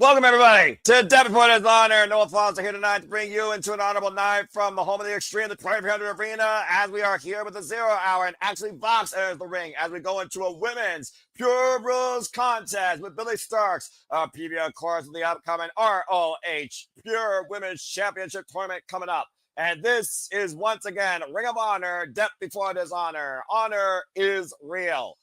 Welcome, everybody, to Dishonor. Noah Falls are here tonight to bring you into an honorable night from the home of the extreme, the 2300 Arena, as we are here with the 0 hour. And actually, Vox enters the ring as we go into a women's Pure Rules contest with Billy Starks. Preview, of course, of the upcoming ROH Pure Women's Championship Tournament coming up. And this is once again Ring of Honor, Death Before Dishonor. Honor is real.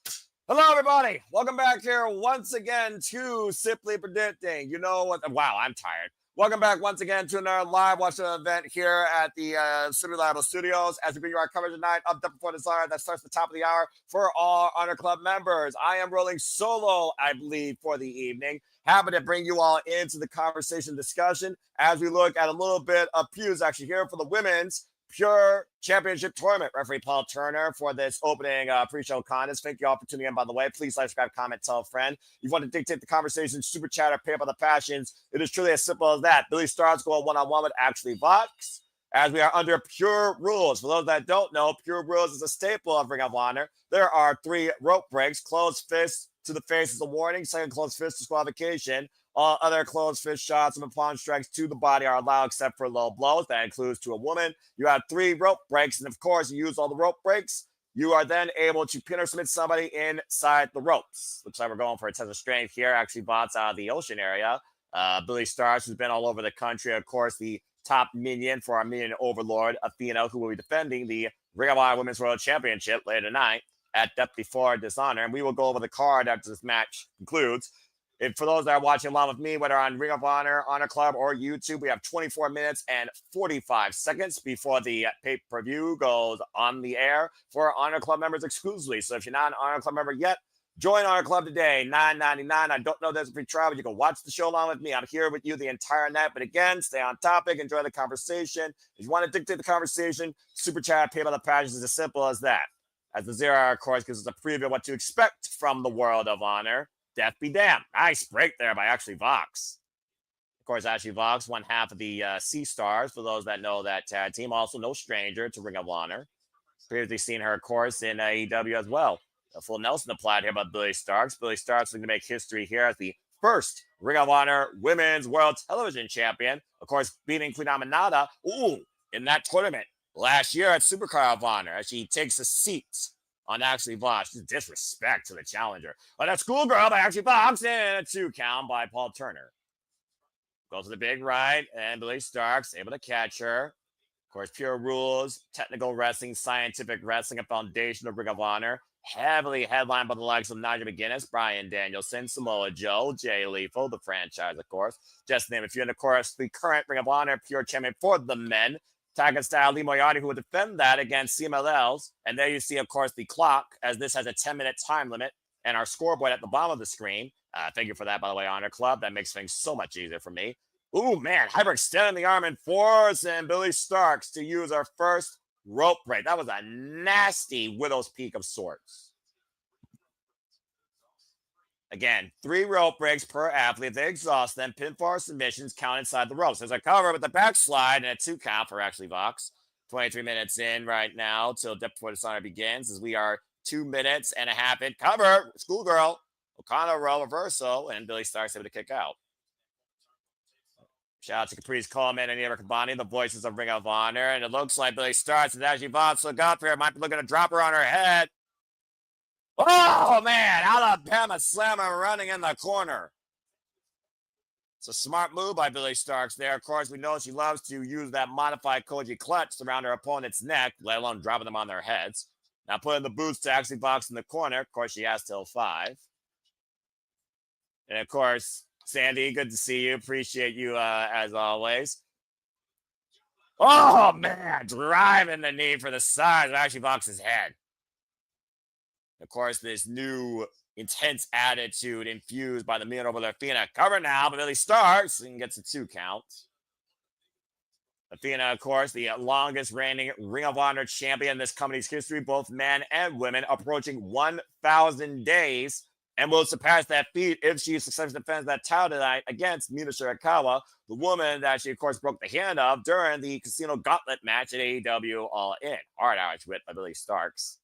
Hello, everybody. Welcome back here once again to Simply Predicting. You know what? Wow, I'm tired. Welcome back once again to another live watching event here at the Simply Live Studios as we bring you our coverage tonight of Death Before Dishonor that starts at the top of the hour for all Honor Club members. I am rolling solo, I believe, for the evening. Happy to bring you all into the conversation discussion as we look at a little bit of pews actually here for the women's Pure Championship Tournament. Referee Paul Turner for this opening pre-show contest. Thank you all for tuning in, by the way. Please like, subscribe, comment, tell a friend. If you want to dictate the conversation, super chat, or pay by the passions, it is truly as simple as that. Billy Starks going one-on-one with Ashley Vox as we are under Pure Rules. For those that don't know, Pure Rules is a staple of Ring of Honor. There are 3 rope breaks. Closed fist to the face is a warning. Second closed fist disqualification. All other closed fist shots and palm strikes to the body are allowed except for low blows. That includes to a woman. You have 3 rope breaks, and of course, you use all the rope breaks. You are then able to pin or submit somebody inside the ropes. Looks like we're going for a test of strength here. Actually, bots out of the ocean area. Billy Starks, who's been all over the country. Of course, the top minion for our minion overlord, Athena, who will be defending the Ring of Honor Women's World Championship later tonight at Death Before Dishonor. And we will go over the card after this match concludes. And for those that are watching along with me, whether on Ring of Honor, Honor Club, or YouTube, we have 24 minutes and 45 seconds before the pay-per-view goes on the air for Honor Club members exclusively. So if you're not an Honor Club member yet, join Honor Club today, $9.99. I don't know there's a free trial, but you can watch the show along with me. I'm here with you the entire night. But again, stay on topic, enjoy the conversation. If you want to dictate the conversation, super chat, pay by the passions is as simple as that. As the 0 hour, of course, gives us a preview of what to expect from the world of Honor. Death be damned. Nice break there by Ashley Vox. Of course, Ashley Vox, one half of the Sea Stars, for those that know that tag team. Also, no stranger to Ring of Honor. Previously seen her, of course, in AEW as well. A full Nelson applied here by Billy Starks. Billy Starks looking to make history here as the first Ring of Honor Women's World Television Champion. Of course, beating Queen Aminata, in that tournament last year at Supercard of Honor as she takes a seat on Ashley Vox. Disrespect to the challenger. But that schoolgirl by Ashley Vox and a 2 count by Paul Turner. Goes to the big right, and Billy Starks able to catch her. Of course, Pure Rules, technical wrestling, scientific wrestling, a foundation of Ring of Honor. Heavily headlined by the likes of Nigel McGuinness, Bryan Danielson, Samoa Joe, Jay Lethal, the franchise, of course. Just to name a few. And of course, the current Ring of Honor Pure Champion for the men, Tiger Style Lee Moriarty, who will defend that against CMLLs. And there you see, of course, the clock, as this has a 10-minute time limit, and our scoreboard at the bottom of the screen. Thank you for that, by the way, Honor Club. That makes things so much easier for me. Ooh, man, hyperextending the arm and forcing Billy Starks to use our first rope break. That was a nasty Widow's Peak of sorts. Again, 3 rope breaks per athlete. They exhaust them. Pinfall submissions count inside the ropes. There's a cover with the backslide and a 2 count for Ashley Vox. 23 minutes in right now till Death Before Dishonor begins as we are 2 minutes and a half in. Cover, schoolgirl, O'Connor roll reversal, and Billy Starks able to kick out. Shout out to Caprice Coleman and Erich Bonnie, the voices of Ring of Honor. And it looks like Billy Starks and Ashley Vox look up here. Might be looking to drop her on her head. Oh, man, Alabama Slammer running in the corner. It's a smart move by Billy Starks there. Of course, we know she loves to use that modified Koji clutch around her opponent's neck, let alone dropping them on their heads. Now putting the boots to Ashley Vox in the corner. Of course, she has till 5. And, of course, Sandy, good to see you. Appreciate you as always. Oh, man, driving the knee for the size of Ashley Vox's head. Of course, this new intense attitude infused by the Mina over Athena. Cover now, but Billy Starks and gets a 2 count. Athena, of course, the longest reigning Ring of Honor champion in this company's history, both men and women, approaching 1,000 days, and will surpass that feat if she successfully defends that title tonight against Mina Shirakawa, the woman that she, of course, broke the hand of during the Casino Gauntlet match at AEW All In. Hard Irish wit by Billy Starks.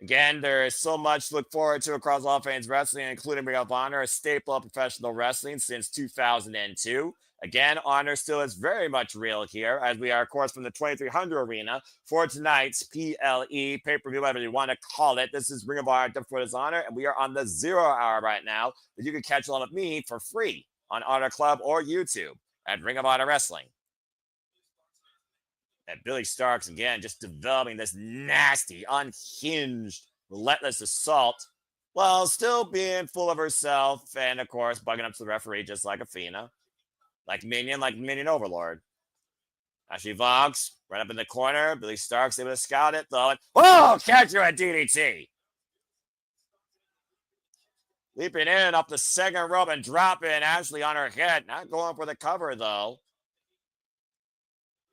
Again, there is so much to look forward to across all things wrestling, including Ring of Honor, a staple of professional wrestling since 2002. Again, Honor still is very much real here, as we are, of course, from the 2300 arena for tonight's PLE pay-per-view, whatever you want to call it. This is Ring of Honor, for His Honor, and we are on the 0 hour right now, that you can catch along with me for free on Honor Club or YouTube at Ring of Honor Wrestling. And Billy Starks, again, just developing this nasty, unhinged, relentless assault while still being full of herself and, of course, bugging up to the referee just like Athena. Like Minion Overlord. Ashley Vox, right up in the corner. Billy Starks able to scout it, though. And, whoa! Catch her at DDT. Leaping in off the second rope and dropping Ashley on her head. Not going for the cover, though.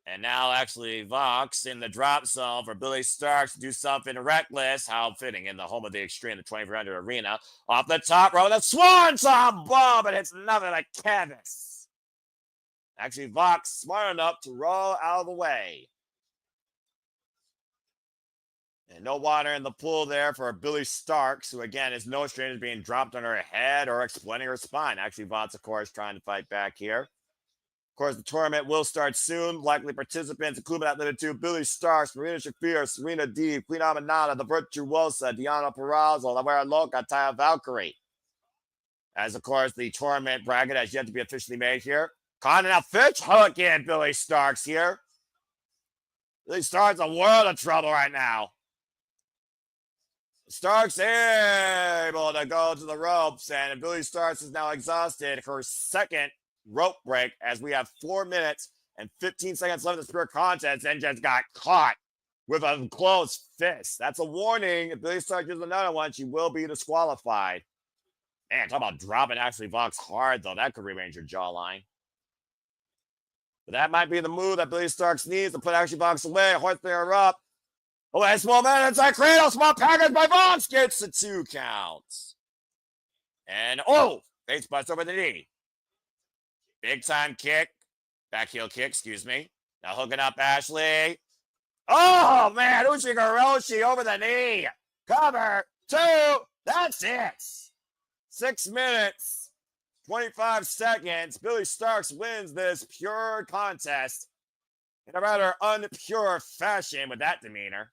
And now, actually, Vox in the drop zone for Billy Starks to do something reckless. How fitting in the home of the Extreme, the 2400 arena. Off the top rope, the Swanton bomb, but it's nothing like canvas. Actually, Vox smart enough to roll out of the way. And no water in the pool there for Billy Starks, who, again, is no stranger to being dropped on her head or exploiting her spine. Actually, Vox, of course, trying to fight back here. Of course, the tournament will start soon. Likely participants include but not limited to Billy Starks, Marina Shafir, Serena D, Queen Aminata, The Virtuosa, Diana Perrazzo, La Vera Loca, Taya Valkyrie. As, of course, the tournament bracket has yet to be officially made here. Continental Fitch hooking Billy Starks here. Billy Starks in a world of trouble right now. Starks able to go to the ropes, and Billy Starks is now exhausted. Her second rope break, as we have 4 minutes and 15 seconds left of this pure contest, and just got caught with a closed fist. That's a warning. If Billy Starks uses another one, she will be disqualified. Man, talk about dropping Ashley Vox hard, though. That could rearrange your jawline. But that might be the move that Billy Starks needs to put Ashley Vox away, hoisting her up. Oh, and small man inside cradle, small package by Vox gets the 2 counts. And, face bust over the knee. Big time kick. Back heel kick, excuse me. Now hooking up Ashley. Oh, man. Ushigoroshi over the knee. Cover. 2. That's it. 6 minutes, 25 seconds. Billy Starks wins this pure contest in a rather unpure fashion with that demeanor.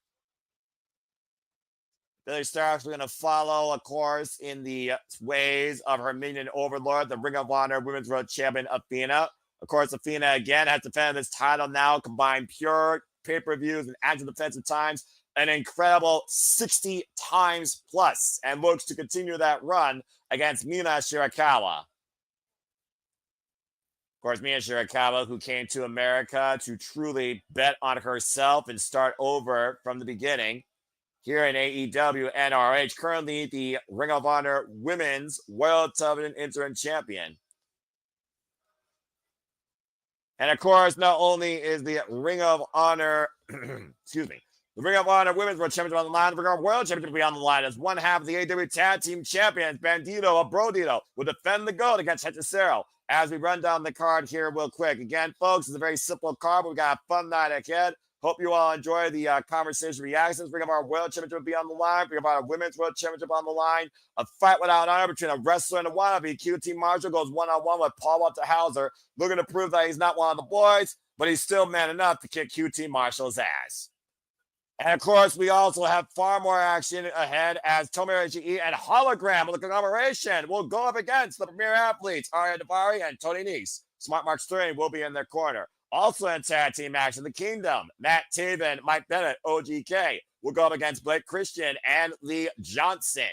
Billy Starks, we're going to follow, of course, in the ways of her minion overlord, the Ring of Honor Women's World Champion, Athena. Of course, Athena, again, has defended this title now, combined pure pay-per-views and active defensive times, an incredible 60 times plus, and looks to continue that run against Mina Shirakawa. Of course, Mina Shirakawa, who came to America to truly bet on herself and start over from the beginning. Here in AEW and RH, currently the Ring of Honor Women's World Television Interim Champion. And of course, not only is the Ring of Honor, the Ring of Honor Women's World Championship on the line, the Ring of Honor World Championship will be on the line as one half of the AEW Tag Team Champions, Bandido or Brodito, will defend the gold against Hechicero. As we run down the card here real quick. Again, folks, it's a very simple card, but we got a fun night ahead. Hope you all enjoy the conversation reactions. Ring of Honor World Championship will be on the line. Ring of Honor Women's World Championship on the line. A fight without honor between a wrestler and a wannabe. QT Marshall goes one-on-one with Paul Walter Hauser, looking to prove that he's not one of the boys, but he's still man enough to kick QT Marshall's ass. And of course, we also have far more action ahead as Tomohiro Ishii and Hologram with the conglomeration will go up against the premier athletes, Arya Daivari and Tony Nese. Smart Mark Sterling will be in their corner. Also in tag team action, the Kingdom, Matt Taven, Mike Bennett, OGK will go up against Blake Christian and Lee Johnson.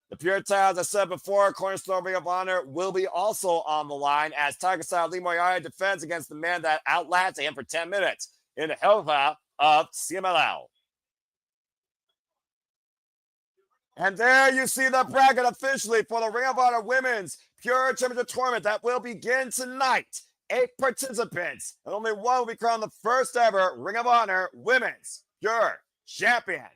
The Pure Titles, as I said before, Cornerstone Ring of Honor will be also on the line as Tiger Style Lee Moriarty defends against the man that outlasted him for 10 minutes in the Xelhua of CMLL. And there you see the bracket officially for the Ring of Honor Women's Pure Championship Tournament that will begin tonight. 8 participants, and only one will be crowned the first ever Ring of Honor Women's Pure Champion.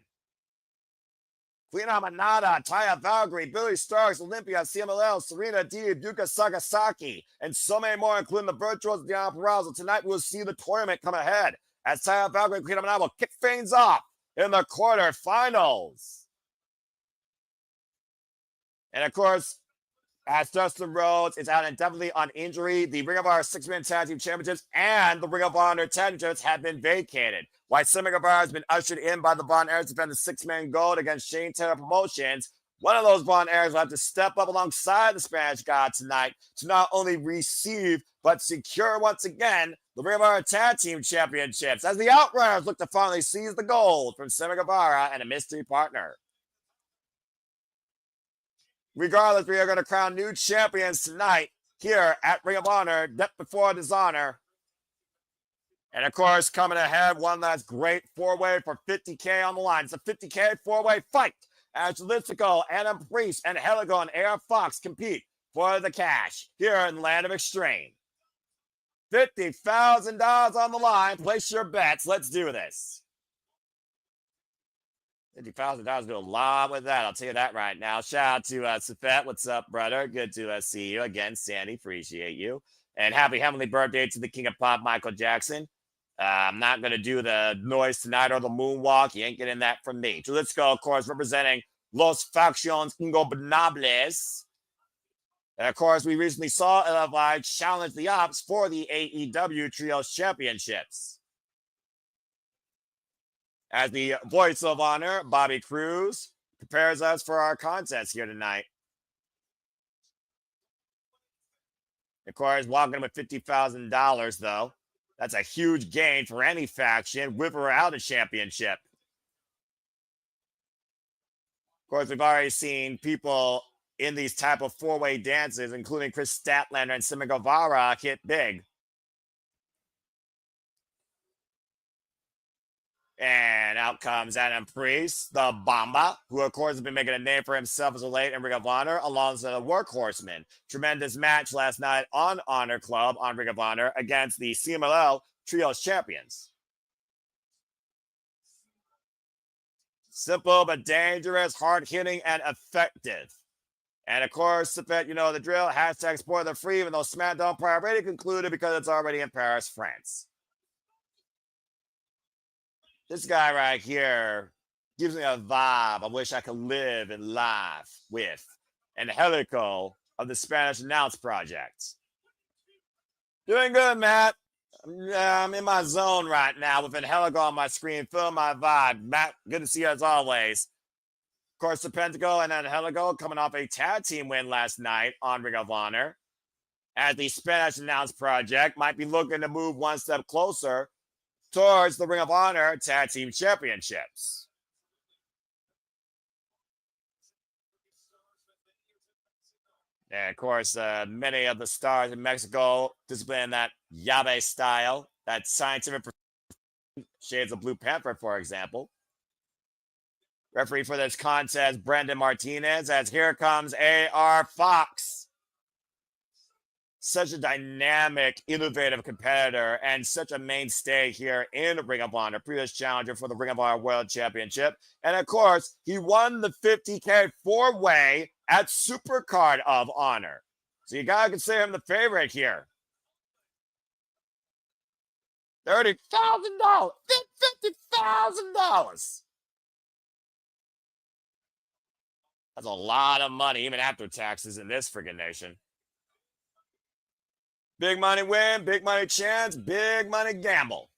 Queen Aminata, Taya Valkyrie, Billy Starks, Olympia, CMLL, Serena Deeb, Yuka Sakasaki, and so many more, including the Virtuosa Diana Perrazzo. Tonight we will see the tournament come ahead as Taya Valkyrie and Queen Aminata will kick things off in the quarterfinals. And of course, as Dustin Rhodes is out indefinitely on injury, the Ring of Honor Six-Man Tag Team Championships and the Ring of Honor Tag Championships have been vacated. While Sammy Guevara has been ushered in by the Von Erichs to defend the six-man gold against Shane Taylor Promotions, one of those Von Erichs will have to step up alongside the Spanish God tonight to not only receive, but secure once again the Ring of Honor Tag Team Championships as the Outrunners look to finally seize the gold from Sammy Guevara and a mystery partner. Regardless, we are going to crown new champions tonight here at Ring of Honor, Death Before Dishonor. And of course, coming ahead, one last great four-way for $50K on the line. It's a $50K four-way fight as Jalisco, Adam Priest, and Helico and AR Fox compete for the cash here in the Land of Extreme. $50,000 on the line. Place your bets. Let's do this. $50,000 do a lot with that. I'll tell you that right now. Shout out to Safet. What's up, brother? Good to see you again, Sandy. Appreciate you. And happy heavenly birthday to the king of pop, Michael Jackson. I'm not going to do the noise tonight or the moonwalk. You ain't getting that from me. So let's go, of course, representing Los Facciones Ingobernables. And of course, we recently saw LFI challenge the Ops for the AEW Trios Championships. As the voice of honor, Bobby Cruz, prepares us for our contest here tonight. Of course, walking with $50,000, though. That's a huge gain for any faction with or without a championship. Of course, we've already seen people in these type of four-way dances, including Chris Statlander and Sammy Guevara, hit big. And out comes Adam Priest, the Bamba, who of course has been making a name for himself as a late in Ring of Honor, alongside the Workhorsemen. Tremendous match last night on Honor Club on Ring of Honor against the CMLL Trios Champions. Simple but dangerous, hard-hitting, and effective. And of course, you know the drill, hashtag spoiler free, even though SmackDown already concluded because it's already in Paris, France. This guy right here gives me a vibe I wish I could live and laugh with. And Helico of the Spanish Announce Project. Doing good, Matt. I'm in my zone right now with Helico on my screen. Feeling my vibe. Matt, good to see you as always. Of course, the Pentacle and Helico coming off a tag team win last night on Ring of Honor. As the Spanish Announce Project might be looking to move one step closer towards the Ring of Honor Tag Team Championships. And of course, many of the stars in Mexico displaying that Yabe style, that scientific shades of Blue Panther, for example. Referee for this contest, Brendan Martinez, as here comes AR Fox. Such a dynamic, innovative competitor and such a mainstay here in Ring of Honor, previous challenger for the Ring of Honor World Championship. And of course, he won the $50K four-way at Supercard of Honor. So you gotta consider him the favorite here. $30,000, $50,000. That's a lot of money, even after taxes in this friggin' nation. Big money win, big money chance, big money gamble.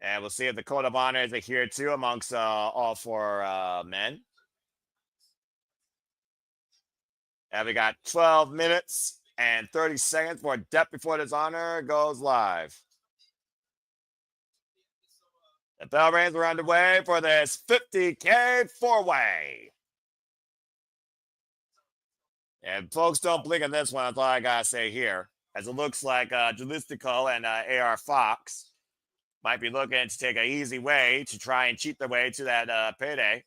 And we'll see if the Code of Honor is adhered to amongst all four men. And we got 12 minutes and 30 seconds before Death Before Dishonor goes live. The bell rings, we're underway for this $50K four-way. And folks, don't blink on this one. That's all I got to say here. As it looks like Jalisco and AR Fox might be looking to take an easy way to try and cheat their way to that payday.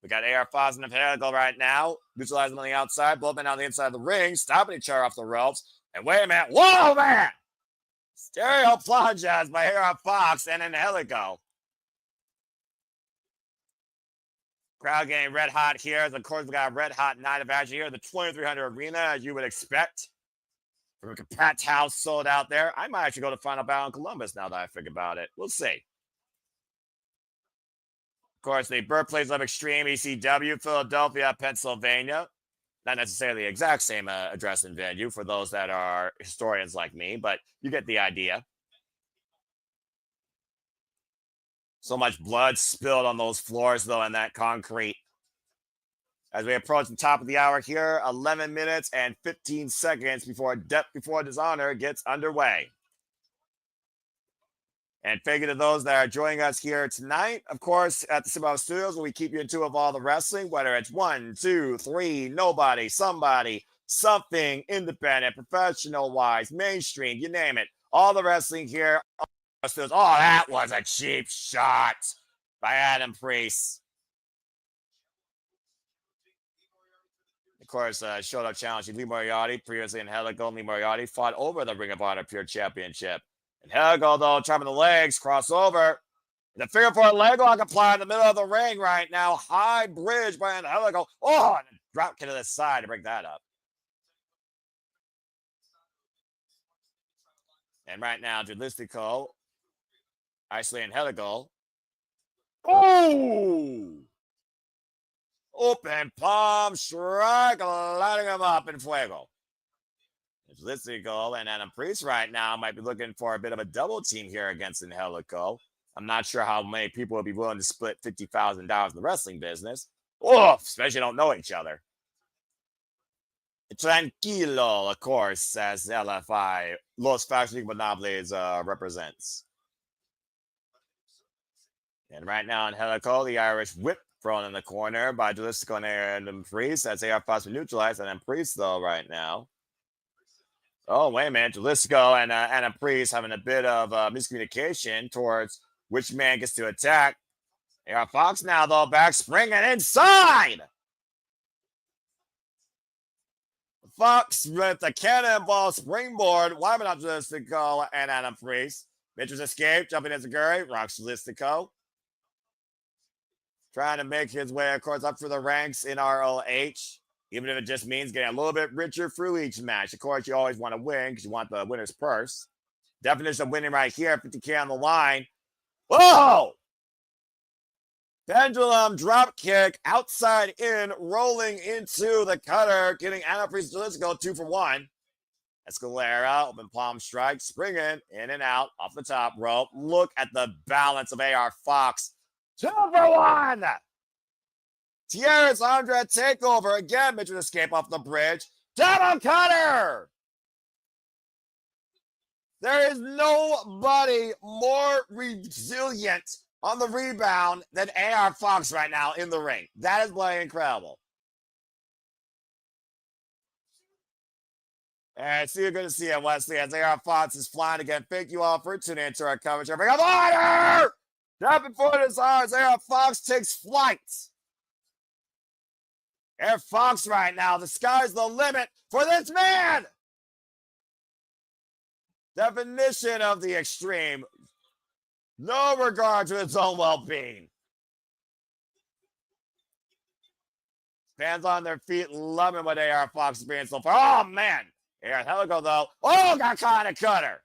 We got AR Fox and the Pentacle right now, neutralizing on the outside, both men on the inside of the ring, stopping each other off the ropes. And wait a minute. Whoa, man! Stereo apologized by AR Fox and then Helico. Crowd getting red hot here. Of course, we got a red hot night of action here. The 2300 arena, as you would expect. From a Pat's house sold out there. I might actually go to Final Battle in Columbus now that I think about it. We'll see. Of course, the birthplace of Extreme ECW, Philadelphia, Pennsylvania. Not necessarily the exact same address and venue for those that are historians like me, but you get the idea. So much blood spilled on those floors, though, and that concrete. As we approach the top of the hour here, 11 minutes and 15 seconds before Dishonor gets underway. And thank you to those that are joining us here tonight. Of course, at the Simba Studios, where we keep you in tune of all the wrestling, whether it's 1, 2, 3, nobody, somebody, something, independent, professional-wise, mainstream, you name it. All the wrestling here. Oh, that was a cheap shot by Adam Priest. Of course, showed up challenging Lee Moriarty, previously in Helico. Lee Moriarty fought over the Ring of Honor Pure Championship. And Helico, though, trapping the legs, crossover. The figure four leg lock applied in the middle of the ring right now. High bridge by Helico. Oh, and a drop kick to the side to break that up. And right now, Jalistico isolating Helico. Oh! Open palm strike, lighting him up in fuego. Jalistico and Adam Priest right now might be looking for a bit of a double team here against Angelico. I'm not sure how many people would be willing to split $50,000 in the wrestling business. Oh, especially don't know each other. Tranquilo, of course, as LFI, Los Fashion Monopolies represents. And right now in Helico, the Irish whip thrown in the corner by Jalistico and Adam Priest. That's AR Fox neutralized, and Priest, though, right now. Oh, wait a minute. Jalistico and Adam Priest having a bit of miscommunication towards which man gets to attack. AR Fox now, though, back springing inside. Fox with the cannonball springboard. Why not Jalistico and Adam Priest? Mitchell's escape, jumping into Gary. Rocks Jalistico. Trying to make his way, of course, up for the ranks in ROH. Even if it just means getting a little bit richer through each match. Of course, you always want to win because you want the winner's purse. Definition of winning right here, 50K on the line. Whoa! Pendulum drop kick, outside in, rolling into the cutter, getting Adam Priest Jalistico 2 for 1. Escalera, open palm strike, springing in and out, off the top rope. Look at the balance of AR Fox. 2 for 1! Tierra's Andre takeover. Again, Mitchell escape off the bridge. Double cutter! There is nobody more resilient on the rebound than AR Fox right now in the ring. That is bloody incredible. And so you're going to see it, Wesley, as AR Fox is flying again. Thank you all for tuning into our coverage. Ring of Honor! Right before this hours, AR Fox takes flight. AR Fox right now, the sky's the limit for this man. Definition of the extreme. No regard to his own well-being. Fans on their feet loving what AR Fox is being so far. Oh, man. AR Helico, though. Oh, got caught in a cutter.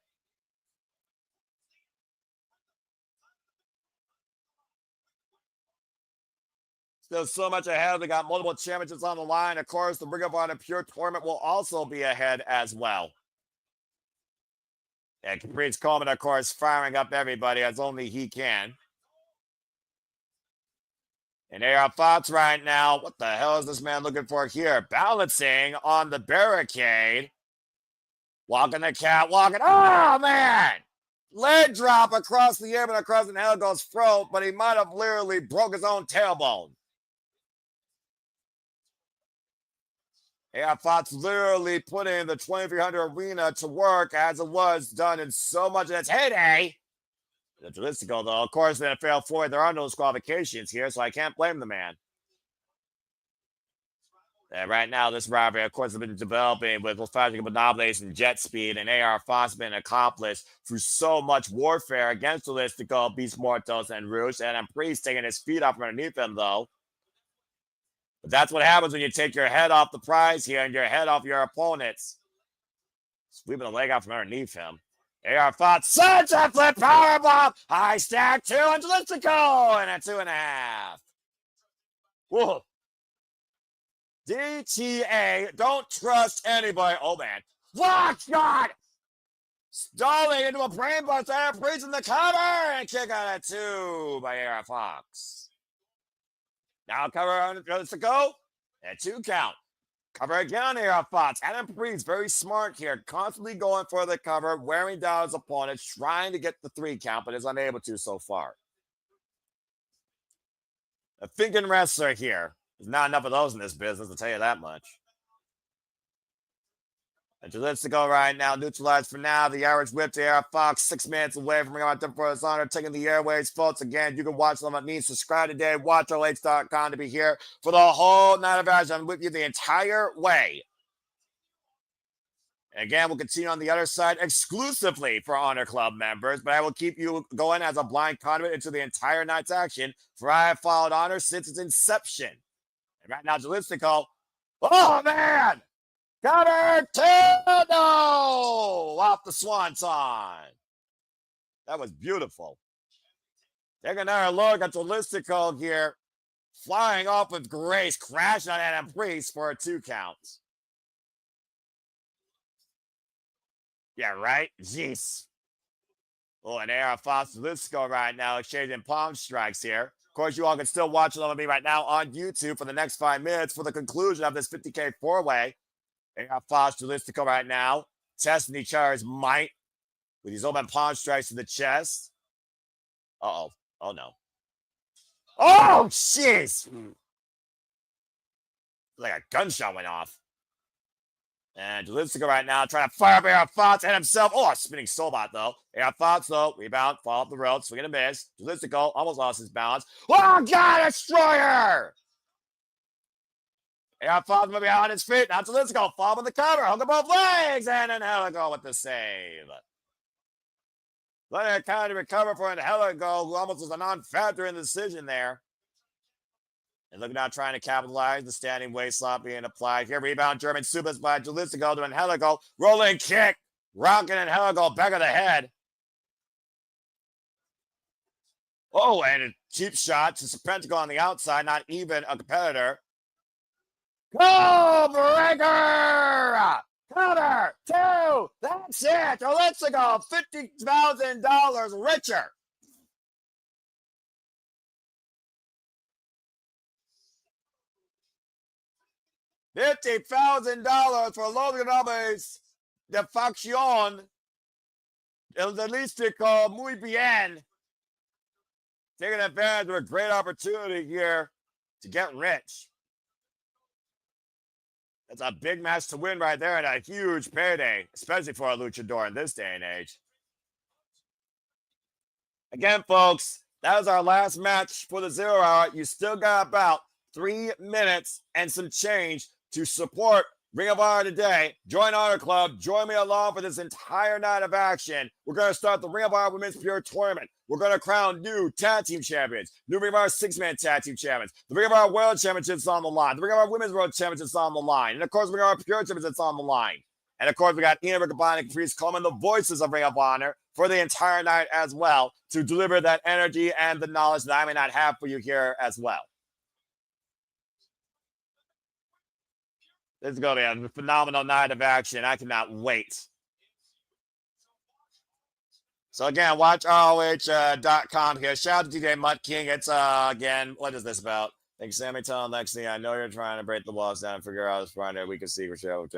Still so much ahead. We got multiple championships on the line. Of course, the Ring of Honor Pure Tournament will also be ahead as well. And Caprice Coleman, of course, firing up everybody as only he can. And AR Fox right now, what the hell is this man looking for here? Balancing on the barricade. Walking the catwalk. Oh, man! Leg drop across the air, but across the Helico's throat, but he might have literally broke his own tailbone. AR Fox literally putting the 2300 arena to work as it was done in so much of its heyday. The Jalistico, though, of course, in a fail Floyd, there are no disqualifications here, so I can't blame the man. And right now, this rivalry, of course, has been developing with Wolfgang Monopolies and Jet Speed, and AR Fox been accomplished through so much warfare against Jalistico, Beast Mortos, and Rouge. And I'm Priest taking his feet off underneath him, though. But that's what happens when you take your head off the prize here and your head off your opponents. Sweeping the leg out from underneath him. AR fought such a flip powerbomb. High stack 2 and Jalisco and a 2.5. Whoa. DTA, don't trust anybody. Oh, man. Block shot! Stalling into a brainbuster and breaching the cover and kick out at 2 by AR Fox. Now cover on Jalisco and 2 count. Cover again here on Fox. Adam Priest, very smart here, constantly going for the cover, wearing down his opponent, trying to get the 3 count, but is unable to so far. A thinking wrestler here. There's not enough of those in this business, I'll tell you that much. And Jalisco right now, neutralized for now. The Erich whip to Air Fox, 6 minutes away from bringing out for his honor, taking the airways. Folks, again, you can watch them at me. Subscribe today. Watch OH.com to be here for the whole night of action. I'm with you the entire way. And again, we'll continue on the other side exclusively for Honor Club members, but I will keep you going as a blind conduit into the entire night's action, for I have followed Honor since its inception. And right now, Jalisco, oh, man! Cover 2, no! Off the swanton. That was beautiful. Take another look at Jalisco here, flying off with grace, crashing on Adam Priest for a 2 count. Yeah, right? Jeez. Oh, and AR Fox Jalisco right now exchanging palm strikes here. Of course, you all can still watch along with me right now on YouTube for the next 5 minutes for the conclusion of this 50K 4-way. AR Fox Jalisco right now, testing each other's might with these open palm strikes to the chest. Uh-oh. Oh, no. Oh, jeez! Like a gunshot went off. And Jalisco right now trying to fire up AR Fox and himself. Oh, a spinning soulbot, though. AR Fox, though, rebound, fall up the road, swing and a miss. Jalisco almost lost his balance. Oh, God, Destroyer! AR Fox moving out on his feet. Now Jalisco, fall on the cover, hook up both legs, and then Helico with the save. Letting it kind of recover for Helico, who almost was a non-factor in the decision there. And looking out, trying to capitalize. The standing waist slot being applied here. Rebound, German suplex by Jalisco to Helico. Rolling kick. Rocking Helico back of the head. Oh, and a cheap shot to Serpentico on the outside. Not even a competitor. Go, breaker! Cover 2. That's it. Jalisco, $50,000 richer. $50,000 for Los de Facción. El Jalisco muy bien. Taking advantage of a great opportunity here to get rich. That's a big match to win right there and a huge payday, especially for a luchador in this day and age. Again, folks, that was our last match for the 0 hour. You still got about 3 minutes and some change to support Ring of Honor today. Join Honor Club. Join me along for this entire night of action. We're going to start the Ring of Honor Women's Pure Tournament. We're going to crown new tag team champions, new Ring of Honor 6-Man-Tag-Team champions. The Ring of Honor World Championships on the line. The Ring of Honor Women's World Championships on the line. And of course, Ring of Honor Pure Championships on the line. And of course, we got Ian Riccaboni and Caprice Coleman, the voices of Ring of Honor, for the entire night as well, to deliver that energy and the knowledge that I may not have for you here as well. This is going to be a phenomenal night of action. I cannot wait. So again, watch ROH.com here. Shout out to DJ Mutt King. It's, again, what is this about? Thanks, Sammy. Tell Lexi, I know you're trying to break the walls down and figure out this Friday. We can see for sure.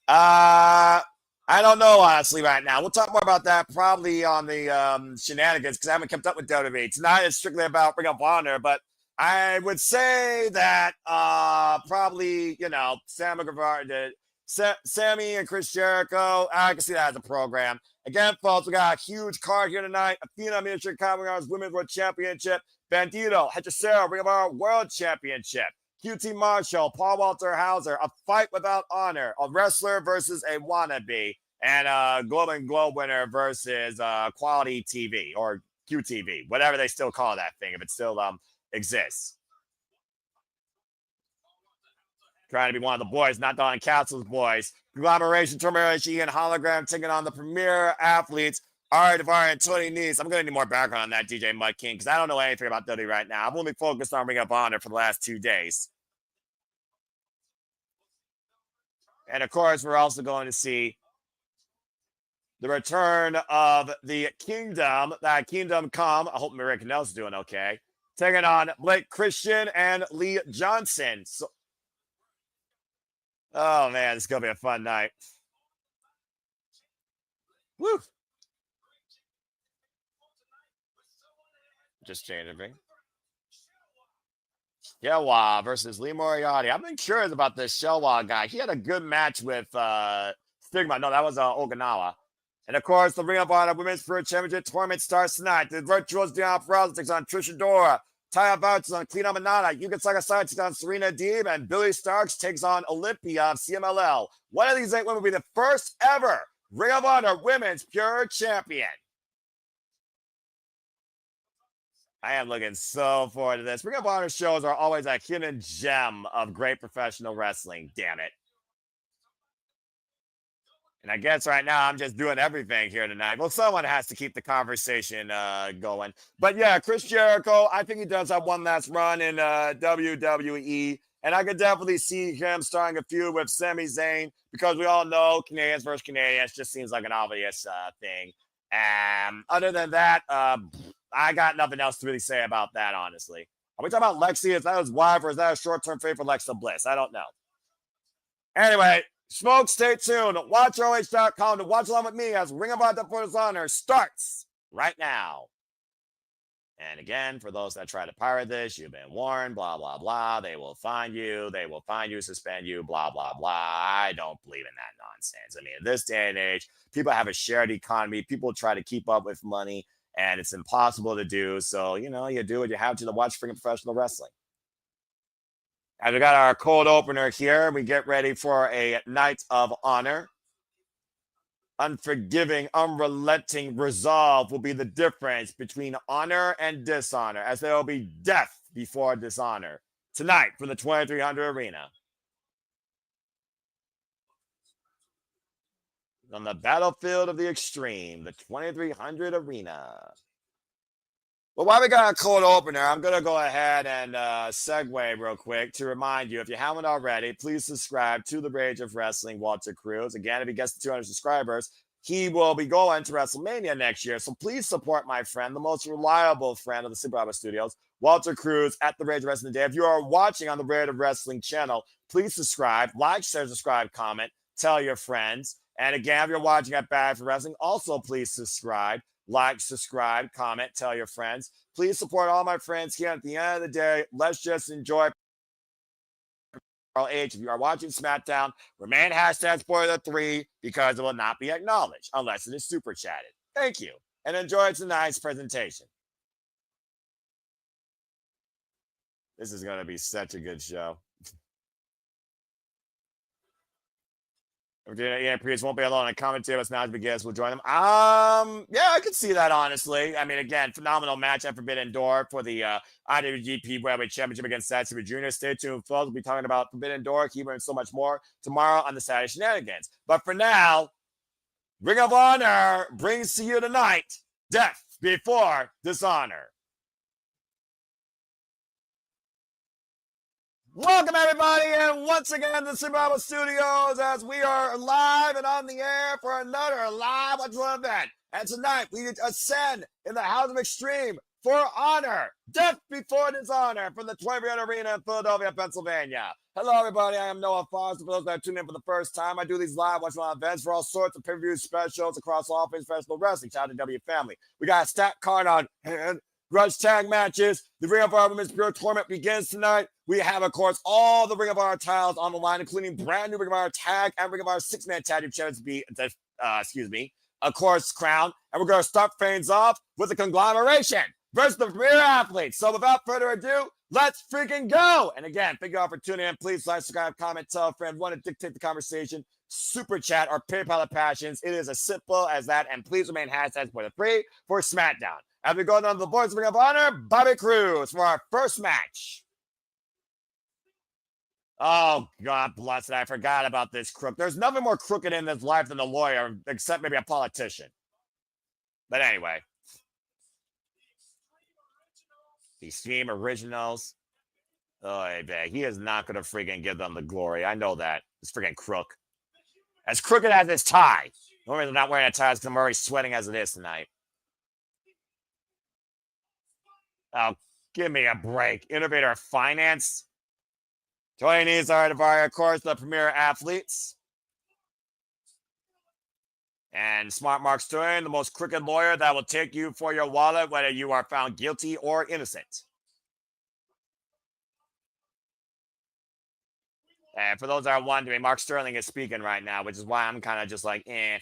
I don't know, honestly, right now. We'll talk more about that probably on the shenanigans, because I haven't kept up with WWE. Tonight is strictly about Ring of Honor, but I would say that probably, you know, Sammy and Chris Jericho, I can see that as a program. Again, folks, we got a huge card here tonight. Athena, Mina, Shirakawa, Women's World Championship. Bandido, Hechicero, Ring of Honor World Championship. QT Marshall, Paul Walter Hauser, a fight without honor, a wrestler versus a wannabe, and Golden Globe winner versus Quality TV or QTV, whatever they still call that thing, if it still exists. Trying to be one of the boys, not Don Castle's boys. Conglomeration, Termination, and Hologram taking on the premier athletes. All right, Guevara and Tony Nese. I'm going to need more background on that, DJ Mud King, because I don't know anything about WWE right now. I've only focused on Ring of Honor for the last 2 days. And of course, we're also going to see the return of the Kingdom. That Kingdom Come. I hope Maria Canel's doing okay. Taking on Blake Christian and Lee Johnson. So, oh, man, this is going to be a fun night. Woo. Just changing me. Xelhua versus Lee Moriarty. I've been curious about this Xelhua guy. He had a good match with Stigma. No, that was Okinawa. And of course, the Ring of Honor Women's Spirit Championship tournament starts tonight. The Virtuals Dion Peraza takes on Trisha Dora. Taya Vouches on Clean Manana. Yuka Sakasai takes on Serena Deeb. And Billy Starks takes on Olympia of CMLL. One of these 8 women will be the first ever Ring of Honor Women's Pure Champion. I am looking so forward to this. Ring of Honor shows are always a hidden gem of great professional wrestling. Damn it. And I guess right now I'm just doing everything here tonight. Well, someone has to keep the conversation going. But yeah, Chris Jericho, I think he does have one last run in WWE. And I could definitely see him starting a feud with Sami Zayn because we all know Canadians versus Canadians just seems like an obvious thing. Other than that, I got nothing else to really say about that, honestly. Are we talking about Lexi? Is that his wife or is that a short-term fate for Alexa Bliss? I don't know. Anyway, Smoke, stay tuned. Watch ROH.com to watch along with me as Ring of Honor starts right now. And again, for those that try to pirate this, you've been warned, blah, blah, blah. They will find you. They will find you, suspend you, blah, blah, blah. I don't believe in that nonsense. I mean, in this day and age, people have a shared economy. People try to keep up with money, and it's impossible to do. So, you know, you do what you have to watch freaking professional wrestling. And we got our cold opener here. We get ready for a night of honor. Unforgiving, unrelenting resolve will be the difference between honor and dishonor, as there will be death before dishonor tonight from the 2300 Arena. On the battlefield of the extreme, the 2300 Arena. Well, while we got a cold opener, I'm going to go ahead and segue real quick to remind you, if you haven't already, please subscribe to The Rage of Wrestling, Walter Cruz. Again, if he gets to 200 subscribers, he will be going to WrestleMania next year. So please support my friend, the most reliable friend of the Super Bravo Studios, Walter Cruz at The Rage of Wrestling today. If you are watching on The Rage of Wrestling channel, please subscribe, like, share, subscribe, comment, tell your friends. And again, if you're watching at Bad for Wrestling, also please subscribe. Like, subscribe, comment, tell your friends. Please support all my friends here. At the end of the day, let's just enjoy ROH. If you are watching SmackDown, remain #spoiler3 because it will not be acknowledged unless it is super chatted. Thank you, and enjoy tonight's presentation. This is going to be such a good show. Yeah, Priest won't be alone. A commentary with Smash Begins will join them. Yeah, I could see that, honestly. I mean, again, phenomenal match at Forbidden Door for the IWGP World Championship against Satsuma Jr. Stay tuned, folks. We'll be talking about Forbidden Door, Keeper, and so much more tomorrow on the Saturday Shenanigans. But for now, Ring of Honor brings to you tonight Death Before Dishonor. Welcome, everybody, and once again to the Super Bravo Studios as we are live and on the air for another live one event. And tonight, we ascend in the House of Extreme for honor, Death Before Dishonor from the 2300 Arena in Philadelphia, Pennsylvania. Hello, everybody. I am Noah Foster. For those that are tuning in for the first time, I do these live watch-along events for all sorts of pay-per-view specials across all things professional wrestling. Shout out to W Family. We got a stat card on hand. Grudge tag matches. The Ring of Honor Women's Pure Tournament begins tonight. We have, of course, all the Ring of Honor titles on the line, including brand new Ring of Honor tag and Ring of Honor Six-Man-Tag-Team champions to be, of course, crowned. And we're going to start things off with the conglomeration versus the premier athletes. So without further ado, let's freaking go. And again, thank you all for tuning in. Please like, subscribe, comment, tell a friend. Want to dictate the conversation, super chat, or PayPal of passions. It is as simple as that. And please remain #spoiler3 for SmackDown. As we go down to the boys Ring of Honor, Bobby Cruz for our first match. Oh, God bless it. I forgot about this crook. There's nothing more crooked in this life than a lawyer, except maybe a politician. But anyway. The Extreme Originals. Oh, man. He is not going to freaking give them the glory. I know that. This freaking crook. As crooked as this tie. The only reason I'm not wearing a tie is because I'm already sweating as it is tonight. Oh, give me a break. Innovator of Finance. Joining these are, of course, the premier athletes. And Smart Mark Stern, the most crooked lawyer that will take you for your wallet, whether you are found guilty or innocent. And for those that are wondering, Mark Sterling is speaking right now, which is why I'm kind of just like, eh.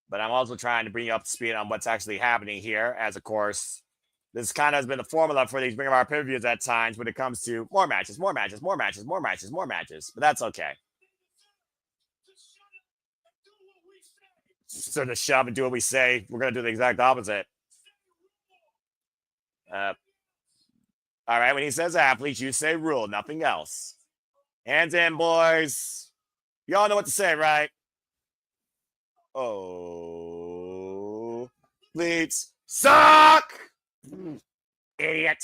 But I'm also trying to bring you up to speed on what's actually happening here, as of course, this kind of has been the formula for these Ring of Honor pay-per-views at times when it comes to more matches, more matches, more matches, more matches, more matches. But that's okay. So to shove and do what we say, we're going to do the exact opposite. All right, when he says athletes, you say rule, nothing else. Hands in, boys. Y'all know what to say, right? Oh, leads suck, idiot.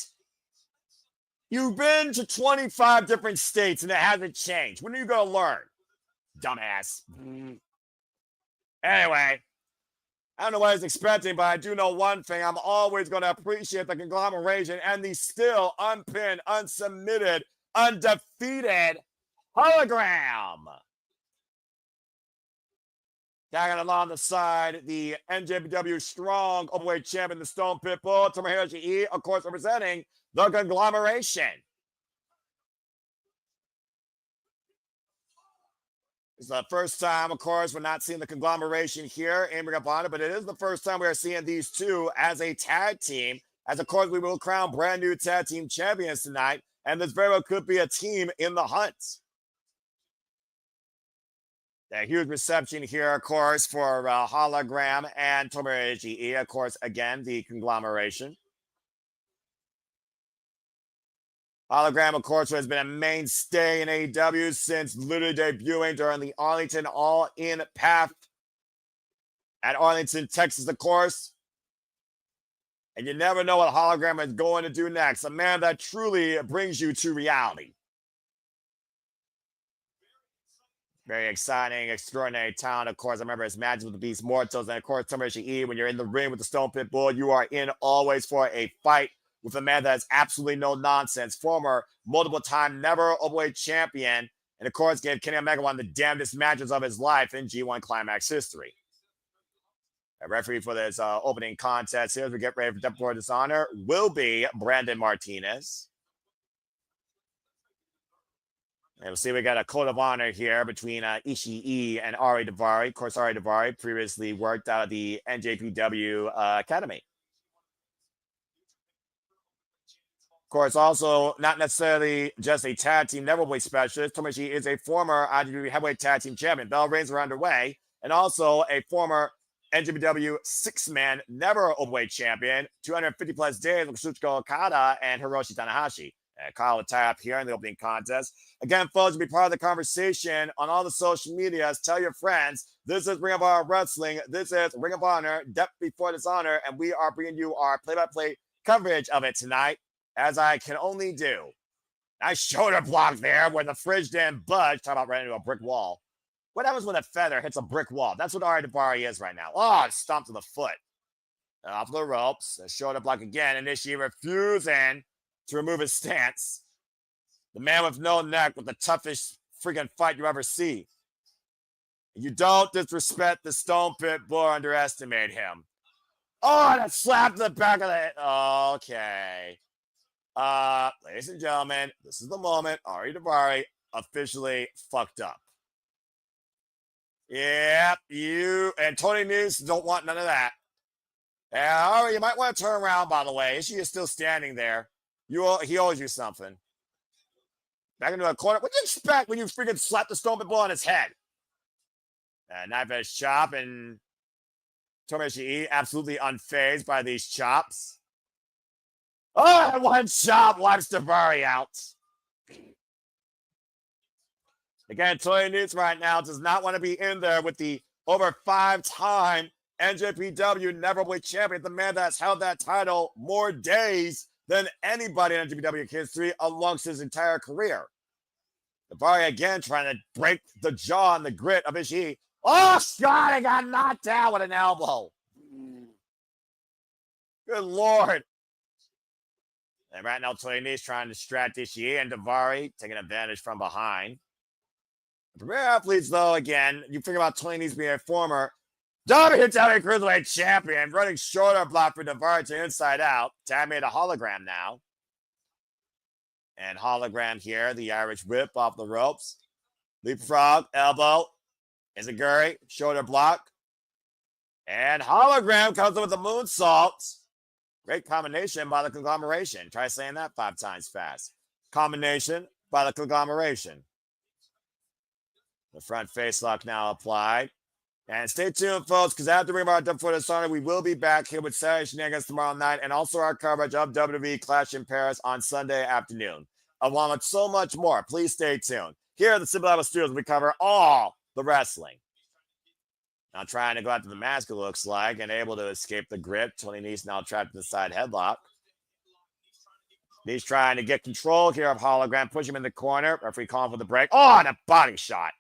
You've been to 25 different states and it hasn't changed. When are you going to learn, dumbass? Anyway, I don't know what I was expecting, but I do know one thing. I'm always going to appreciate the conglomeration and the still unpinned, unsubmitted, undefeated hologram. Tagging along the side, the NJPW Strong Overweight Champion, the Stone Pitbull, Tomohiro, of course, representing the conglomeration. It's the first time, of course, we're not seeing the conglomeration here in Ring of Honor, but it is the first time we are seeing these two as a tag team. As, of course, we will crown brand new tag team champions tonight, and this very well could be a team in the hunt. A huge reception here, of course, for Hologram and Tomohiro, of course, again, the conglomeration. Hologram, of course, has been a mainstay in AEW since literally debuting during the Arlington All-In Path at Arlington, Texas, of course. And you never know what Hologram is going to do next. A man that truly brings you to reality. Very exciting, extraordinary talent, of course. I remember his matches with the Beast Mortals. And, of course, Tomohiro, when you're in the ring with the Stone Pit Bull, you are in always for a fight with a man that has absolutely no nonsense. Former multiple-time never overweight champion. And, of course, gave Kenny Omega one of the damnedest matches of his life in G1 Climax history. A referee for this opening contest here as we get ready for Depth for Dishonor will be Brandon Martinez. And we'll see we got a code of honor here between Ishii and Ari Daivari. Of course, Ari Daivari previously worked out of the NJPW Academy. Of course, also not necessarily just a tag team neverweight specialist. Tomohiro is a former IWGP Heavyweight Tag Team Champion. Bell reigns are underway. And also a former NJPW six-man never overweight champion. 250 plus days with Kazuchika Okada and Hiroshi Tanahashi. Kyle will tie up here in the opening contest. Again, folks, be part of the conversation on all the social medias. Tell your friends. This is Ring of Honor Wrestling. This is Ring of Honor, Depth Before Dishonor, and we are bringing you our play-by-play coverage of it tonight, as I can only do. Nice shoulder block there where the fridge didn't budge. Talk about running into a brick wall. What happens when a feather hits a brick wall? That's what Ari Daivari is right now. Oh, it stomped to the foot. Off the ropes. A shoulder block again. And Ishii refusing to remove his stance. The man with no neck with the toughest freaking fight you ever see. You don't disrespect the Stone Pit Bull or underestimate him. Oh, that slap to the back of the head. Okay. Ladies and gentlemen, this is the moment Ari Daivari officially fucked up. Yep, you and Tony Nese don't want none of that. Ari, you might want to turn around, by the way. She is still standing there. He owes you something. Back into a corner. What do you expect when you freaking slap the Stone Pit Bull on his head? Knife edge chop, and Tomohiro absolutely unfazed by these chops. Oh, one chop wipes Daivari out. Again, Tony Nese right now does not want to be in there with the over 5-time NJPW Neverweight Champion, the man that's held that title more days than anybody in NJPW history amongst his entire career. Guevara again trying to break the jaw and the grit of Ishii. Oh, God, I got knocked down with an elbow. Good Lord. And right now, Tony Nese trying to distract Ishii and Guevara taking advantage from behind. The premier athletes, though, again, you think about Tony Nese being a former WWE Cruiserweight Champion, running shoulder block for Guevara to inside out. Tab made a hologram now. And hologram here, the Irish whip off the ropes. Leapfrog, elbow, Izaguri, shoulder block. And hologram comes in with the moonsault. Great combination by the conglomeration. Try saying that 5 times fast. Combination by the conglomeration. The front face lock now applied. And stay tuned, folks, because after we are done for Dishonor, we will be back here with Saturday Shenanigans tomorrow night and also our coverage of WWE Clash in Paris on Sunday afternoon, along with so much more. Please stay tuned. Here at the Simple Level Studios, we cover all the wrestling. Now trying to go after the mask, it looks like, and able to escape the grip. Tony Nese now trapped in the side headlock. He's trying to get control here of hologram, push him in the corner. Referee calling for the break. Oh, and a body shot.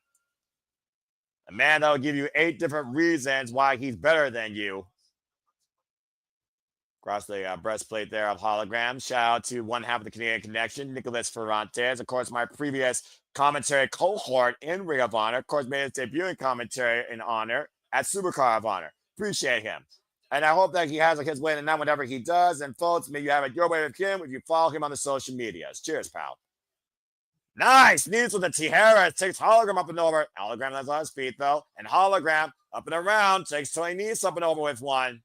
A man that will give you 8 different reasons why he's better than you. Across the breastplate there of hologram. Shout out to one half of the Canadian Connection, Nicholas Ferrantes. Of course, my previous commentary cohort in Ring of Honor. Of course, made his debut in commentary in Honor at Supercar of Honor. Appreciate him. And I hope that he has his way tonight whenever he does. And folks, may you have it your way with him if you follow him on the social medias. Cheers, pal. Nice. Knees with the Tijera. Takes hologram up and over. Hologram lands on his feet, though. And hologram up and around. Takes Tony Nese up and over with one.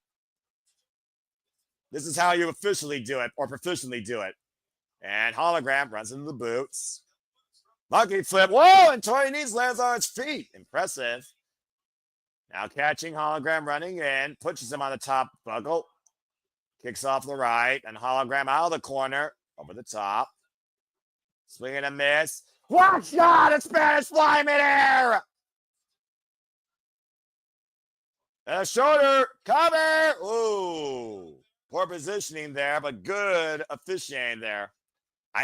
This is how you officially do it, or proficiently do it. And hologram runs into the boots. Monkey flip. Whoa! And Tony Nese lands on his feet. Impressive. Now catching hologram running in. Pushes him on the top buckle. Kicks off the right. And hologram out of the corner. Over the top. Swing and a miss. One shot! A Spanish fly midair! And a shoulder. Cover! Ooh. Poor positioning there, but good officiating there.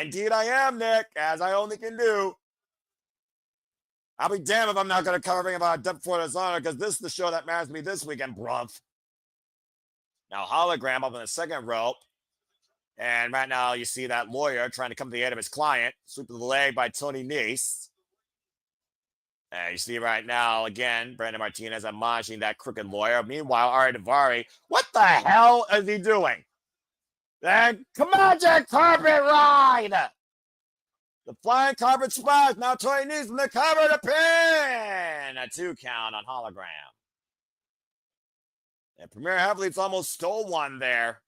Indeed I am, Nick, as I only can do. I'll be damned if I'm not going to cover about Depth for Dishonor, because this is the show that matters to me this weekend, bruv. Now, hologram up on the second rope. And right now, you see that lawyer trying to come to the aid of his client. Sweep to the leg by Tony Nese. And you see right now, again, Brandon Martinez admonishing that crooked lawyer. Meanwhile, Ari Daivari, what the hell is he doing? And Magic Carpet Ride! The flying carpet splash. Now Tony Nese in the cover to pin. A 2 count on hologram. And Premier Athletes almost stole one there.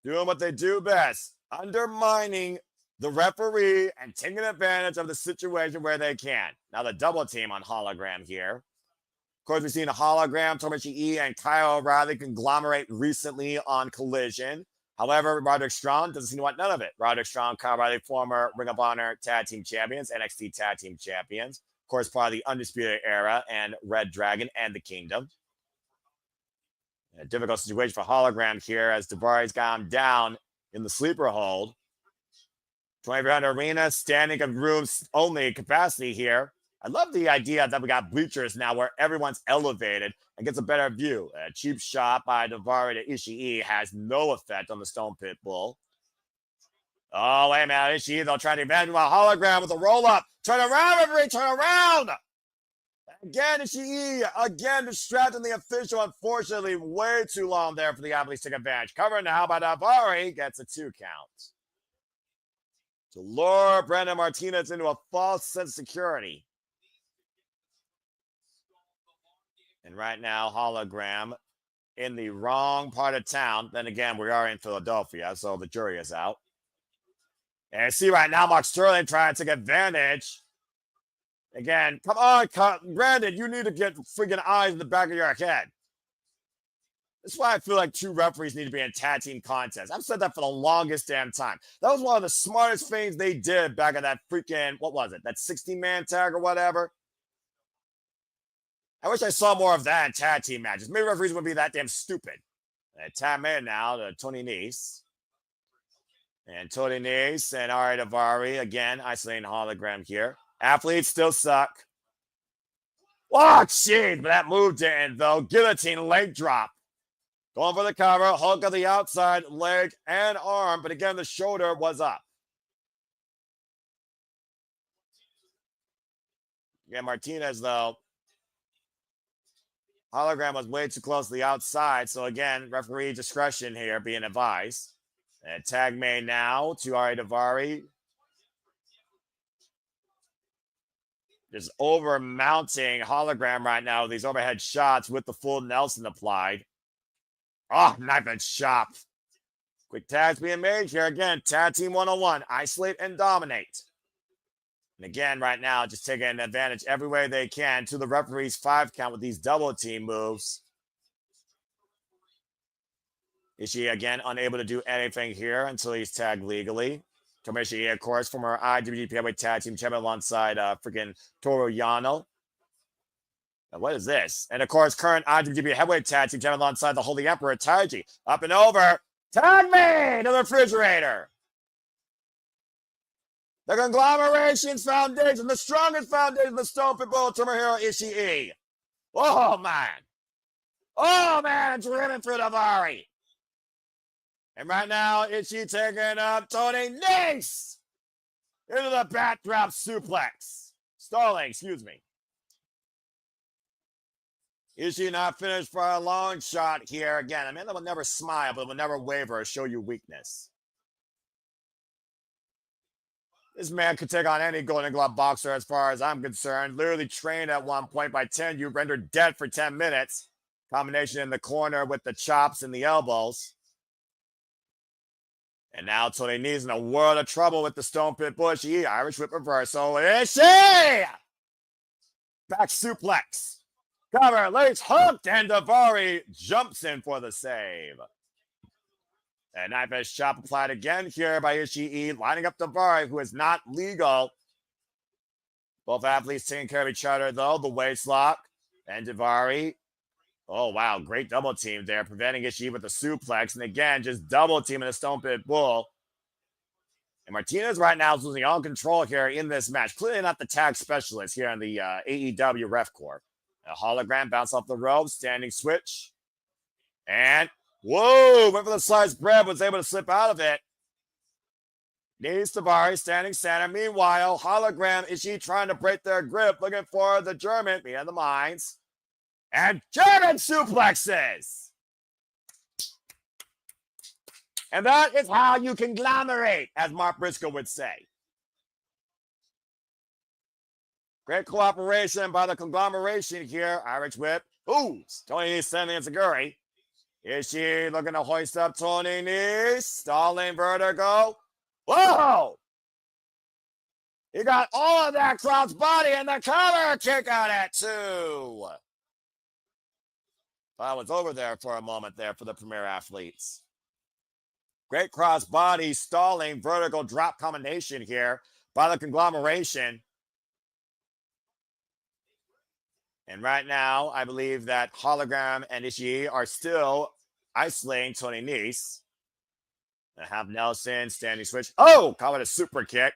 Doing what they do best. Undermining the referee and taking advantage of the situation where they can. Now the double team on hologram here. Of course, we've seen a hologram, Tomoshi E and Kyle O'Reilly conglomerate recently on Collision. However, Roderick Strong doesn't seem to want none of it. Roderick Strong, Kyle O'Reilly, former Ring of Honor Tag Team Champions, NXT Tag Team Champions. Of course, part of the Undisputed Era and Red Dragon and the Kingdom. A difficult situation for hologram here as Daivari's got him down in the sleeper hold. 2,300 arena, standing of rooms only capacity here. I love the idea that we got bleachers now where everyone's elevated and gets a better view. A cheap shot by Daivari to Ishii has no effect on the Stone Pit Bull. Oh, wait a minute. Ishii, they'll try to advantage while hologram with a roll-up. Turn around, referee, turn around! Again, Ishii, again distracting the official. Unfortunately, way too long there for the athletes to take advantage. Covered now by Daivari, gets a 2 count. To lure Brandon Martinez into a false sense of security. And right now, hologram in the wrong part of town. Then again, we are in Philadelphia, so the jury is out. And you see right now, Mark Sterling trying to take advantage. Again, come on, Brandon, you need to get freaking eyes in the back of your head. That's why I feel like two referees need to be in tag team contests. I've said that for the longest damn time. That was one of the smartest things they did back in that freaking, what was it? That 16-man tag or whatever. I wish I saw more of that in tag team matches. Maybe referees wouldn't be that damn stupid. Tag man now to Tony Nese. And Tony Nese and Ari Daivari again isolating hologram here. Athletes still suck. Oh, jeez, but that move didn't, though. Guillotine leg drop. Going for the cover. Hook on the outside, leg and arm. But again, the shoulder was up. Yeah, Martinez, though. Hologram was way too close to the outside. So again, referee discretion here being advised. And tag made now to Ari Daivari. Just over mounting hologram right now. These overhead shots with the full Nelson applied. Oh, knife and chop. Quick tags being made here again. Tag team 101. Isolate and dominate. And again, right now, just taking advantage every way they can to the referee's 5 count with these double team moves. Ishii again unable to do anything here until he's tagged legally. Tomoshi, of course, from our IWGP Heavyweight Tag Team Champion alongside freaking Toru Yano. Now, what is this? And of course, current IWGP Heavyweight Tag Team Champion alongside the Holy Emperor Taiji. Up and over. Tag me to the refrigerator. The conglomeration's foundation, the strongest foundation of the Stone Pitbull, Tomohiro Ishii. Oh, man. Oh, man, driven through the Daivari. And right now, Ishii taking up Tony Nese into the backdrop suplex. Stalling, excuse me. Ishii not finished for a long shot here. Again, Amanda will never smile, but will never waver or show you weakness. This man could take on any Golden Glove boxer as far as I'm concerned. Literally trained at one point by 10. You rendered dead for 10 minutes. Combination in the corner with the chops and the elbows. And now Tony Nese in a world of trouble with the Stone Pit Bush. Irish whip reversal. Ishii! Back suplex. Cover, legs hooked, and Daivari jumps in for the save. And knife edge chop applied again here by Ishii, lining up Daivari, who is not legal. Both athletes taking care of each other, though. The waist lock and Daivari. Oh, wow. Great double team there, preventing Ishii with the suplex. And again, just double teaming the Stone Pit Bull. And Martinez right now is losing all control here in this match. Clearly not the tag specialist here in the AEW Ref Corps. A hologram bounce off the rope, standing switch. And whoa, went for the sliced bread, was able to slip out of it. Needs Daivari standing center. Meanwhile, hologram, Ishii trying to break their grip, looking for the German behind the mines. And German suplexes. And that is how you conglomerate, as Mark Briscoe would say. Great cooperation by the conglomeration here. Irish whip. Ooh, Tony Nese sending Zaguri. Ishii looking to hoist up Tony Nese. Stalling vertigo. Whoa! He got all of that cross body and the cover kick on it too. I was over there for a moment there for the Premier Athletes. Great cross body, stalling, vertical drop combination here by the conglomeration. And right now, I believe that Hologram and Ishii are still isolating Tony Nese. I have Nelson standing switch. Oh, call it a super kick.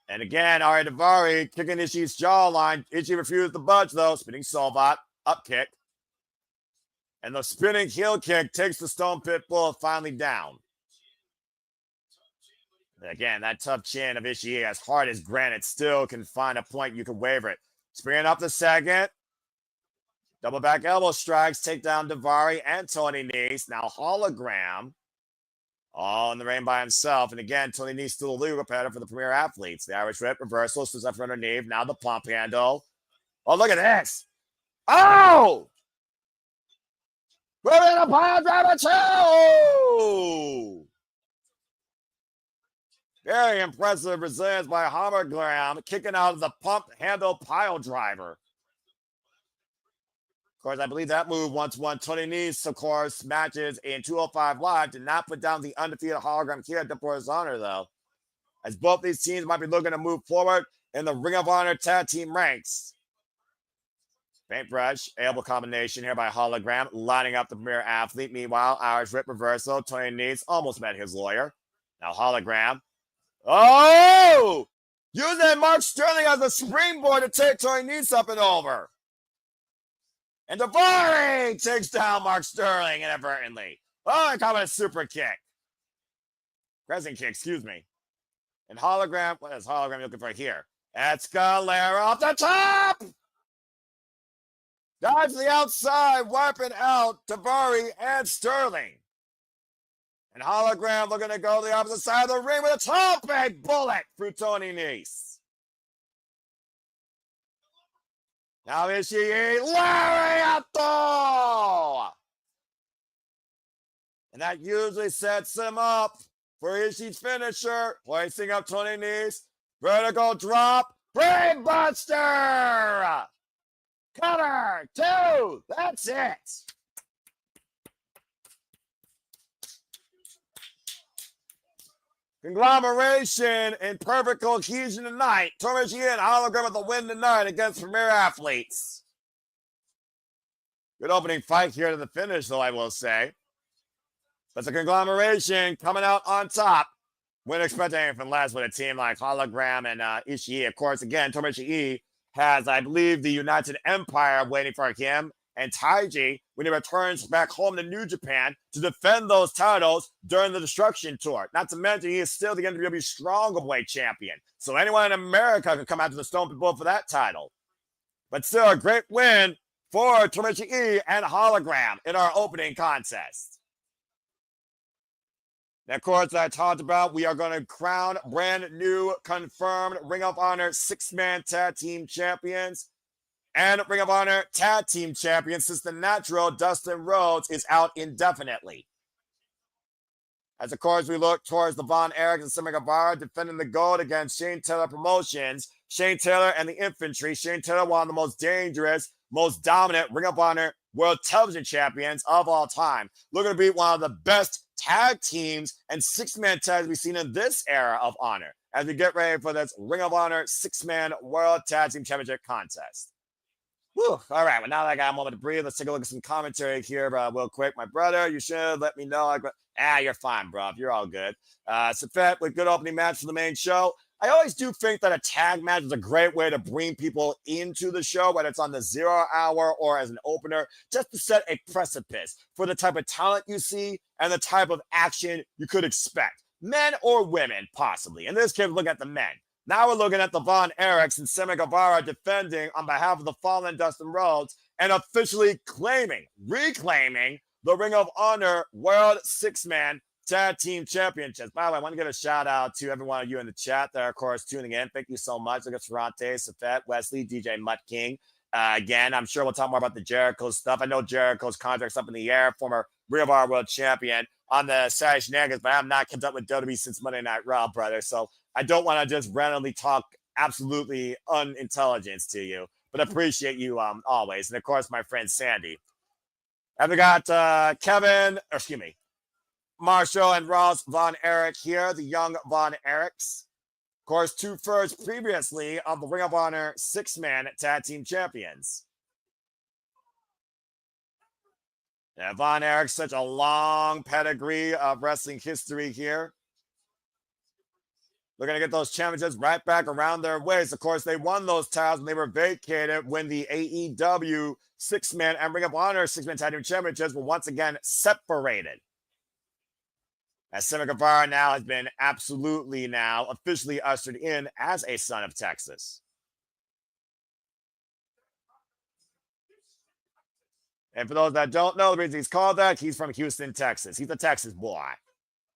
And again, Ari Daivari kicking Ishii's jawline. Ishii refused the budge, though. Spinning Solvat, up kick. And the spinning heel kick takes the Stone Pit Bull finally down. And again, that tough chin of Ishii, as hard as granite, still can find a point you can waver it. Springing up the second. Double back elbow strikes. Take down Daivari and Tony Nese. Now hologram. All in the ring by himself. And again, Tony Nese still a legal competitor for the Premier Athletes. The Irish whip reversal. Still up underneath. Now the pump handle. Oh, look at this. Oh! We're in a pile driver too! Very impressive resilience by hologram, kicking out of the pump handle pile driver. course, I believe that move once won Tony Nese, of course, matches in 205 Live. Did not put down the undefeated hologram here at Dishonor, though. As both these teams might be looking to move forward in the Ring of Honor tag team ranks. Paintbrush, elbow combination here by Hologram, lining up the premier athlete. Meanwhile, Irish Rip reversal. Tony Nese almost met his lawyer. Now Hologram. Oh! Using Mark Sterling as a springboard to take Tony Nese up and over. And Guevara takes down Mark Sterling inadvertently. Oh, and caught with a super kick. Crescent kick, excuse me. And Hologram, what is Hologram looking for here? Escalera off the top! Dives to the outside, wiping out Guevara and Sterling. And Hologram looking to go to the opposite side of the ring with a top-bag bullet through Tony Nese. Now Ishii Lariato! And that usually sets him up for Ishii's finisher. Placing up Tony Nese. Vertical drop. Brainbuster! Cover! 2! That's it! Conglomeration in perfect cohesion tonight. Tomoshi and Hologram with the win tonight against premier athletes. Good opening fight here to the finish, though, I will say. But the conglomeration coming out on top. Wouldn't expect anything less with a team like Hologram and Ishii. Of course, again, Tomoshi has, I believe, the United Empire waiting for him. And Taiji, when he returns back home to New Japan to defend those titles during the Destruction Tour. Not to mention, he is still the NWA Strongweight champion. So anyone in America can come out to the Stone People for that title. But still, a great win for Tomoshi and Hologram in our opening contest. And of course, I talked about, we are going to crown brand new confirmed Ring of Honor six-man tag team champions. And Ring of Honor Tag Team Champion, since the natural Dustin Rhodes is out indefinitely. As of course we look towards the Von Erich and Sammy Guevara defending the gold against Shane Taylor Promotions. Shane Taylor and the Infantry. Shane Taylor, one of the most dangerous, most dominant Ring of Honor World Television Champions of all time. Looking to be one of the best tag teams and six-man tags we've seen in this era of Honor. As we get ready for this Ring of Honor six-man World Tag Team Championship contest. Whew. All right, well, now that I got a moment to breathe, let's take a look at some commentary here real quick. My brother, you should let me know. You're fine, bro. You're all good. Safet with good opening match for the main show. I always do think that a tag match is a great way to bring people into the show, whether it's on the 0 hour or as an opener, just to set a precipice for the type of talent you see and the type of action you could expect. Men or women, possibly. In this case, look at the men. Now we're looking at the Von Erichs and Sammy Guevara defending on behalf of the fallen Dustin Rhodes and officially reclaiming the Ring of Honor World Six-Man Tag Team Championships. By the way, I want to give a shout out to every one of you in the chat that are, of course, tuning in. Thank you so much. Look at Ferrante, Safet, Wesley, DJ Mutt King. Again, I'm sure we'll talk more about the Jericho stuff. I know Jericho's contract's up in the air, former Ring of Honor World Champion on the Saturday Shenanigans, but I have not kept up with WWE since Monday Night Raw, brother. So I don't want to just randomly talk absolutely unintelligence to you, but appreciate you always. And of course, my friend Sandy. And we got Marshall and Ross Von Erich here, the young Von Erichs. Of course, 2 firsts previously of the Ring of Honor six-man tag team champions. Yeah, Von Erich, such a long pedigree of wrestling history here. They're going to get those championships right back around their waist. Of course, they won those titles when they were vacated when the AEW six-man and Ring of Honor six-man tag team championships were once again separated. As Sammy Guevara now has been officially ushered in as a son of Texas. And for those that don't know, the reason he's called that, he's from Houston, Texas. He's a Texas boy.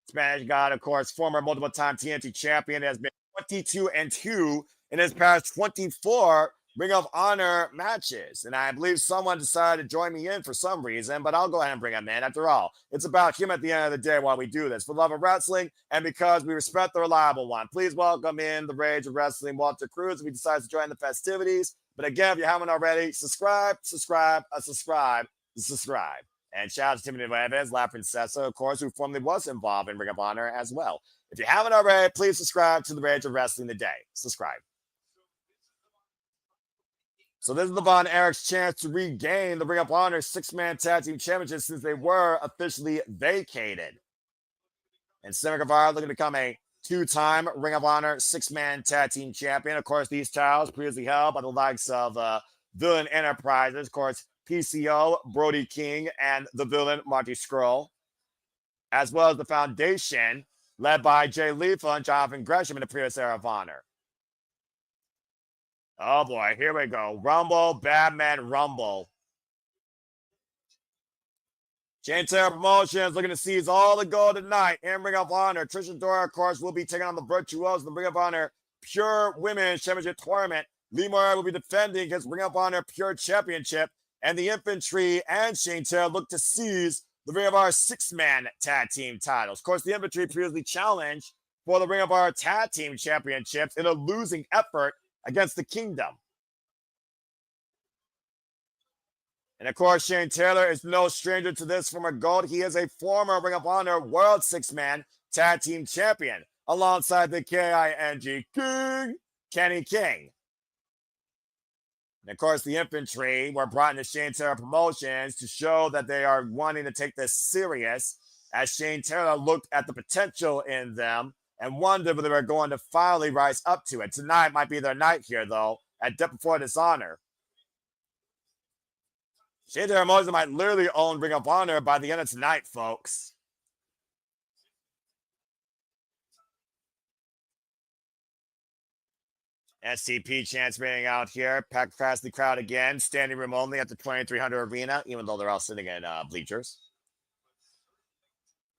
Spanish God, of course, former multiple-time TNT champion, has been 22-2 in his past 24 Ring of Honor matches. And I believe someone decided to join me in for some reason, but I'll go ahead and bring him in. After all, it's about him at the end of the day while we do this. For love of wrestling and because we respect the reliable one. Please welcome in the Rage of Wrestling, Walter Cruz, if he decides to join the festivities. But again, if you haven't already, subscribe. And shout out to Timothy Evans, La Princesa, of course, who formerly was involved in Ring of Honor as well. If you haven't already, please subscribe to the Rage of Wrestling Today. Subscribe. So this is the Von Erich's chance to regain the Ring of Honor Six-Man Tag Team Championship since they were officially vacated. And Sammy Guevara looking to become a two-time Ring of Honor Six-Man Tag Team Champion. Of course, these titles previously held by the likes of Villain Enterprises, of course, PCO, Brody King, and the Villain, Marty Scurll, as well as the Foundation, led by Jay Lethal and Jonathan Gresham in the previous era of Honor. Oh boy, here we go. Rumble, Batman Rumble. Shane-Taylor Promotions looking to seize all the gold tonight in Ring of Honor. Trish Adora, of course, will be taking on the Virtuos in the Ring of Honor Pure Women's Championship Tournament. Lee Moriarty will be defending his Ring of Honor Pure Championship. And the Infantry and Shane-Taylor look to seize the Ring of Honor Six-Man Tag Team titles. Of course, the Infantry previously challenged for the Ring of Honor Tag Team Championships in a losing effort against the Kingdom. And of course, Shane Taylor is no stranger to this former gold. He is a former Ring of Honor World Six-Man Tag Team Champion alongside the KING King, Kenny King. And of course, the Infantry were brought into Shane Taylor Promotions to show that they are wanting to take this serious, as Shane Taylor looked at the potential in them and wondered whether they were going to finally rise up to it. Tonight might be their night here, though, at Death Before Dishonor. Shane Taylor Promotions might literally own Ring of Honor by the end of tonight, folks. SCP chants ringing out here. Packed fast the crowd again. Standing room only at the 2300 arena, even though they're all sitting in bleachers.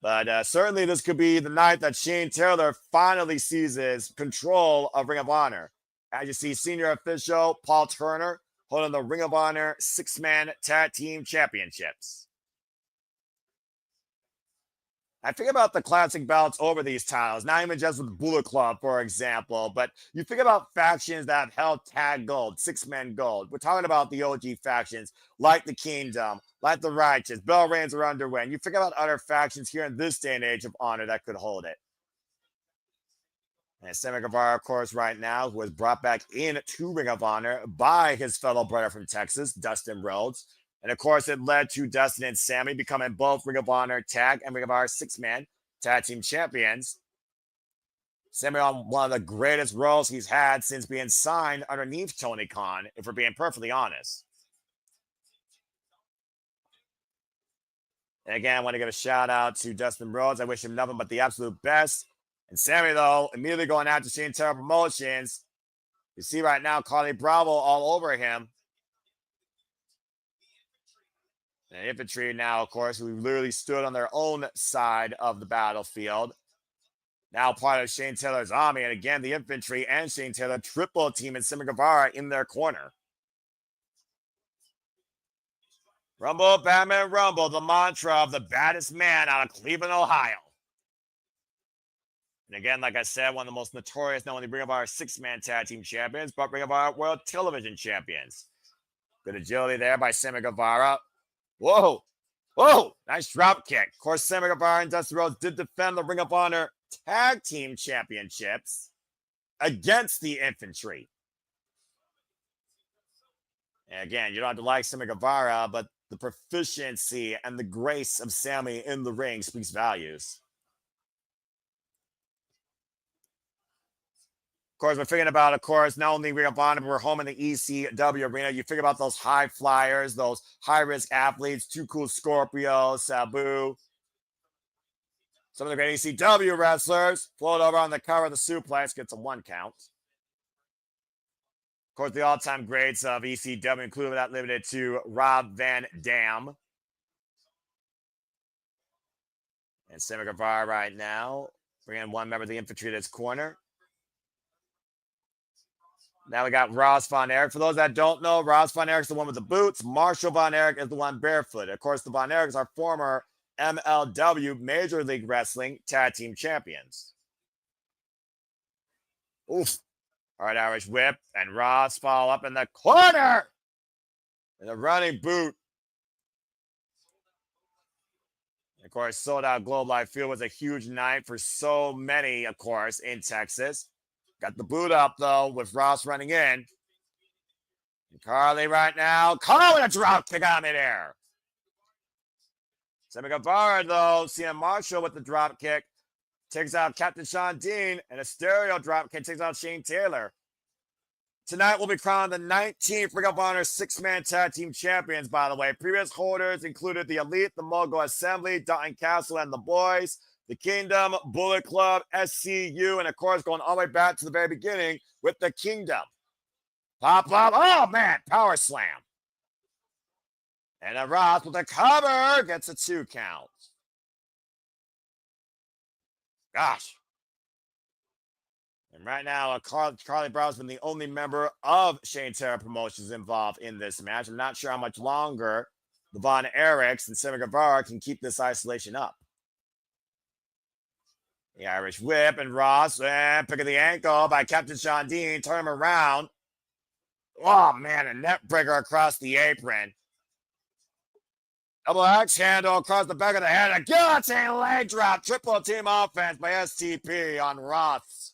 But certainly this could be the night that Shane Taylor finally seizes control of Ring of Honor. As you see, senior official Paul Turner holding the Ring of Honor Six-Man Tag Team Championships. I think about the classic belts over these titles, not even just with Bullet Club, for example, but you think about factions that have held tag gold, six-man gold. We're talking about the OG factions, like the Kingdom, like the Righteous, Bell Reigns are underway. You think about other factions here in this day and age of Honor that could hold it. And Sammy Guevara, of course, right now, who was brought back into Ring of Honor by his fellow brother from Texas, Dustin Rhodes. And of course, it led to Dustin and Sammy becoming both Ring of Honor Tag and Ring of Honor Six-Man Tag Team Champions. Sammy on one of the greatest roles he's had since being signed underneath Tony Khan, if we're being perfectly honest. And again, I want to give a shout out to Dustin Rhodes. I wish him nothing but the absolute best. And Sammy, though, immediately going after Shane Taylor Promotions. You see right now, Carlie Bravo all over him. And Infantry now, of course, who literally stood on their own side of the battlefield. Now part of Shane Taylor's army. And again, the Infantry and Shane Taylor triple team and Sammy Guevara in their corner. Rumble, Batman, Rumble, the mantra of the baddest man out of Cleveland, Ohio. And again, like I said, one of the most notorious, not only Ring of Honor Six-Man Tag Team Champions, but Ring of Honor World Television Champions. Good agility there by Sammy Guevara. Whoa. Whoa. Nice drop kick. Of course, Sammy Guevara and Dustin Rhodes did defend the Ring of Honor Tag Team Championships against the Infantry. And again, you don't have to like Sammy Guevara, but the proficiency and the grace of Sammy in the ring speaks volumes. Of course, we're thinking about, of course, not only Ring of Honor, but we're home in the ECW arena. You think about those high flyers, those high-risk athletes, Too Cool Scorpio, Sabu. Some of the great ECW wrestlers float over on the cover of the suplex, gets a 1 count. Of course, the all-time greats of ECW, including that limited to Rob Van Dam. And Sammy Guevara right now, bringing one member of the Infantry to his corner. Now we got Ross Von Erich. For those that don't know, Ross Von Erich is the one with the boots. Marshall Von Erich is the one barefoot. Of course, the Von Erichs are former MLW Major League Wrestling Tag Team Champions. Oof. All right, Irish whip. And Ross follow up in the corner. And a running boot. Of course, sold out Globe Life Field was a huge night for so many, of course, in Texas. Got the boot up, though, with Ross running in. And Carlie right now. Carlie with a drop kick out of midair. Sammy Guevara, though, seeing Marshall with the drop kick. Takes out Captain Shawn Dean. And a stereo drop kick takes out Shane Taylor. Tonight, we'll be crowning the 19th Ring of Honor Six-Man Tag Team Champions, by the way. Previous holders included the Elite, the Mogul Assembly, Dutton Castle, and the Boys, the Kingdom, Bullet Club, SCU, and, of course, going all the way back to the very beginning with the Kingdom. Pop up. Oh, man. Power slam. And a Ross with a cover gets a 2 count. Gosh. And right now, Carlie Brown's been the only member of Shane Taylor Promotions involved in this match. I'm not sure how much longer the Von Erichs and Sammy Guevara can keep this isolation up. The Irish whip and Ross and pick of the ankle by Captain Shawn Dean. Turn him around. Oh, man, a net breaker across the apron. Double axe handle across the back of the head. A guillotine leg drop. Triple team offense by STP on Ross.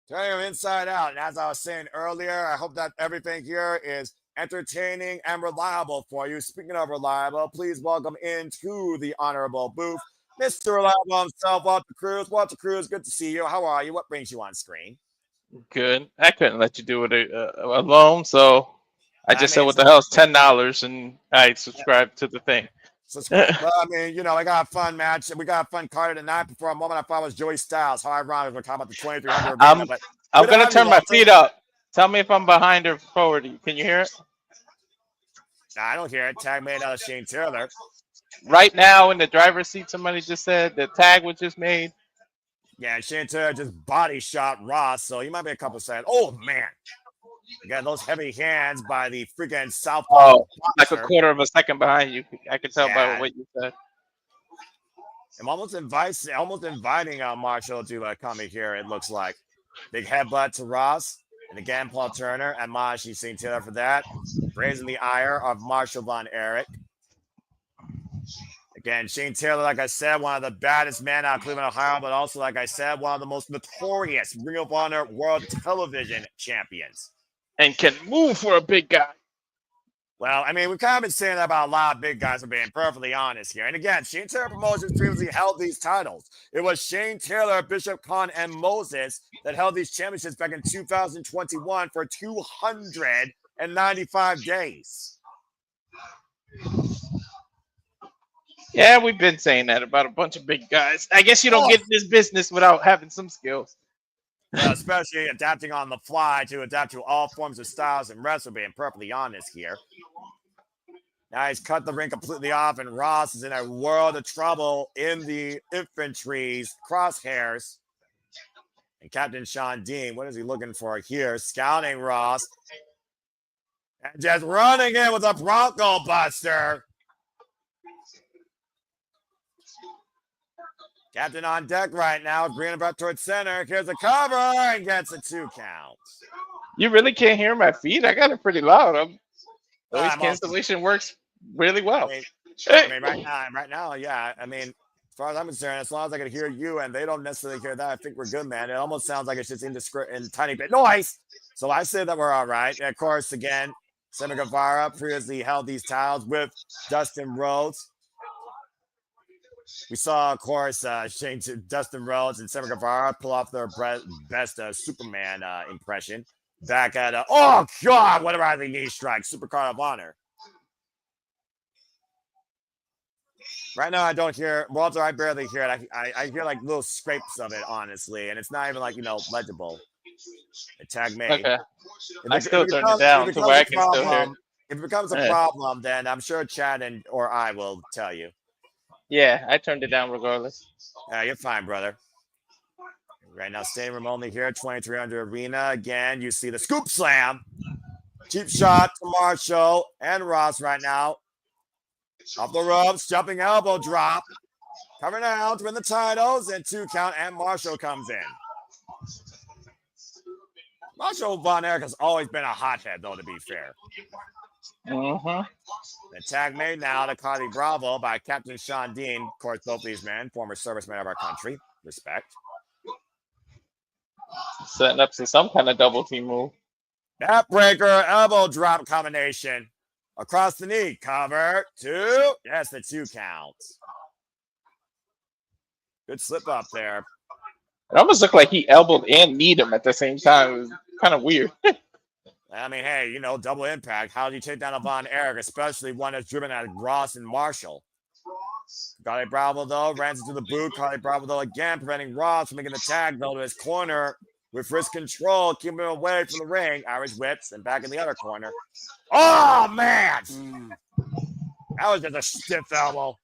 Turning him inside out. And as I was saying earlier, I hope that everything here is entertaining and reliable for you. Speaking of reliable, please welcome into the honorable booth, Mr. Reliable himself, Walter Cruz. Walter Cruz, good to see you. How are you? What brings you on screen? Good. I couldn't let you do it alone, so I just said, "What the hell is $10?" and I subscribed to the thing. Subscribe. Well, I mean, you know, I got a fun match, and we got a fun card tonight. Before a moment, I thought it was Joey Styles. How ironic we're talking about the 2300 arena, but I'm gonna turn my feet up. Tell me if I'm behind or forward. Can you hear it? Nah, I don't hear it. Tag made out of Shane Taylor. Right now in the driver's seat, somebody just said the tag was just made. Yeah, Shane Taylor just body shot Ross, so you might be a couple seconds. Oh, man. Again, those heavy hands by the freaking southpaw. Oh, like a quarter of a second behind you. I could tell by what you said. I'm almost inviting Marshall to come here, it looks like. Big headbutt to Ross. And again, Paul Turner and Mashi St. Taylor for that. Raising the ire of Marshall Von Erich. Again, Shane Taylor, like I said, one of the baddest men out of Cleveland, Ohio, but also, like I said, one of the most notorious Ring of Honor World Television champions. And can move for a big guy. Well, I mean, we've kind of been saying that about a lot of big guys, for being perfectly honest here. And again, Shane Taylor Promotions previously held these titles. It was Shane Taylor, Bishop Khan, and Moses that held these championships back in 2021 for 295 days. Yeah, we've been saying that about a bunch of big guys. I guess you don't get in this business without having some skills. Well, especially adapting on the fly to adapt to all forms of styles and wrestling, being perfectly honest here. Now he's cut the ring completely off, and Ross is in a world of trouble in the infantry's crosshairs. And Captain Shawn Dean, what is he looking for here? Scouting Ross. And just running in with a Bronco Buster. Captain on deck right now, bringing it back towards center. Here's a cover and gets a 2 count. You really can't hear my feet? I got it pretty loud. Noise cancellation works really well. I mean, right now, yeah. I mean, as far as I'm concerned, as long as I can hear you and they don't necessarily hear that, I think we're good, man. It almost sounds like it's just indiscreet and tiny bit noise. So I say that we're all right. And of course, again, Sammy Guevara previously held these titles with Dustin Rhodes. We saw, of course, Dustin Rhodes and Sammy Guevara pull off their best Superman impression back at, oh, God, what a rising knee strike, Super Card of Honor. Right now, I don't hear, Walter, I barely hear it. I hear like little scrapes of it, honestly, and it's not even like, legible. A tag made. Okay. I still turn it down to where I can still hear it. If it becomes a problem, then I'm sure Chad or I will tell you. Yeah, I turned it down regardless. You're fine, brother. Right now, staying room only here, 2300 arena. Again, you see the scoop slam. Cheap shot to Marshall and Ross right now. Off the ropes, jumping elbow drop. Covering out to win the titles, and 2 count, and Marshall comes in. Marshall Von Erich has always been a hothead, though, to be fair. Mm-hmm. The tag made now to Carlie Bravo by Captain Shawn Dean. Of course, both these men, former servicemen of our country. Respect. Setting up to some kind of double team move. Backbreaker elbow drop combination. Across the knee. Cover. 2. Yes, the 2 counts. Good slip up there. It almost looked like he elbowed and kneed him at the same time. It was kind of weird. I mean, hey, you know, double impact. How do you take down a Von Erich, especially one that's driven out of Ross and Marshall? Carlie Bravo, though, runs into the boot. Carlie Bravo, though, again, preventing Ross from making the tag, though, to his corner with wrist control, keeping him away from the ring. Irish whips and back in the other corner. Oh, man! That was just a stiff elbow.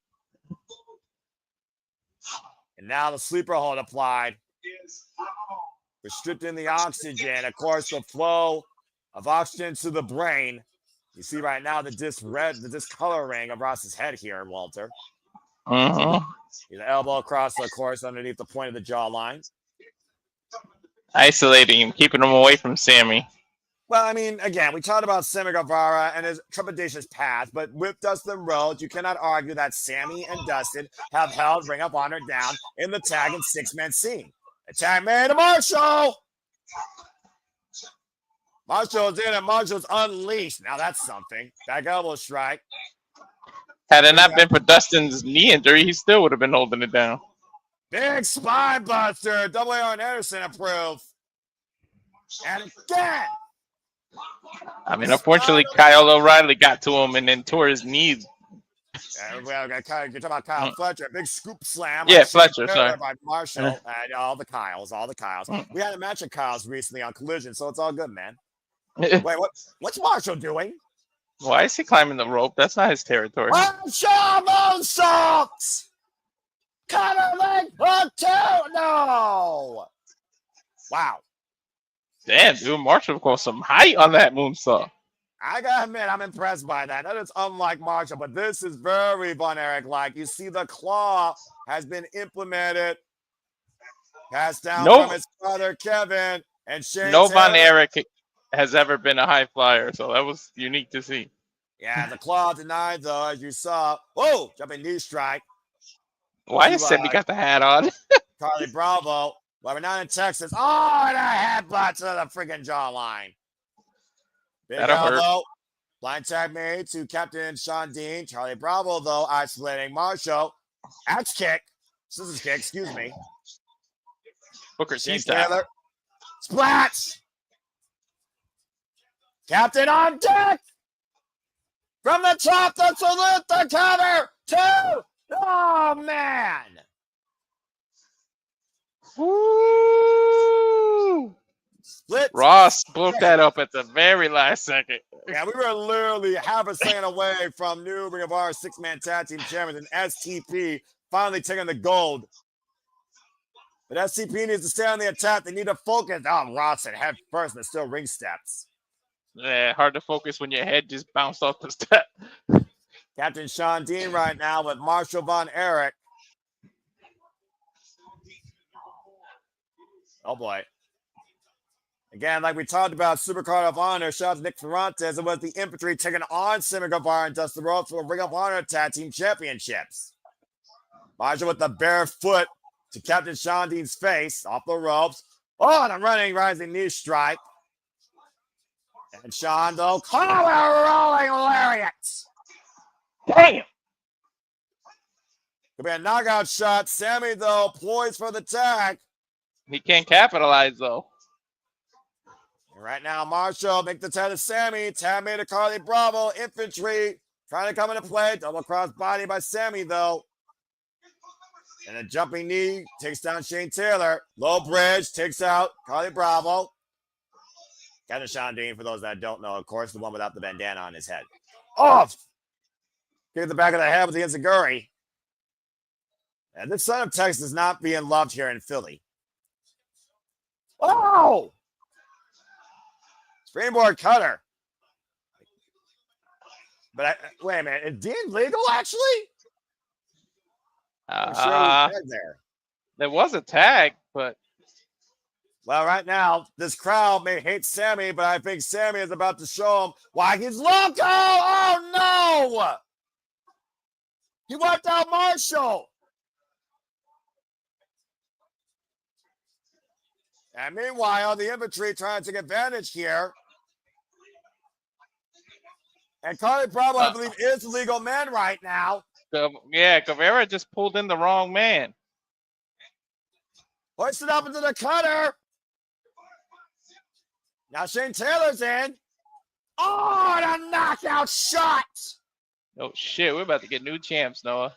And now the sleeper hold applied. Restricting the oxygen. Of course, the flow of oxygen to the brain. You see right now the discoloring of Ross's head here, Walter. Mm-hmm. The elbow across, of course, underneath the point of the jawline. Isolating him, keeping him away from Sammy. Well, I mean, again, we talked about Sammy Guevara and his trepidatious past, but with Dustin Rhodes, you cannot argue that Sammy and Dustin have held Ring of Honor down in the tag and six-man scene. The tag made to Marshall. Marshall's in and Marshall's unleashed. Now that's something. Back elbow strike. Had it not been for Dustin's knee injury, he still would have been holding it down. Big spine buster. Double A on Anderson approved. And again. I mean, unfortunately, Kyle O'Reilly got to him and then tore his knee. You're talking about Kyle Fletcher. Big scoop slam. Yeah, Fletcher, sorry. By Marshall and all the Kyles. We had a match of Kyles recently on Collision, so it's all good, man. Wait, what's Marshall doing? Why is he climbing the rope? That's not his territory. Marshall moonsaults! Cutter leg for 2! No! Wow. Damn, dude, Marshall got some height on that moonsault. I gotta admit, I'm impressed by that. That is unlike Marshall, but this is very Von Erich-like. You see the claw has been implemented, passed down from his father, Kevin, and Shane No Taylor. Von Erich has ever been a high flyer, so that was unique to see. Yeah, the claw denied, though, as you saw. Whoa, jumping knee strike. Why has Sammy got the hat on? Carlie Bravo. Well, we're not in Texas. Oh, and a headbutt to the freaking jawline. Big elbow. Blind tag made to Captain Shawn Dean. Carlie Bravo, though, isolating Marshall. Axe kick. Scissors kick, excuse me. Booker T Taylor. Splats. Captain on deck. From the top, the salute, the cover. 2. Oh, man. Woo! Split. Ross broke that up at the very last second. Yeah, we were literally half a second away from new Ring of Honor Six-Man-Tag-Team champions and STP finally taking the gold. But STP needs to stay on the attack. They need to focus. Oh, Ross at head first, but still ring steps. Yeah, hard to focus when your head just bounced off the step. Captain Shawn Dean right now with Marshall Von Erich. Oh, boy. Again, like we talked about, Supercard of Honor, shout out to Nick Ferrantes. It was the infantry taking on Sammy Guevara and Dustin Rhodes for the Ring of Honor Tag Team Championships. Marshall with the bare foot to Captain Shawn Dean's face, off the ropes. Oh, and a running, rising knee strike. And Shawn, though, rolling lariats. Damn! Could be a knockout shot. Sammy, though, poised for the tag. He can't capitalize, though. And right now, Marshall make the tag to Sammy. Tag made to Carlie Bravo. Infantry trying to come into play. Double cross body by Sammy, though. And a jumping knee takes down Shane Taylor. Low bridge takes out Carlie Bravo. Captain Shawn Dean, for those that don't know, of course, the one without the bandana on his head. Off! Kick the back of the head with the enziguri. And this son of Texas is not being loved here in Philly. Oh! Springboard cutter. But wait a minute, is Dean legal actually? I'm sure he was there. There was a tag, but Well, right now, this crowd may hate Sammy, but I think Sammy is about to show him why he's loco. Oh, no! He wiped out Marshall. And meanwhile, the infantry trying to take advantage here. And Carlie Bravo, I believe, is the legal man right now. Yeah, Guevara just pulled in the wrong man. Hoisted up into the cutter. Now Shane Taylor's in. Oh, and a knockout shot. Oh, shit. We're about to get new champs, Noah.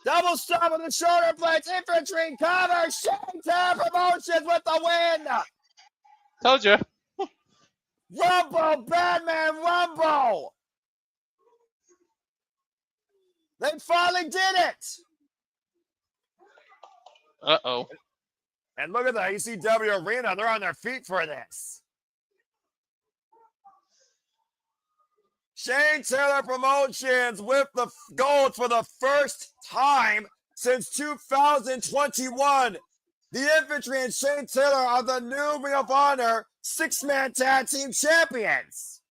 Double stop with the shoulder blades. Infantry cover. Shane Taylor Promotions with the win. Told you. Rumble, Batman, Rumble. They finally did it. Uh-oh. And look at the ECW arena. They're on their feet for this. Shane Taylor Promotions with the gold for the first time since 2021. The Infantry and Shane Taylor are the new Ring of Honor Six-Man-Tag-Team champions.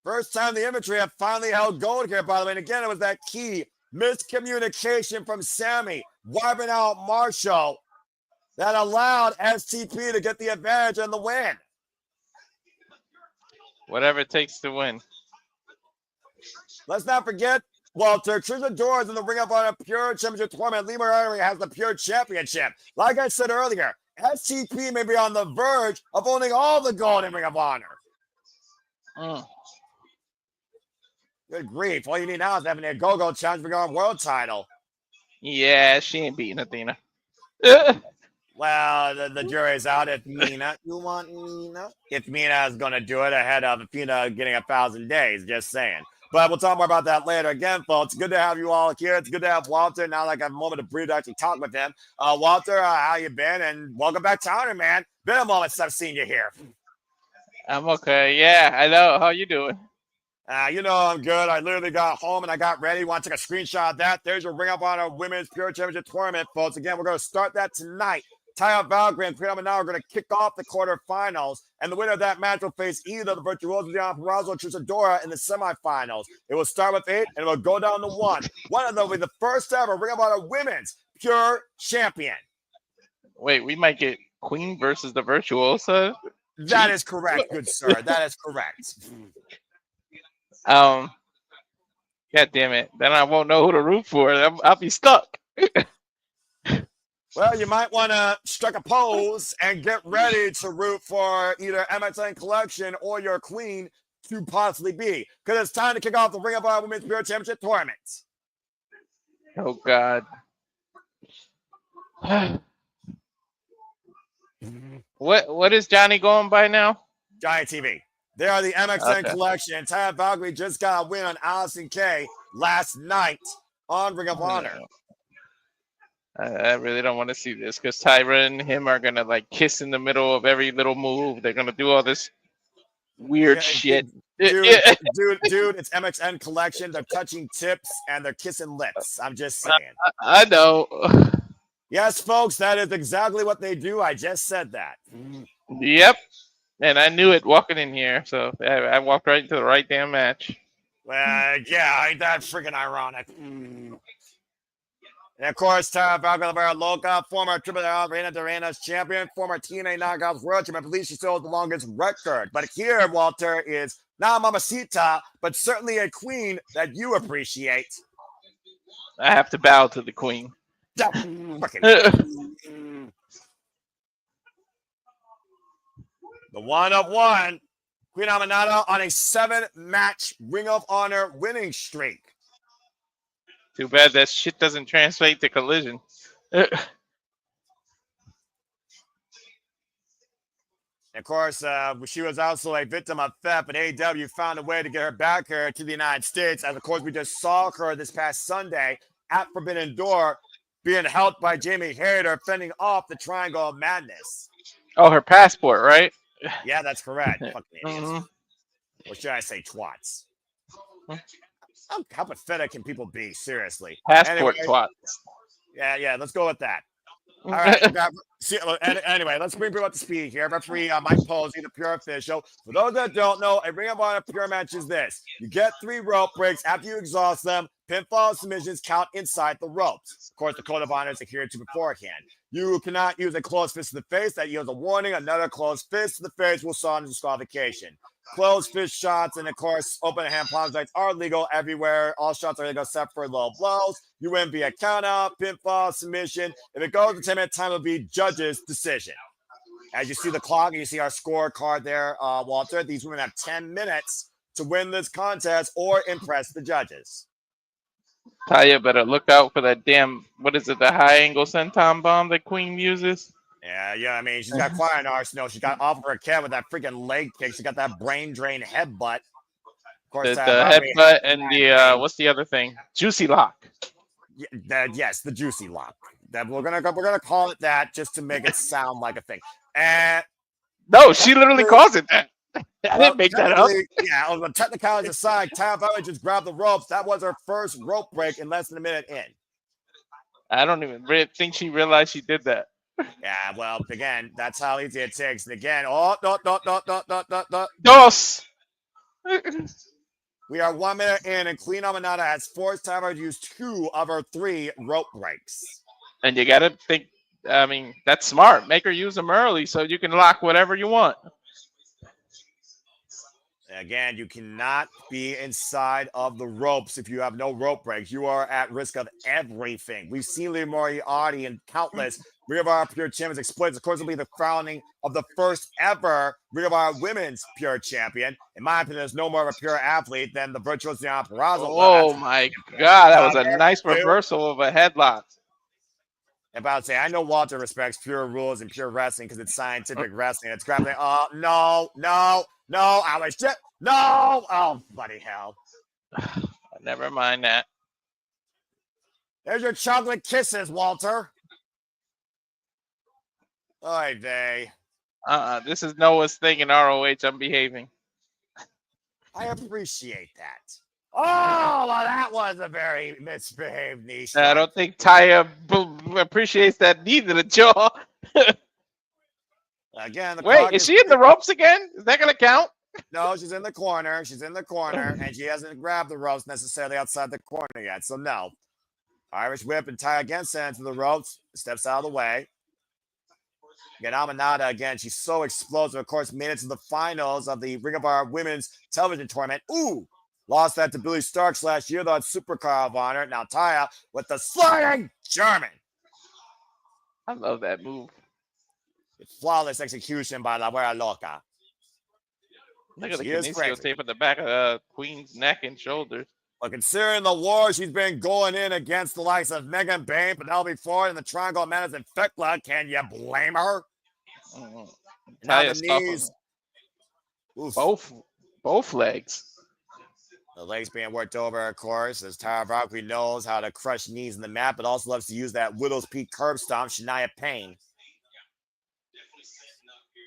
First time the Infantry have finally held gold here, by the way. And again, it was that key miscommunication from Sammy, wiping out Marshall, that allowed STP to get the advantage and the win. Whatever it takes to win. Let's not forget, Walter, Trisha Doors in the Ring of Honor Pure Championship Tournament. Lee Moriarty has the Pure Championship. Like I said earlier, STP may be on the verge of owning all the gold in Ring of Honor. Good grief. All you need now is having a go-go challenge for your world title. Yeah, she ain't beating Athena. Well, the jury's out. If Mina, you want Mina? If Mina is going to do it ahead of Athena getting 1,000 days, just saying. But we'll talk more about that later. Again, folks, good to have you all here. It's good to have Walter. Now, like I have a moment to breathe to actually talk with him. Walter, how you been? And welcome back to Honor, man. Been a moment since I've seen you here. I'm okay. Yeah, I know. How you doing? You know I'm good. I literally got home and I got ready. Want to take a screenshot of that? There's your Ring of Honor Women's Pure Championship Tournament, folks. Again, we're going to start that tonight. Taya Valkyrie and Priyama now are going to kick off the quarterfinals, and the winner of that match will face either the Virtuoso Diana Purrazzo or Trisadora in the semifinals. It will start with 8, and it will go down to 1. One of them will be the first ever Ring of Honor Women's Pure Champion. Wait, we might get Queen versus the Virtuosa? That is correct, good sir. That is correct. God damn it. Then I won't know who to root for. I'll be stuck. Well, you might want to strike a pose and get ready to root for either MXN Collection or your queen to possibly be. Because it's time to kick off the Ring of Honor Women's Pure Championship Tournament. Oh, God. What is Johnny going by now? Johnny TV. They are the MXN Collection. Taya Valkyrie just got a win on Allison K last night on Ring of Honor. I really don't want to see this because Tyra and him are gonna like kiss in the middle of every little move. They're gonna do all this weird shit. Dude, it's MXN Collection. They're touching tips and they're kissing lips. I'm just saying. I know. Yes, folks, that is exactly what they do. I just said that. Yep. And I knew it walking in here, so I walked right into the right damn match. Well, yeah, ain't that freaking ironic? And of course, Tara Valkyrie Loca, former Triple Reina de Reinas champion, former TNA Knockouts World Champion. I believe she still has the longest record. But here, Walter, is not Mamacita, but certainly a queen that you appreciate. I have to bow to the queen. The one of one, Queen Aminata on a 7-match Ring of Honor winning streak. Too bad that shit doesn't translate to Collision. Of course, she was also a victim of theft, but AEW found a way to get her back here to the United States. As, of course, we just saw her this past Sunday at Forbidden Door being helped by Jamie Hayter, fending off the Triangle of Madness. Oh, her passport, right? Yeah, that's correct. Fucking idiots. Or should I say twats? How pathetic can people be? Seriously. Passport twats. Yeah. Let's go with that. All right. Anyway, let's bring people up to speed here. Referee Mike Posey, the pure official. For those that don't know, a Ring of Honor pure match is this. You get 3 rope breaks. After you exhaust them, pinfall submissions count inside the ropes. Of course, the code of honor is adhered to beforehand. You cannot use a closed fist to the face. That yields a warning. Another closed fist to the face will result in disqualification. Closed fist shots and, of course, open hand palm strikes are legal everywhere. All shots are legal except for low blows. You win via countout, pinfall, submission. If it goes to 10-minute time, it'll be judge's decision. As you see the clock, and you see our scorecard there, Walter. These women have 10 minutes to win this contest or impress the judges. Taya better look out for that damn, what is it, the high angle senton bomb that Queen uses? Yeah. I mean, she's got quite an arsenal. She got off of her head with that freaking leg kick. She got that brain drain headbutt. Of course, The headbutt and the what's the other thing? Juicy lock. Yes, the juicy lock. That we're gonna call it that just to make it sound like a thing. And no, she literally calls it that. I didn't make that up. Yeah, on the technicalities aside, Taya just grabbed the ropes. That was her first rope break in less than a minute in. I don't even think she realized she did that. Yeah, well, again, that's how easy it takes. And again, Dos. We are 1 minute in, and Queen Aminata has forced Taya to use 2 of her 3 rope breaks. And you gotta think. I mean, that's smart. Make her use them early so you can lock whatever you want. Again, you cannot be inside of the ropes if you have no rope breaks. You are at risk of everything. We've seen Moriarty and countless Ring of Honor Pure Champions exploits. Of course, it'll be the crowning of the first ever Ring of Honor Women's Pure Champion. In my opinion, there's no more of a pure athlete than the Virtuoso Peraza. Oh my God, that was a nice reversal of a headlock. I'm about to say, I know Walter respects pure rules and pure wrestling because it's scientific wrestling. It's grappling. Oh, no. I was just. No. Oh, bloody hell. Never mind that. There's your chocolate kisses, Walter. Oy vey. This is Noah's thing in ROH. I'm behaving. I appreciate that. Oh, well, that was a very misbehaved knee strike. I don't think Taya appreciates that knee to the jaw. Again, wait, is she in the ropes again? Is that going to count? No, she's in the corner. And she hasn't grabbed the ropes necessarily outside the corner yet. So, no. Irish whip and Taya again sends to the ropes. Steps out of the way. Again, Aminata, again, she's so explosive. Of course, made it to the finals of the Ring of Honor Women's Television Tournament. Ooh! Lost that to Billy Starks last year, though, at Supercar of Honor. Now Taya with the sliding German. I love that move. Flawless execution by La Guerra Loca. Look at the kinesio tape at the back of Queen's neck and shoulders. But considering the war she's been going in against the likes of Megan Bain, Penelope Ford, and the Triangle of Madison Fekla, can you blame her? Now the knees. Both legs. The legs being worked over, of course, as Taya Valkyrie knows how to crush knees in the mat, but also loves to use that Widow's Peak curb stomp, Shania Payne.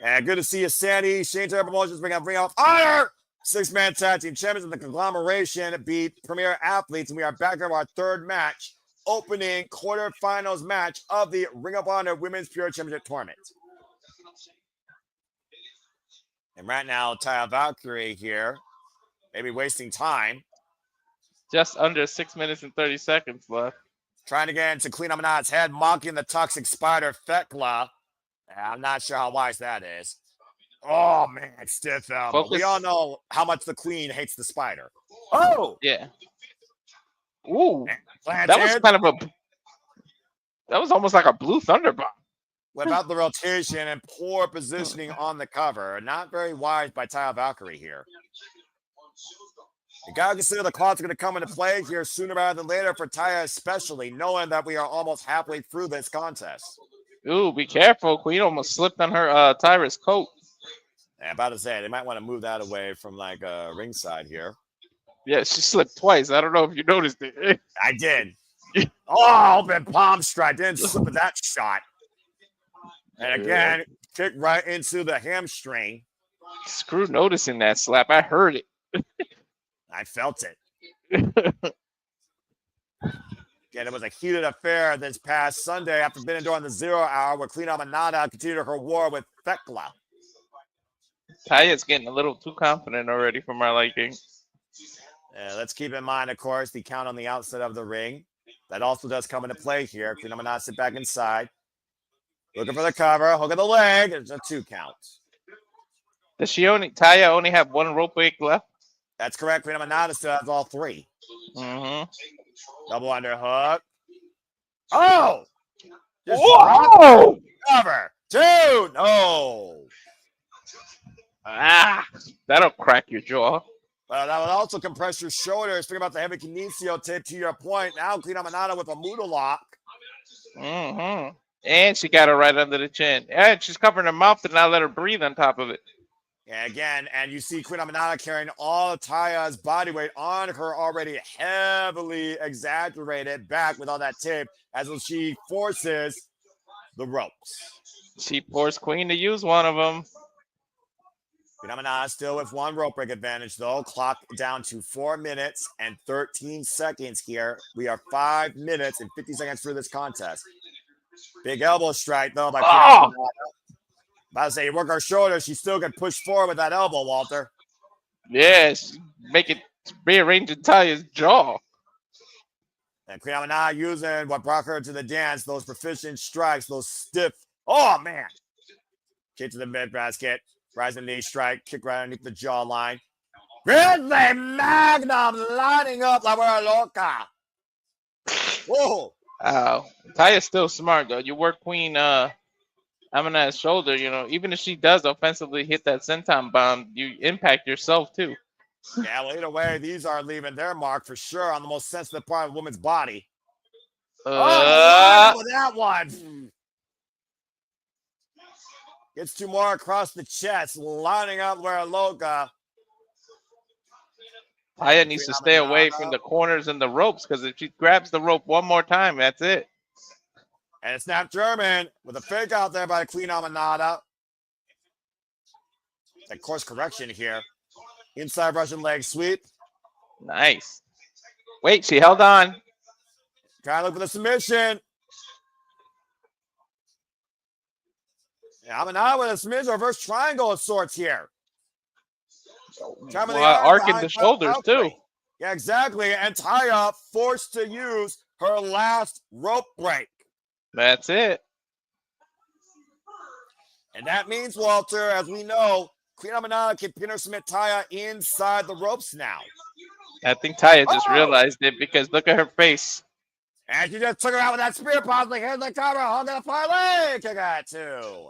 And good to see you, Sandy. Shane Taylor Promotions bring up Ring of Honor. 6-man tag team champions of the conglomeration beat premier athletes, and we are back to our 3rd match, opening quarterfinals match of the Ring of Honor Women's Pure Championship Tournament. And right now, Taya Valkyrie here, maybe wasting time. Just under 6 minutes and 30 seconds left. Trying to get into Queen Aminata's head, mocking the toxic spider Fekla. I'm not sure how wise that is. Oh, man, stiff elbow. We all know how much the Queen hates the spider. Oh! Yeah. Ooh. That was kind of that was almost like a blue thunder bomb. Without the rotation and poor positioning on the cover. Not very wise by Taya Valkyrie here. You got to consider the clock's going to come into play here sooner rather than later for Taya especially, knowing that we are almost halfway through this contest. Ooh, be careful. Queen almost slipped on her Tyra's coat. Yeah, about to say, they might want to move that away from like ringside here. Yeah, she slipped twice. I don't know if you noticed it. I did. Oh, open palm strike. Didn't slip with that shot. And again, kick right into the hamstring. Screw noticing that slap. I heard it. I felt it. Again, it was a heated affair this past Sunday after being during the 0 hour where Queen Aminata continued her war with Thekla. Taya's getting a little too confident already for my liking. Let's keep in mind, of course, the count on the outside of the ring. That also does come into play here. Queen Aminata sit back inside. Looking for the cover. Hook of the leg. It's a 2 count. Does Taya only have 1 rope break left? That's correct. Queen Aminata still has all 3. Mm-hmm. Double underhook. Oh! Just Whoa! Cover. 2. No. That'll crack your jaw. Well, that would also compress your shoulders. Think about the heavy kinesio tape to your point. Now Queen Aminata with a Muda lock. Mm-hmm. And she got her right under the chin. And she's covering her mouth to not let her breathe on top of it. Yeah, again, and you see Queen Aminata carrying all of Taya's body weight on her already heavily exaggerated back with all that tape as she forces the ropes. She forced Queen to use one of them. Queen Aminata still with 1 rope break advantage, though. Clock down to 4 minutes and 13 seconds here. We are 5 minutes and 50 seconds through this contest. Big elbow strike, though, by Queen Aminata. About to say, you work her shoulder, she still can push forward with that elbow, Walter. Yes, make it rearrange Taya's jaw. And Queen Aminata using what brought her to the dance, those proficient strikes, those stiff. Oh, man. Kick to the mid basket. Rising knee strike. Kick right underneath the jawline. Grizzly Magnum lining up like we're loca. Whoa. Taya's still smart, though. You work Queen Amina's shoulder, even if she does offensively hit that senton bomb, you impact yourself, too. Yeah, well, either way, these are leaving their mark for sure on the most sensitive part of a woman's body. With that one. Gets 2 more across the chest, lining up where Loca. Taya needs to stay away from the corners and the ropes because if she grabs the rope one more time, that's it. And it's Snap German with a fake out there by Queen Aminata. That course correction here. Inside Russian leg sweep. Nice. Wait, she held on. Trying to look for the submission. Yeah, Aminata with a submission reverse triangle of sorts here. Arcing the shoulders too. Yeah, exactly. And Taya forced to use her last rope break. That's it. And that means, Walter, as we know, Queen Aminata can pin or submit Taya inside the ropes now. I think Taya just realized it because look at her face. And she just took her out with that spear possibly hit the cover, hung the far leg, kick out 2.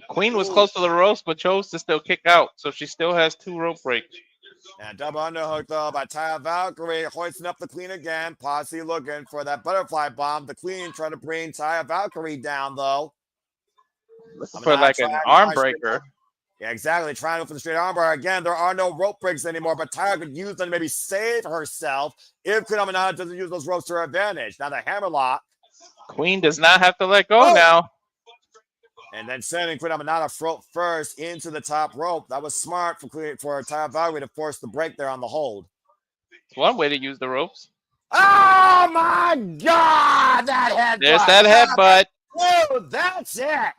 Queen was close to the ropes, but chose to still kick out, so she still has 2 rope breaks. And double underhook, though, by Taya Valkyrie, hoisting up the Queen again. Posse looking for that butterfly bomb. The Queen trying to bring Taya Valkyrie down, though. Looking for like an arm breaker. Yeah, exactly. Trying to go for the straight arm bar. Again, there are no rope breaks anymore, but Taya could use them to maybe save herself if Queen Aminata doesn't use those ropes to her advantage. Now the hammerlock. Queen does not have to let go now. And then sending Queen Aminata first into the top rope. That was smart for Taya Valkyrie to force the break there on the hold. It's one way to use the ropes. Oh my God! That headbutt. There's that headbutt. Oh, that's it.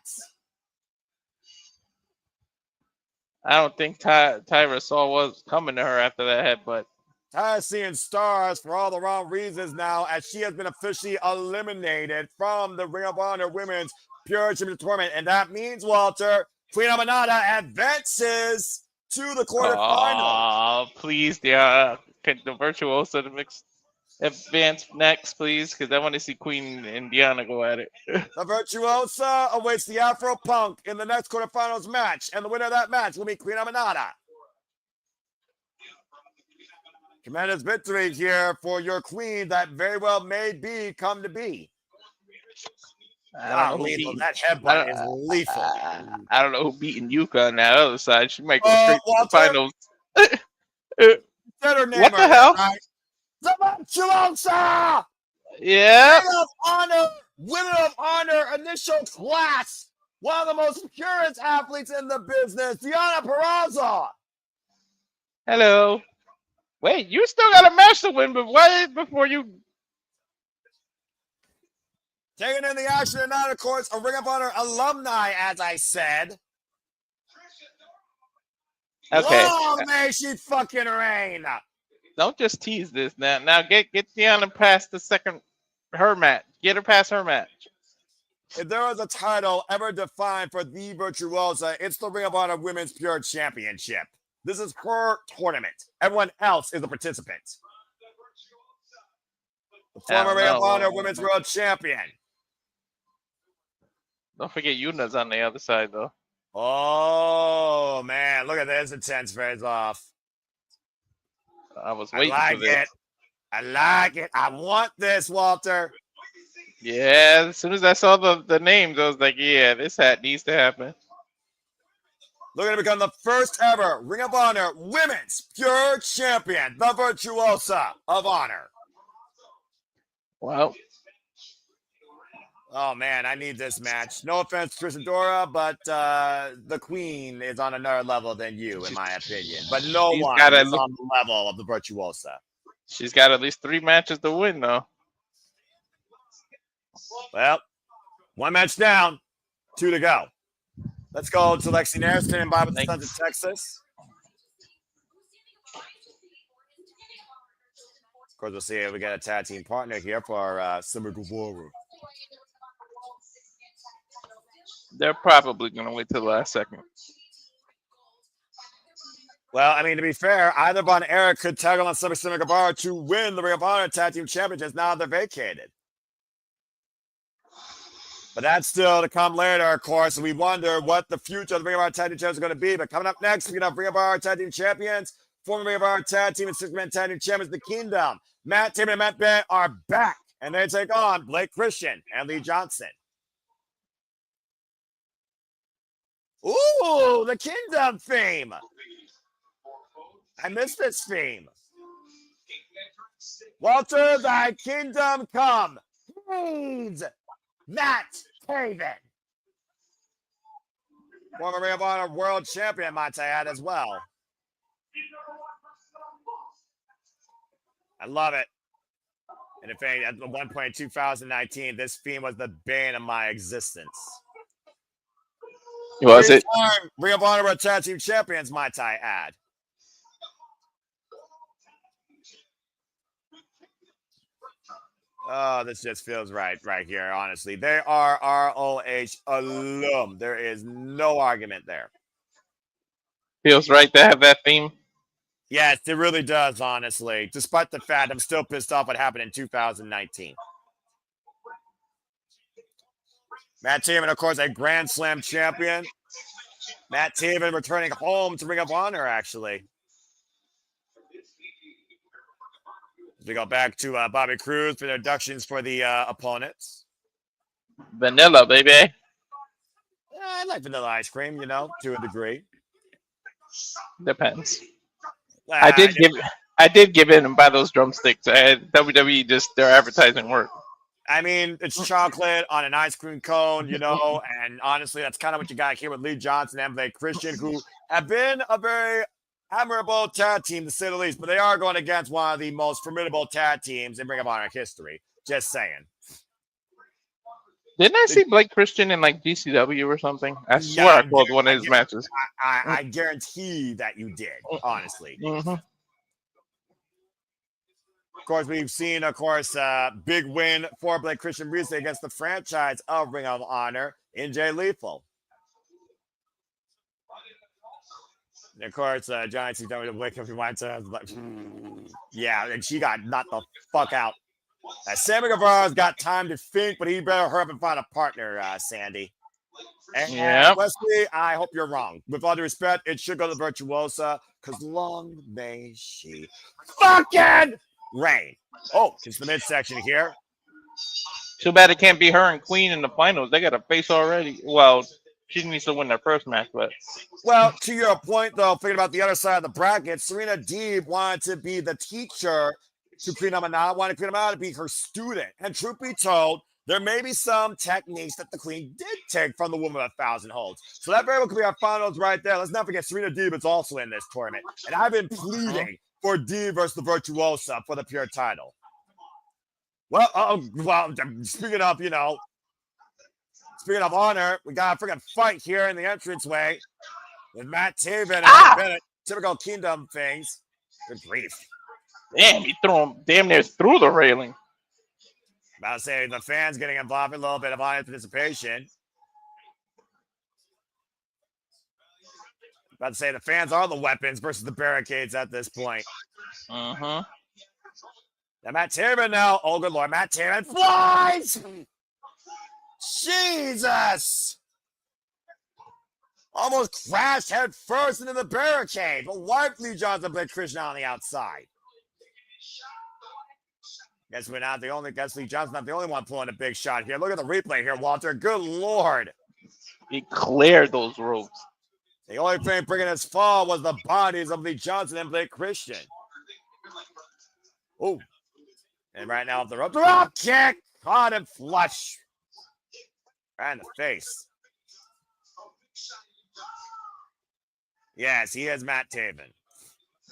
I don't think Tyra saw what was coming to her after that headbutt. Taya's seeing stars for all the wrong reasons now, as she has been officially eliminated from the Ring of Honor Women's Pure Championship Tournament. And that means, Walter, Queen Aminata advances to the quarterfinals. Oh, please, the Virtuoso to advance next, please, because I want to see Queen and Diana go at it. The Virtuosa awaits the Afro Punk in the next quarterfinals match, and the winner of that match will be Queen Aminata. Tremendous victory here for your queen that very well may come to be. Wow, lethal. That headbutt is lethal. I don't know who beating Yuka on that other side. She might go straight to the finals. What the hell? Right? The Virtuosa! Yeah. Women of Honor initial class. One of the most purest athletes in the business, Diana Peraza. Hello. Wait, you still got a match to win, but what before you? Taking in the action tonight, of course, a Ring of Honor alumni, as I said. Okay. Long may she fucking reign. Don't just tease this now. Now get Deanna past her match. Get her past her match. If there was a title ever defined for the Virtuosa, it's the Ring of Honor Women's Pure Championship. This is her tournament. Everyone else is a participant. The former Ring of Honor Women's World Champion. Don't forget Yuna's on the other side, though. Oh, man. Look at this intense face off. I was waiting for this. I like it. I want this, Walter. Yeah, as soon as I saw the names, I was like, yeah, this hat needs to happen. Looking to become the first ever Ring of Honor Women's Pure Champion, the Virtuosa of Honor. Wow. Oh, man, I need this match. No offense, Trisadora, but the Queen is on another level than you, in my opinion. But no one is on the level of the Virtuosa. She's got at least 3 matches to win, though. Well, 1 match down, 2 to go. Let's go to Lexi Nair, standing by with the Sons of Texas. Of course, we'll see if we got a tag team partner here for Sammy Guevara. They're probably going to wait till the last second. Well, I mean, to be fair, either Von Erich could tag on Sammy Guevara to win the Ring of Honor Tag Team Championships. Now they're vacated. But that's still to come later, of course. And we wonder what the future of the Ring of Honor Tag Team Champions is going to be. But coming up next, we're going to have Ring of Honor Tag Team Champions, former Ring of Honor Tag Team and Six-Man-Tag Team Champions, The Kingdom. Matt Taven and Matt Bennett are back, and they take on Blake Christian and Lee Johnson. Ooh, the Kingdom theme. I missed this theme. Walter, thy kingdom come. Please, Matt Taven. Former Ring of Honor World Champion, might I add, as well. I love it. And in fact, at one point in 2019, this theme was the bane of my existence. Was it? Ring of Honor World Tag Team Champions, might I add. Oh, this just feels right here, honestly. They are ROH alum. There is no argument there. Feels right to have that theme? Yes, it really does, honestly. Despite the fact I'm still pissed off what happened in 2019. Matt Taven, of course, a Grand Slam champion. Matt Taven returning home to Ring of Honor, actually. We go back to Bobby Cruz for the introductions for the opponents. Vanilla, baby. I like vanilla ice cream, to a degree. Depends. I did give in and buy those drumsticks. WWE just their advertising work. I mean, it's chocolate on an ice cream cone, and honestly, that's kind of what you got here with Lee Johnson and Blake Christian, who have been a very admirable tag team, to say the least, but they are going against one of the most formidable tag teams in Ring of Honor history. Just saying. Didn't I see Blake Christian in like GCW or something? I swear I called one of his matches. I guarantee that you did, honestly. Mm-hmm. Of course, we've seen, big win for Blake Christian recently against the franchise of Ring of Honor in Jay Lethal. And of course, Johnny C. W. Blake Christian went like, yeah, and she got knocked the fuck out. Sammy Guevara's got time to think, but he better hurry up and find a partner, Sandy. And Wesley, I hope you're wrong. With all due respect, it should go to Virtuosa, because long may she fucking reign. Oh, it's the midsection here. Too bad it can't be her and Queen in the finals. They got a face already. Well, she needs to win their first match, but... Well, to your point, though, thinking about the other side of the bracket, Serena Deeb wanted to be the teacher to Queen Amana, wanted Queen Amana to be her student. And truth be told, there may be some techniques that the Queen did take from the Woman of 1,000 Holds. So that very well could be our finals right there. Let's not forget Serena Deeb is also in this tournament. And I've been pleading for D versus the Virtuosa for the pure title. Well, speaking of, speaking of honor, we got a freaking fight here in the entranceway with Matt Taven and Mike Bennett. Typical Kingdom things. Good grief. Damn, he threw him damn near through the railing. About to say the fans getting involved in a little bit of audience participation. About to say the fans are the weapons versus the barricades at this point. Uh-huh. Now Matt Taven now. Oh, good Lord. Matt Taven flies! Jesus! Almost crashed head first into the barricade, but wiped Lee Johnson played Krishna on the outside. Guess Lee Johnson's not the only one pulling a big shot here. Look at the replay here, Walter. Good Lord. He cleared those ropes. The only thing bringing his fall was the bodies of Lee Johnson and Blake Christian. Oh. And right now, the drop kick. Caught him flush. Right in the face. Yes, he is Matt Taven.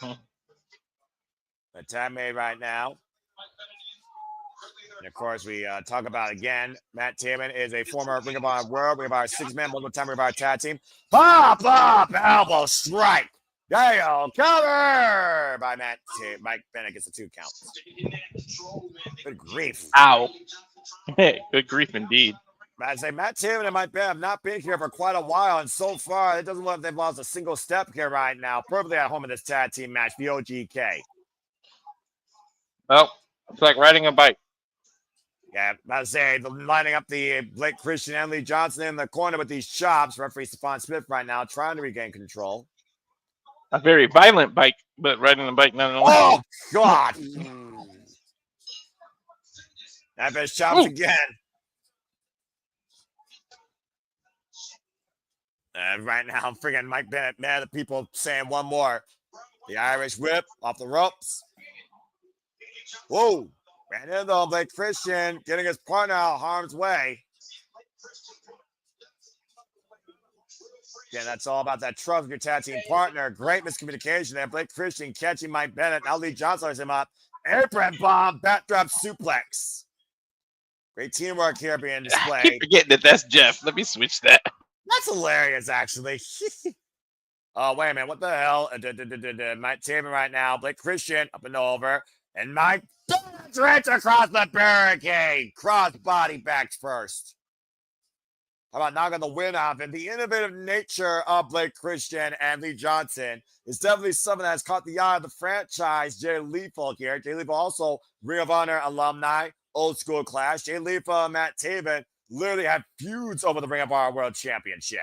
The time made right now. And of course, we talk about again. Matt Taven is a former Ring of Honor World, Ring of Honor Six-Man, multiple-time Ring of Honor Tag Team. Pop up elbow strike. There you go. Cover by Matt Taven. Mike Bennett gets a 2 count. Good grief. Ow. Good grief indeed. I say Matt Taven and Mike Bennett have not been here for quite a while, and so far it doesn't look like they've lost a single step here right now. Perfectly at home in this tag team match, the OGK. Well, it's like riding a bike. Yeah, I say lining up the Blake Christian and Lee Johnson in the corner with these chops. Referee Stephon Smith right now trying to regain control. A very violent bike, but riding a bike nonetheless. Oh God! That bitch chops again. Right now, I'm freaking Mike Bennett mad at people saying one more. The Irish whip off the ropes. Whoa. Ran in though, Blake Christian getting his partner out harm's way. Again, that's all about that trust with your tag team partner. Great miscommunication there. Blake Christian catching Mike Bennett. Now Lee Johnson him up. Apron bomb, backdrop suplex. Great teamwork here being displayed. I keep forgetting that that's Jeff. Let me switch that. That's hilarious, actually. Oh, wait a minute. What the hell? Mike Taven right now. Blake Christian up and over. And Mike Bennett across the barricade. Cross body backs first. How about knocking the win off? And the innovative nature of Blake Christian and Lee Johnson is definitely something that has caught the eye of the franchise. Jay Lethal here. Jay Lethal also Ring of Honor alumni. Old school clash. Jay Lethal and Matt Taven literally had feuds over the Ring of Honor World Championship.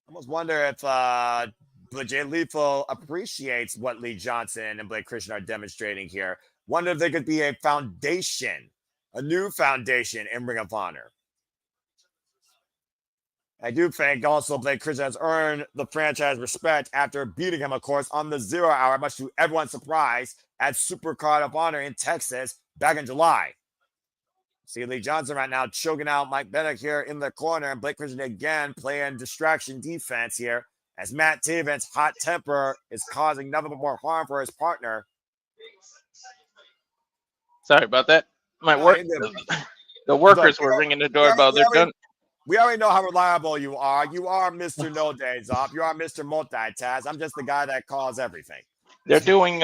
I almost wonder if Jay Lethal appreciates what Lee Johnson and Blake Christian are demonstrating here. Wonder if there could be a foundation, a new foundation in Ring of Honor. I do think also Blake Christian has earned the franchise respect after beating him, of course, on the 0 hour, much to everyone's surprise, at Supercard of Honor in Texas back in July. See Lee Johnson right now choking out Mike Bennett here in the corner, and Blake Christian again playing distraction defense here as Matt Taven's hot temper is causing nothing but more harm for his partner. Sorry about that. The workers were ringing the doorbell. They're done. We already know how reliable you are. You are Mr. No Days Off. You are Mr. Multitask. I'm just the guy that calls everything. They're doing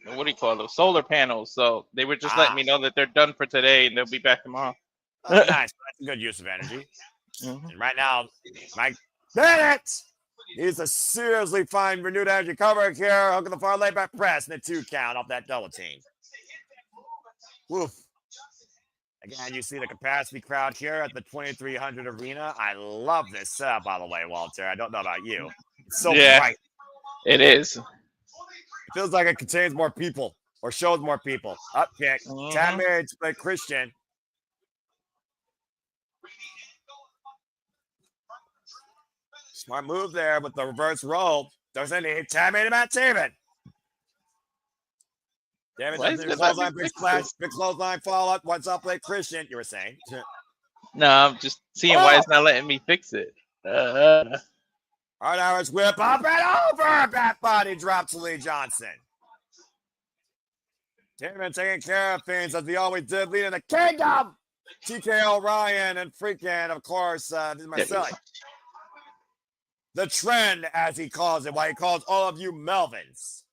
what do you call those solar panels? So they were just letting me know that they're done for today and they'll be back tomorrow. Oh, nice. That's a good use of energy. Mm-hmm. And right now, Mike Bennett needs to seriously find renewed energy cover here. Hook in the far late back press and a 2 count off that double team. Woof. Again, you see the capacity crowd here at the 2300 arena. I love this setup, by the way, Walter. I don't know about you. It's so bright. It is. It feels like it contains more people or shows more people. Up kick. Tap marriage by Christian. Smart move there with the reverse roll. Doesn't need tap made Matt Taven. Damn it, big clothesline follow up. What's up, Blake Christian? You were saying. No, I'm just seeing why it's not letting me fix it. Hard Irish whip up and over. Back body drop to Lee Johnson. Taven taking care of things as we always did, leading the kingdom. TKO Ryan and freaking, of course, Marcelli. The trend, as he calls it, why he calls all of you Melvins.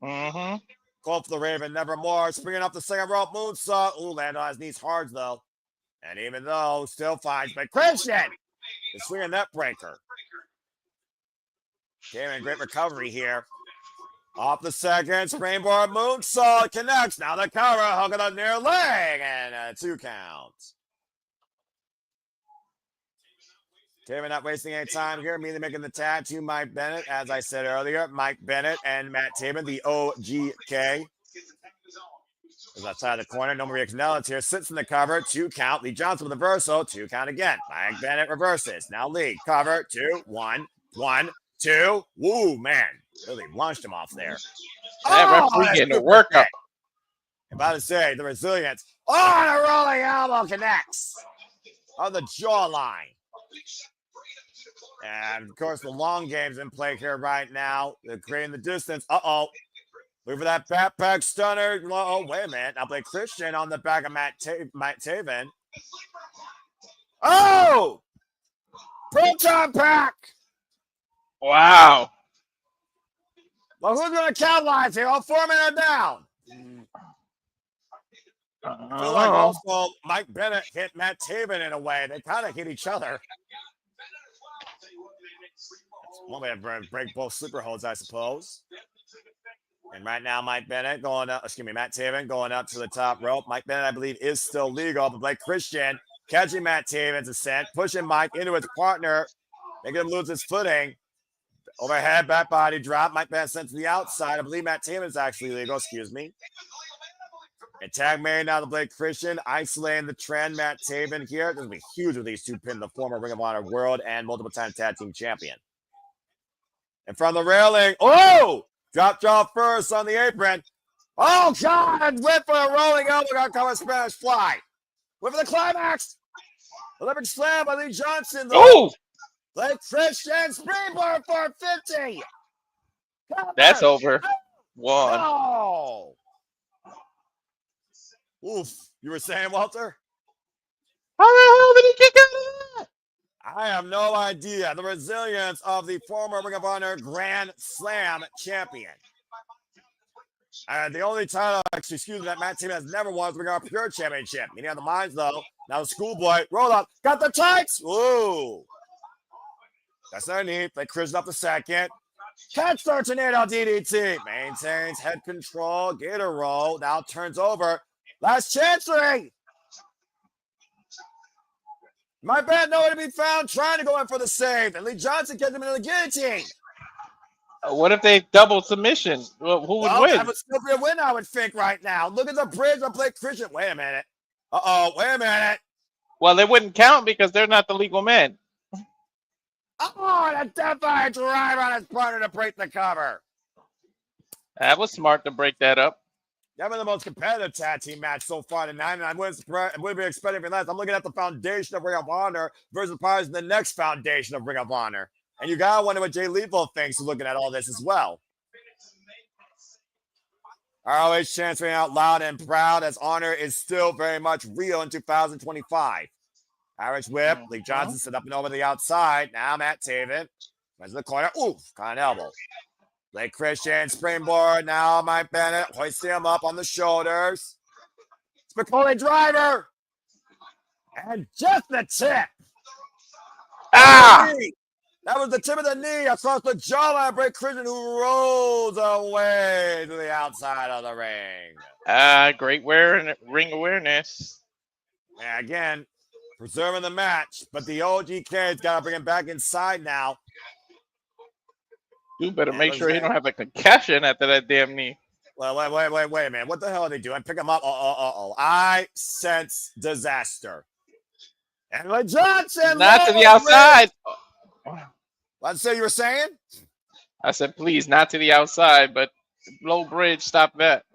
Mm-hmm. Call for the Raven, nevermore. Springing up the second rope moonsault. Ooh, landed on his knees hard, though. And even though, still finds, but Christian is swinging that breaker. Taven, great recovery here. Off the second, springboard moonsault connects. Now the cover, hooking up near leg, and a 2 count. Taven not wasting any time here. Mina making the tag to Mike Bennett, as I said earlier. Mike Bennett and Matt Taven, the OGK. Is outside the corner. No Maria Canellis here. Sits in the cover. 2 count. Lee Johnson with a reversal. 2 count again. Mike Bennett reverses. Now Lee. Cover. 2. 1. 1. 2. Woo, man. Really launched him off there. That referee getting a workout. I'm about to say, the resilience. Oh, and a rolling elbow connects on the jawline. And, of course, the long game's in play here right now. They're creating the distance. Uh-oh. Look for that backpack stunner. Oh, wait a minute. Now play Christian on the back of Matt Taven. Oh! Proton pack! Wow. Well, who's going to capitalize here? All 4 men are down. I feel like also Mike Bennett hit Matt Taven in a way. They kind of hit each other. That's one way to break both sleeper holds, I suppose. And right now, Matt Taven going up to the top rope. Mike Bennett, I believe, is still legal, but Blake Christian catching Matt Taven's ascent, pushing Mike into his partner, making him lose his footing. Overhead, back body drop. Mike Bennett sent to the outside. I believe Matt Taven is actually legal, excuse me. And tag made now to Blake Christian, isolating the trend. Matt Taven here. This will be huge with these two pin the former Ring of Honor World and multiple-time tag team champion. And from the railing, oh! Drop jaw first on the apron. Oh, God! Whip for a rolling elbow. Got covered Spanish fly. Whip for the climax. Olympic slam by Lee Johnson. Oh! Blake Christian springboard for 50. Cover. That's over. 1. Oh! Oof. You were saying, Walter? How the hell did he kick out of that? I have no idea. The resilience of the former Ring of Honor Grand Slam champion. The only title, that Matt Taven has never won is the Ring of Honor Pure Championship. He had the mines, though. Now the schoolboy. Roll up. Got the tights. Ooh. That's underneath. They Christian up the second. Catch the tornado DDT. Maintains head control. Gator roll. Now turns over. Last chancery. My bad, nowhere to be found, trying to go in for the save. And Lee Johnson gets him into the guillotine. What if they double submission? Well, who would win? That would still be a win, I would think, right now. Look at the bridge on Blake Christian. Wait a minute. Uh-oh, wait a minute. Well, they wouldn't count because they're not the legal men. Oh, and a death-eye drive on his partner to break the cover. That was smart to break that up. That was the most competitive tag team match so far tonight, and I wouldn't be expecting anything less. I'm looking at the foundation of Ring of Honor versus probably the next foundation of Ring of Honor. And you gotta wonder what Jay Lethal thinks looking at all this as well. ROH chanting out loud and proud as Honor is still very much real in 2025. Irish whip, Lee Johnson set up and over the outside. Now Matt Taven runs in the corner. Oof, kind of elbow. Blake Christian, springboard. Now Mike Bennett hoisting him up on the shoulders. Spicoli driver. And just the tip. Ah! That was the tip of the knee across the jawline. Blake Christian, who rolls away to the outside of the ring. Great ring awareness. And again, preserving the match, but the OGK's got to bring him back inside now. You better make sure he don't have a concussion after that damn knee. Well, wait a minute. What the hell are they doing? Pick him up. I sense disaster. And Lee Johnson. Not to the outside. Let's say you were saying? I said, please, not to the outside, but low bridge, stop that.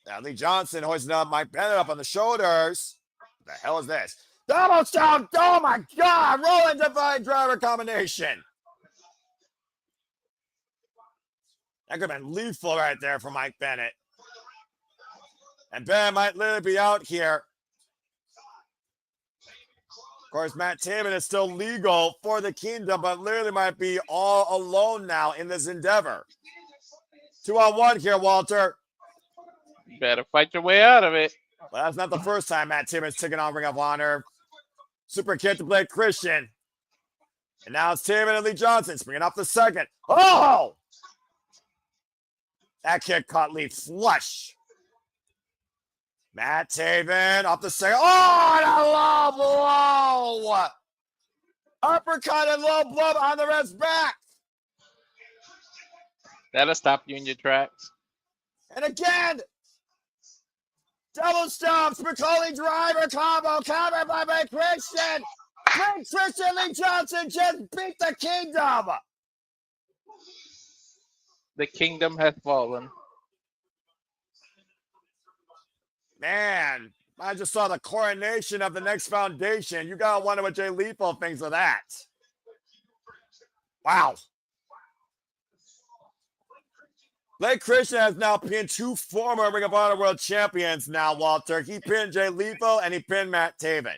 Now Lee Johnson hoisting up Mike Bennett up on the shoulders. What the hell is this? Double stomp. Oh, my God. Rolling divine driver combination. That could have been lethal right there for Mike Bennett. And Ben might literally be out here. Of course, Matt Taven is still legal for the Kingdom, but literally might be all alone now in this endeavor. 2-on-1 here, Walter. You better fight your way out of it. But that's not the first time Matt Taven's taken on Ring of Honor. Super kick to Blake Christian. And now it's Taven and Lee Johnson springing off the second. Oh! That kick caught Lee flush. Matt Taven off the second. Oh, and a low blow! Uppercut and low blow on the ref's back. That'll stop you in your tracks. And again, double stomp, Spicoli driver combo, countered by Blake Christian. Blake Christian, Lee Johnson just beat the Kingdom. The Kingdom has fallen. Man, I just saw the coronation of the next foundation. You gotta wonder what Jay Lethal thinks of that. Wow. Blake Christian has now pinned two former Ring of Honor World Champions now, Walter. He pinned Jay Lethal and he pinned Matt Taven.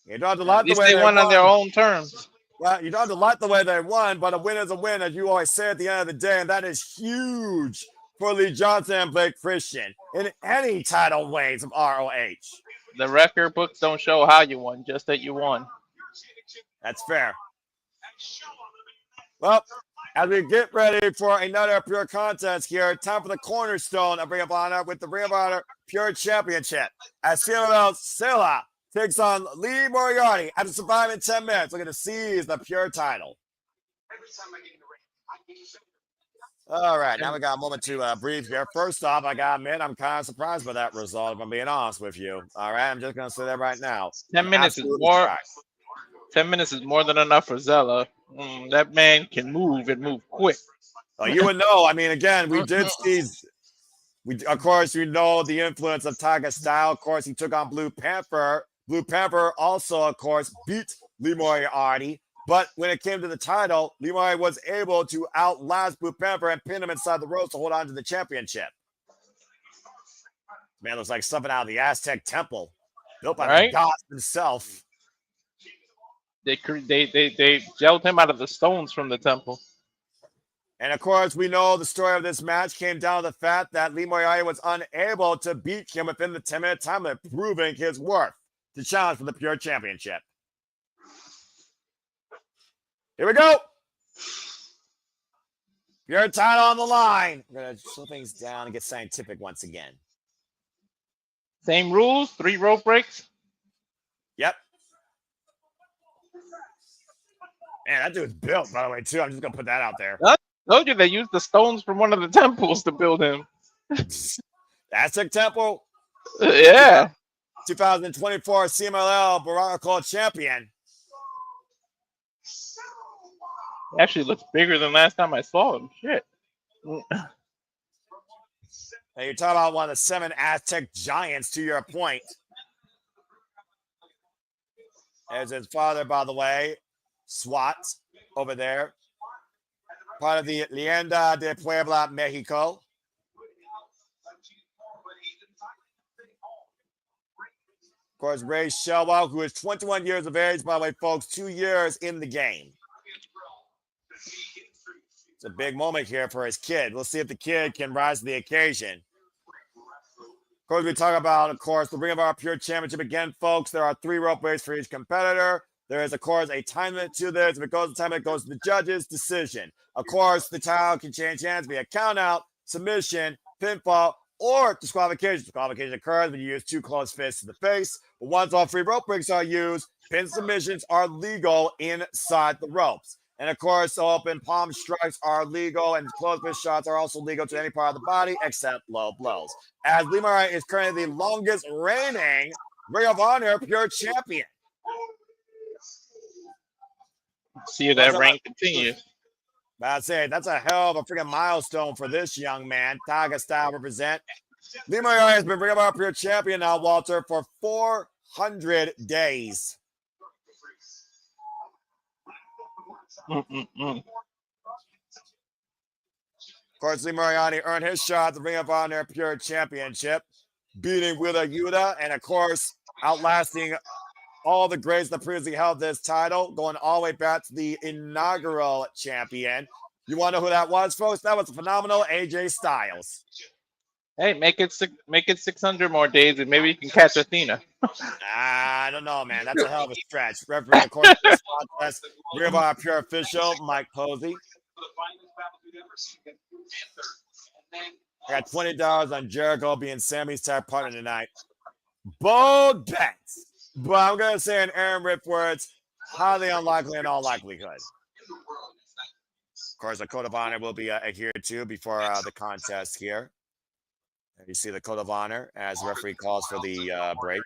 You don't have to like the way they won on their own terms. Well, you don't have to like the way they won, but a win is a win, as you always say at the end of the day, and that is huge for Lee Johnson and Blake Christian in any title ways of ROH. The record books don't show how you won, just that you won. That's fair. Well, as we get ready for another Pure contest here, time for the cornerstone of Ring of Honor with the Ring of Honor Pure Championship. As Xelhua takes on Lee Moriarty after surviving 10 minutes, looking to seize the Pure title. All right, now we got a moment to breathe here. First off, I gotta admit, I'm kind of surprised by that result, if I'm being honest with you. All right, I'm just gonna say that right now. 10 minutes is more. 10 minutes is more than enough for Zella. That man can move and move quick. Oh, you would know. I mean, again, we did see. Of course, we know the influence of Tiger Style. Of course, he took on Blue Panther. Blue Panther also, of course, beat Lee Moriarty. But when it came to the title, Lee Moriarty was able to outlast Blue Panther and pin him inside the ropes to hold on to the championship. Man, looks like something out of the Aztec temple, built by the gods himself. They gelled him out of the stones from the temple. And of course, we know the story of this match came down to the fact that Lee Moriarty was unable to beat him within the 10-minute time limit, proving his worth to challenge for the Pure Championship. Here we go. Pure title on the line. We're going to slow things down and get scientific once again. Same rules, 3 rope breaks. Yep. Man, that dude's built, by the way, too. I'm just going to put that out there. I told you they used the stones from one of the temples to build him. Aztec Temple. Yeah. 2024 CMLL Barranco champion. Actually looks bigger than last time I saw him. Shit. Now you're talking about one of the 7 Aztec giants, to your point. There's his father, by the way, SWAT, over there. Part of the Leyenda de Puebla, Mexico. Of course, Ray Xelhua, who is 21 years of age, by the way, folks, 2 years in the game. It's a big moment here for his kid. We'll see if the kid can rise to the occasion. Of course, we talk about, of course, the Ring of Honor Pure Championship. Again, folks, there are 3 rope breaks for each competitor. There is, of course, a time limit to this. If it goes to time, it goes to the judge's decision. Of course, the title can change hands via countout, submission, pinfall, or disqualification. Disqualification occurs when you use 2 closed fists to the face. But once all 3 rope breaks are used, pin submissions are legal inside the ropes. And of course, open palm strikes are legal, and closed fist shots are also legal to any part of the body except low blows. As Lee Moriarty is currently the longest reigning Ring of Honor Pure Champion. See if that reign continues. I'd say that's a hell of a freaking milestone for this young man. Taga style represent. Lee Moriarty has been Ring of Honor Pure Champion now, Walter, for 400 days. Mm-mm-mm. Of course, Lee Moriarty earned his shot at the Ring of Honor Pure Championship, beating Wheeler Yuta, and of course, outlasting all the greats that previously held this title, going all the way back to the inaugural champion. You want to know who that was, folks? That was the phenomenal AJ Styles. Hey, make it 600 more days, and maybe you can catch Athena. I don't know, man. That's a hell of a stretch. Refereeing, of course, this contest, Ring of Honor Pure official Mike Posey. I got $20 on Jericho being Sammy's tag partner tonight. Bold bets. But I'm going to say in Aaron Rip words, highly unlikely in all likelihood. Of course, the Code of Honor will be adhered to before the contest here. And you see the Code of Honor as the referee calls for the break.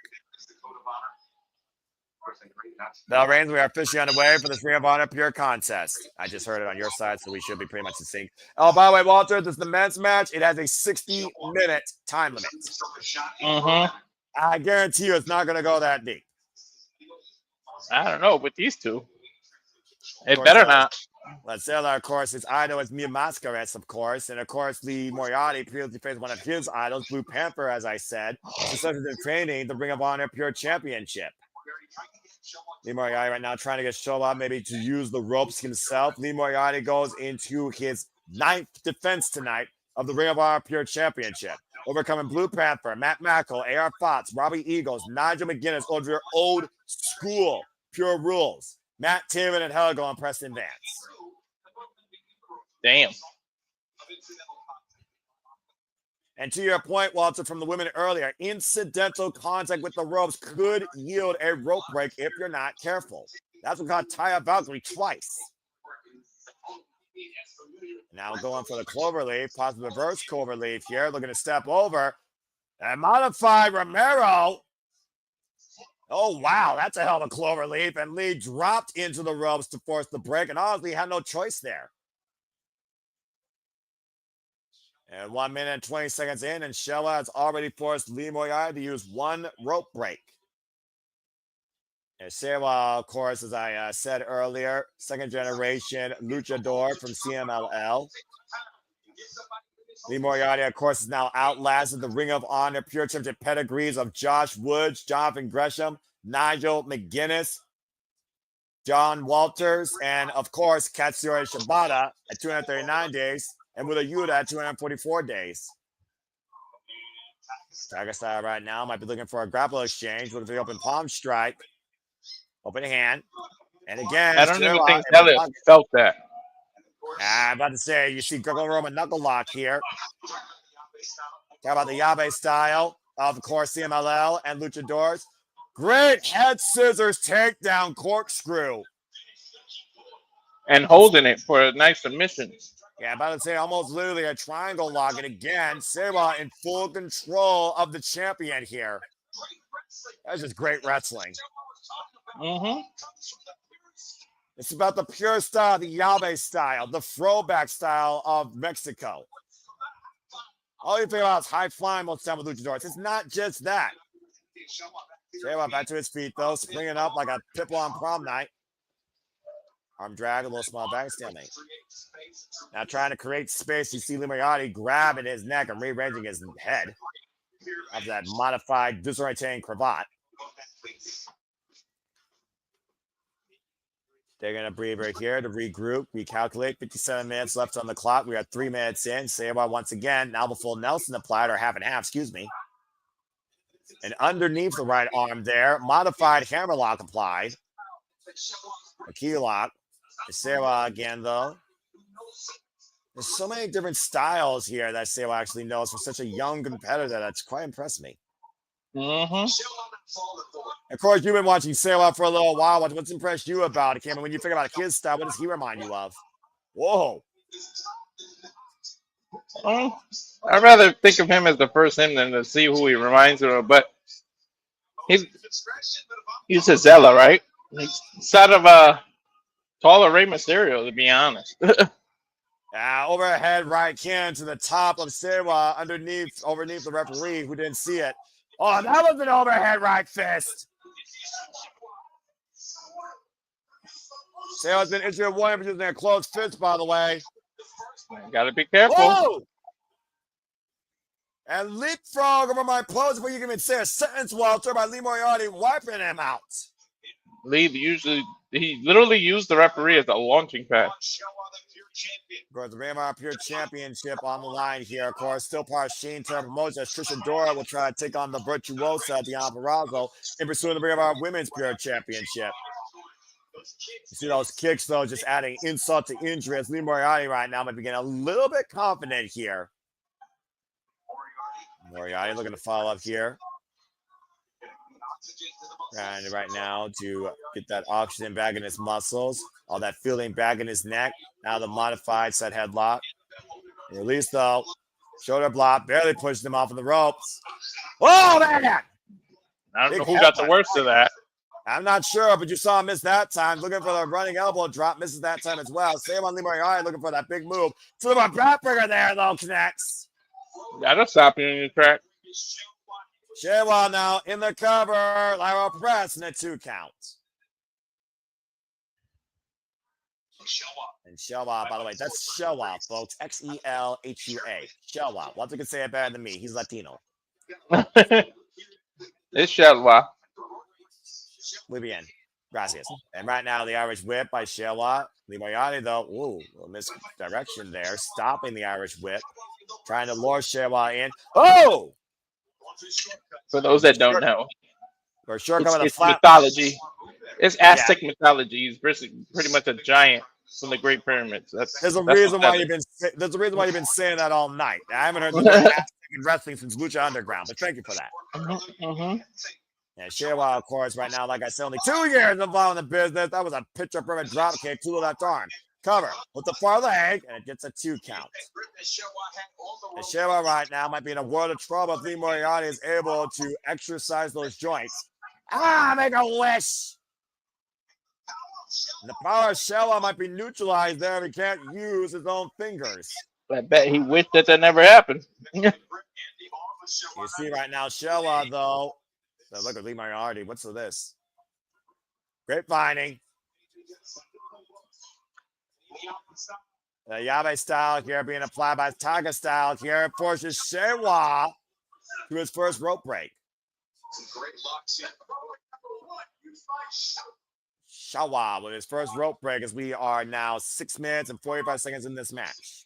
Bell rings, we are officially on the way for the Ring of Honor Pure Contest. I just heard it on your side, so we should be pretty much in sync. Oh, by the way, Walter, this is the men's match. It has a 60-minute time limit. I guarantee you it's not going to go that deep. I don't know, with these two. It better not. Let's say that, of course, his idol is Mia Mascarettes, of course. And, of course, Lee Moriarty previously faced one of his idols, Blue Panther, as I said, successfully in training the Ring of Honor Pure Championship. Lee Moriarty right now trying to get Showa maybe to use the ropes himself. Lee Moriarty goes into his 9th defense tonight of the Ring of Honor Pure Championship. Overcoming Blue Panther, Matt Mackel, AR Fox, Robbie Eagles, Nigel McGuinness over your old school Pure Rules. Matt Taven and Helgo and Preston Vance. Damn. And to your point, Walter, from the women earlier, incidental contact with the ropes could yield a rope break if you're not careful. That's what got Taya Valkyrie twice. Now going for the cloverleaf, possible reverse cloverleaf here, looking to step over. And modified Romero. Oh, wow, that's a hell of a cloverleaf. And Lee dropped into the ropes to force the break, and honestly had no choice there. And 1 minute and 20 seconds in, and Xelhua has already forced Lee Moriarty to use one rope break. And Xelhua, of course, as I said earlier, second generation luchador from CMLL. Lee Moriarty, of course, is now outlasted the Ring of Honor Pure Championship pedigrees of Josh Woods, Jonathan Gresham, Nigel McGuinness, John Walters, and, of course, Katsuyori Shibata at 239 days. And with a Yuta at 244 days. Tiger Style right now might be looking for a grapple exchange with the open palm strike. Open hand. And again, I don't even think Elliot felt that. I'm about to say, you see Greco-Roman knuckle lock here. Talk about the Yabe style of course, CMLL and Luchadors. Great head scissors takedown corkscrew. And holding it for a nice submission. Yeah, about to say almost literally a triangle lock. And again, Xelhua in full control of the champion here. That's just great wrestling. It's about the pure style, the Yabe style, the throwback style of Mexico. All you think about is high flying most time with luchadors. It's not just that. Xelhua back to his feet though, springing up like a pitbull on prom night. Arm drag, a little small back stalemate. Now trying to create space, you see Lee Moriarty grabbing his neck and rearranging his head after that modified disorientating cravat. They're going to breathe right here to regroup, recalculate. 57 minutes left on the clock. We are 3 minutes in. Xelhua once again, now the full Nelson applied, or half and half, excuse me. And underneath the right arm there, modified hammerlock applied. A key lock. Xelhua again, though. There's so many different styles here that Xelhua actually knows for such a young competitor. That's quite impressed me. Of course, you've been watching Xelhua for a little while. What's impressed you about it, Cameron? When you think about his style, what does he remind you of? Whoa. I'd rather think of him as the first him than to see who he reminds me of. But he's a Zella, right? He's sort of a taller Rey Mysterio, to be honest. Overhead right hand to the top of Xelhua underneath the referee who didn't see it. Oh, that was an overhead right fist. Sale's been injured one using their closed fist, by the way. Gotta be careful. Whoa! And leapfrog over my clothes before you can even say a sentence, Walter, by Lee Moriarty wiping him out. He literally used the referee as a launching pad. Of course, the Raymar Pure Championship on the line here. Of course, still part of Shane Terra Promotions. Trisha Dora will try to take on the Virtuosa, Diana Barrazo, in pursuit of the Raymar Women's Pure Championship. You see those kicks, though, just adding insult to injury as Lee Moriarty right now might be getting a little bit confident here. Moriarty looking to follow up here. And right now to get that oxygen back in his muscles, all that feeling back in his neck. Now the modified set headlock. Release though. Shoulder block, barely pushed him off of the ropes. Oh man! I don't know who got the worst of that. I'm not sure, but you saw him miss that time. Looking for the running elbow drop, misses that time as well. Same on Lee Moriarty, looking for that big move. To the backbreaker there though, connects. That'll stop you in your track. Xelhua now in the cover. Lyra press and a 2 count. And Xelhua, by the way, that's Xelhua, folks. Xelhua. Xelhua. Walter can say it better than me. He's Latino. It's Xelhua. Muy bien. Gracias. And right now, the Irish whip by Xelhua. Lee Moriarty, though, ooh, a misdirection there. Stopping the Irish whip. Trying to lure Xelhua in. Oh! For those that don't know, For sure, it's mythology. It's Aztec mythology. He's pretty much a giant from the Great Pyramids. There's a reason why you've been saying that all night. I haven't heard the word Aztec in wrestling since Lucha Underground, but thank you for that. And Xelhua, of course, right now, like I said, only 2 years involved in the business. That was a picture perfect drop kick to the left arm. Cover with the far leg, and it gets a 2 count. And Xelhua right now might be in a world of trouble if Lee Moriarty is able to exercise those joints. Make a wish. And the power of Xelhua might be neutralized there if he can't use his own fingers. I bet he wished that never happened. You see right now, Xelhua, though. So look at Lee Moriarty. What's with this? Great finding. The Yabe style here being applied by Taga style here forces Xelhua to his first rope break. Xelhua with his first rope break as we are now 6 minutes and 45 seconds in this match.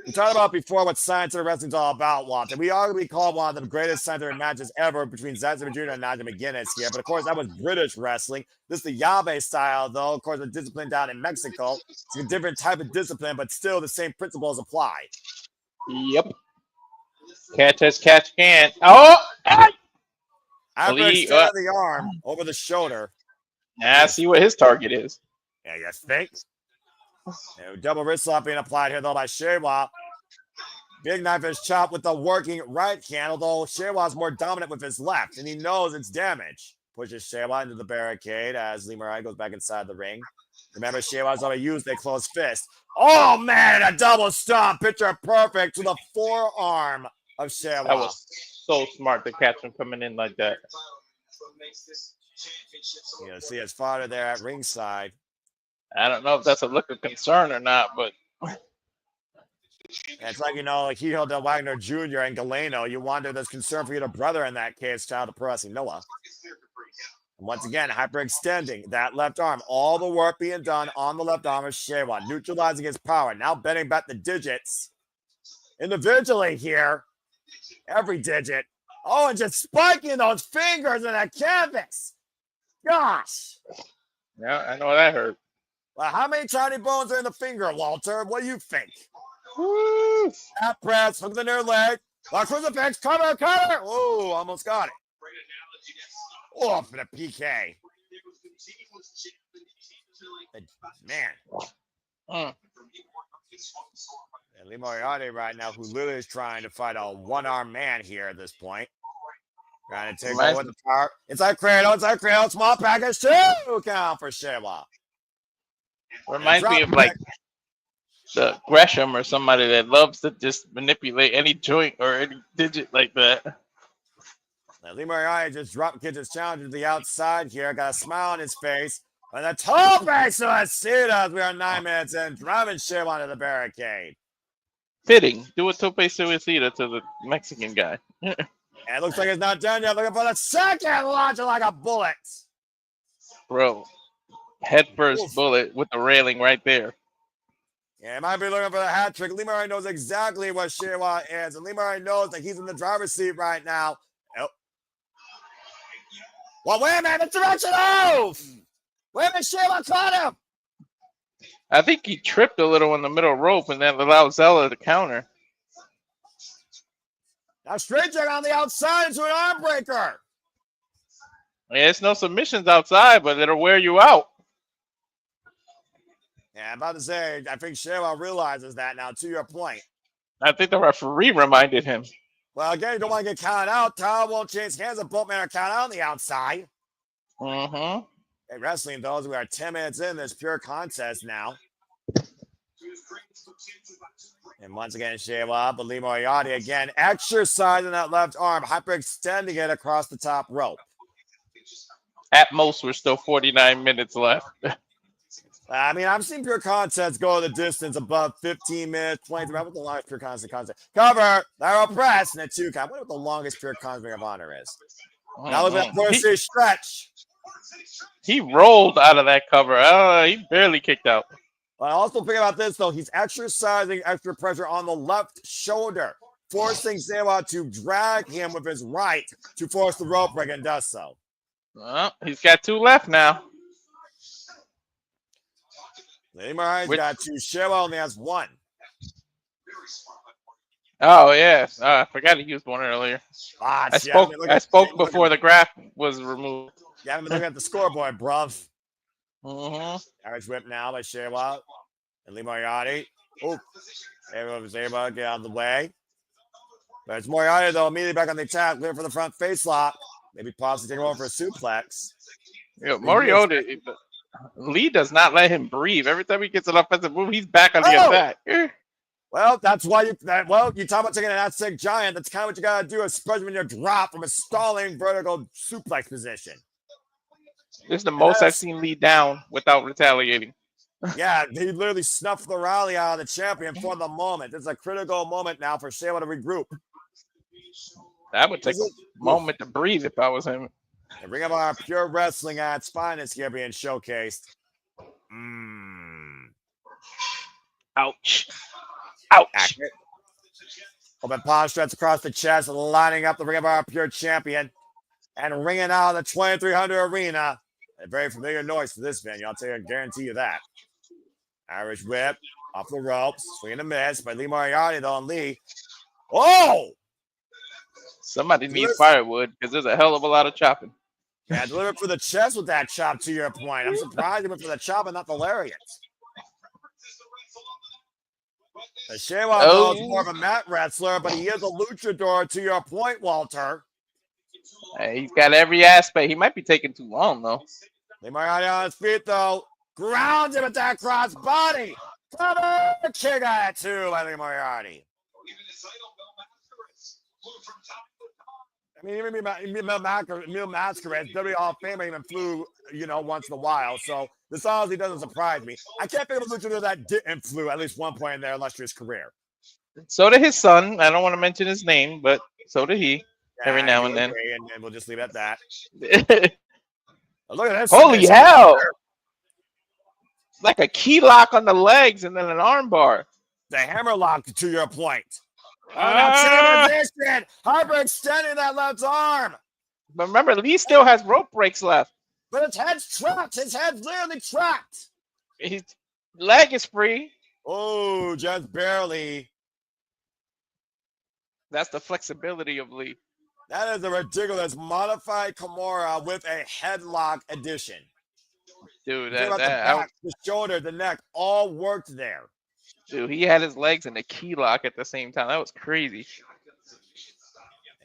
We talked about before what scientific wrestling is all about, Walter. We arguably call one of the greatest scientific matches ever between Zack Sabre Jr. and Nigel McGuinness here. But of course, that was British wrestling. This is the Yabe style, though. Of course, the discipline down in Mexico. It's a different type of discipline, but still the same principles apply. Yep. Catch as catch can. Oh! After extending the arm over the shoulder. I see what his target is. Yeah, you think? Double wrist slap being applied here, though, by Xelhua. Big knife is chopped with the working right hand, although Xelhua is more dominant with his left, and he knows it's damage. Pushes Xelhua into the barricade as Lee Moriarty goes back inside the ring. Remember, Xelhua's already used a closed fist. Oh, man, a double stomp. Picture perfect to the forearm of Xelhua. That was so smart to catch him coming in like that. You see his father there at ringside. I don't know if that's a look of concern or not, but it's like, like Hito Del Wagner Jr. and Galeno. You wonder if there's concern for your brother in that case, child of pro wrestling Noah. And once again, hyperextending that left arm. All the work being done on the left arm of Xelhua, neutralizing his power. Now bending back the digits individually here. Every digit. Oh, and just spiking those fingers in that canvas. Gosh. Yeah, I know that hurt. Well, how many tiny bones are in the finger, Walter? What do you think? Woo. That press, hook the near leg. Crucifix, cover. Oh, almost got it. Oh, for the PK. Man. And Lee Moriarty right now, who literally is trying to fight a one-armed man here at this point. Trying to take over the power. Inside cradle, small package, 2 count for Xelhua. Reminds me of like the Gresham or somebody that loves to just manipulate any joint or any digit like that. Now, Lee Moriarty just drop kicked his challenger to the outside here. Got a smile on his face. And the toe breaks to Athena. We are 9 minutes in. Driving Shawn to the barricade. Fitting. Do a tope suicida to the Mexican guy. And it looks like it's not done yet. Looking for the second, launching like a bullet. Bro, head first Oof. bullet with the railing right there. Yeah, he might be looking for the hat trick. Lee Moriarty knows exactly what Xelhua is. And Lee Moriarty knows that he's in the driver's seat right now. Oh. Well, wait a minute. It's direction off. Wait a minute. Xelhua caught him. I think he tripped a little in the middle rope and then allowed Zella to counter. Now straight drag on the outside into an arm breaker. Yeah, it's no submissions outside, but it'll wear you out. Yeah, I'm about to say, I think Xelhua realizes that now, to your point. I think the referee reminded him. Well, again, you don't want to get counted out. Towel won't change hands if both men are counted out on the outside. Mm-hmm. Hey, wrestling, those we are 10 minutes in this pure contest now. And once again, Xelhua, but Lee Moriarty again exercising that left arm, hyperextending it across the top rope. At most, we're still 49 minutes left. I mean, I've seen pure contests go the distance above 15 minutes, 23. What the longest pure contest? Cover, lateral press, and a 2 count. What the longest pure contest Ring of Honor is? Now look at that first stretch. He rolled out of that cover. He barely kicked out. But I also think about this, though. He's exercising extra pressure on the left shoulder, forcing Xelhua to drag him with his right to force the rope break, and does so. Well, he's got 2 left now. Lee Moriarty's got 2. Xelhua only has 1. Oh, yeah. I forgot he used 1 earlier. I spoke before the graph was removed. You haven't been looking at the scoreboard, bruv. Mm-hmm. Erich whip now by Xelhua and Lee Moriarty. Oh, everyone was able to get out of the way. But it's Moriarty, though, immediately back on the attack, looking for the front face lock. Maybe possibly take him over for a suplex. Yeah, Moriarty, Lee does not let him breathe. Every time he gets an offensive move, he's back on the attack. Well, that's why you talk about taking an Aztec giant. That's kind of what you got to do, especially when you drop from a stalling vertical suplex position. This is the most I've seen Lee down without retaliating. Yeah, he literally snuffed the rally out of the champion for the moment. This is a critical moment now for Xelhua to regroup. That would take a moment to breathe if I was him. The Ring of Honor pure wrestling at its finest here being showcased. Ouch. Ouch. Accurate. Open palm stretch across the chest, lining up the Ring of Honor pure champion and ringing out of the 2300 arena. A very familiar noise for this venue. I'll tell you, I guarantee you that. Irish whip off the ropes, swing and a miss by Lee Moriarty, though, and Lee. Oh! Somebody needs firewood because there's a hell of a lot of chopping. Yeah, delivered for the chest with that chop, to your point. I'm surprised he went for the chop and not the lariat. Xelhua is more of a mat wrestler, but he is a luchador, to your point, Walter. He's got every aspect. He might be taking too long, though. Lee Moriarty on his feet, though. Grounds him with that cross body. Cover! Kick at it, too, by Lee Moriarty. I mean, even Mil Mascaret, WWE Hall of Famer, even flew, once in a while. So this honestly doesn't surprise me. I can't think of a luchador that didn't flew at least one point in their illustrious career. So did his son. I don't want to mention his name, but so did he. Yeah, every now and then. And we'll just leave it at that. Look at this. Holy hell. Like a key lock on the legs and then an arm bar. The hammer lock, to your point. Hyperextending that left arm. But remember, Lee still has rope breaks left. But his head's trapped. His head's literally trapped. His leg is free. Oh, just barely. That's the flexibility of Lee. That is a ridiculous modified Kimura with a headlock addition. Dude, the shoulder, the neck, all worked there. Dude, he had his legs in a key lock at the same time. That was crazy.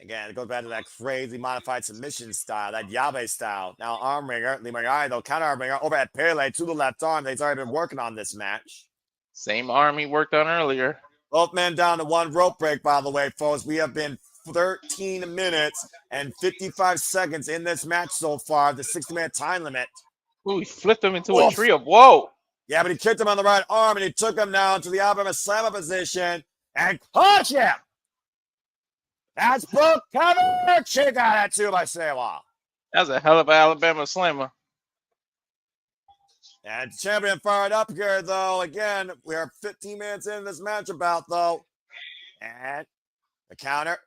Again, it goes back to that crazy modified submission style, that Yabe style. Now, arm ringer, Lee Moriarty, though, counter arm ringer over at Pele to the left arm. They've already been working on this match. Same arm he worked on earlier. Both men down to one rope break, by the way, folks. We have been 13 minutes and 55 seconds in this match so far, the 60-minute time limit. Ooh, he flipped him into a tree of woe. Yeah, but he kicked him on the right arm, and he took him down to the Alabama Slammer position and caught him. That's book cover. Kick out at 2 by Xelhua. That was a hell of an Alabama Slammer. And champion fired up here, though. Again, we are 15 minutes into this match about, though. And the counter.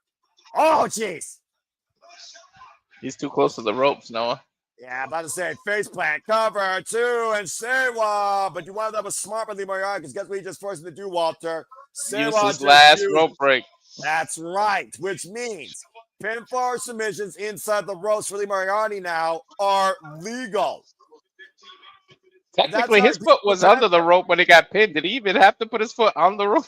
Oh, jeez. He's too close to the ropes, Noah. Yeah, I'm about to say faceplant cover 2 and Xelhua. But you wound up with smart with Moriarty because guess what he just forced him to do, Walter? Use his last rope break. That's right, which means pinfall submissions inside the ropes for Moriarty now are legal. Technically, his foot was under the rope when he got pinned. Did he even have to put his foot on the rope?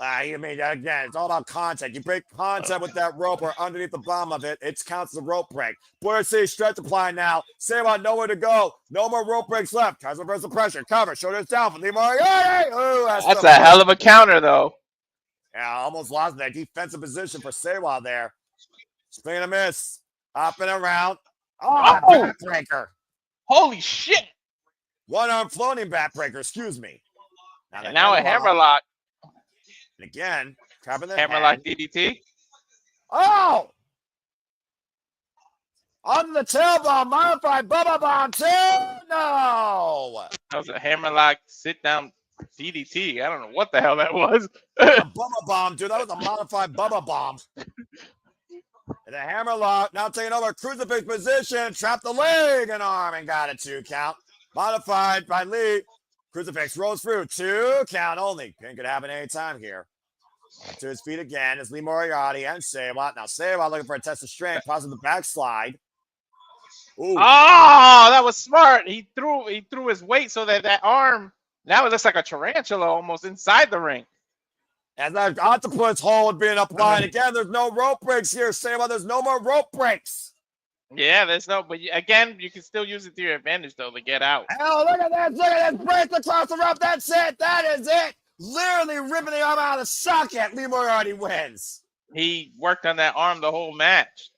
I mean, again, it's all about contact. You break contact with that rope or underneath the bottom of it, it counts as a rope break. Boyer City stretch apply now. Xelhua, nowhere to go. No more rope breaks left. Tries to reverse the pressure. Cover. Shoulders down for Moriarty. Ooh, that's a hell of a counter, though. Yeah, almost lost that defensive position for Xelhua there. Swing and a miss. Up and around. Oh, backbreaker. Holy shit. One arm floating backbreaker, excuse me. Now a hammerlock. And again, grabbing the hammerlock DDT. Oh! On the tailbone, modified Bubba Bomb 2. No! That was a hammerlock sit down DDT. I don't know what the hell that was. A Bubba Bomb, dude. That was a modified Bubba Bomb. And the hammerlock now taking over crucifix position, trapped the leg and arm and got a 2 count. Modified by Lee. Crucifix rolls through. 2 count only. Pin could happen any time here. Up to his feet again is Lee Moriarty and Xelhua. Now Xelhua looking for a test of strength. Positive backslide. Ooh. Oh, that was smart. He threw his weight so that arm, now it looks like a tarantula almost inside the ring. As that octopus hold being applied. Again, there's no rope breaks here, Xelhua. There's no more rope breaks. Yeah, there's no, but again, you can still use it to your advantage, though, to get out. Oh, look at that. Look at that. Break across the rope. That's it. That is it. Literally ripping the arm out of the socket. Lee Moriarty wins. He worked on that arm the whole match.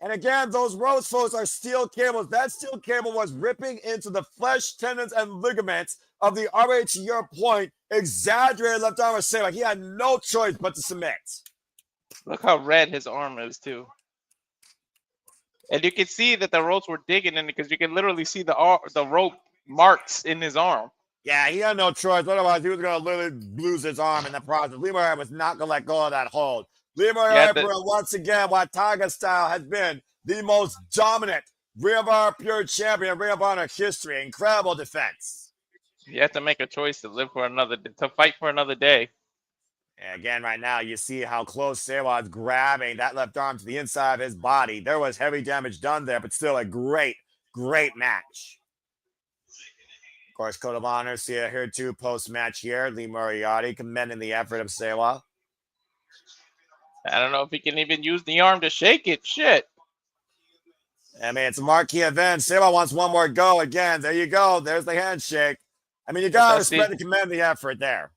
And again, those ropes, folks, are steel cables. That steel cable was ripping into the flesh, tendons, and ligaments of the RH your point. Exaggerated left arm of Sammy. He had no choice but to submit. Look how red his arm is, too. And you can see that the ropes were digging in it because you can literally see the rope marks in his arm. Yeah, he had no choice. Otherwise, he was going to literally lose his arm in the process. Lee Moriarty was not going to let go of that hold. Lee Moriarty, once again, while Tiger Style has been the most dominant Ring of Honor Pure Champion in Ring of Honor history. Incredible defense. You have to make a choice to live for to fight for another day. And again, right now, you see how close Xelhua is grabbing that left arm to the inside of his body. There was heavy damage done there, but still a great, great match. Of course, Code of Honor, see it here too, post-match here. Lee Moriarty commending the effort of Xelhua. I don't know if he can even use the arm to shake it. Shit. I mean, it's a marquee event. Xelhua wants one more go. Again, there you go. There's the handshake. I mean, you got to respect and commend the effort there.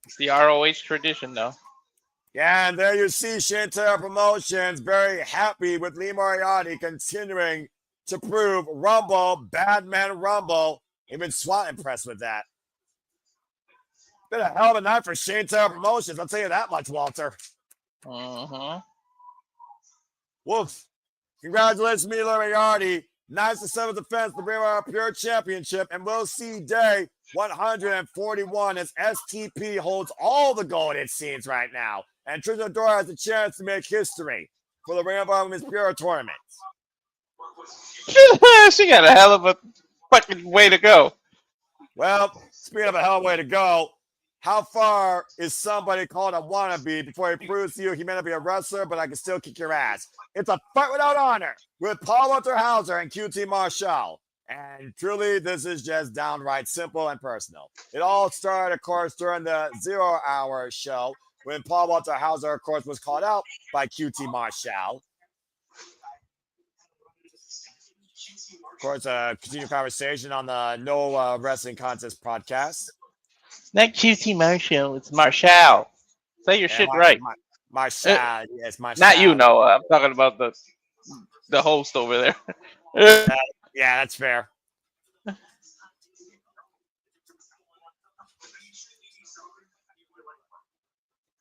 It's the ROH tradition, though. Yeah, and there you see Shantara Promotions very happy with Lee Moriarty continuing to prove Rumble, Bad Man Rumble. Even SWAT impressed with that. Been a hell of a night for Shantara Promotions. I'll tell you that much, Walter. Woof. Congratulations, Lee Moriarty. Nice to seventh defense, the Ring of Honor Pure Championship, and we'll see day 141 as STP holds all the gold, it seems, right now. And Trisha Dora has a chance to make history for the Ring of Honor Women's Pure Tournament. She got a hell of a fucking way to go. Well, speaking of a hell of a way to go, how far is somebody called a wannabe before he proves to you he may not be a wrestler, but I can still kick your ass? It's a fight without honor with Paul Walter Hauser and QT Marshall. And truly, this is just downright simple and personal. It all started, of course, during the 0 hour show when Paul Walter Hauser, of course, was called out by QT Marshall. Of course, continue conversation on the No Wrestling Contest podcast. Not QT Marshall, it's Marshall. Say your shit right. Marshall, yes, Marshall. Not you, Noah. I'm talking about the host over there. Yeah, that's fair.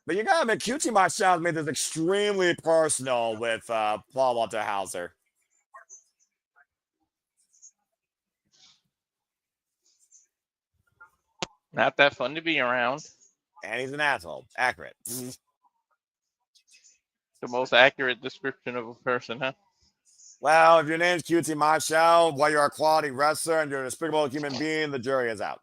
But you gotta admit, QT Marshall made this extremely personal with Paul Walter Hauser. Not that fun to be around. And he's an asshole. Accurate. The most accurate description of a person, huh? Well, if your name's QT Marshall, while you're a quality wrestler and you're a despicable human being, the jury is out.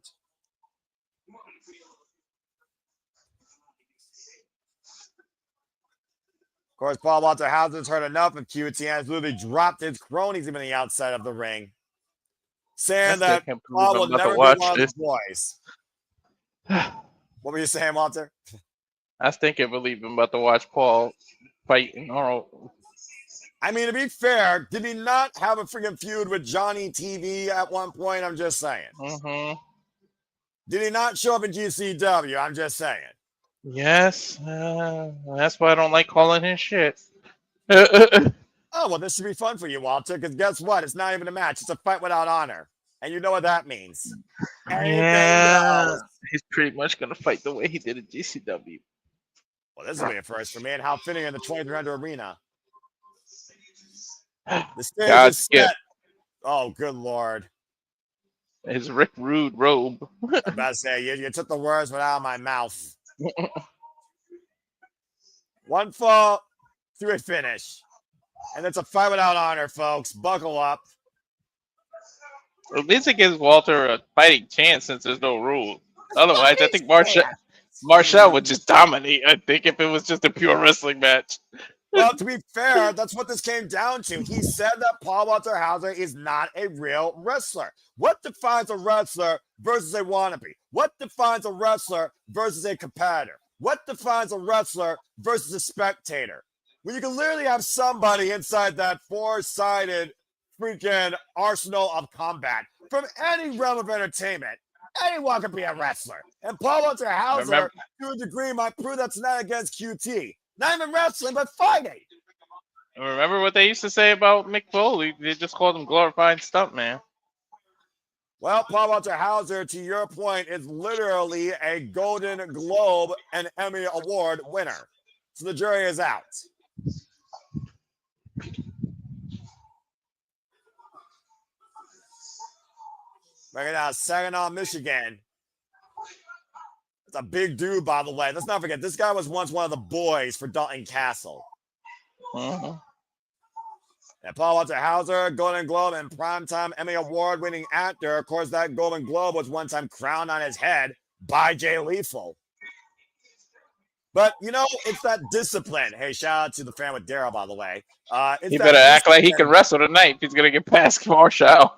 Of course, Paul Walter Hauser's heard enough of QT and has literally dropped his cronies even the outside of the ring, saying that Paul will never be one of the boys. What were you saying, Walter? I still can't believe I'm about to watch Paul fight in Arnold. I mean, to be fair, did he not have a freaking feud with Johnny TV at one point? I'm just saying. Mm-hmm. Did he not show up in GCW? I'm just saying. Yes. That's why I don't like calling his shit. Oh, well, this should be fun for you, Walter, because guess what? It's not even a match. It's a fight without honor. And you know what that means. Yeah. He's pretty much going to fight the way he did at GCW. Well, this will be a first for me, and how fitting in the 2300 arena. The stage is set. Oh, good Lord. His Rick Rude robe. I'm about to say, you took the words right out of my mouth. One fall to a finish. And it's a fight without honor, folks. Buckle up. At least it gives Walter a fighting chance since there's no rules. Otherwise, I think Marshall would just dominate, I think, if it was just a pure wrestling match. Well, to be fair, that's what this came down to. He said that Paul Walter Hauser is not a real wrestler. What defines a wrestler versus a wannabe? What defines a wrestler versus a competitor? What defines a wrestler versus a spectator? When you can literally have somebody inside that four-sided freaking arsenal of combat from any realm of entertainment, anyone can be a wrestler. And Paul Walter Hauser, to a degree, might prove that's not against QT. Not even wrestling, but fighting. Remember what they used to say about Mick Foley? They just called him glorified stuntman. Well, Paul Walter Hauser, to your point, is literally a Golden Globe and Emmy Award winner. So the jury is out. Bringing out Saginaw, Michigan. It's a big dude, by the way. Let's not forget, this guy was once one of the boys for Dalton Castle. Mm-hmm. And Paul Walter Hauser, Golden Globe and Primetime Emmy Award-winning actor. Of course, that Golden Globe was one time crowned on his head by Jay Lethal. But, you know, it's that discipline. Hey, shout out to the fan with Daryl, by the way. He better act like he can wrestle tonight if he's going to get past Marshall.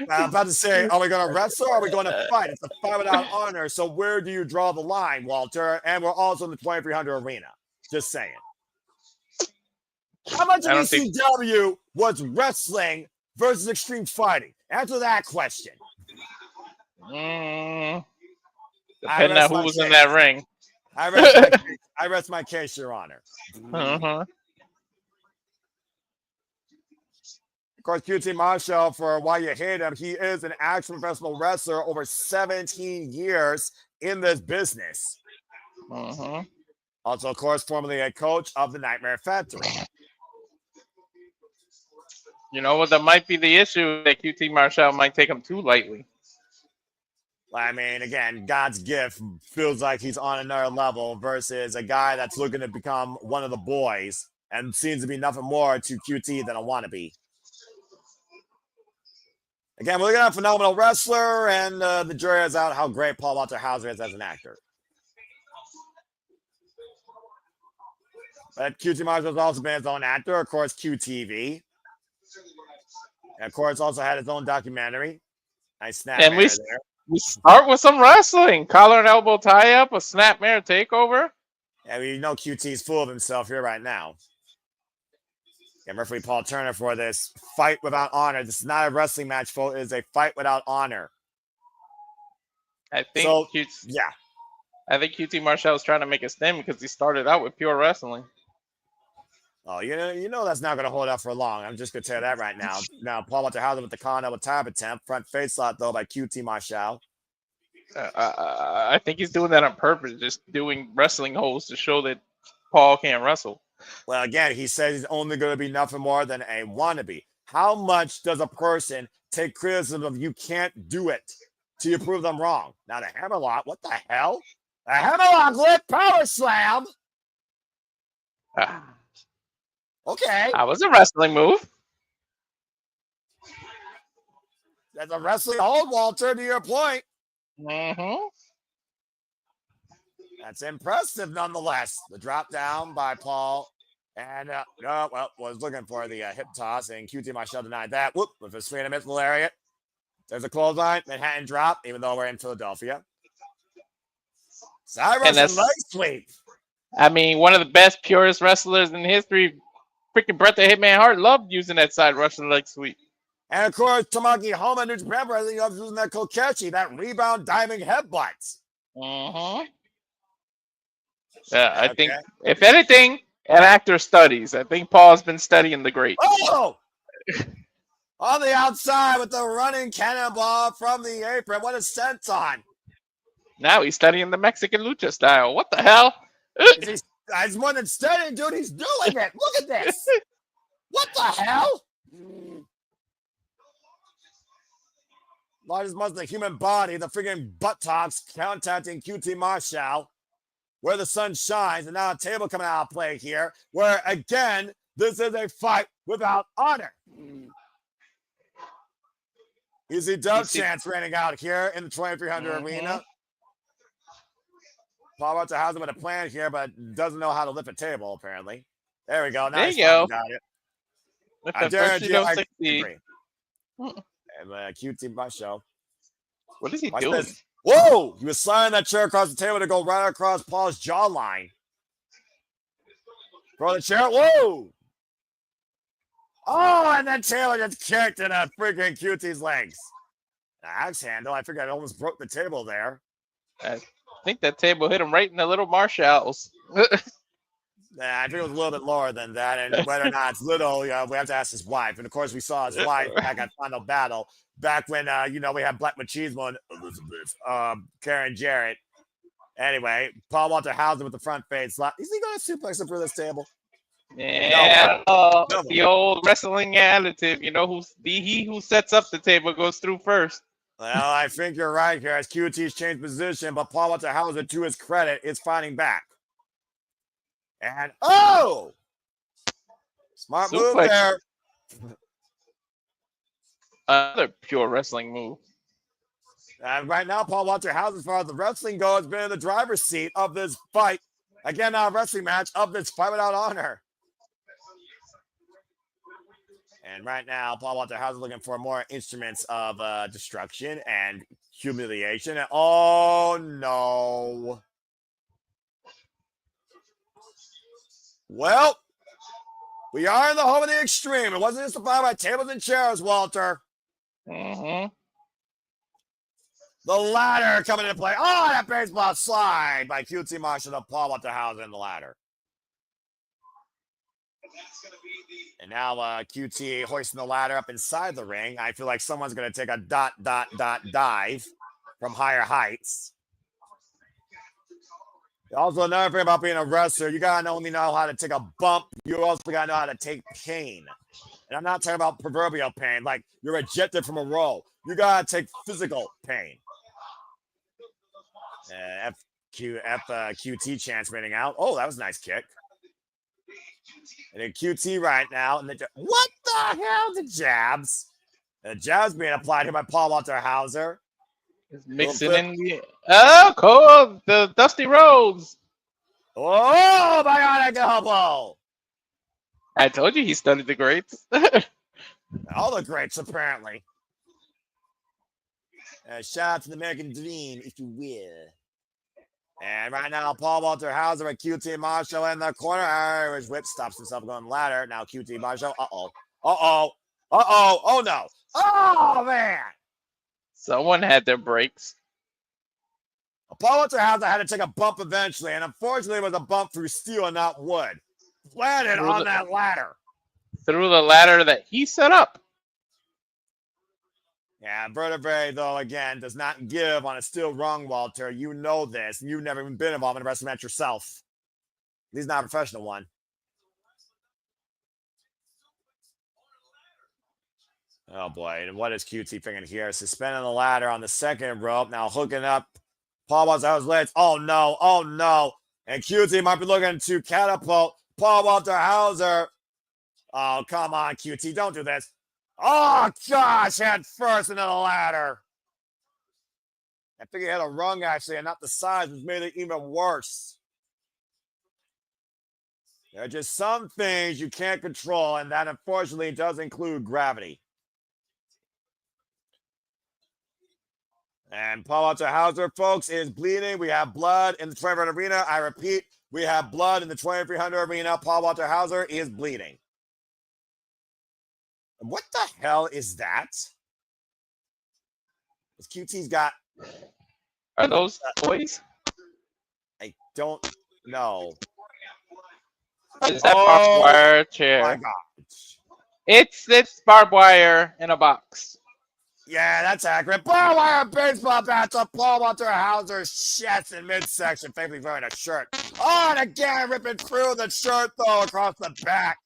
I'm about to say, are we going to wrestle or are we going to fight? It's a fight without honor. So where do you draw the line, Walter? And we're also in the 2300 arena. Just saying. How much of ECW was wrestling versus extreme fighting? Answer that question. Depending on who was in that ring. I rest my case, Your Honor. Uh-huh. Of course, QT Marshall, for why you hate him, he is an actual professional wrestler over 17 years in this business. Uh-huh. Also, of course, formerly a coach of the Nightmare Factory. You know what? That might be the issue, that QT Marshall might take him too lightly. I mean, again, God's gift feels like he's on another level versus a guy that's looking to become one of the boys and seems to be nothing more to QT than a wannabe. Again, we're looking at a phenomenal wrestler, and the jury is out how great Paul Walter Hauser is as an actor. But QT Marshall's also been his own actor, of course, QTV. And of course, also had his own documentary. Nice snapmare there. We start with some wrestling. Collar and elbow tie-up, a snapmare takeover. Yeah, you know QT's full of himself here right now. And referee Paul Turner for this fight without honor. This is not a wrestling match, folks. It is a fight without honor. I think I think QT Marshall is trying to make a stand because he started out with pure wrestling. Oh, you know that's not going to hold out for long. I'm just going to tell you that right now. Now, Paul Walter Hauser with the collar elbow tie-up attempt. Front face slot, though, by QT Marshall. I think he's doing that on purpose, just doing wrestling holds to show that Paul can't wrestle. Well, again, he says he's only going to be nothing more than a wannabe. How much does a person take criticism of you can't do it till you prove them wrong? Now, the hammerlock, what the hell? A hammerlock lit power slam? Okay. That was a wrestling move. That's a wrestling hold, Walter, to your point. Mm-hmm. That's impressive nonetheless. The drop down by Paul. And, was looking for the hip toss, and QT Marshall denied that. Whoop, with his 3 mid lariat. There's a clothesline, Manhattan drop, even though we're in Philadelphia. Side Russian leg sweep. I mean, one of the best, purest wrestlers in history, freaking Bret the Hitman Hart, loved using that side Russian leg sweep. And, of course, Tamaki Homa, New Japan President, loves using that Kokeshi, that rebound diving headbutts. Mm-hmm. Yeah, I think, if anything, an actor studies. I think Paul's been studying the great. Oh! On the outside with the running cannonball from the apron. What is senton? Now he's studying the Mexican lucha style. What the hell? He's more than studying, dude. He's doing it. Look at this. What the hell? Largest muscle in the human body, the freaking buttocks contacting QT Marshall. Where the sun shines, and now a table coming out of play here, where again, this is a fight without honor. Easy dub chance raining out here in the 2300 arena. Paul wants to house him with a plan here, but doesn't know how to lift a table, apparently. There we go. Nice. There you go. Got it. I dare you. I agree. And QT Marshall. What is he doing? This. Whoa! He was sliding that chair across the table to go right across Paul's jawline. Throw the chair. Whoa! Oh, and then Taylor just kicked in a freaking QT's legs. The axe handle. I figured I almost broke the table there. I think that table hit him right in the little Marshalls. I think it was a little bit lower than that. And whether or not it's little, we have to ask his wife. And of course, we saw his wife back at Final Battle. Back when, we had Black Machismo and Elizabeth, Karen Jarrett. Anyway, Paul Walter Hauser with the front fade slap. Is he going to suplex him through this table? Yeah, no. The old wrestling additive. He who sets up the table goes through first. Well, I think you're right here as QT's changed position, but Paul Walter Hauser, to his credit, is fighting back. And, smart move there. Another pure wrestling move. Right now, Paul Walter House, as far as the wrestling goes, has been in the driver's seat of this fight. Again, a wrestling match of this fight without honor. And right now, Paul Walter House is looking for more instruments of destruction and humiliation. And, oh, no. Well, we are in the home of the extreme. It wasn't just defined by tables and chairs, Walter. Mm-hmm. The ladder coming into play. Oh, that baseball slide by QT Marshall to Paul Walter House in the ladder. And now QT hoisting the ladder up inside the ring. I feel like someone's going to take a ... dive from higher heights. Also, another thing about being a wrestler, you got to not only know how to take a bump, you also got to know how to take pain. And I'm not talking about proverbial pain, like you're ejected from a role. You got to take physical pain. QT chance rating out. Oh, that was a nice kick. And then QT right now. And what the hell? The jabs. The jabs being applied here by Paul Walter Hauser. Mixing in the the Dusty Rhodes. Oh, bionic elbow. I told you he studied the greats. All the greats, apparently. Shout out to the American Dream, if you will. And right now, Paul Walter Hauser and QT Marshall in the corner. Irish whip stops himself going ladder. Now QT Marshall. Oh, no. Oh, man. Someone had their breaks. Paul Walter Hauser had to take a bump eventually, and unfortunately it was a bump through steel and not wood. Planted on that ladder. Through the ladder that he set up. Yeah, vertebrae, though, again, does not give on a steel rung, Walter. You know this, and you've never even been involved in a wrestling match yourself. He's not a professional one. Oh, boy. And what is QT thinking here? Suspending the ladder on the second rope. Now hooking up Paul Walter Hauser's legs. Oh, no. Oh, no. And QT might be looking to catapult Paul Walter Hauser. Oh, come on, QT. Don't do this. Oh, gosh. Head first into the ladder. I think he had a rung, actually, and not the size, which made it even worse. There are just some things you can't control, and that, unfortunately, does include gravity. And Paul Walter Hauser, folks, is bleeding. We have blood in the 2300 arena. I repeat, we have blood in the 2300 arena. Paul Walter Hauser is bleeding. What the hell is that? This QT's got... Are those toys? I don't know. Is that barbed wire chair? My God. It's barbed wire in a box. Yeah, that's accurate. Barbed wire baseball bats up Paul Walter Hauser's chest in midsection, thankfully wearing a shirt. Oh, and again, ripping through the shirt, though, across the back.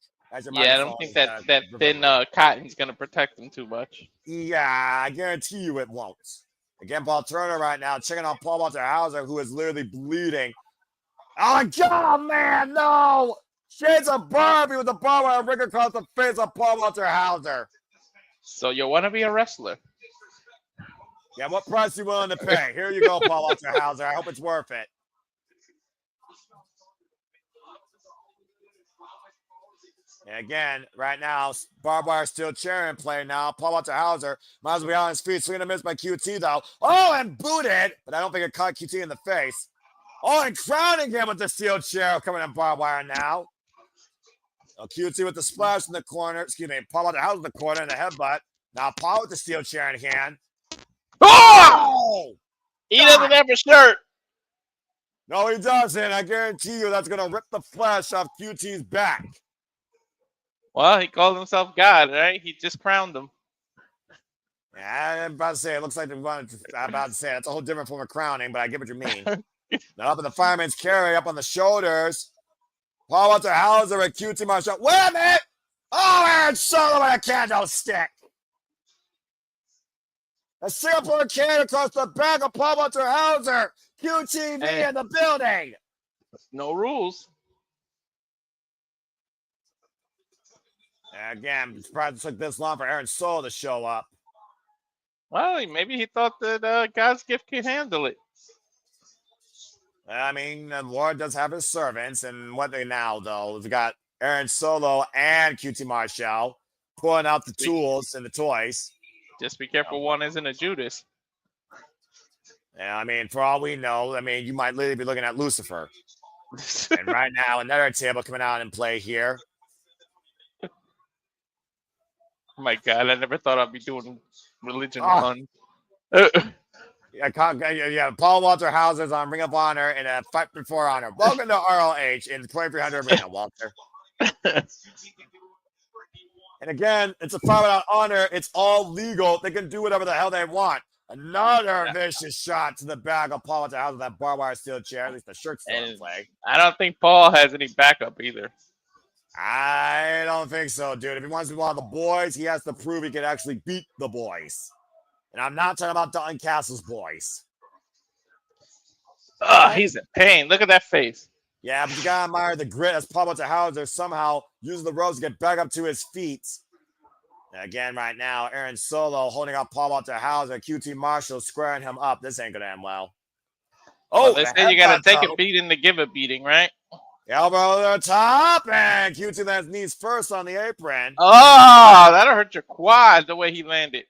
Yeah, I don't think that thin cotton's going to protect him too much. Yeah, I guarantee you it won't. Again, Paul Turner right now checking on Paul Walter Hauser, who is literally bleeding. Oh, my God, man, no! Shades of Barbie with the barbed wire ring across the face of Paul Walter Hauser. So you want to be a wrestler? Yeah, what price are you willing to pay? Here you go, Paul Walter Hauser. I hope it's worth it. And again, right now, barbed wire steel chair in play now. Paul Walter Hauser might as well be on his feet. Swinging a miss by QT, though. Oh, and booted, but I don't think it caught QT in the face. Oh, and crowning him with the steel chair coming in barbed wire now. Oh, QT with the splash in the corner. Excuse me, Paul Walter Hauser in the corner and the headbutt. Now Paul with the steel chair in hand. Oh! He doesn't have a shirt. No, he doesn't. I guarantee you that's going to rip the flesh off QT's back. Well, he called himself God, right? He just crowned him. Yeah, I'm about to say, it looks like I'm about to say, that's a whole different form of crowning, but I get what you mean. Now up in the fireman's carry, up on the shoulders. Paul Walter Hauser at QT Marshall. Wait a minute! Oh, Erich Solo with a candlestick. A Singapore can across the back of Paul Walter Hauser. QTV in the building. No rules. Again, I'm surprised it took this long for Erich Solo to show up. Well, maybe he thought that God's gift could handle it. I mean, the Lord does have his servants, and what they now, though, we've got Erich Solo and QT Marshall pulling out the tools and the toys. Just be careful one isn't a Judas. Yeah, I mean, for all we know, I mean, you might literally be looking at Lucifer. And right now, another table coming out in play here. Oh my God, I never thought I'd be doing religion puns. Yeah, Paul Walter Hauser's on Ring of Honor in a Fight Before Honor. Welcome to ROH in the 2300 arena, Walter. And again, it's a fight without honor. It's all legal. They can do whatever the hell they want. Another vicious shot to the back of Paul Walter Hauser, that barbed wire steel chair. At least the shirt's still in play. I don't think Paul has any backup either. I don't think so, dude. If he wants to be one of the boys, he has to prove he can actually beat the boys. And I'm not talking about Dalton Castle's boys. He's in pain. Look at that face. Yeah, but you gotta admire the grit as Paul Walter Hauser somehow using the ropes to get back up to his feet. And again, right now, Erich Solo holding up Paul Walter Hauser, QT Marshall squaring him up. This ain't gonna end well. Oh, they say you gotta take a beating to give a beating, right? Elbow to the top, and QT lands knees first on the apron. Oh, that'll hurt your quad the way he landed.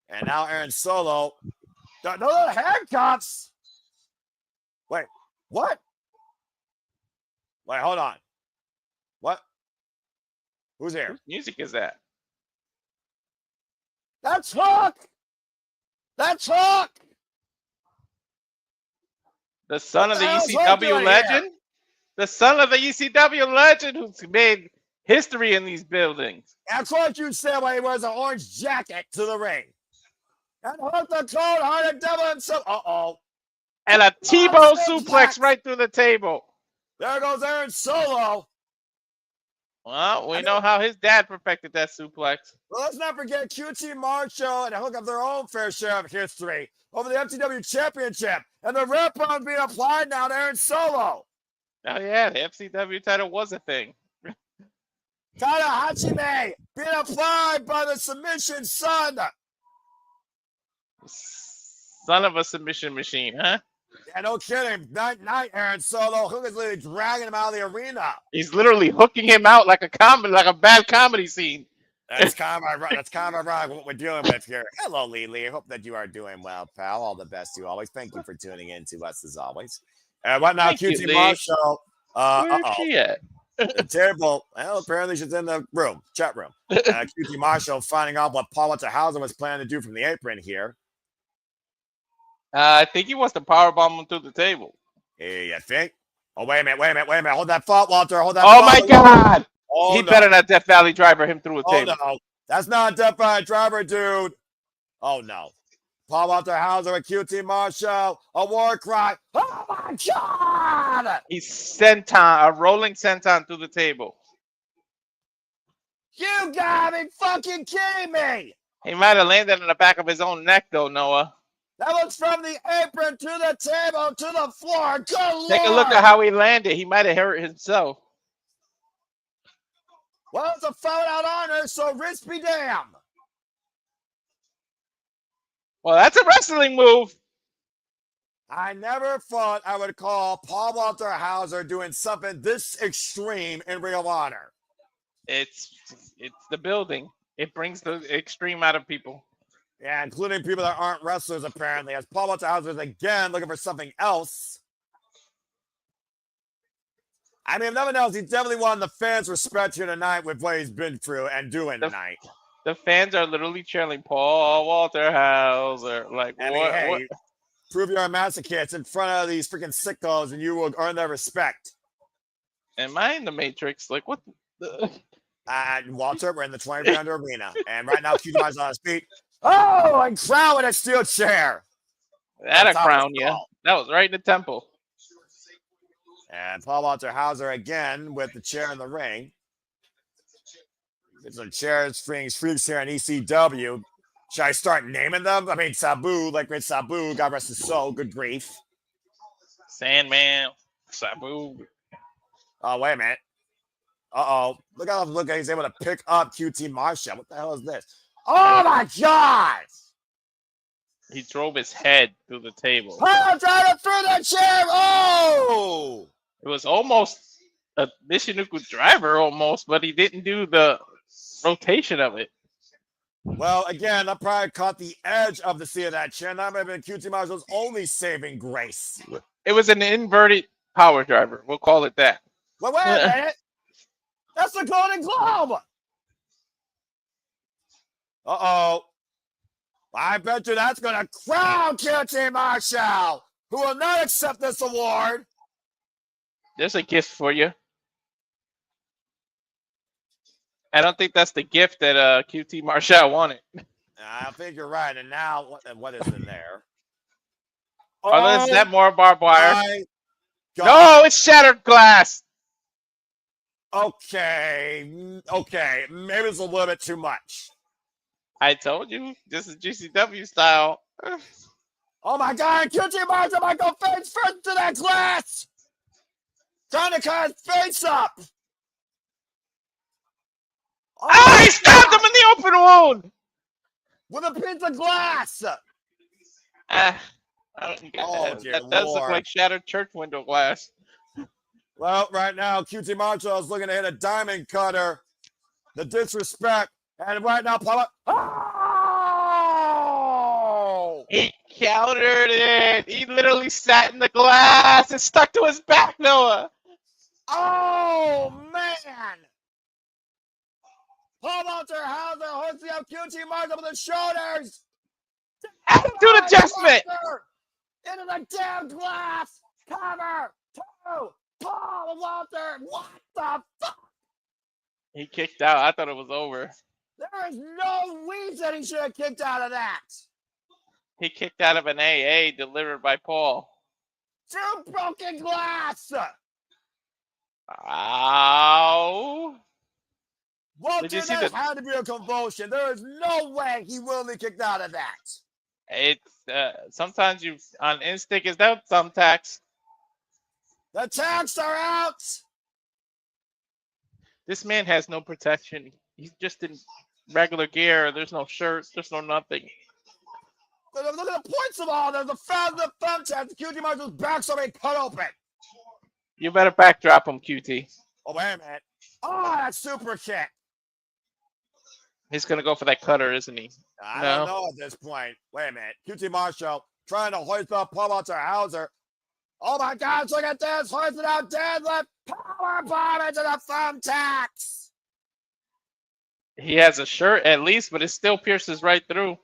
And now Erich Solo. No handcuffs. Wait, what? Wait, hold on. What? Who's here? Whose music is that? That's Hook! That's Hook! The son of the ECW legend? The son of the ECW legend who's made history in these buildings. That's what you said when he wears an orange jacket to the ring. And hook the cold-hearted devil himself. Uh-oh. And a T-bone suplex right through the table. There goes Aaron Solo. Well, we know how his dad perfected that suplex. Well, let's not forget QT Marshall and hook up their own fair share of history over the FTW Championship. And the rep bump being applied now to Aaron Solo. Oh, yeah, the FCW title was a thing. Tadahachime being applied by the submission son. Son of a submission machine, huh? Yeah, no kidding. Night, Aaron Solo. Hook is literally dragging him out of the arena. He's literally hooking him out like a bad comedy scene. That's kind of ironic what we're dealing with here. Hello, Lily. I hope that you are doing well, pal. All the best to you always. Thank you for tuning in to us as always. And right now, QT Marshall. Where's she at? The table. Well, apparently she's in the room, chat room. QT Marshall finding out what Paul Hauser was planning to do from the apron here. I think he wants to powerbomb him through the table. Hey, you think? Oh, wait a minute. Hold that thought, Walter. Hold that Oh, thought. my God. Oh, he better not Death Valley driver him through a table. Oh, no. That's not a Death Valley driver, dude. Oh, no. Paul Walter Hauser with QT Marshall. A war cry. Oh, my God. He's senton, a rolling senton through the table. You gotta be fucking kidding me. He might have landed on the back of his own neck, though, Noah. That was from the apron to the table to the floor. Good Lord. Take a look at how he landed. He might have hurt himself. Well, it's a foul out honor, so wrist be damned. Well, that's a wrestling move. I never thought I would call Paul Walter Hauser doing something this extreme in Ring of Honor. It's the building. It brings the extreme out of people. Yeah, including people that aren't wrestlers, apparently, as Paul Walter Hauser is again looking for something else. I mean, if nothing else, he definitely won the fans' respect here tonight with what he's been through and doing tonight. The fans are literally chanting Paul Walter Hauser. Like, what? Prove you're a masochist in front of these freaking sickos and you will earn their respect. Am I in the Matrix? Like, what the... Walter, we're in the 20-pounder arena. And right now, QT Marshall's on his feet. Oh, and crown with a steel chair. That'll crown you. That was right in the temple. And Paul Walter Hauser again with the chair in the ring. Get some chairs, freaks here in ECW. Should I start naming them? I mean, Sabu, like great Sabu, God rest his soul, good grief. Sandman, Sabu. Oh, wait a minute. Uh-oh. Look how he's able to pick up QT Marshall. What the hell is this? Oh, my God! He drove his head through the table. Oh, drive it through the chair! Oh! It was almost a Michinoku driver almost, but he didn't do the rotation of it. Well, again, that probably caught the edge of the seat of that chair. That might have been QT Marshall's only saving grace. It was an inverted power driver. We'll call it that. Well, wait a minute. That's the Golden Globe. Uh-oh. I bet you that's going to crown QT Marshall, who will not accept this award. There's a gift for you. I don't think that's the gift that QT Marshall wanted. I think you're right. And now, what is in there? Oh, is that more barbed wire? No, it's shattered glass. Okay. Maybe it's a little bit too much. I told you, this is GCW style. Oh my God, QT Marshall might go face first to that glass. Trying to cut his face up. Oh, he stabbed him in the open wound! With a piece of glass. I don't get that. That does look like shattered church window glass. Well, right now, QT Marshall is looking to hit a diamond cutter. The disrespect. And right now, oh! He countered it. He literally sat in the glass and stuck to his back, Noah. Oh, man. Paul Walter Hauser hooks up QT Marshall with the shoulders. Attitude adjustment. Into the damn glass. Cover. Two. Paul Walter. What the fuck? He kicked out. I thought it was over. There is no reason he should have kicked out of that. He kicked out of an AA delivered by Paul. 2 broken glass. Ow. Walter, Did you see there that? had to be a convulsion. There is no way he willingly kicked out of that. It's sometimes you on instinct is that thumbtacks. The tacks are out. This man has no protection. He's just in regular gear. There's no shirt. There's no nothing. Look at the points of all. There's the thumbtacks. QT Marshall's back's already cut open. You better backdrop him, QT. Oh, wait a minute. Oh, that super kick. He's gonna go for that cutter, isn't he? I don't know at this point. Wait a minute. QT Marshall trying to hoist up Paul Walter Hauser. Oh my gosh, look at this. Hoisted out deadlift. Power bomb into the thumbtacks. He has a shirt at least, but it still pierces right through.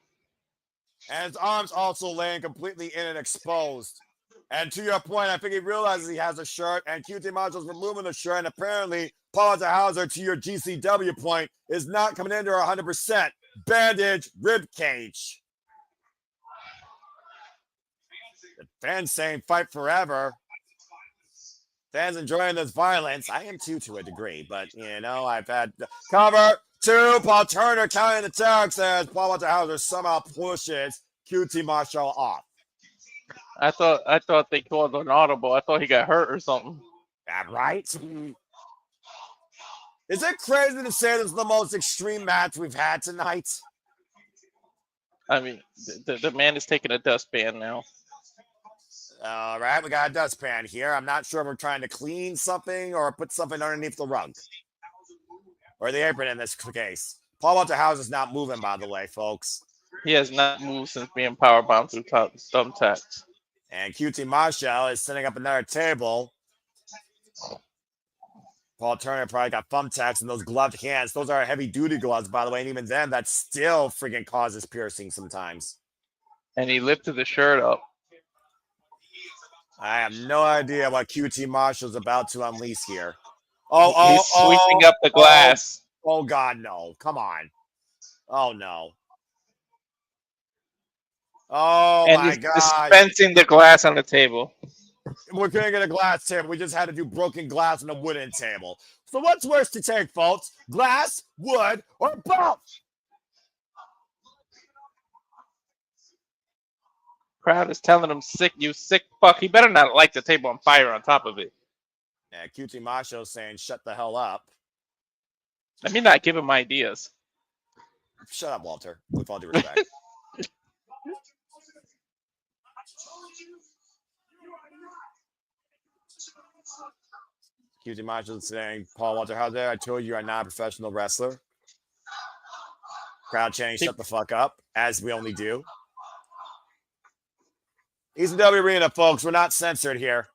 And his arms also laying completely in and exposed. And to your point, I think he realizes he has a shirt, and QT Marshall's removing the shirt, and apparently Paul Walter Hauser, to your GCW point, is not coming into 100%. Bandage rib cage. The fans saying fight forever. Fans enjoying this violence. I am too, to a degree, but you know, I've had cover 2. Paul Turner counting the tags as Paul Walter Hauser somehow pushes QT Marshall off. I thought they called an audible. I thought he got hurt or something. That right? Is it crazy to say this is the most extreme match we've had tonight? I mean, the man is taking a dustpan now. All right, we got a dustpan here. I'm not sure if we're trying to clean something or put something underneath the rug. Or the apron in this case. Paul Walter Hauser's not moving, by the way, folks. He has not moved since being powerbombed through thumbtacks. And QT Marshall is setting up another table. Paul Turner probably got thumbtacks in those gloved hands. Those are heavy-duty gloves, by the way, and even then, that still freaking causes piercing sometimes. And he lifted the shirt up. I have no idea what QT Marshall's about to unleash here. He's sweeping up the glass. Oh, God, no. Come on. Oh, no. Oh, and my God. Dispensing the glass on the table. We couldn't get a glass table. We just had to do broken glass on a wooden table. So what's worse to take, folks? Glass, wood, or both? Crowd is telling him, "Sick, you sick fuck." He better not light the table on fire on top of it. Yeah, QT Macho saying, "Shut the hell up." Let me not give him ideas. Shut up, Walter. With all due respect. QT Macho saying, "Paul Walter Hauser, I told you I'm not a professional wrestler." Crowd chanting, "Shut the fuck up," as we only do. ECW Arena, folks. We're not censored here.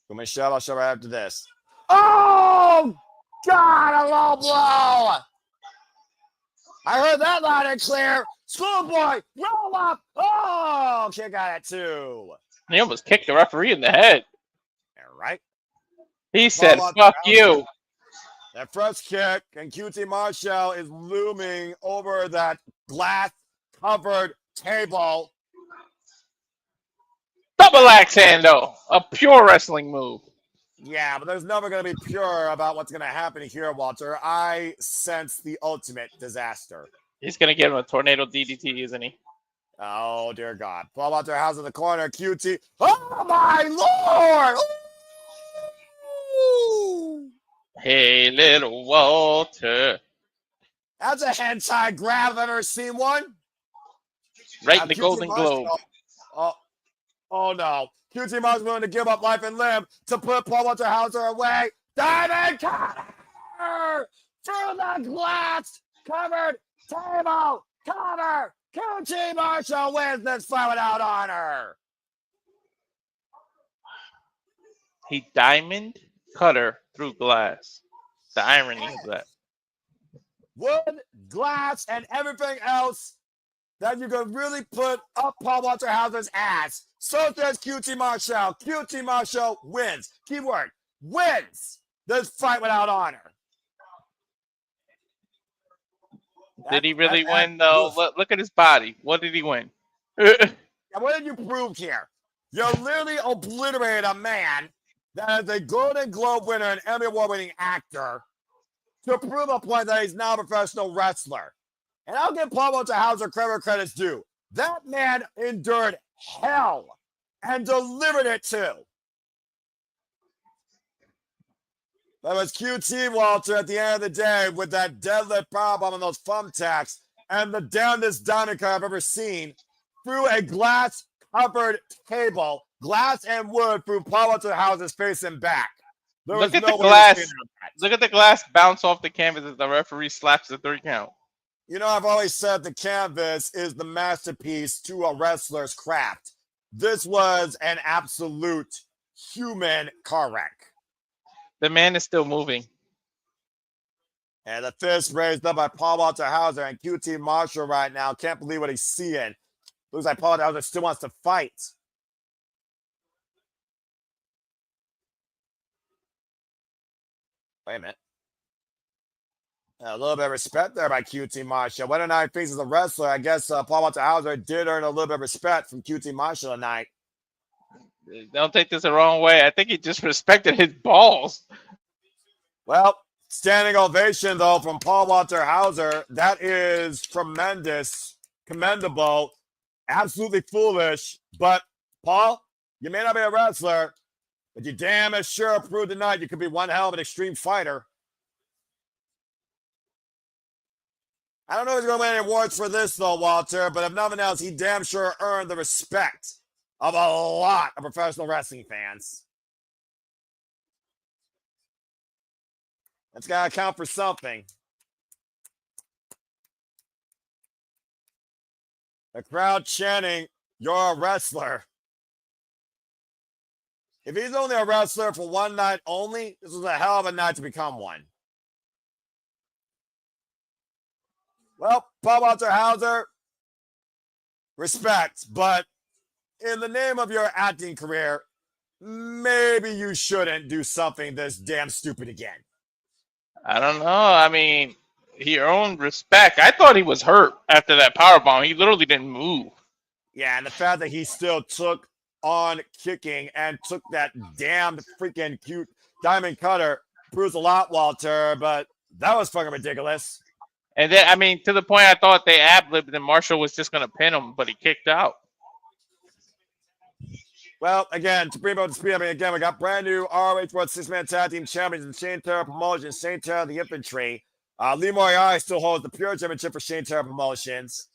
Go Michelle, I'll show right after this. Oh, God, a low blow. I heard that loud and clear. Schoolboy, roll up. Oh, kick out at 2. He almost kicked the referee in the head. All right. He said, "Fuck you." That first kick, and QT Marshall is looming over that glass-covered table. Double axe handle, a pure wrestling move. Yeah, but there's never going to be pure about what's going to happen here, Walter. I sense the ultimate disaster. He's going to give him a tornado DDT, isn't he? Oh, dear God. Paul Walter House in the corner, QT. Oh, my Lord! Ooh! Hey, little Walter. That's a hentai grab if I've ever seen one. Right in the Golden Globe. Oh, no. QT Marshall willing to give up life and limb to put Paul Walter Hauser away. Diamond cutter through the glass covered table. Cover. QT Marshall wins this fight without honor. He diamond cutter through glass. The irony of that. Wood, glass, and everything else that you could really put up Paul Walter Hauser's ass. So says QT Marshall. QT Marshall wins. Keyword, wins this fight without honor. Did he really win, though? Look at his body. What did he win? What did you prove here? You literally obliterated a man that is a Golden Globe winner and Emmy Award-winning actor to prove a point that he's now a professional wrestler. And I'll give Paul Walter Hauser credit's due. That man endured hell and delivered it too. That was QT, Walter, at the end of the day with that deadlift powerbomb and those thumbtacks and the damnedest diamond cut I've ever seen through a glass-covered table, glass and wood through Paul Walter Hauser's face and back. Look at the glass. Look at the glass bounce off the canvas as the referee slaps the 3 count. You know, I've always said the canvas is the masterpiece to a wrestler's craft. This was an absolute human car wreck. The man is still moving. And the fist raised up by Paul Walter Hauser and QT Marshall right now. Can't believe what he's seeing. Looks like Paul Walter Hauser still wants to fight. Wait a minute. A little bit of respect there by QT Marshall. Whether or not he thinks he's a wrestler, I guess Paul Walter Hauser did earn a little bit of respect from QT Marshall tonight. Don't take this the wrong way. I think he just respected his balls. Well, standing ovation, though, from Paul Walter Hauser. That is tremendous, commendable, absolutely foolish. But, Paul, you may not be a wrestler, but you damn as sure proved tonight you could be one hell of an extreme fighter. I don't know if he's going to win any awards for this, though, Walter, but if nothing else, he damn sure earned the respect of a lot of professional wrestling fans. That's got to count for something. The crowd chanting, "You're a wrestler." If he's only a wrestler for one night only, this was a hell of a night to become one. Well, Paul Walter Hauser, respect, but in the name of your acting career, maybe you shouldn't do something this damn stupid again. I don't know. I mean, he earned respect. I thought he was hurt after that powerbomb. He literally didn't move. Yeah, and the fact that he still took on kicking and took that damn freaking cute diamond cutter proves a lot, Walter, but that was fucking ridiculous. And then, I mean, to the point I thought they ad-libbed and Marshall was just going to pin him, but he kicked out. Well, again, to bring about the speed, again, we got brand new ROH World Six-Man Tag Team Champions in Shane Terror Promotions, Shane Terror the Infantry. Lee Moriarty still holds the Pure Championship for Shane Terror Promotions.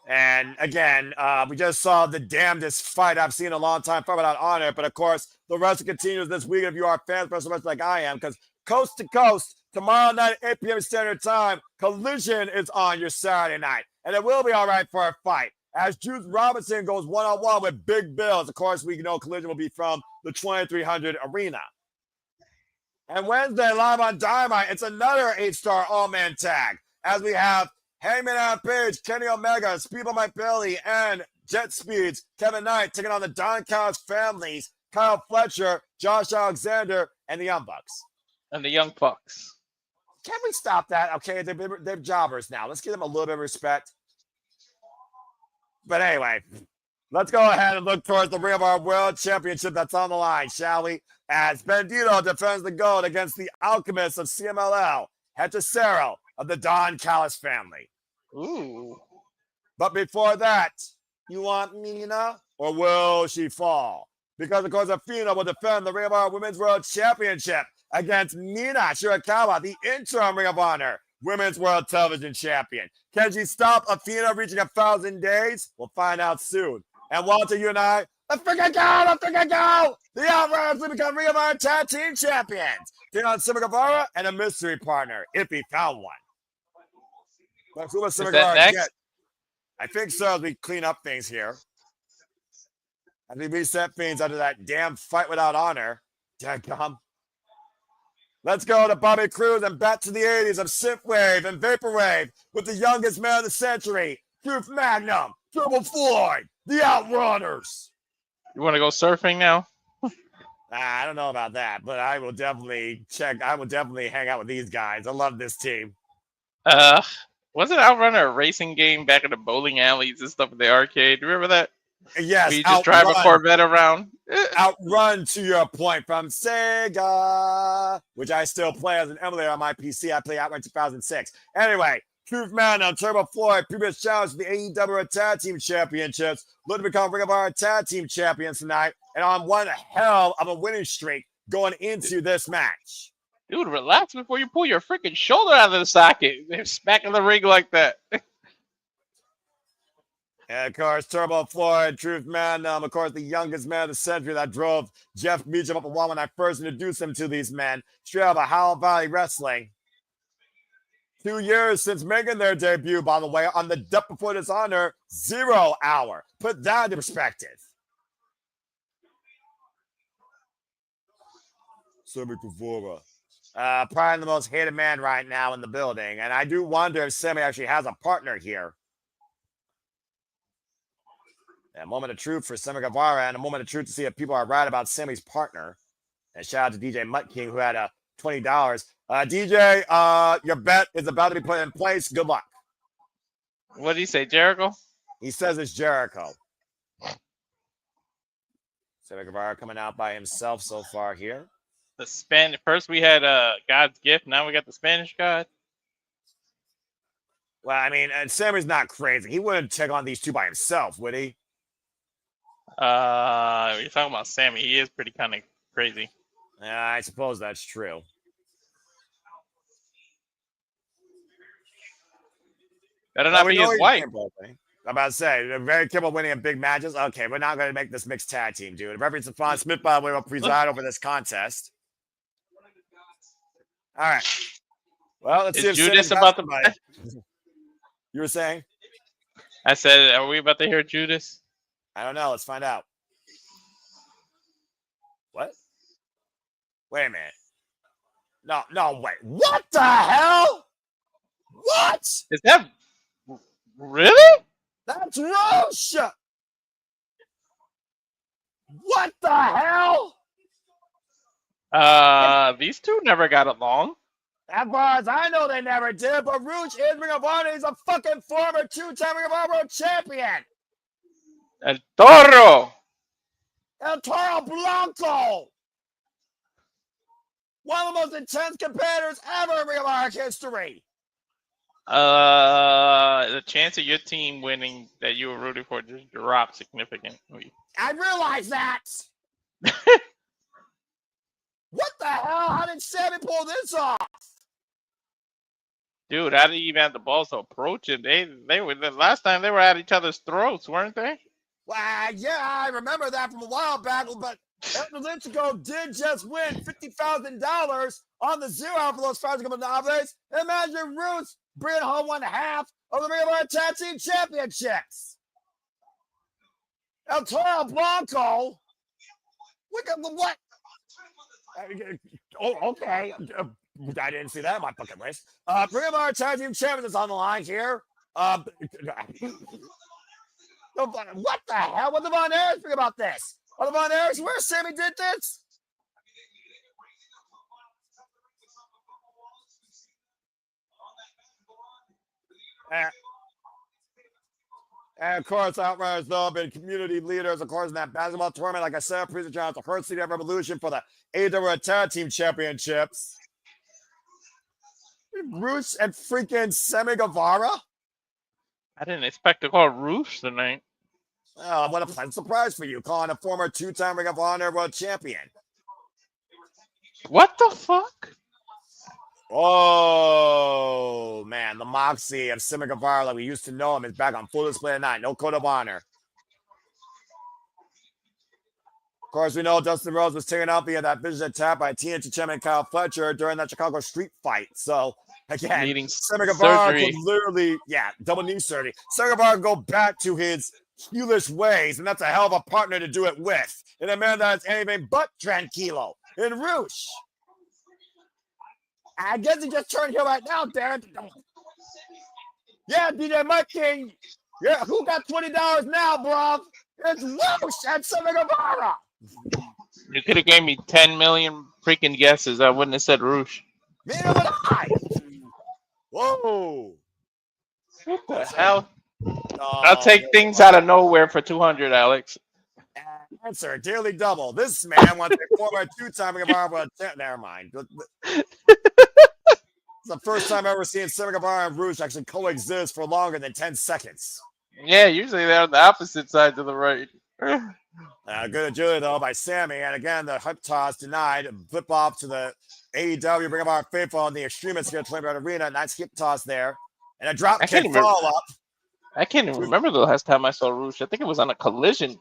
And again, we just saw the damnedest fight I've seen in a long time, fight without honor. But of course, the wrestling continues this week if you are fans of wrestling like I am, because coast to coast, tomorrow night at 8 p.m. Standard Time, Collision is on your Saturday night. And it will be all right for a fight. As Juice Robinson goes one-on-one with Big Bills. Of course, we know Collision will be from the 2300 Arena. And Wednesday, live on Dynamite, it's another 8-star all-man tag. As we have Hangman Adam Page, Kenny Omega, Speedball Mike Bailey, and Jet Speeds, Kevin Knight taking on the Don Callis families, Kyle Fletcher, Josh Alexander, and the Young Bucks. And the Young Bucks. Can we stop that? Okay, they're jobbers now. Let's give them a little bit of respect. But anyway, let's go ahead and look towards the Ring of our World Championship that's on the line, shall we? As Bandido defends the gold against the Alchemist of CMLL, Hechicero of the Don Callis family. Ooh. But before that, you want Mina or will she fall? Because, of course, Athena will defend the Ring of Honor Women's World Championship against Mina Shirakawa, the interim Ring of Honor Women's World Television Champion. Can she stop Athena reaching 1,000 days? We'll find out soon. And Walter, you and I, let's freaking go! Let's freaking go! The Outrunners will become Ring of Honor Tag Team Champions. Taking on Sammy Guevara and a mystery partner, if he found one. But who was Sammy Guevara get? I think so, as we clean up things here. As we reset things under that damn fight without honor. Dadgum. Let's go to Bobby Cruz and back to the 80s of Synthwave and Vaporwave with the youngest man of the century, Truth Magnum, Triple Floyd, the Outrunners. You want to go surfing now? I don't know about that, but I will definitely check. I will definitely hang out with these guys. I love this team. Wasn't Outrunner a racing game back in the bowling alleys and stuff in the arcade? Remember that? Yes, Where you just drive a Corvette around? Outrun, to your point, from Sega, which I still play as an emulator on my PC. I play Outrun 2006. Anyway, Truth Man on Turbo Floyd, previous challenge for the AEW Tag Team Championships, looking to become Ring of Honor Tag Team Champions tonight, and on one hell of a winning streak going into this match. Dude, relax before you pull your freaking shoulder out of the socket. They're smacking the ring like that. And of course, Turbo Floyd, Truth Man, of course, the youngest man of the century that drove Jeff Meacham up a wall when I first introduced him to these men. Straight out of Howell Valley Wrestling. 2 years since making their debut, by the way, on the Death Before Dishonor 0 hour. Put that into perspective. Sammy Guevara. Probably the most hated man right now in the building. And I do wonder if Sammy actually has a partner here. A moment of truth for Sammy Guevara and a moment of truth to see if people are right about Sammy's partner. And shout out to DJ Mutt King who had $20. DJ, your bet is about to be put in place. Good luck. What did he say, Jericho? He says it's Jericho. Sammy Guevara coming out by himself so far here. The Spanish. First we had God's gift. Now we got the Spanish God. Well, I mean, and Sammy's not crazy. He wouldn't take on these two by himself, would he? You're talking about Sammy. He is pretty kind of crazy. Yeah, I suppose that's true. Better not be his wife. I'm about to say, they're very capable of winning in big matches. Okay, we're not going to make this mixed tag team, dude. Reverend Stefan Smith, by the way, will preside over this contest. All right. Well, let's see if Judas about the. You were saying? I said, are we about to hear Judas? I don't know. Let's find out. What? Wait a minute. No, wait. What the hell? What? Is that really? That's Roche. What the hell? These two never got along. As far as I know, they never did. But Rouge is Ring of Honor. He's a fucking former two-time Ring of Honor World Champion. El Toro. El Toro Blanco. One of the most intense competitors ever in Ring of Honor history. The chance of your team winning that you were rooting for just dropped significantly. I realize that. What the hell? How did Sammy pull this off? Dude, how did he even have the balls to approach him? They were the last time they were at each other's throats, weren't they? Well, yeah, I remember that from a while back, but Atletico did just win $50,000 on the 0 for those five coming nominates. Imagine Roots bringing home 1/2 of the Ring of Honor Tag Team Championships. El Toro Blanco. Look at the what? Oh, okay. I didn't see that on my bucket list. Ring of Honor Tag Team Champions is on the line here. What the hell? What the Von Erichs think about this? What the Von Erichs? Where Sammy did this? And of course, Outrunners, though, have been community leaders, of course, in that basketball tournament. Like I said, Priest John, the Hurt City of Revolution for the AEW Tag Team Championships. Roosh and freaking Sammy Guevara? I didn't expect to call Roosh tonight. Oh, what a pleasant surprise for you, calling a former two-time Ring of Honor World Champion. What the fuck? Oh, man, the moxie of Sammy Guevara, like we used to know him, is back on full display tonight. No code of honor. Of course, we know Dustin Rhodes was taken out via that vision attack by TNT champion Kyle Fletcher during that Chicago street fight. So, again, Sammy Guevara could literally, double knee surgery. Sammy Guevara can go back to his heelish ways, and that's a hell of a partner to do it with. And a man that is anything but tranquilo in Roosh. I guess he just turned here right now, Darren. Yeah, DJ Mike King. Yeah, who got $20 now, bro? It's Roosh and Sammy Guevara. You could have gave me 10 million freaking guesses. I wouldn't have said Roosh. Neither would I. Whoa! What the hell? I'll Oh, take things out of nowhere for 200, Alex. answer, daily double. This man wants a former two-time Guevara world champ. Never mind. It's the first time I've ever seen Sammy Guevara and Rouge actually coexist for longer than 10 seconds. Yeah, usually they're on the opposite sides of the right. Good agility, though, by Sammy. And again, the hip toss denied. Flip off to the AEW, bring up our faithful on the Extremists here at 20 Arena. Nice hip toss there. And a drop kick follow-up. I can't even remember the last time I saw Rouge. I think it was on a collision.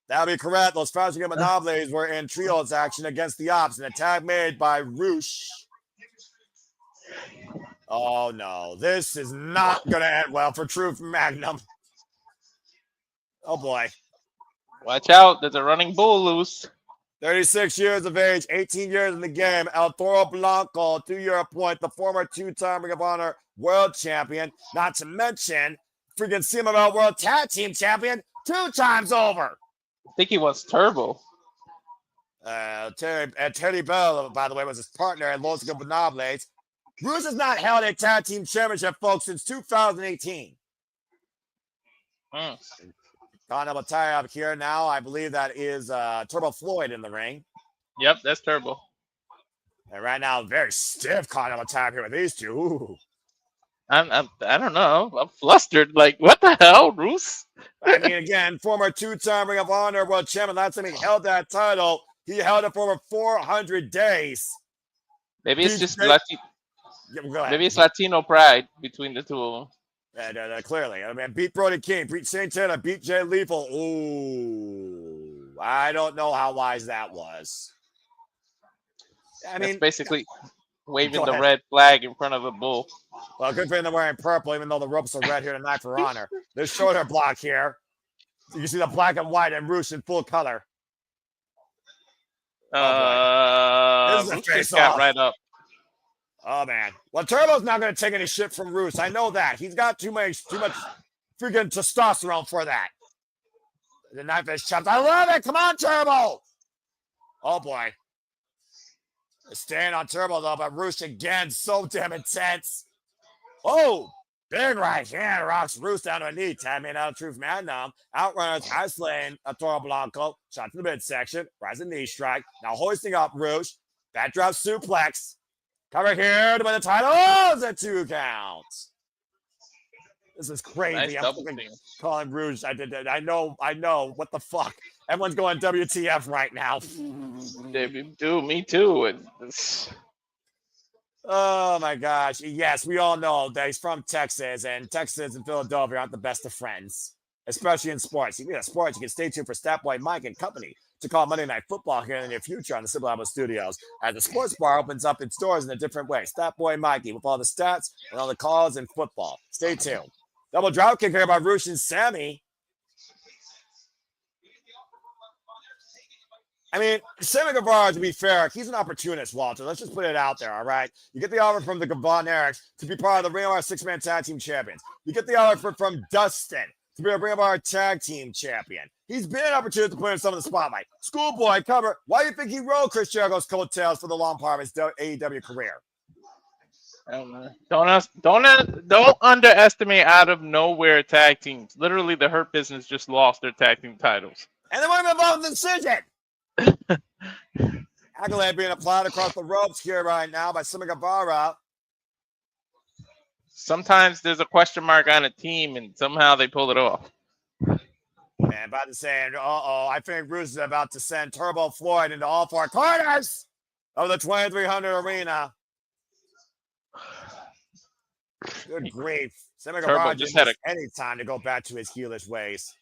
That would be correct. Those Fauci Monopolies were in trios action against the Ops. An attack made by Rouge. Oh, no. This is not going to end well for Truth Magnum. Oh, boy. Watch out. There's a running bull loose. 36 years of age, 18 years in the game. El Toro Blanco, to your point, the former two-time Ring of Honor world champion. Not to mention, freaking CMLL World Tag Team champion 2 times over. I think he was Turbo. Teddy Bell, by the way, was his partner in Los Ingobernables. Rouge has not held a tag team championship, folks, since 2018. Continental tie up here now. I believe that is Turbo Floyd in the ring. Yep, that's Turbo. And right now, very stiff Continental tie up here with these two. Ooh. I don't know. I'm flustered. Like, what the hell, Roos? I mean, again, former two-time Ring of Honor world champion. Last time he held that title, he held it for over 400 days. Maybe it's just maybe it's Latino pride between the two of them. Clearly. I mean, beat Brody King, beat Santana, beat Jay Lethal. Ooh, I don't know how wise that was. I mean, it's basically waving the red flag in front of the bull. Well, good for him they're wearing purple, even though the ropes are red here tonight for Honor. This shoulder block here. You can see the black and white and Rouge in full color. Rouge just got right up. Oh, man. Well, Turbo's not going to take any shit from Rouge. I know that. He's got too much freaking testosterone for that. The knife is chopped. I love it. Come on, Turbo. Oh, boy. Staying on Turbo, though, but Rouge again, so damn intense. Oh, big right hand rocks Rouge down to a knee. Tag made out of Truth Magnum. Outrunners isolating a Toro Blanco. Shot to the midsection. Rising knee strike. Now hoisting up Rouge. Backdrop suplex. Cover here to win the title. Oh, it's a 2 count. This is crazy. Nice I'm calling Rouge. I know. What the fuck? Everyone's going WTF right now. Dude, me too. Oh my gosh. Yes, we all know that he's from Texas, and Texas and Philadelphia aren't the best of friends, especially in sports. You can sports, you can stay tuned for Statboy Mike and company to call Monday Night Football here in the near future on the Simple Album Studios as the sports bar opens up its doors in a different way. Statboy Mikey with all the stats and all the calls in football. Stay tuned. Double drop kick here by Rouge and Sammy. I mean, Sammy Guevara, to be fair, he's an opportunist, Walter. Let's just put it out there, all right? You get the offer from the Guevara and Erich to be part of the Ring of Honor Six-Man-Tag-Team champions. You get the offer from Dustin to be a Ring of Honor Tag Team champion. He's been an opportunity to put himself in the spotlight. Schoolboy cover. Why do you think he rode Chris Jericho's coattails for the long part of his AEW career? I don't know. Don't underestimate out of nowhere tag teams. Literally, the Hurt Business just lost their tag team titles. And they weren't involved in the decision. Accolade being applied across the ropes here right now by Sammy Guevara. Sometimes there's a question mark on a team, and somehow they pull it off. Man, about to say, I think Rouge is about to send Turbo Floyd into all 4 corners of the 2300 arena. Good grief. Sammy Guevara just had any time to go back to his heelish ways.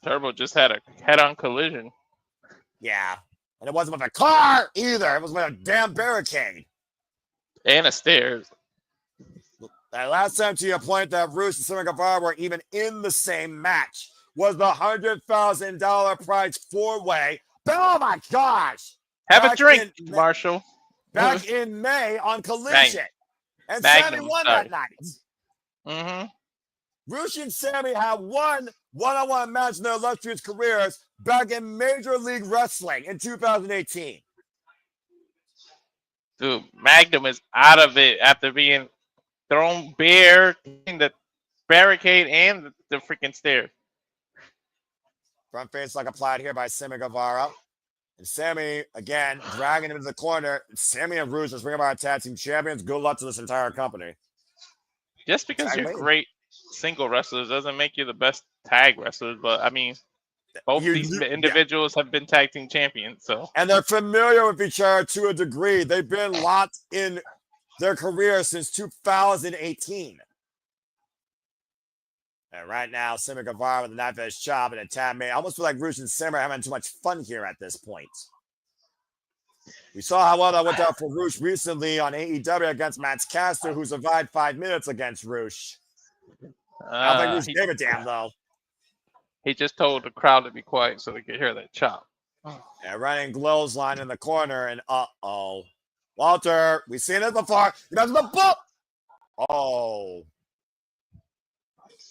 Turbo just had a head-on collision. Yeah. And it wasn't with a car either. It was with a damn barricade. And a stairs. Last time to your point that Rouge and Sammy Guevara were even in the same match was the $100,000 prize 4-way. Oh my gosh. Have a drink, Marshall. Back in May on Collision. And Magnum, Sammy won that night. Mm-hmm. Rouge and Sammy have won one-on-one match in their illustrious careers back in Major League Wrestling in 2018. Dude, Magnum is out of it after being thrown bear in the barricade and the freaking stairs. Front face like applied here by Sammy Guevara. And Sammy, again, dragging him into the corner. Sammy and Rouge as Ring of Honor Tag Team Champions. Good luck to this entire company. Just because you're great single wrestlers doesn't make you the best tag wrestlers. But, I mean, both these individuals have been tag team champions. And they're familiar with each other to a degree. They've been locked in their career since 2018. And right now, Sammy Guevara with a knife edge chop and a tab made. I almost feel like Rouge and Sammy are having too much fun here at this point. We saw how well that went down for Rouge recently on AEW against Matt Caster, who survived 5 minutes against Rouge. I don't think Rouge gave a damn, though. He just told the crowd to be quiet so they could hear that chop. And running Glow's line in the corner, and uh-oh. Walter, we've seen it before. He does the book. Oh.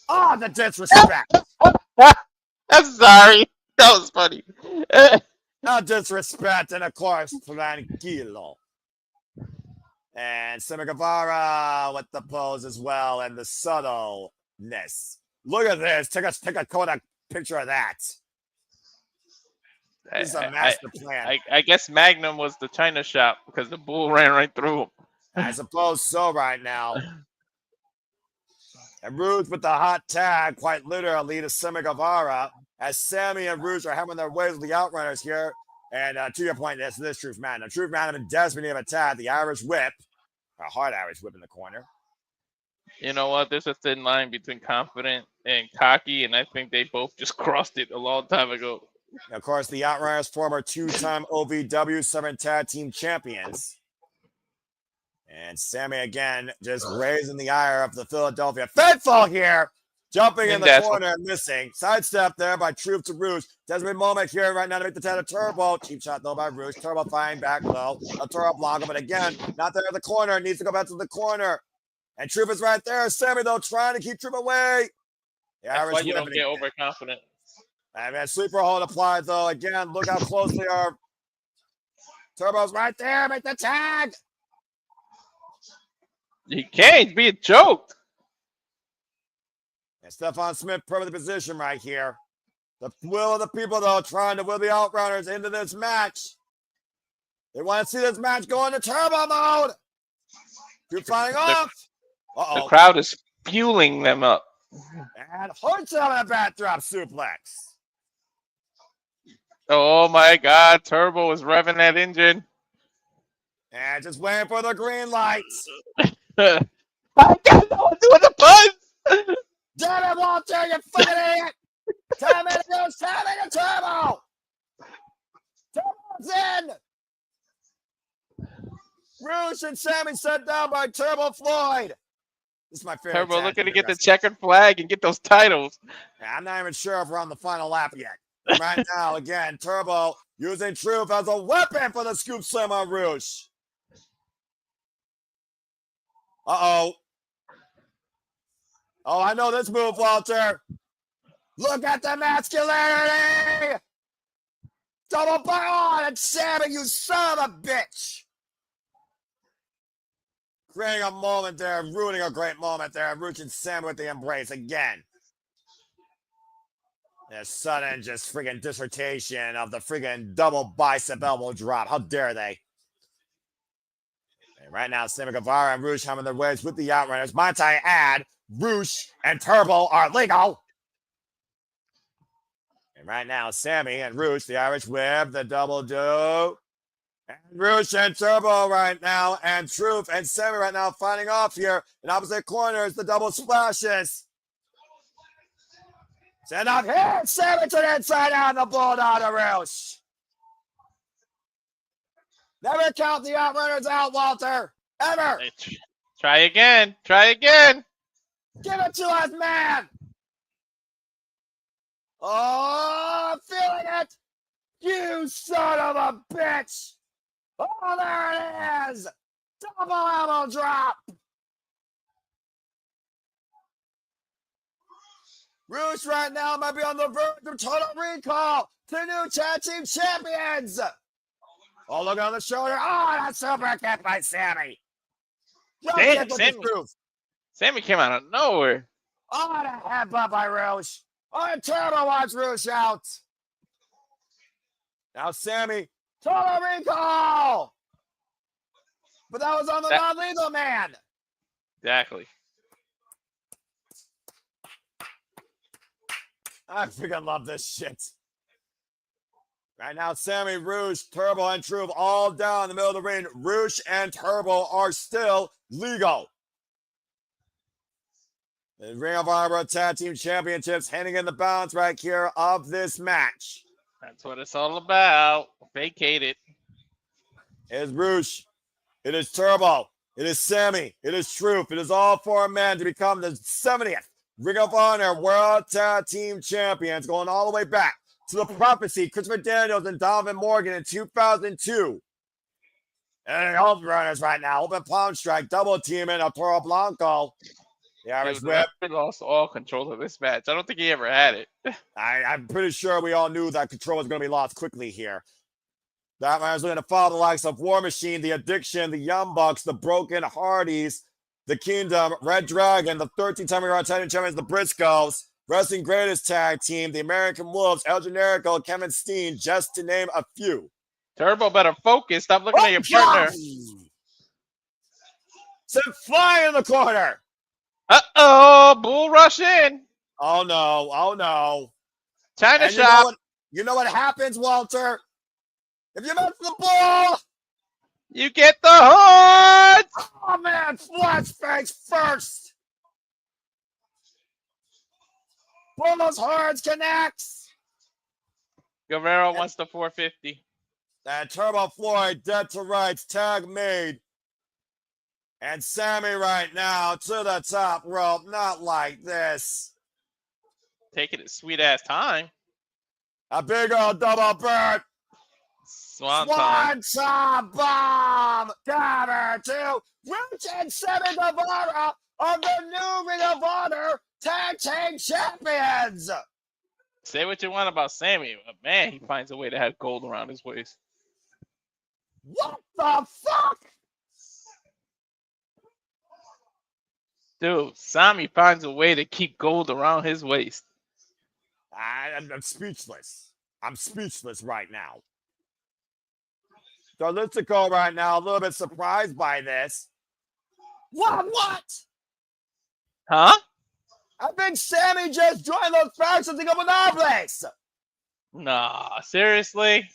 Oh, the disrespect. I'm sorry. That was funny. No disrespect, and of course, tranquilo. And Sammy Guevara with the pose as well, and the subtleness. Look at this. Take a Kodak picture of that. This is a master plan. I guess Magnum was the China shop because the bull ran right through him. I suppose so right now. And Rouge with the hot tag, quite literally, to Sammy Guevara, as Sammy and Rouge are having their ways with the Outrunners here. And to your point, this Truth Magnum. Truth Magnum and Desmond have attacked the Irish whip, a hard Irish whip in the corner. You know what? There's a thin line between confident and cocky, and I think they both just crossed it a long time ago. And of course, the Outrunners, former 2-time OVW 7 Tag Team Champions. And Sammy again just raising the ire of the Philadelphia Faithful here. Jumping in the corner and missing. Sidestep there by Truth to Rouge. Desmond moment here right now to make the 10 of Turbo. Cheap shot though by Rouge. Turbo flying back low. A Turbo blocker, but again, not there in the corner. Needs to go back to the corner. And Truth is right there. Sammy though trying to keep Truth away. That's why you don't get overconfident. And man, sleeper hold applied though. Again, look how close they are. Turbo's right there. Make the tag. He can't. He's being choked. And Stephon Smith perfect position right here. The will of the people, though, trying to will the Outrunners into this match. They want to see this match go into turbo mode. You're flying off. The crowd is fueling them up. And Hurts on a backdrop suplex. Oh, my God. Turbo is revving that engine. And just waiting for the green lights. I got no one doing the buzz. Damn it, Walter, you fucking idiot. 10 minutes goes, 10 minutes, Turbo. Turbo's in. Rouge and Sammy set down by Turbo Floyd. This is my favorite. Turbo looking to get the checkered flag and get those titles. I'm not even sure if we're on the final lap yet. Right now, again, Turbo using Truth as a weapon for the scoop slam on Rouge. Uh-oh. Oh, I know this move, Walter. Look at the masculinity. Double bar on and Sammy, you son of a bitch. Creating a moment there, ruining a great moment there. Rouge and Sammy with the embrace again. A sudden just friggin' dissertation of the friggin' double bicep elbow drop. How dare they? And right now, Sammy Guevara and Rouge having their ways with the Outrunners. Might I add, Rouge and Turbo are legal. And right now, Sammy and Rouge, the Irish whip, the double do. And Rouge and Turbo right now, and Truth and Sammy right now fighting off here. In opposite corners, the double splashes. Send up here, Sammy to the inside out, the bulldog to Rouge. Never count the Outrunners out, Walter. Ever. Try again. Try again. Give it to us, man. Oh, I'm feeling it. You son of a bitch. Oh, there it is. Double elbow drop. Rouge right now might be on the verge of total recall to new tag team champions. Oh, look on the shoulder. Oh, that's super kick by Sammy. Damn, Sammy. Sammy came out of nowhere. Oh, what a headbutt by Rouge. Oh, a Turbo wants Rouge out. Now Sammy, total recall. But that was on the non-lethal man. Exactly. I freaking love this shit. Right now, Sammy, Rouge, Turbo, and Truth all down in the middle of the ring. Rouge and Turbo are still legal. The Ring of Honor Tag Team Championships heading in the balance right here of this match. That's what it's all about. Vacate it. It is Rouge. It is Turbo. It is Sammy. It is Truth. It is all four men to become the 70th Ring of Honor World Tag Team Champions, going all the way back to the Prophecy, Christopher Daniels and Donovan Morgan in 2002. And the Outrunners right now, open palm strike, double teaming of Toro Blanco. The Irish Whip. He lost all control of this match. I don't think he ever had it. I'm pretty sure we all knew that control was going to be lost quickly here. That man was going to follow the likes of War Machine, The Addiction, the Young Bucks, the Broken Hardys, the Kingdom, Red Dragon, the 13-time World Tag Team Champions, the Briscoes, Wrestling Greatest Tag Team, the American Wolves, El Generico, Kevin Steen, just to name a few. Turbo better focus. Stop looking at your partner. Sent fly in the corner. Uh-oh. Bull rush in. Oh, no. Oh, no. China and shop. You know what happens, Walter? If you miss the ball, you get the hood. Oh, man. Flashbangs first. Bull's Horns connects. Guevara wants the 450. And Turbo Floyd, dead to rights, tag made. And Sammy right now to the top rope, not like this. Taking his sweet ass time. A big old double bird. Swanton bomb. Cover to Rich and Sammy Guevara of the new Ring of Honor Tag Team Champions. Say what you want about Sammy, but man, he finds a way to have gold around his waist. What the fuck? Dude, Sammy finds a way to keep gold around his waist. I'm speechless. I'm speechless right now. So let's go right now, a little bit surprised by this. What? Huh? I think Sammy just joined those factions to go with our place. Nah, seriously?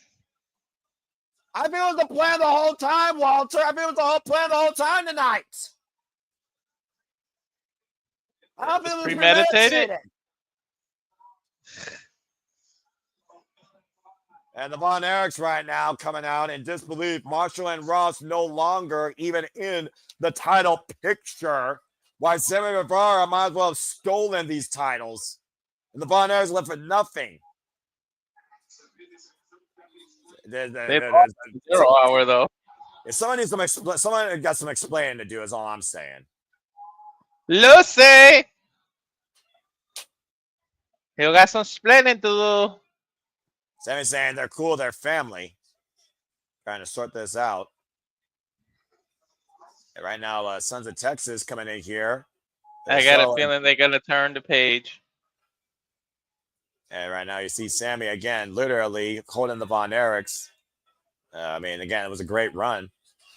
I think it was the plan the whole time, Walter. I think it was the whole plan the whole time tonight. I don't think it was premeditated. And the Von Erichs right now coming out in disbelief. Marshall and Ross no longer even in the title picture. Why Sammy Guevara might as well have stolen these titles. And the Von Erichs left with nothing. They lost 0 hour though. If someone needs someone got some explaining to do is all I'm saying. Lucy! You got some explaining to do. Sammy's saying they're cool, they're family. Trying to sort this out. And right now, Sons of Texas coming in here. I got a feeling they're going to turn the page. And right now you see Sammy again, literally holding the Von Erichs. I mean, again, it was a great run.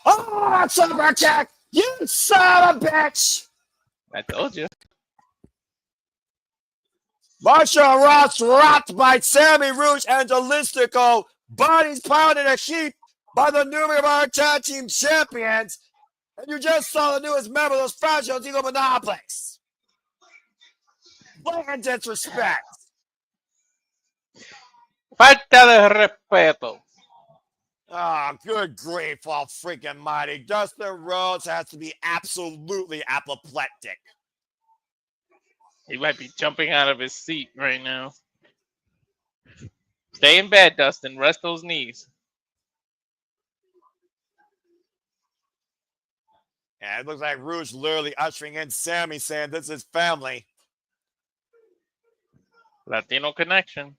Oh, super kick! You son of a bitch! I told you. Marshall Ross rocked by Sammy Rouge and Jalistico. Bodies pounded a heap by the new Ring of Honor Tag Team Champions. And you just saw the newest member of those franchises, Eagle Monopolies. Blatant disrespect. Falta de respeto. Oh, good grief, all freaking mighty. Dustin Rhodes has to be absolutely apoplectic. He might be jumping out of his seat right now. Stay in bed, Dustin. Rest those knees. Yeah, it looks like Rouge literally ushering in Sammy, saying this is family. Latino connection.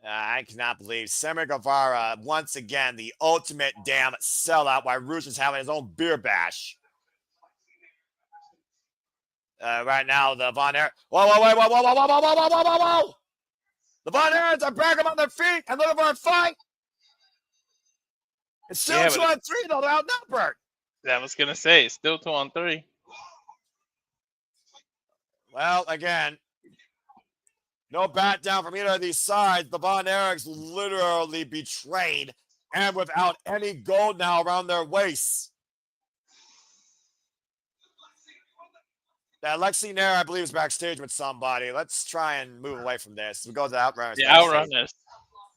I cannot believe Sammy Guevara, once again, the ultimate damn sellout while Rouge is having his own beer bash. Right now, the Von Erich. Whoa, whoa, whoa, whoa, whoa, whoa, whoa, whoa, whoa, whoa, whoa, whoa, whoa! The Von Erichs are back up on their feet and looking for a fight. It's still 2-on-3, though. They're outnumbered. I was gonna say it's still 2-on-3. Well, again, no bat down from either of these sides. The Von Erichs literally betrayed and without any gold now around their waists. That Lexi Nair, I believe, is backstage with somebody. Let's try and move away from this. We go to the Outrunners. The Outrunners.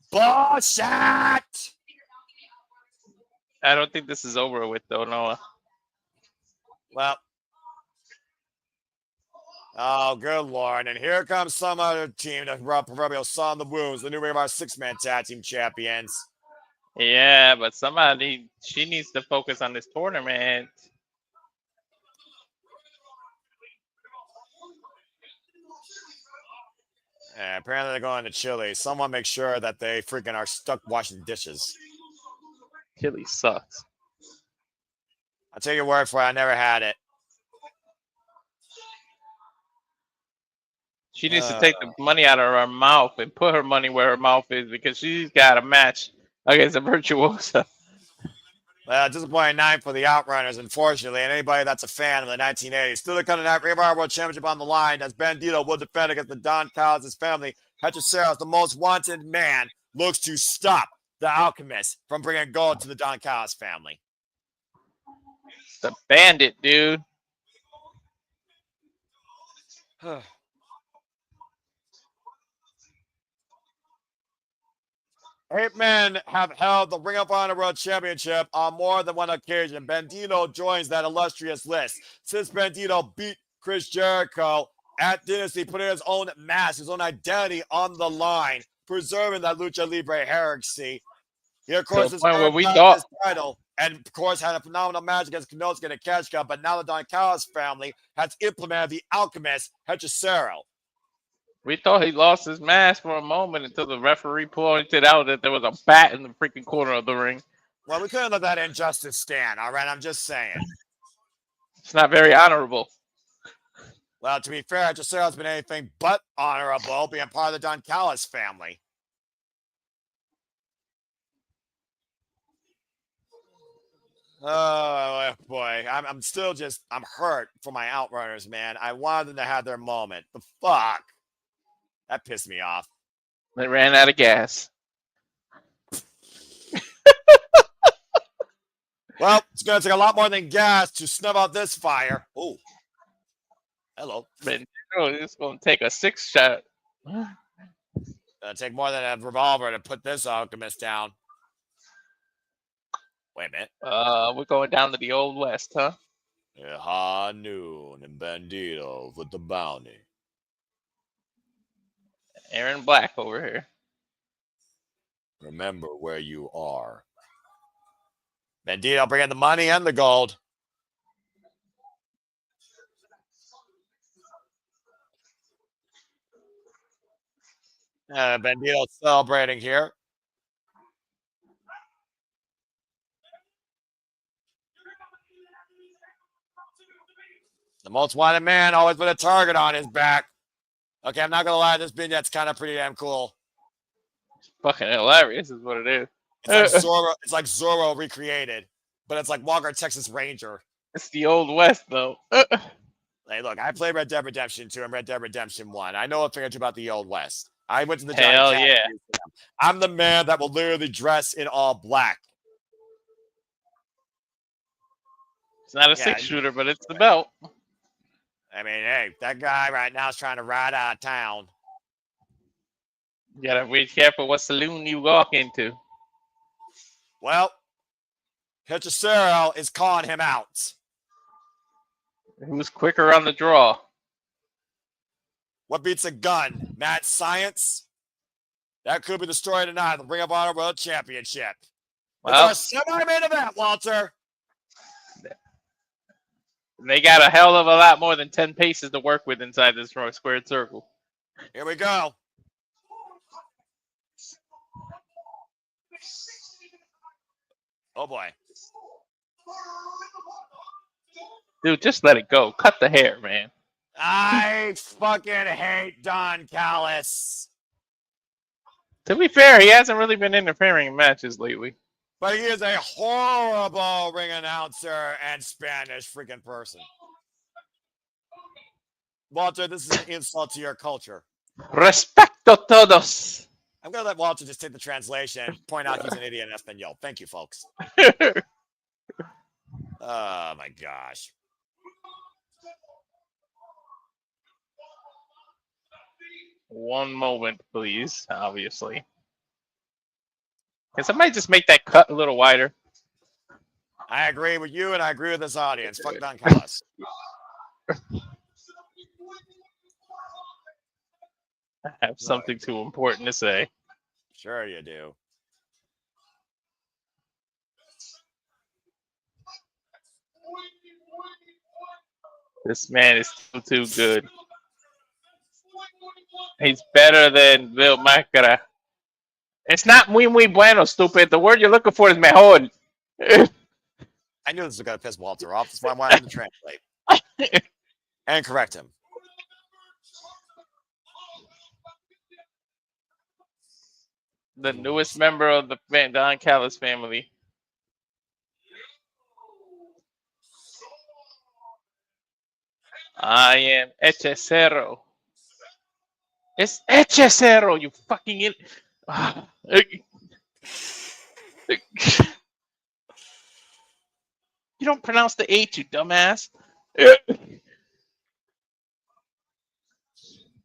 Bullshit! I don't think this is over with, though, Noah. Well. Oh, good Lord. And here comes some other team to rub proverbial salt in the wounds. The new wave of our six-man-tag-team champions. Yeah, but she needs to focus on this tournament. Yeah, apparently they're going to Chile. Someone make sure that they freaking are stuck washing dishes. Chile sucks. I'll take your word for it. I never had it. She needs to take the money out of her mouth and put her money where her mouth is because she's got a match against a virtuosa. Well, disappointing night for the Outrunners, unfortunately, and anybody that's a fan of the 1980s. Still the Content Guevara World Championship on the line as Bandido will defend against the Don Callis' family. Hechicero, the most wanted man, looks to stop the Alchemist from bringing gold to the Don Callis family. The bandit, dude. 8 men have held the Ring of Honor World Championship on more than one occasion. Bandido joins that illustrious list. Since Bandido beat Chris Jericho at Dynasty, putting his own mask, his own identity on the line, preserving that Lucha Libre heresy. He, of course, is earned his title, and of course, had a phenomenal match against Kenosuke and Keshka, but now the Don Callis family has implemented the Alchemist, Hechicero. We thought he lost his mask for a moment until the referee pointed out that there was a bat in the freaking corner of the ring. Well, we couldn't let that injustice stand, all right? I'm just saying. It's not very honorable. Well, to be fair, Hechicero's been anything but honorable, being part of the Don Callis family. Oh, boy. I'm still just, I'm hurt for my Outrunners, man. I wanted them to have their moment. The fuck? That pissed me off. They ran out of gas. Well, it's going to take a lot more than gas to snuff out this fire. Oh. Hello. It's going to take a 6-shot. It'll take more than a revolver to put this Alchemist down. Wait a minute. We're going down to the Old West, huh? Yeah, high noon and Bandido with the bounty. Aaron Black over here. Remember where you are. Bandido bringing the money and the gold. Bandido celebrating here. The most wanted man, always with a target on his back. Okay, I'm not gonna lie, this vignette's kind of pretty damn cool. It's fucking hilarious, is what it is. It's like Zorro recreated, but it's like Walker Texas Ranger. It's the Old West, though. Hey, look, I played Red Dead Redemption 2 and Red Dead Redemption 1. I know a thing or two about the Old West. I went to the Hell yeah. I'm the man that will literally dress in all black. It's not a 6-shooter, but it's the belt. I mean, hey, that guy right now is trying to ride out of town. You gotta be careful what saloon you walk into. Well, Hechicero is calling him out. Who's quicker on the draw? What beats a gun? Mad science? That could be the story tonight. The Ring of Honor World Championship. Well, it's our semi-main event, Walter. They got a hell of a lot more than 10 paces to work with inside this squared circle. Here we go. Oh, boy. Dude, just let it go. Cut the hair, man. I fucking hate Don Callis. To be fair, he hasn't really been interfering in matches lately. But he is a horrible ring announcer and Spanish freaking person. Walter, this is an insult to your culture. Respecto todos. I'm going to let Walter just take the translation and point out he's an idiot in Espanol. Thank you, folks. Oh, my gosh. One moment, please, obviously. Can somebody just make that cut a little wider? I agree with you, and I agree with this audience. Fuck Don Callis. I have something too important to say. Sure you do. This man is still too good. He's better than Bill Máscara. It's not muy bueno, stupid. The word you're looking for is mejor. I knew this was going to piss Walter off. That's why I wanted him to translate. And correct him. The newest member of the Don Callis family. I am Hechicero. It's Hechicero, you fucking You don't pronounce the H, you dumbass.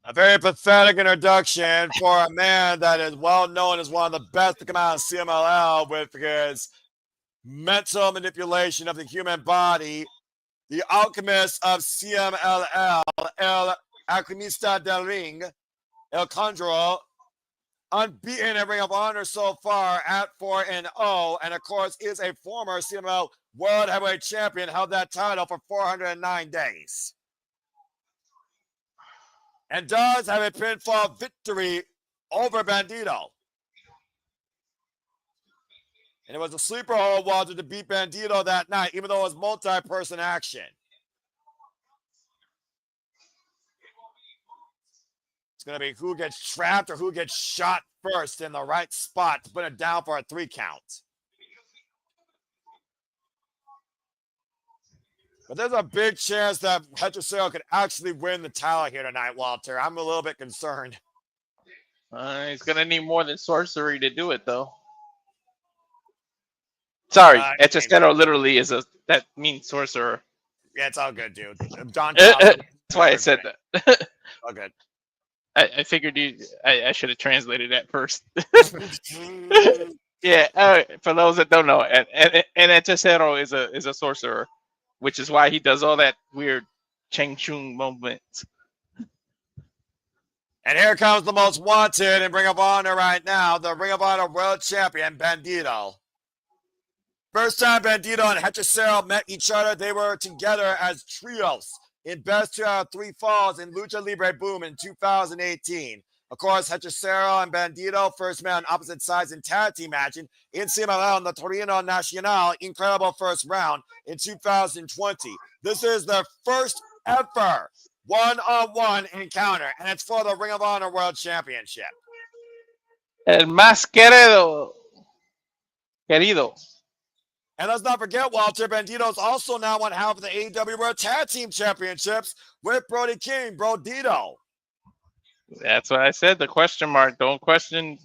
A very pathetic introduction for a man that is well known as one of the best to come out of CMLL with his mental manipulation of the human body, the alchemist of CMLL, El Alquimista del Ring, El Conjuro, unbeaten in Ring of Honor so far at 4-0, and of course is a former CMLL World Heavyweight Champion, held that title for 409 days. And does have a pinfall victory over Bandido. And it was a sleeper hold, Walter, to beat Bandido that night, even though it was multi-person action. It's going to be who gets trapped or who gets shot first in the right spot to put it down for a 3 count. But there's a big chance that Hechicero could actually win the title here tonight, Walter. I'm a little bit concerned. He's going to need more than sorcery to do it, though. Sorry, Hechicero literally that means sorcerer. Yeah, it's all good, dude. Don That's why I said that. All good. I figured I should have translated that first. Yeah, for those that don't know, and Hechicero is a sorcerer, which is why he does all that weird Cheng Chung movements. And here comes the most wanted in Ring of Honor right now, the Ring of Honor World Champion, Bandido. First time Bandido and Hechicero met each other, they were together as trios in Best 2 out of 3 Falls in Lucha Libre Boom in 2018. Of course, Hechicero and Bandido first met on opposite sides in tag team action in CMLL in the Torino Nacional Incredible First Round in 2020. This is their first ever one-on-one encounter, and it's for the Ring of Honor World Championship. El más querido. And let's not forget, Walter, Bandido's also now one half of the AEW World Tag Team Championships with Brody King, Bandido. That's what I said, the question mark. Don't question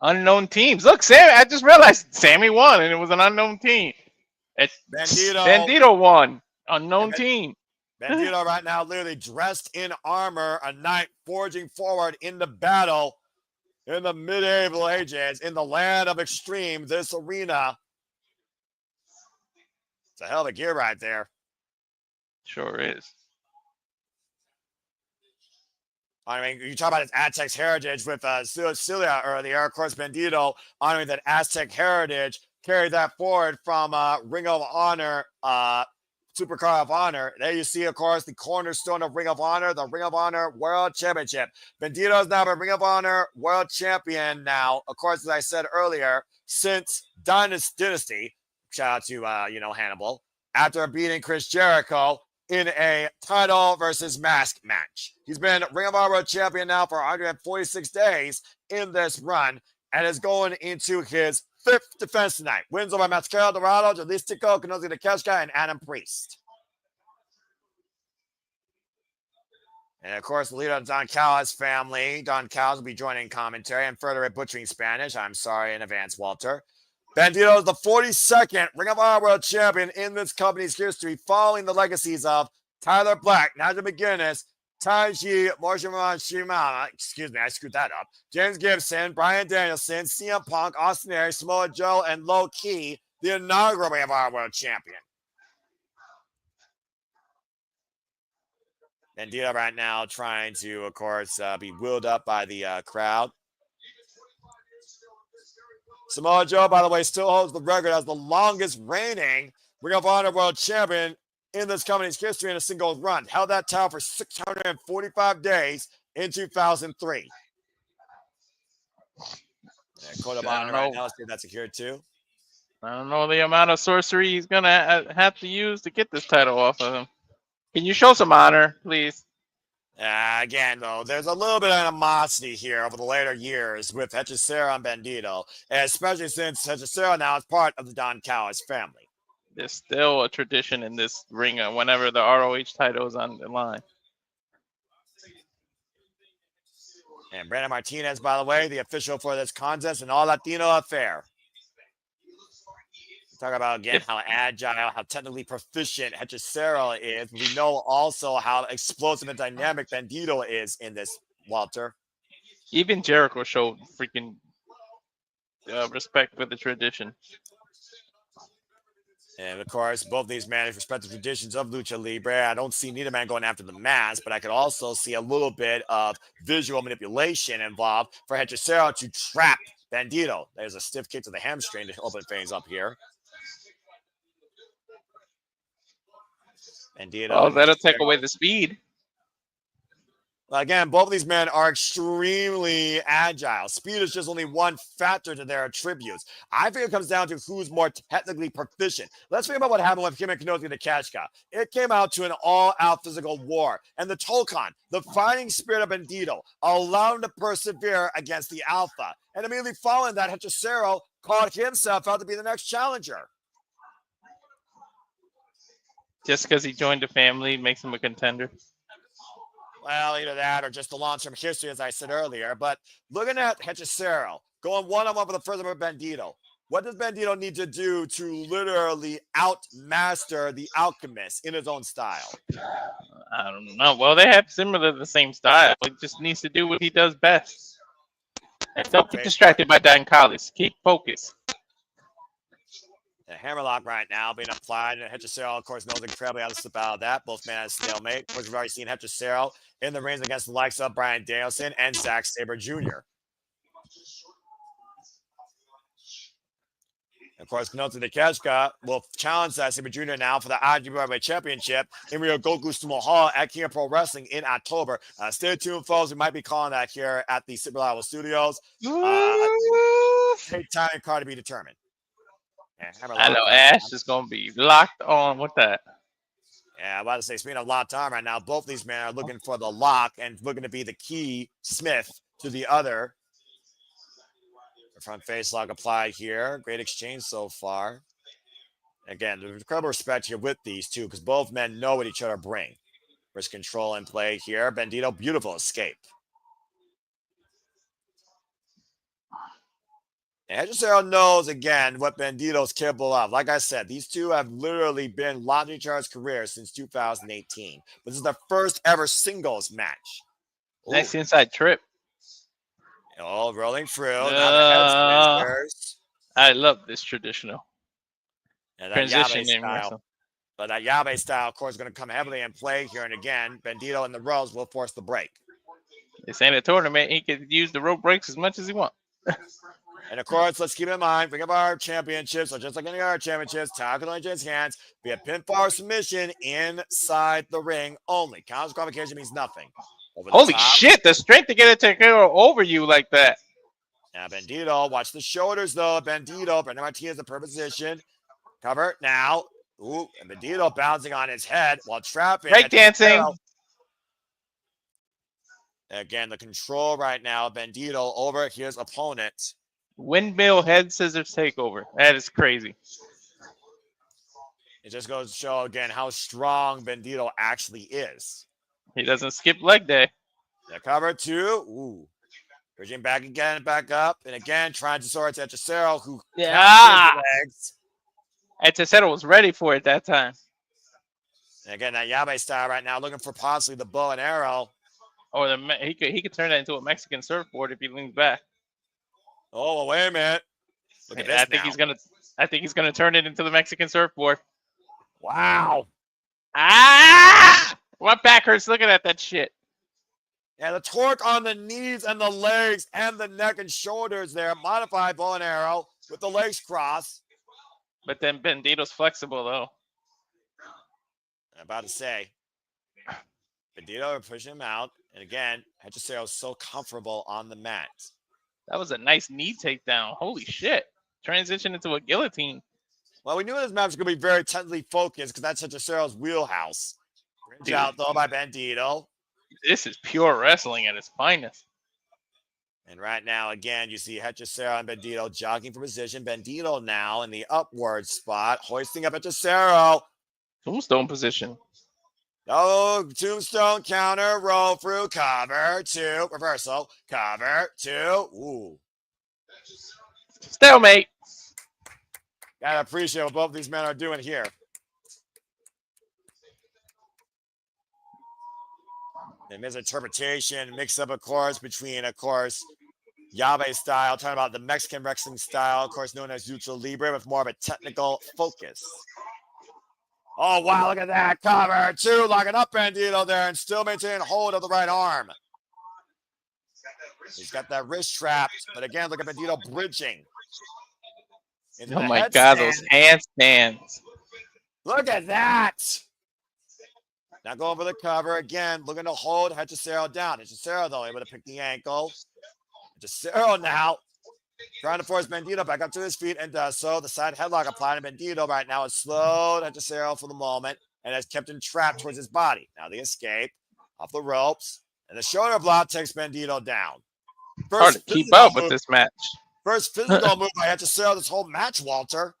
unknown teams. Look, Sammy, I just realized Sammy won, and it was an unknown team. Bandido won. Unknown team. Bandido right now literally dressed in armor, a knight forging forward in the battle in the medieval ages, in the land of extreme, this arena. It's a hell of a gear right there. Sure is. I mean, you talk about his Aztec heritage with Cilia earlier. Of course, Bandido honoring that Aztec heritage, carried that forward from Ring of Honor, Supercard of Honor. There you see, of course, the cornerstone of Ring of Honor, the Ring of Honor World Championship. Bandido is now a Ring of Honor World Champion now. Of course, as I said earlier, since Dynasty, shout out to, Hannibal, after beating Chris Jericho in a title versus mask match. He's been Ring of Honor World Champion now for 146 days in this run and is going into his 5th defense tonight. Wins over Mascara Dorado, Jalistico, Kenozi Takeshka, and Adam Priest. And of course, the leader of Don Callis' family, Don Callis, will be joining commentary and further at butchering Spanish. I'm sorry in advance, Walter. Bandido is the 42nd Ring of Honor World Champion in this company's history, following the legacies of Tyler Black, Nigel McGuinness, Taiji Morishima, excuse me, I screwed that up, James Gibson, Bryan Danielson, CM Punk, Austin Aries, Samoa Joe, and Low Key, the inaugural Ring of Honor World Champion. Bandido right now trying to, of course, be wheeled up by the crowd. Samoa Joe, by the way, still holds the record as the longest reigning Ring of Honor World Champion in this company's history in a single run. Held that title for 645 days in 2003. Code Honor right now, let's see if that's secured too. I don't know the amount of sorcery he's going to have to use to get this title off of him. Can you show some honor, please? Again, though, there's a little bit of animosity here over the later years with Hechicero and Bandido, especially since Hechicero now is part of the Don Callis family. There's still a tradition in this ring whenever the ROH title is on the line. And Brandon Martinez, by the way, the official for this contest and all Latino affair. Talk about, again, how agile, how technically proficient Hechicero is. We know also how explosive and dynamic Bandido is in this, Walter. Even Jericho showed freaking respect for the tradition. And, of course, both these men respect the traditions of Lucha Libre. I don't see neither man going after the mask, but I could also see a little bit of visual manipulation involved for Hechicero to trap Bandido. There's a stiff kick to the hamstring to open things up here. Oh, that'll take away the speed. Again, both of these men are extremely agile. Speed is just only one factor to their attributes. I think it comes down to who's more technically proficient. Let's think about what happened with him and Kenozi Takeshka. It came out to an all-out physical war. And the Tolkon, the fighting spirit of Bandido, allowed him to persevere against the Alpha. And immediately following that, Hechicero called himself out to be the next challenger. Just because he joined the family makes him a contender. Well, either that or just the long-term history, as I said earlier. But looking at Hechicero, going one-on-one for the first time with Bandido, what does Bandido need to do to literally outmaster the Alchemist in his own style? I don't know. Well, they have the same style. He just needs to do what he does best. And don't get distracted by Don Callis. Keep focused. A hammerlock right now being applied, and Hechicero, of course, knows incredibly how to slip out of that. Both men at a stalemate. Of course, we've already seen Hechicero in the rings against the likes of Bryan Danielson and Zack Sabre Jr. Of course, Kenozi Takeshka will challenge Zack Sabre Jr. now for the IWA Championship in Ryogoku Sumo Hall at King of Pro Wrestling in October. Stay tuned, folks. We might be calling that here at the Super Level Studios. Take time and card to be determined. I know Ash is going to be locked on with that. Yeah, I'm about to say, speaking of locked on right now, both these men are looking for the lock and looking to be the key Smith to the other. The front face lock applied here. Great exchange so far. Again, there's incredible respect here with these two because both men know what each other bring. Wrist control in play here. Bandido, beautiful escape. And Hechicero knows, again, what Bandido's capable of. Like I said, these two have literally been launching each other's careers since 2018. This is their first ever singles match. Ooh. Nice inside trip. Oh, rolling through. Now the head I love this traditional transition in wrestling. But that Yabe style, of course, is going to come heavily in play here. And again, Bandido and the ropes will force the break. This ain't a tournament. He can use the rope breaks as much as he wants. And of course, let's keep in mind, bring up our championships, so just like any other championships, title can change hands, be a pinfall or submission inside the ring only. Counter qualification means nothing. Holy shit, the strength to get it to go over you like that. Now, Bandido, watch the shoulders though. Bandido, Brandon Martinez in per position. Cover now. Ooh, and Bandido bouncing on his head while trapping. Break dancing. Again, the control right now, Bandido over his opponent. Windmill head scissors takeover. That is crazy. It just goes to show again how strong Bandido actually is. He doesn't skip leg day. The cover two. Ooh. Bridging back again, back up. And again, trying to soar to Hechicero, who counts his legs. Hechicero was ready for it that time. And again, that Yabe style right now, looking for possibly the bow and arrow. Or he could turn that into a Mexican surfboard if he leans back. Oh, well, wait a minute. Look at this. I think he's gonna turn it into the Mexican surfboard. Wow. Ah! My back hurts looking at that shit. Yeah, the torque on the knees and the legs and the neck and shoulders there. Modified bow and arrow with the legs crossed. But then Bandido's flexible, though. I'm about to say. Bandido pushing him out. And again, Hechicero's so comfortable on the mat. That was a nice knee takedown. Holy shit. Transition into a guillotine. Well, we knew this match was going to be very technically focused because that's Hechicero's wheelhouse. Bridge out, though, by Bandido. This is pure wrestling at its finest. And right now, again, you see Hechicero and Bandido jogging for position. Bandido now in the upward spot, hoisting up Hechicero. Tombstone position. Oh, tombstone counter, roll through, cover, two, reversal, cover, two. Ooh. Stalemate. Gotta appreciate what both of these men are doing here. And misinterpretation, mix up, of course, between, of course, Yabe style, talking about the Mexican wrestling style, of course, known as Lucha Libre, with more of a technical focus. Oh, wow, look at that. Cover, two, locking up Bandido there and still maintaining hold of the right arm. He's got that wrist trapped, but again, look at Bandido bridging. Oh my God, those handstands. Look at that. Now going for the cover again, looking to hold Hechicero down. Hechicero, though, able to pick the ankle. Hechicero now trying to force Bandido back up to his feet and does so. The side headlock applied to Bandido right now has slowed Hechicero for the moment and has kept him trapped towards his body. Now the escape off the ropes and the shoulder block takes Bandido down. Hard to keep up with this match. First physical move by Hechicero this whole match, Walter.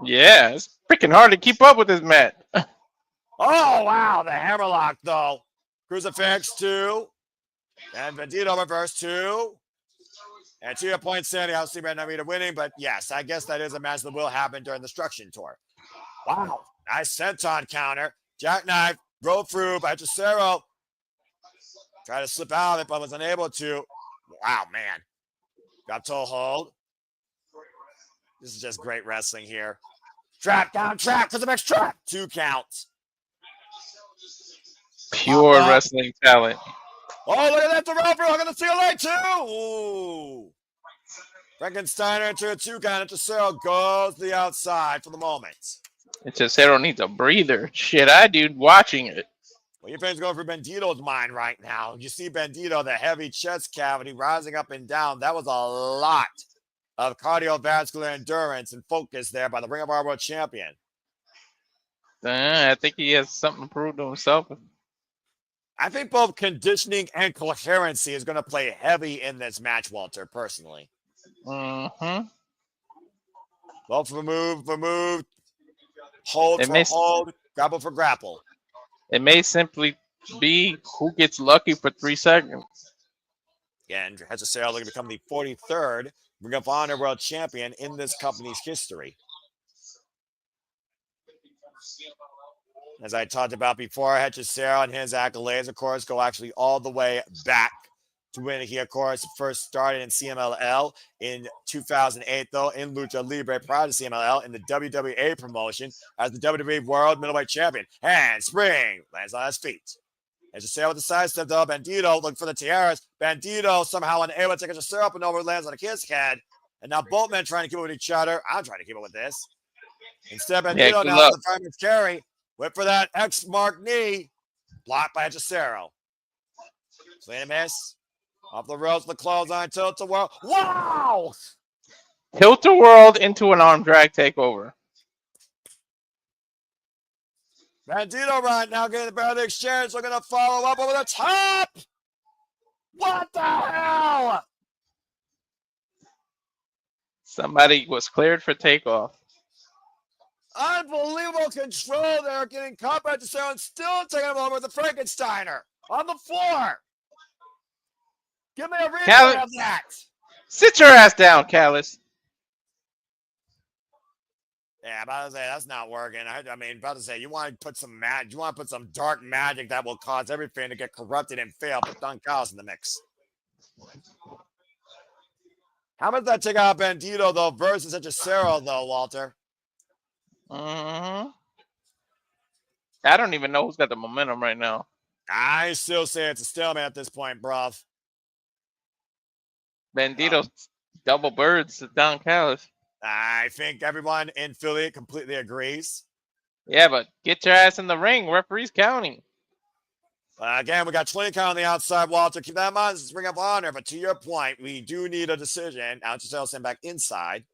Yeah, it's freaking hard to keep up with this match. Oh, wow. The hammerlock, though. Crucifix, two. And Bandido reverse, two. And to your point, Sandy, I'll see Narita winning. But yes, I guess that is a match that will happen during the Destruction Tour. Wow. Nice senton counter. Jackknife. Roll through by Hechicero. Tried to slip out of it, but was unable to. Wow, man. Got toe hold. This is just great wrestling here. Trap, down, trap. Crucifix, trap. 2 counts. Pure wrestling talent. Oh, look at that. The rope. We're going to see a light, too. Ooh. Frankensteiner into a 2 count. Hechicero goes to the outside for the moment. Hechicero needs a breather. Shit, I do watching it. Well, your fans going for Bandido's mind right now. You see Bandido, the heavy chest cavity rising up and down. That was a lot of cardiovascular endurance and focus there by the Ring of Honor World Champion. I think he has something to prove to himself. I think both conditioning and coherency is going to play heavy in this match, Walter, personally. Mm-hmm. Well, for move, hold for hold, grapple for grapple. It may simply be who gets lucky for 3 seconds. And Hechicero looking to become the 43rd Ring of Honor World Champion in this company's history. As I talked about before, Hechicero and his accolades, of course, go actually all the way back to when he, of course, first started in CMLL in 2008, though, in Lucha Libre, prior to CMLL, in the WWA promotion as the WWE World Middleweight Champion. Handspring, lands on his feet. Hechicero with the sidestep, though. Bandido looking for the tiaras. Bandido somehow unable to take Hechicero up and over, lands on his head. And now both men trying to keep it with each other. I'm trying to keep it with this. Instead, Bandido now with the fireman's carry. Whip for that X mark knee. Blocked by Hechicero. Swing and miss. Off the ropes, the clothesline, tilt-a-whirl. Wow! Tilt-a-whirl into an arm drag takeover. Bandido right now getting the better of the exchange, looking to follow up over the top. What the hell? Somebody was cleared for takeoff. Unbelievable control there, getting caught by Hechicero and still taking him over with the Frankensteiner on the floor. Give me a replay of that. Sit your ass down, Callus. Yeah, about to say that's not working. I mean, about to say you want to put some you want to put some dark magic that will cause everything to get corrupted and fail. Put Don Callis in the mix. How much that take out Bandido though versus Hechicero though, Walter? I don't even know who's got the momentum right now. I still say it's a stalemate at this point, bruv. Bandido double birds to Don Callis. I think everyone in Philly completely agrees. Yeah, but get your ass in the ring. Referee's counting. Again, we got 20 count on the outside, Walter. Keep that in mind. This is Ring of Honor. But to your point, we do need a decision. Now, Hechicero sent back inside.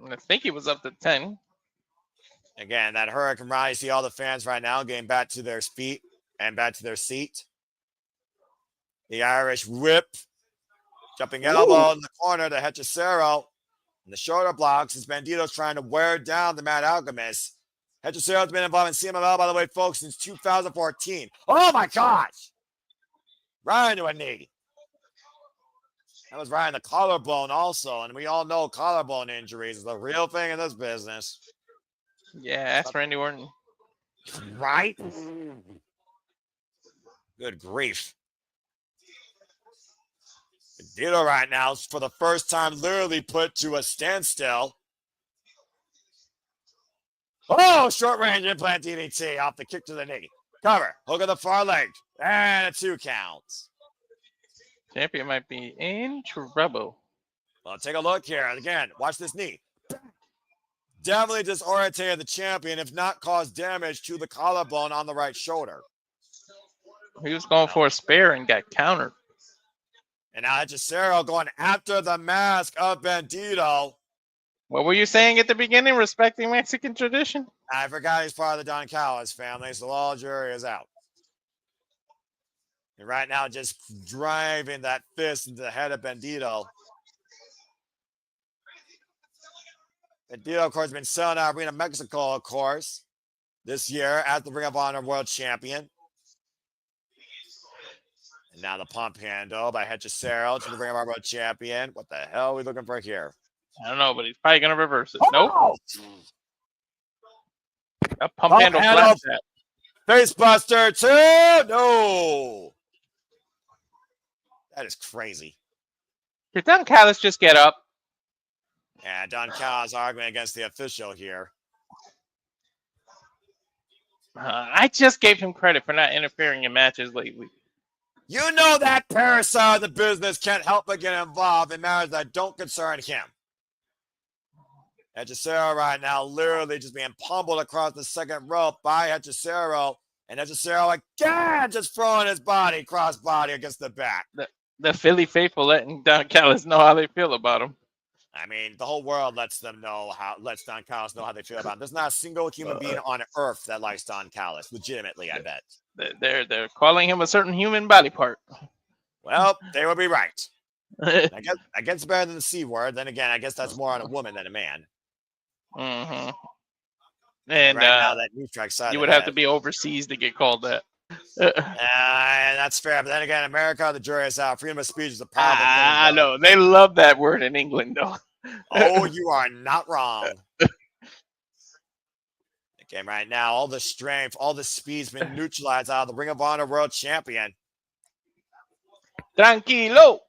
I think he was up to 10. Again, that Hurricane Ride, you see all the fans right now getting back to their feet and back to their seat. The Irish whip. Jumping elbow in the corner to Hechicero. In the shoulder blocks, as Bandido's trying to wear down the Mad Alchemist. Hechicero's been involved in CMLL, by the way, folks, since 2014. Oh, my gosh. Right into a knee. That was right in the collarbone also, and we all know collarbone injuries is the real thing in this business. Yeah, that's Randy Orton. Right? Good grief. Bandido right now is for the first time literally put to a standstill. Oh, short range implant DDT off the kick to the knee. Cover. Hook of the far leg. And a 2 count. Champion might be in trouble. Well, take a look here. Again, watch this knee. Definitely disorientated the champion, if not caused damage to the collarbone on the right shoulder. He was going for a spare and got countered. And now Hechicero going after the mask of Bandido. What were you saying at the beginning, respecting Mexican tradition? I forgot he's part of the Don Callis family, so all jury is out. And right now, just driving that fist into the head of Bandido. Bandido, of course, has been selling out Arena Mexico, of course, this year as the Ring of Honor World Champion. And now the pump handle by Hechicero to the Ring of Honor World Champion. What the hell are we looking for here? I don't know, but he's probably going to reverse it. Nope. A pump handle flat tap. Facebuster 2. No. That is crazy. Did Don Callis just get up? Yeah, Don Callis arguing against the official here. I just gave him credit for not interfering in matches lately. You know that parasite of the business can't help but get involved in matters that don't concern him. Hechicero right now literally just being pummeled across the second rope by Hechicero. And Hechicero again just throwing his body, cross body against the back. The Philly faithful letting Don Callis know how they feel about him. I mean, the whole world lets Don Callis know how they feel about him. There's not a single human being on earth that likes Don Callis. Legitimately, I bet. They're calling him a certain human body part. Well, they would be right. I guess it's better than the C word. Then again, I guess that's more on a woman than a man. Mm-hmm. And right now, that new track side you would have to be overseas to get called that. That's fair. But then again, America, the jury is out. Freedom of speech is a powerful thing. I know. They love that word in England, though. Oh, you are not wrong. Okay, right now, all the strength, all the speed's been neutralized out of the Ring of Honor World Champion. Tranquilo.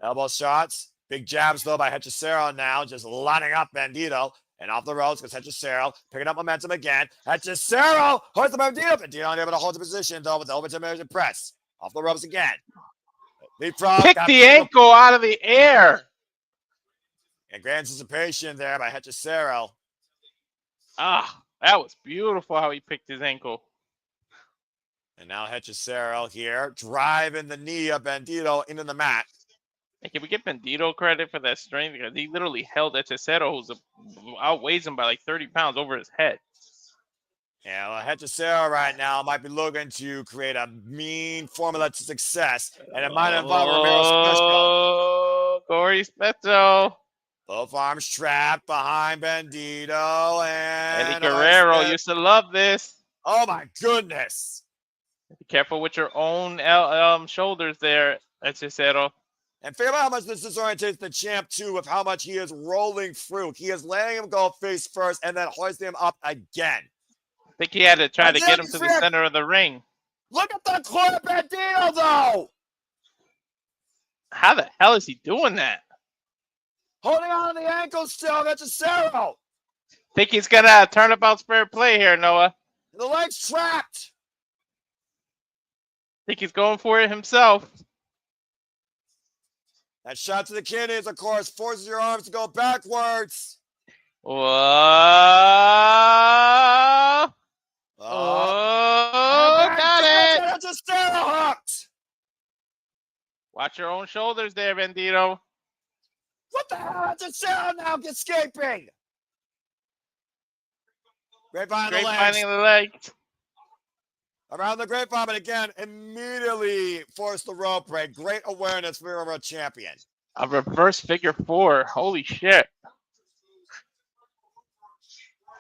Elbow shots. Big jabs, though, by Hechicero now, just lining up Bandido. And off the ropes goes Hechicero, picking up momentum again. Hechicero holds the Bandido. Bandido unable to hold the position, though, with the overturn press. Off the ropes again. Leapfrog. Pick the ankle out of the air. And great anticipation there by Hechicero. Ah, that was beautiful how he picked his ankle. And now Hechicero here, driving the knee of Bandido into the mat. And can we give Bandido credit for that strength? Because he literally held Hechicero, who outweighs him by like 30 pounds over his head. Yeah, well, Hechicero right now might be looking to create a mean formula to success, and it might involve a Romero special. Oh, Corey Special. Both arms trapped behind Bandido, and Eddie Guerrero used to love this. oh my goodness. Be careful with your own shoulders there, Hechicero. And think about how much this disorientates the champ, too, with how much he is rolling through. He is letting him go face first and then hoisting him up again. I think he had to try to get him to the center of the ring. Look at the core of Bandido, though! How the hell is he doing that? Holding on to the ankle still, Hechicero! Think he's going to turn about fair play here, Noah. The leg's trapped! Think he's going for it himself. That shot to the kidneys, of course, forces your arms to go backwards. Whoa. Got it. Hechicero hooked. Watch your own shoulders there, Bandido. What the hell? Hechicero now escaping. Grapevine the legs. Around the grapevine, but again, immediately forced the rope break. Great awareness for our champion. A reverse figure four. Holy shit.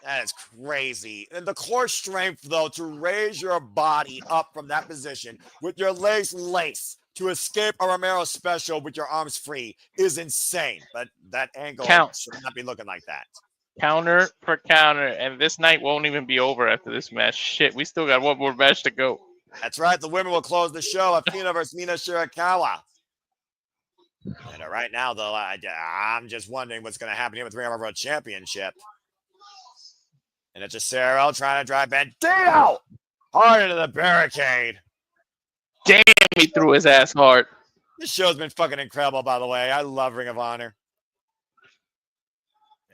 That is crazy. And the core strength, though, to raise your body up from that position with your legs laced to escape a Romero special with your arms free is insane. But that angle should not be looking like that. Counter for counter, and this night won't even be over after this match. Shit, we still got one more match to go. That's right. The women will close the show. Athena versus Mina Shirakawa. And right now, though, I'm just wondering what's going to happen here with the Ring of World Championship. And it's Hechicero trying to drive Bandido hard into the barricade. Damn, he threw his ass hard. This show's been fucking incredible, by the way. I love Ring of Honor.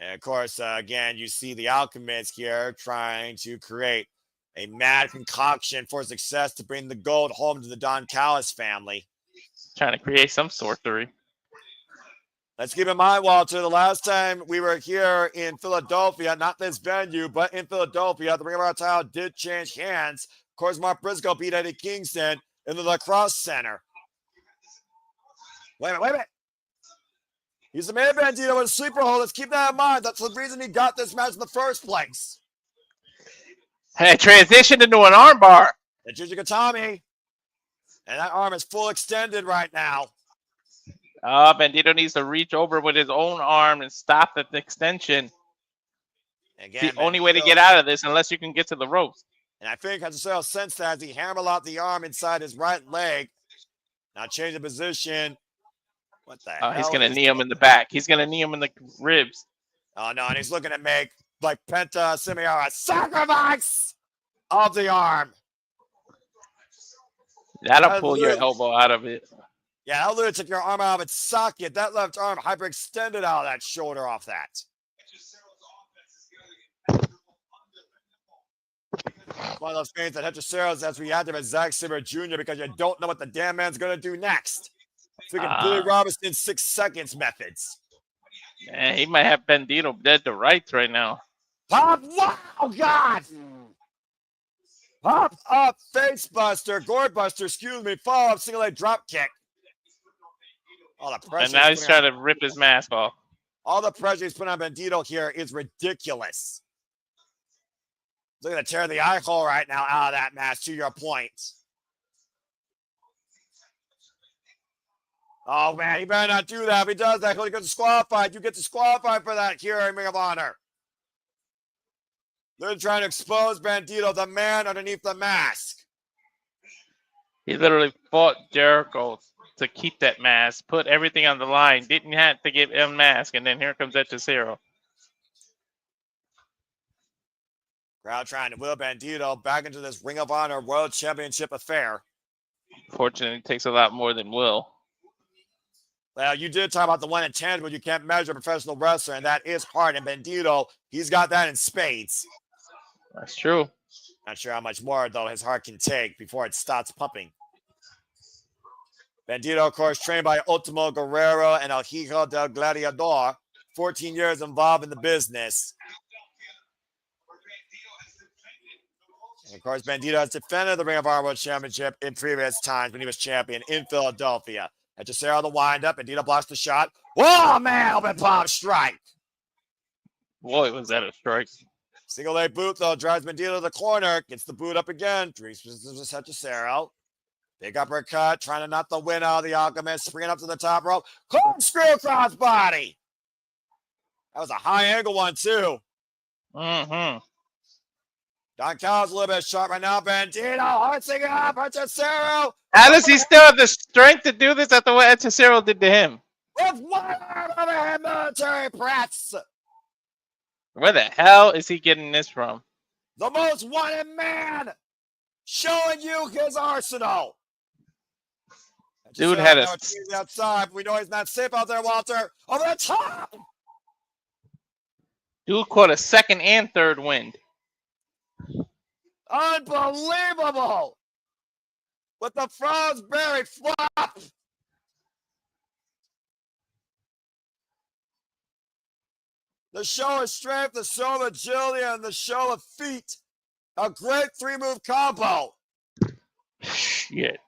And of course, again, you see the Alchemist here trying to create a mad concoction for success to bring the gold home to the Don Callis family. Trying to create some sorcery. Let's keep in mind, Walter, the last time we were here in Philadelphia, not this venue, but in Philadelphia, the Ring of Honor title did change hands. Of course, Mark Briscoe beat Eddie Kingston in the lacrosse center. Wait a minute. He's the main Bandido with a sleeper hold. Let's keep that in mind. That's the reason he got this match in the first place. Hey, transitioned into an armbar. And Jujikatami. And that arm is full extended right now. Bandido needs to reach over with his own arm and stop the extension. Again, it's the only way to get out of this unless you can get to the ropes. And I think Hechicero sensed that as he hammered out the arm inside his right leg. Now change the position. What the hell? He's going to knee him in the back. He's going to knee him in the ribs. Oh, no, and he's looking to make, like, Penta Simiara sacrifice of the arm. That'll pull your elbow out of it. Yeah, that'll literally take your arm out of its socket. That left arm hyperextended out of that shoulder off that. One of those things that Hechicero's as reactive as Zack Sabre Jr. because you don't know what the damn man's going to do next. Freaking Billy Robinson 6 seconds methods. Man, he might have Bandido dead to rights right now. Pop! Wow, God! Pop up, face buster, gourd buster, excuse me, follow up, single leg drop kick. All the pressure. And now he's trying to rip his mask off. All the pressure he's putting on Bandido here is ridiculous. Look at the tear the eye hole right now out of that match, to your point. Oh, man, he better not do that. If he does that, he'll get disqualified. You get disqualified for that here in Ring of Honor. They're trying to expose Bandido, the man underneath the mask. He literally fought Jericho to keep that mask, put everything on the line, didn't have to give him mask, and then here comes Hechicero. Crowd trying to will Bandido back into this Ring of Honor World Championship affair. Fortunately, it takes a lot more than will. Well, you did talk about the one intangible you can't measure a professional wrestler, and that is heart. And Bandido, he's got that in spades. That's true. Not sure how much more, though, his heart can take before it stops pumping. Bandido, of course, trained by Ultimo Guerrero and El Hijo del Gladiador. 14 years involved in the business. And of course, Bandido has defended the Ring of Honor World Championship in previous times when he was champion in Philadelphia. Hechicero the windup. Bandido blocks the shot. Oh, man, open palm strike. Boy, was that a strike. Single leg boot, though, drives Bandido to the corner. Gets the boot up again. Drinks Hechicero. Big uppercut, trying to knock the wind out of the Alchemist. Springing up to the top rope. Corkscrew crossbody. That was a high angle one, too. Mm-hmm. Don Callis a little bit short right now. Bandido, harnessing up. Hechicero. How does he still have the strength to do this after what Hechicero did to him? With one arm overhead military press. Where the hell is he getting this from? The most wanted man. Showing you his arsenal. Dude had a... outside. We know he's not safe out there, Walter. Over the top. Dude caught a second and third wind. Unbelievable. With the Frostberry flop. The show of strength, the show of agility, and the show of feet. A great three-move combo. Shit.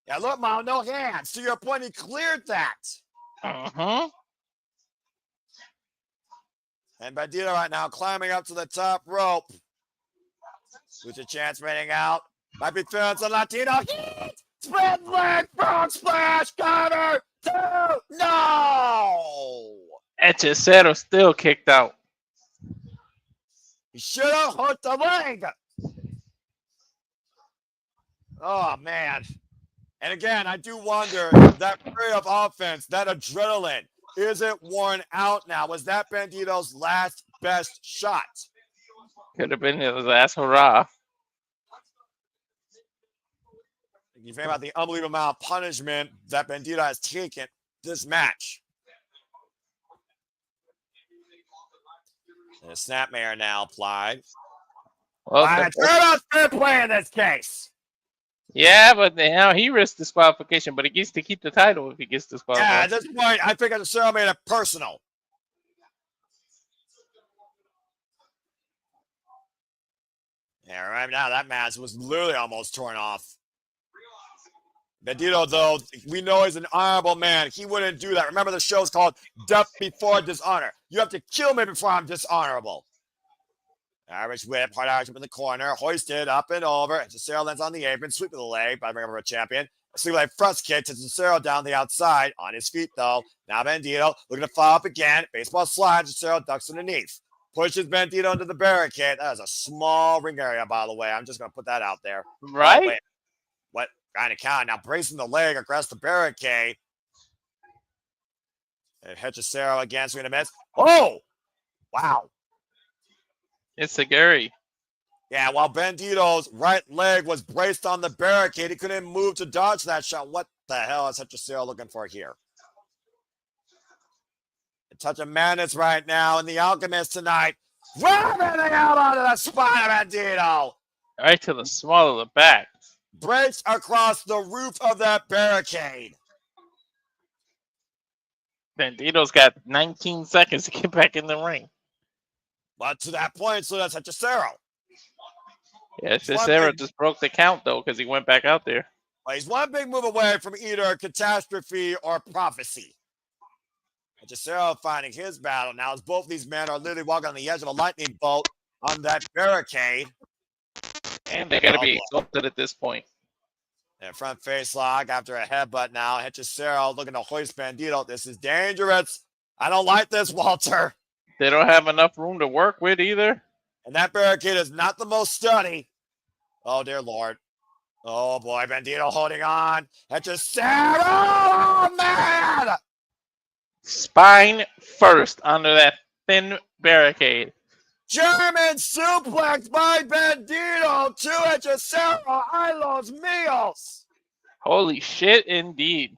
Yeah, look, Mom, no hands. To your point, he cleared that. Uh-huh. And Bandido right now climbing up to the top rope. With a chance running out. Might be feeling some Latino heat. Spread leg, frog splash, cover. Two, no. Hechicero still kicked out. He should have hurt the leg. Oh, man. And again, I do wonder, that flurry of offense, that adrenaline, is it worn out now? Was that Bandido's last best shot? Could have been his last hurrah. You think about the unbelievable amount of punishment that Bandido has taken this match. And a snapmare now applied. Well, Turnout's fair play in this case. Yeah, but now he risked disqualification, but he gets to keep the title if he gets disqualified. Yeah, at this point, I think Hechicero made it personal. Yeah, right now that match was literally almost torn off. Bandido, though, we know he's an honorable man. He wouldn't do that. Remember, the show's called Death Before Dishonor. You have to kill me before I'm dishonorable. Irish whip, hard Irish whip in the corner, hoisted up and over. Hechicero lands on the apron, sweep of the leg by the ring of a champion. A sweep leg thrust kick to Hechicero down the outside, on his feet though. Now Bandido looking to follow up again. Baseball slide, Hechicero ducks underneath. Pushes Bandido into the barricade. That is a small ring area, by the way. I'm just going to put that out there. Right? Oh, wait. What kind of count? Now bracing the leg across the barricade. And Hechicero again, swing and a miss. Oh! Wow. It's a Gary. Yeah, while Bandido's right leg was braced on the barricade, he couldn't move to dodge that shot. What the hell is Hechicero looking for here? A touch of madness right now in the Alchemist tonight. Grabbing the elbow to the spine of Bandido. Right to the small of the back. Breaks across the roof of that barricade. Bandido's got 19 seconds to get back in the ring. But to that point, so that's Hechicero. Yeah, Hechicero just broke the count, though, because he went back out there. Well, he's one big move away from either catastrophe or prophecy. Hechicero finding his battle now as both these men are literally walking on the edge of a lightning bolt on that barricade. And they're going to be exhausted at this point. And front face lock after a headbutt now. Hechicero looking to hoist Bandido. This is dangerous. I don't like this, Walter. They don't have enough room to work with either. And that barricade is not the most sturdy. Oh, dear Lord. Oh, boy. Bandido holding on. Hechicero. Oh, man. Spine first under that thin barricade. German suplex by Bandido to Hechicero. I los míos. Holy shit, indeed.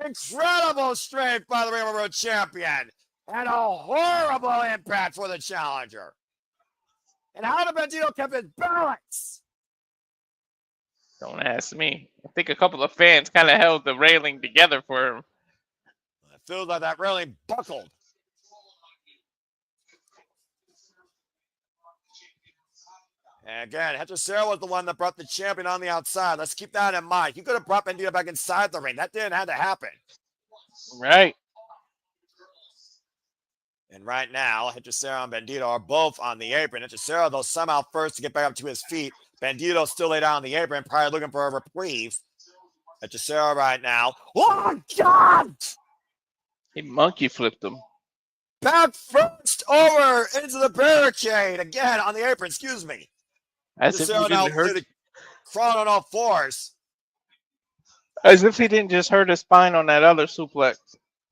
Incredible strength by the Railroad Champion. And a horrible impact for the challenger. And how did Bandido keep his balance? Don't ask me. I think a couple of fans kind of held the railing together for him. It feels like that railing buckled. And again, Hechicero was the one that brought the champion on the outside. Let's keep that in mind. He could have brought Bandido back inside the ring. That didn't have to happen. Right. And right now, Hechicero and Bandido are both on the apron. Hechicero, though, somehow first to get back up to his feet. Bandido still laid down on the apron, probably looking for a reprieve. Hechicero right now. Oh, God! He monkey flipped him. Back first over into the barricade. Again, on the apron, excuse me. As if he Hechicero now didn't hurt. crawling on all fours. As if he didn't just hurt his spine on that other suplex.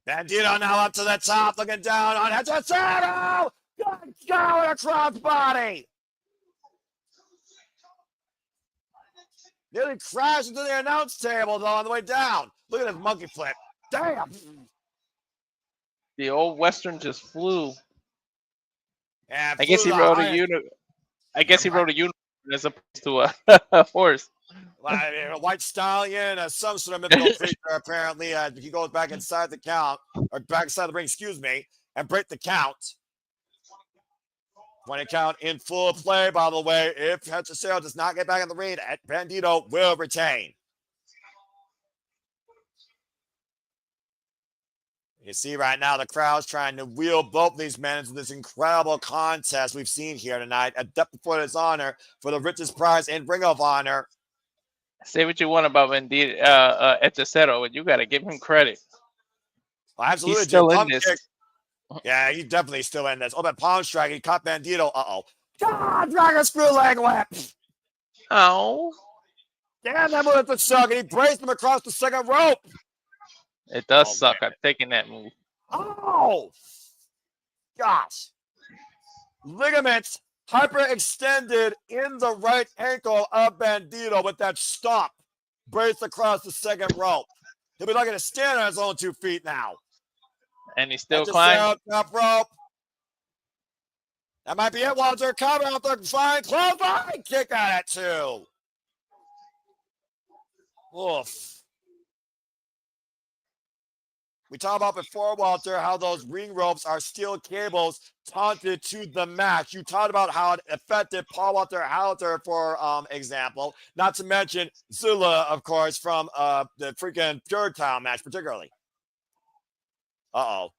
Bandido now up to the top, looking down on Hechicero. Good God, with a crossbody. Nearly crashed into the announce table, though, on the way down. Look at this monkey flip. Damn. The old Western just flew. And I guess he rode a unicorn. I guess he rode a unicorn as opposed to a horse. A white stallion, some sort of mythical creature, apparently. He goes back inside the count, or back inside the ring, excuse me, and break the count. 20 count in full play, by the way. If Hechicero does not get back in the ring, Bandido will retain. You see right now the crowd's trying to wheel both these men into this incredible contest we've seen here tonight. A Depth Before Dishonor for the richest prize in Ring of Honor. Say what you want about Bandido, Hechicero, but you got to give him credit. Well, absolutely. He's still in this. Kick. Yeah, he's definitely still in this. Oh, that palm strike. He caught Bandido. Uh-oh. God, Dragon Screw Leg Whip. Oh. Damn, that move to suck. And he braced him across the second rope. It does suck. Man. I'm taking that move. Oh. Gosh. Ligaments hyperextended in the right ankle of Bandido with that stomp. Braced across the second rope. He'll be lucky to stand on his own 2 feet now. And he's still climbing. Top rope. That might be it, Walter. Cover out the flying clothesline. Kick out at 2. Oof. We talked about before, Walter, how those ring ropes are steel cables taunted to the match. You talked about how it affected Paul Walter Hauser, for example. Not to mention Xelhua, of course, from the freaking third title match, particularly. Uh-oh.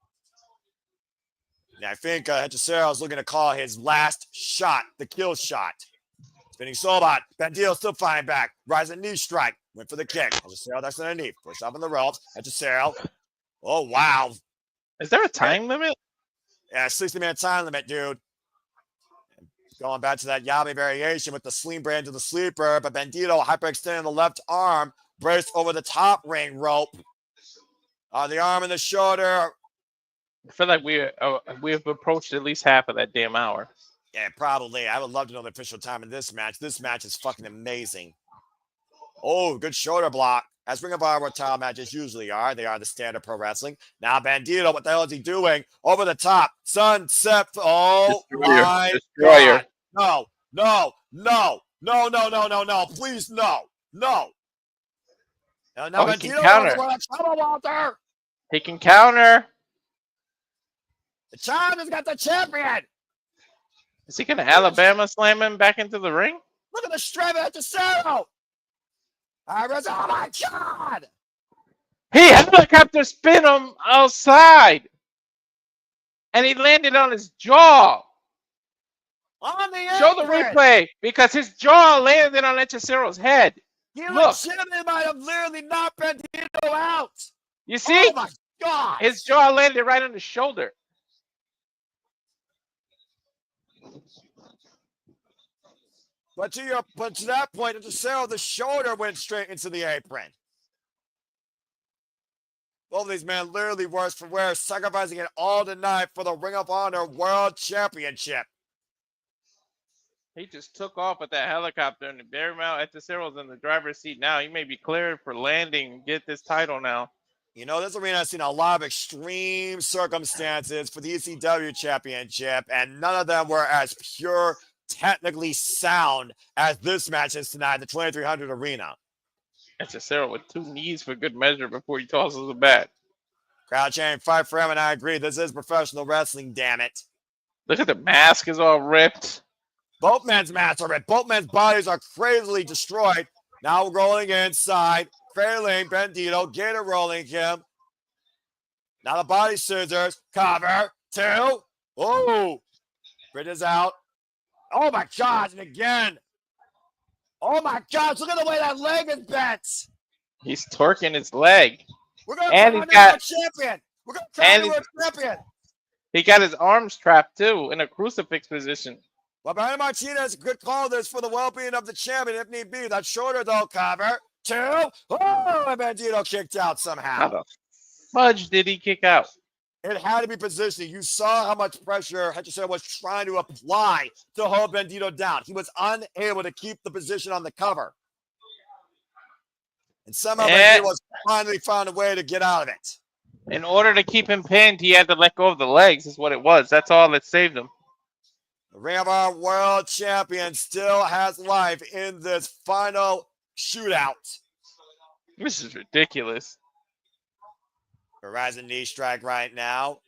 Yeah, I think Hechicero is looking to call his last shot, the kill shot. Spinning Soulbot. Bandido still fighting back. Rising knee strike. Went for the kick. Hechicero, that's underneath. Push up on the ropes. Hechicero. Oh, wow. Is there a time limit? Yeah, 60-minute time limit, dude. Going back to that Yabe variation with the sling brand to the sleeper, but Bandido hyperextending the left arm, braced over the top ring rope. The arm and the shoulder. I feel like we've approached at least half of that damn hour. Yeah, probably. I would love to know the official time in this match. This match is fucking amazing. Oh, good shoulder block. As Ring of Honor title matches usually are. They are the standard pro wrestling. Now Bandido, what the hell is he doing? Over the top. Sunset. Oh, my God. No, no, no, no, no, no, no, no. Please, no. No. Now Bandido he can counter. Walter. He can counter. The China's got the champion. Is he going to Alabama slam him back into the ring? Look at the strap at Hechicero. Oh my God! He helicopter spin him outside, and he landed on his jaw. On the Show the replay because his jaw landed on Hechicero's head. He legitimately might have literally knocked Bandido out. You see? Oh my God! His jaw landed right on his shoulder. But to that point, Hechicero, the shoulder went straight into the apron. Both of these men literally worse for wear, sacrificing it all tonight for the Ring of Honor World Championship. He just took off with that helicopter, and very well, Hechicero's in the driver's seat now. He may be cleared for landing and get this title now. You know, this arena has seen a lot of extreme circumstances for the ECW Championship, and none of them were as pure technically sound as this match is tonight at the 2300 arena. Hechicero with 2 knees for good measure before he tosses it back. Crowd chanting fight for him, and I agree. This is professional wrestling, damn it. Look at the mask is all ripped. Both men's masks are ripped. Both men's bodies are crazily destroyed. Now we're rolling inside. Cradling Bandido. Gator rolling him. Now the body scissors. Cover. 2. Oh. Bridges out. Oh my gosh. And again. Oh my gosh. Look at the way that leg is bent. He's torquing his leg. We're going to crown him a champion. We're going to crown him a champion. He got his arms trapped too in a crucifix position. Well, Brandon Martinez could call this for the well-being of the champion if need be. That's shorter though, cover. 2. Oh, and Bandido kicked out somehow. How the fudge did he kick out? It had to be positioning. You saw how much pressure Hechicero was trying to apply to hold Bandido down. He was unable to keep the position on the cover. And somehow Bandido was finally found a way to get out of it. In order to keep him pinned, he had to let go of the legs, is what it was. That's all that saved him. The Ring of Honor World Champion still has life in this final shootout. This is ridiculous. Horizon knee strike right now.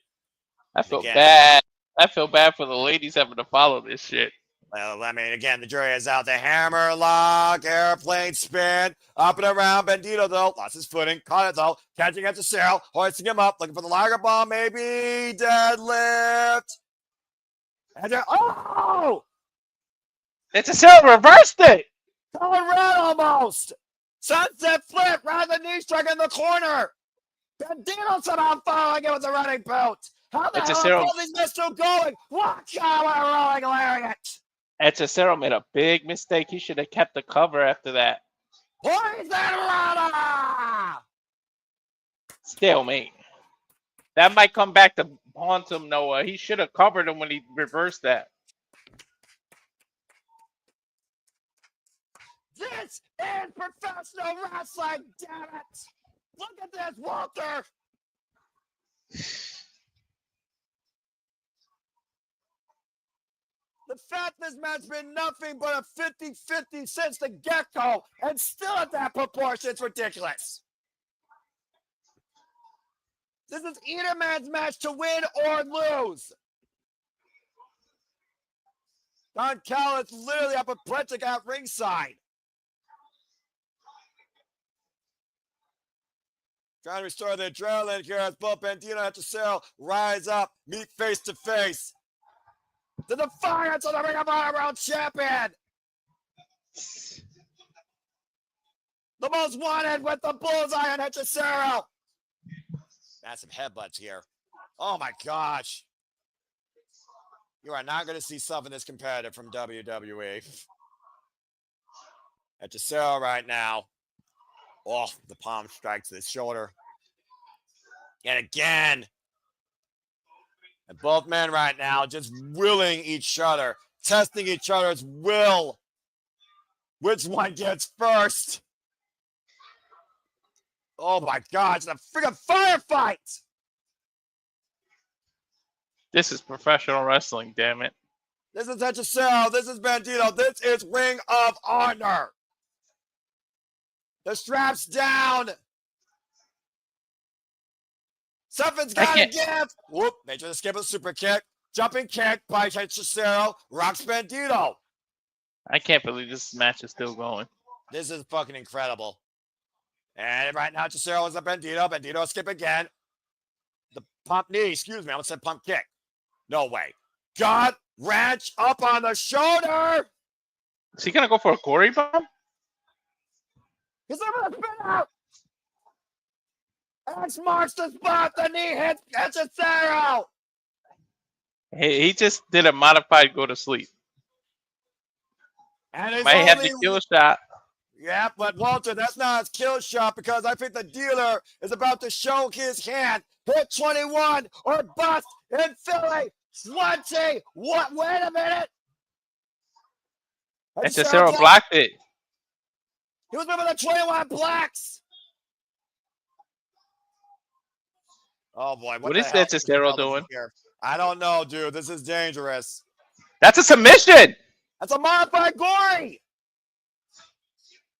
I feel bad. I feel bad for the ladies having to follow this shit. Well, I mean, again, the jury is out. The hammer lock, airplane spin, up and around. Bandido, though, lost his footing. Caught it, though. Catching at the cell, hoisting him up, looking for the Liger Bomb, maybe. Deadlift. And then, oh! Hechicero reversed it. Going red almost. Sunset flip, right the knee strike in the corner. Bandido somehow following it with the running boot. How the hell are all these men still going? Watch out, what a rolling lariat. Hechicero made a big mistake. He should have kept the cover after that. Poison Rana! Stalemate. That might come back to haunt him, Noah. He should have covered him when he reversed that. This is professional wrestling, damn it! Look at this, Walter! The fact this match's been nothing but a 50-50 since the get-go, and still at that proportion, it's ridiculous. This is either man's match to win or lose. Don Callis literally up a Brentic at ringside. Trying to restore the adrenaline here as both Bandido and Hechicero rise up, meet face to face. The defiance of the Ring of Honor World Champion. The most wanted with the bullseye on Hechicero. Massive headbutts here. Oh my gosh. You are not going to see something this competitive from WWE. Hechicero right now. Oh, the palm strike to the shoulder. And again. And both men right now just willing each other, testing each other's will. Which one gets first? Oh my God, it's a freaking firefight! This is professional wrestling, damn it. This is Hechicero, this is Bandido, this is Ring of Honor. The strap's down. Something's got to give. Whoop, made sure to skip a super kick. Jumping kick by Hechicero. Rocks Bandido. I can't believe this match is still going. This is fucking incredible. And right now, Hechicero is a Bandido. Bandido skip again. The pump knee, excuse me. I almost said pump kick. No way. God, wrench up on the shoulder. Is he going to go for a Gory bomb? He's able to spin out. X marks the spot. The knee hits Hechicero. He just did a modified go to sleep. And might have the kill shot. Yeah, but Walter, that's not his kill shot because I think the dealer is about to show his hand. Hit 21 or bust in Philly. 20. What? Wait a minute. Hechicero blocked it. He was moving the 21 blacks. Oh boy, what is Hechicero doing? Here? I don't know, dude. This is dangerous. That's a submission. That's a modified gory.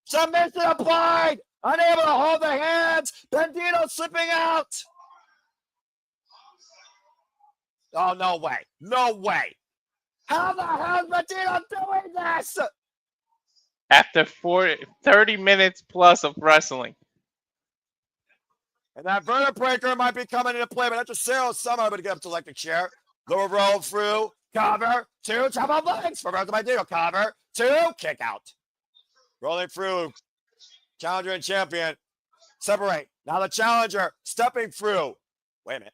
Submission applied. Unable to hold the hands. Bandido slipping out. Oh, no way. No way. How the hell is Bandido doing this? After 30 minutes plus of wrestling. And that vertebraker might be coming into play, but Hechicero somehow able to get up to electric chair. Lower roll through. Cover. 2. Chop off legs. Reverse to Bandido. Cover. 2. Kick out. Rolling through. Challenger and champion. Separate. Now the challenger stepping through. Wait a minute.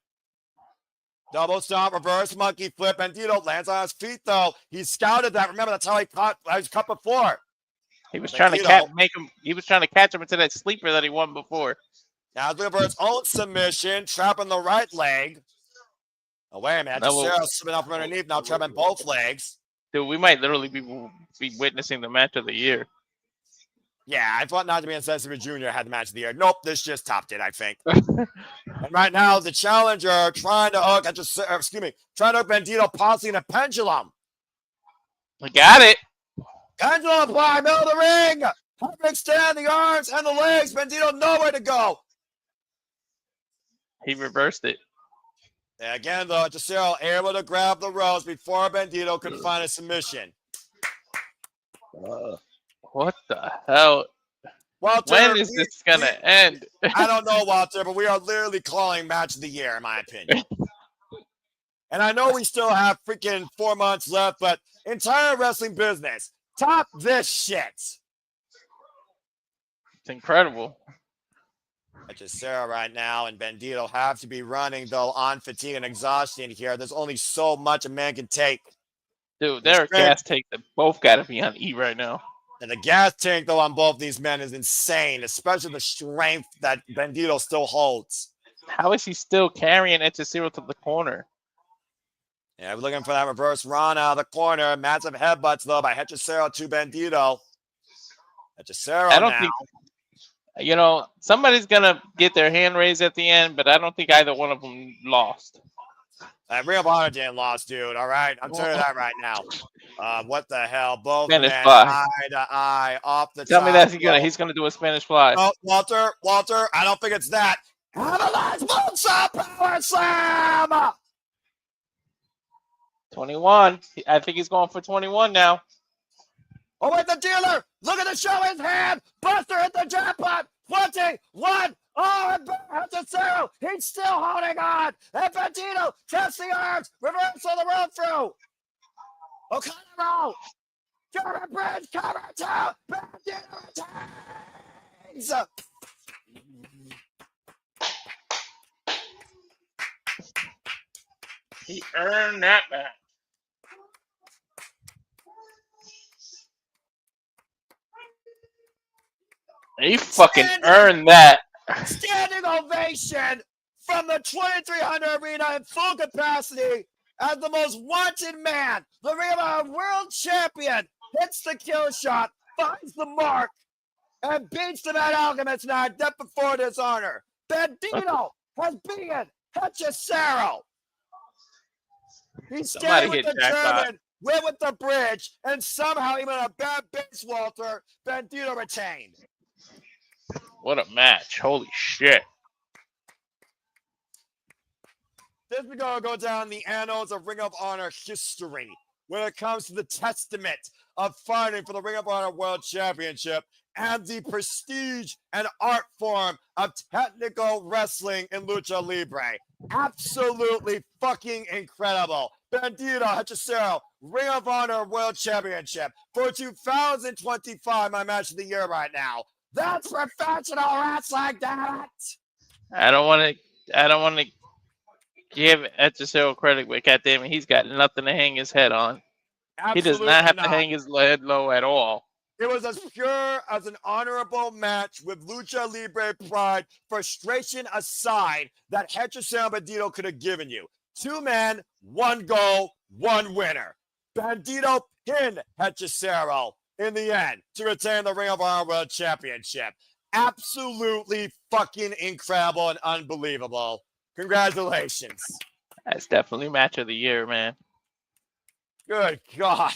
Double stomp, reverse monkey flip. Bandido lands on his feet, though. He scouted that. Remember, that's how he was cut before. He was trying to make him. He was trying to catch him into that sleeper that he won before. Now he's looking for his own submission, trapping the right leg. Oh, wait a minute. Hechicero slipping out from underneath, now trapping both legs. Dude, we might literally be witnessing the match of the year. Yeah, I thought Not to Be Insensitive Jr. had the match of the year. Nope, this just topped it, I think. And right now, the challenger trying to hook, trying to hook Bandido possibly in a pendulum. I got it. Pendulum apply, middle of the ring. Help extend the arms and the legs. Bandido nowhere to go. He reversed it. And again, though, Hechicero able to grab the ropes before Bandido could find a submission. What the hell? Walter, when is this going to end? I don't know, Walter, but we are literally calling match of the year, in my opinion. And I know we still have freaking 4 months left, but entire wrestling business, top this shit. It's incredible. Hechicero right now and Bandido have to be running, though, on fatigue and exhaustion here. There's only so much a man can take. Dude, their gas tank, they both got to be on E right now. And the gas tank, though, on both these men is insane, especially the strength that Bandido still holds. How is he still carrying Hechicero to the corner? Yeah, we're looking for that reverse run out of the corner. Massive headbutts, though, by Hechicero to Bandido. Hechicero I don't now. think, you know, somebody's going to get their hand raised at the end, but I don't think either one of them lost. Ring of Honor didn't lost, dude. All right, I'm telling you that right now. What the hell? Both Spanish men fly. eye to eye off the Tell top. me that he's gonna do a Spanish fly. Oh, Walter, I don't think it's that. Avalanche moonsault power slam. 21. I think he's going for 21 now. Oh, wait, the dealer. Look at the show his hand. Buster hit the jackpot. 21. Oh, and Hechicero, he's still holding on. And Bandido tests the arms. Reverse on the roll through. O'Connor. German Bridge cover two. Bandido retains. He earned that match. He fucking earned that. Standing ovation from the 2300 arena in full capacity as the most wanted man, the Ring of Honor world champion, hits the kill shot, finds the mark, and beats the Mad Alchemist now death before Dishonor. Bandido has beaten Hechicero. He's standing with the German, went with the bridge, and somehow, even a bad base, Walter, Bandido retained. What a match. Holy shit. This is going to go down the annals of Ring of Honor history when it comes to the testament of fighting for the Ring of Honor World Championship and the prestige and art form of technical wrestling in Lucha Libre. Absolutely fucking incredible. Bandido, Hechicero, Ring of Honor World Championship for 2025, my match of the year right now. That's professional wrestling, damn it! I don't want to give Hechicero credit, but goddammit, he's got nothing to hang his head on. Absolutely he does not have to hang his head low at all. It was as pure as an honorable match with Lucha Libre pride, frustration aside, that Hechicero and Bandido could have given you. 2 men, 1 goal, 1 winner. Bandido pinned Hechicero in the end to retain the Ring of Honor World Championship. Absolutely fucking incredible and unbelievable. Congratulations. That's definitely match of the year, man. Good God.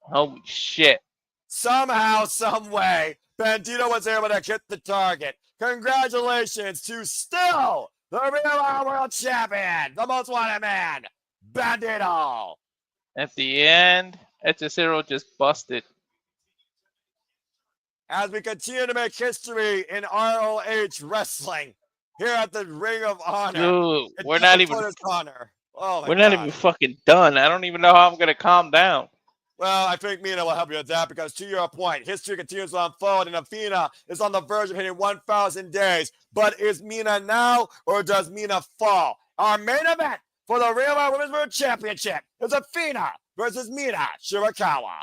Holy shit. Somehow, some way, Bandido was able to hit the target. Congratulations to still the real world champion, the most wanted man, Bandido. At the end, Hechicero just busted. As we continue to make history in ROH wrestling here at the Ring of Honor. Dude, It's we're just not the even Floyd Honor. Oh my we're God. not even fucking done. I don't even know how I'm gonna calm down. Well, I think Mina will help you with that because, to your point, history continues to unfold, and Athena is on the verge of hitting 1,000 days. But is Mina now, or does Mina fall? Our main event for the Ring of Honor Women's World Championship is Athena versus Mina Shirakawa.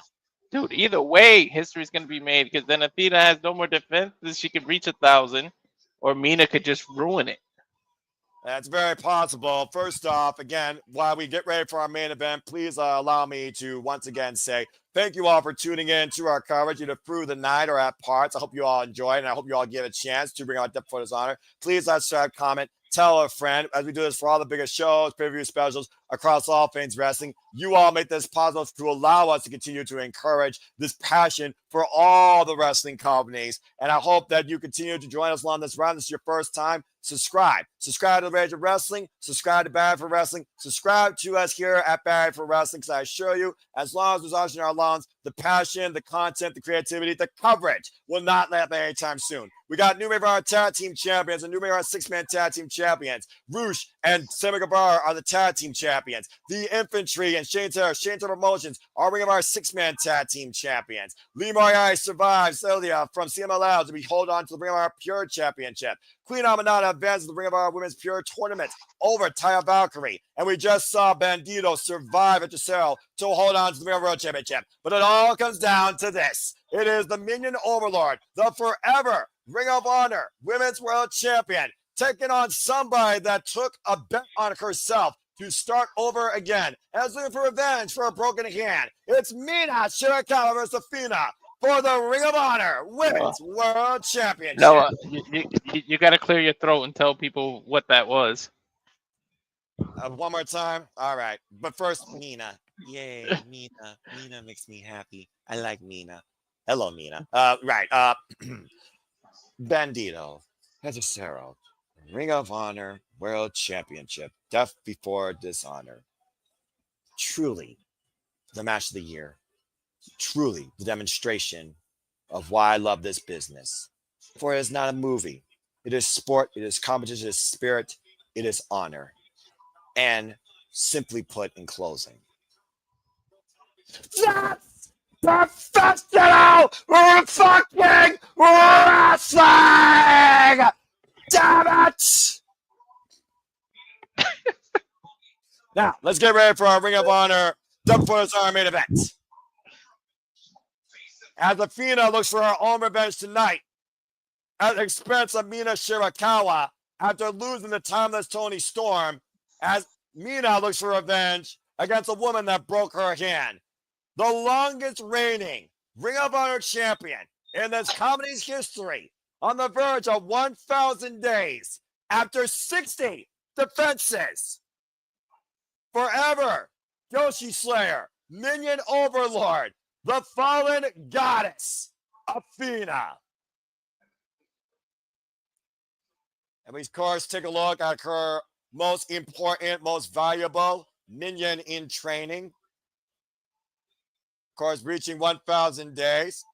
Dude, either way, history's gonna be made because then Athena has no more defenses. She could reach 1,000, or Mina could just ruin it. That's very possible. First off, again, while we get ready for our main event, please allow me to once again say thank you all for tuning in to our coverage, either through the night or at parts. I hope you all enjoyed, and I hope you all give a chance to bring out Depth for His Honor. Please subscribe, comment, tell a friend, as we do this for all the biggest shows, pay-per-view specials across all things wrestling. You all make this possible to allow us to continue to encourage this passion for all the wrestling companies. And I hope that you continue to join us along this run. This is your first time. Subscribe to the Rage of Wrestling, subscribe to Bad for Wrestling, subscribe to us here at Bad for Wrestling, because I assure you, as long as there's oxygen in our lungs, the passion, the content, the creativity, the coverage will not let up anytime soon. We got new Guevara tag team champions and new Guevara six-man tag team champions. Roosh and Sammy Guevara are the tag team champions. The Infantry and Shane Taylor Promotions are Ring of our six-man tag team champions. Lee Moriarty survives Xelhua from CMLL to be hold on to the Ring of our Pure Championship. Queen Aminata advances the Ring of Honor Women's Pure Tournament over Taya Valkyrie. And we just saw Bandido survive Hechicero to hold on to the Ring of World Championship. But it all comes down to this. It is the Minion Overlord, the forever Ring of Honor Women's World Champion, taking on somebody that took a bet on herself to start over again and is looking for revenge for a broken hand. It's Mina Shirakawa versus Athena for the Ring of Honor Women's World Championship. Noah, you got to clear your throat and tell people what that was. One more time. All right. But first, Mina. Yay, Mina. Mina makes me happy. I like Mina. Hello, Mina. Right. Bandido. Hechicero. Ring of Honor World Championship. Death before Dishonor. Truly the match of the year. Truly the demonstration of why I love this business. For it is not a movie. It is sport. It is competition. It is spirit. It is honor. And simply put, in closing, that's professional fucking wrestling! Damn it! Now, let's get ready for our Ring of Honor Depth for His Honor main event. As Athena looks for her own revenge tonight at the expense of Mina Shirakawa after losing the timeless Tony Storm, as Mina looks for revenge against a woman that broke her hand. The longest reigning Ring of Honor champion in this company's history, on the verge of 1,000 days after 60 defenses. Forever, Yoshi Slayer, Minion Overlord, the fallen goddess, Athena. And we, of course, take a look at her most important, most valuable minion in training. Of course, reaching 1,000 days.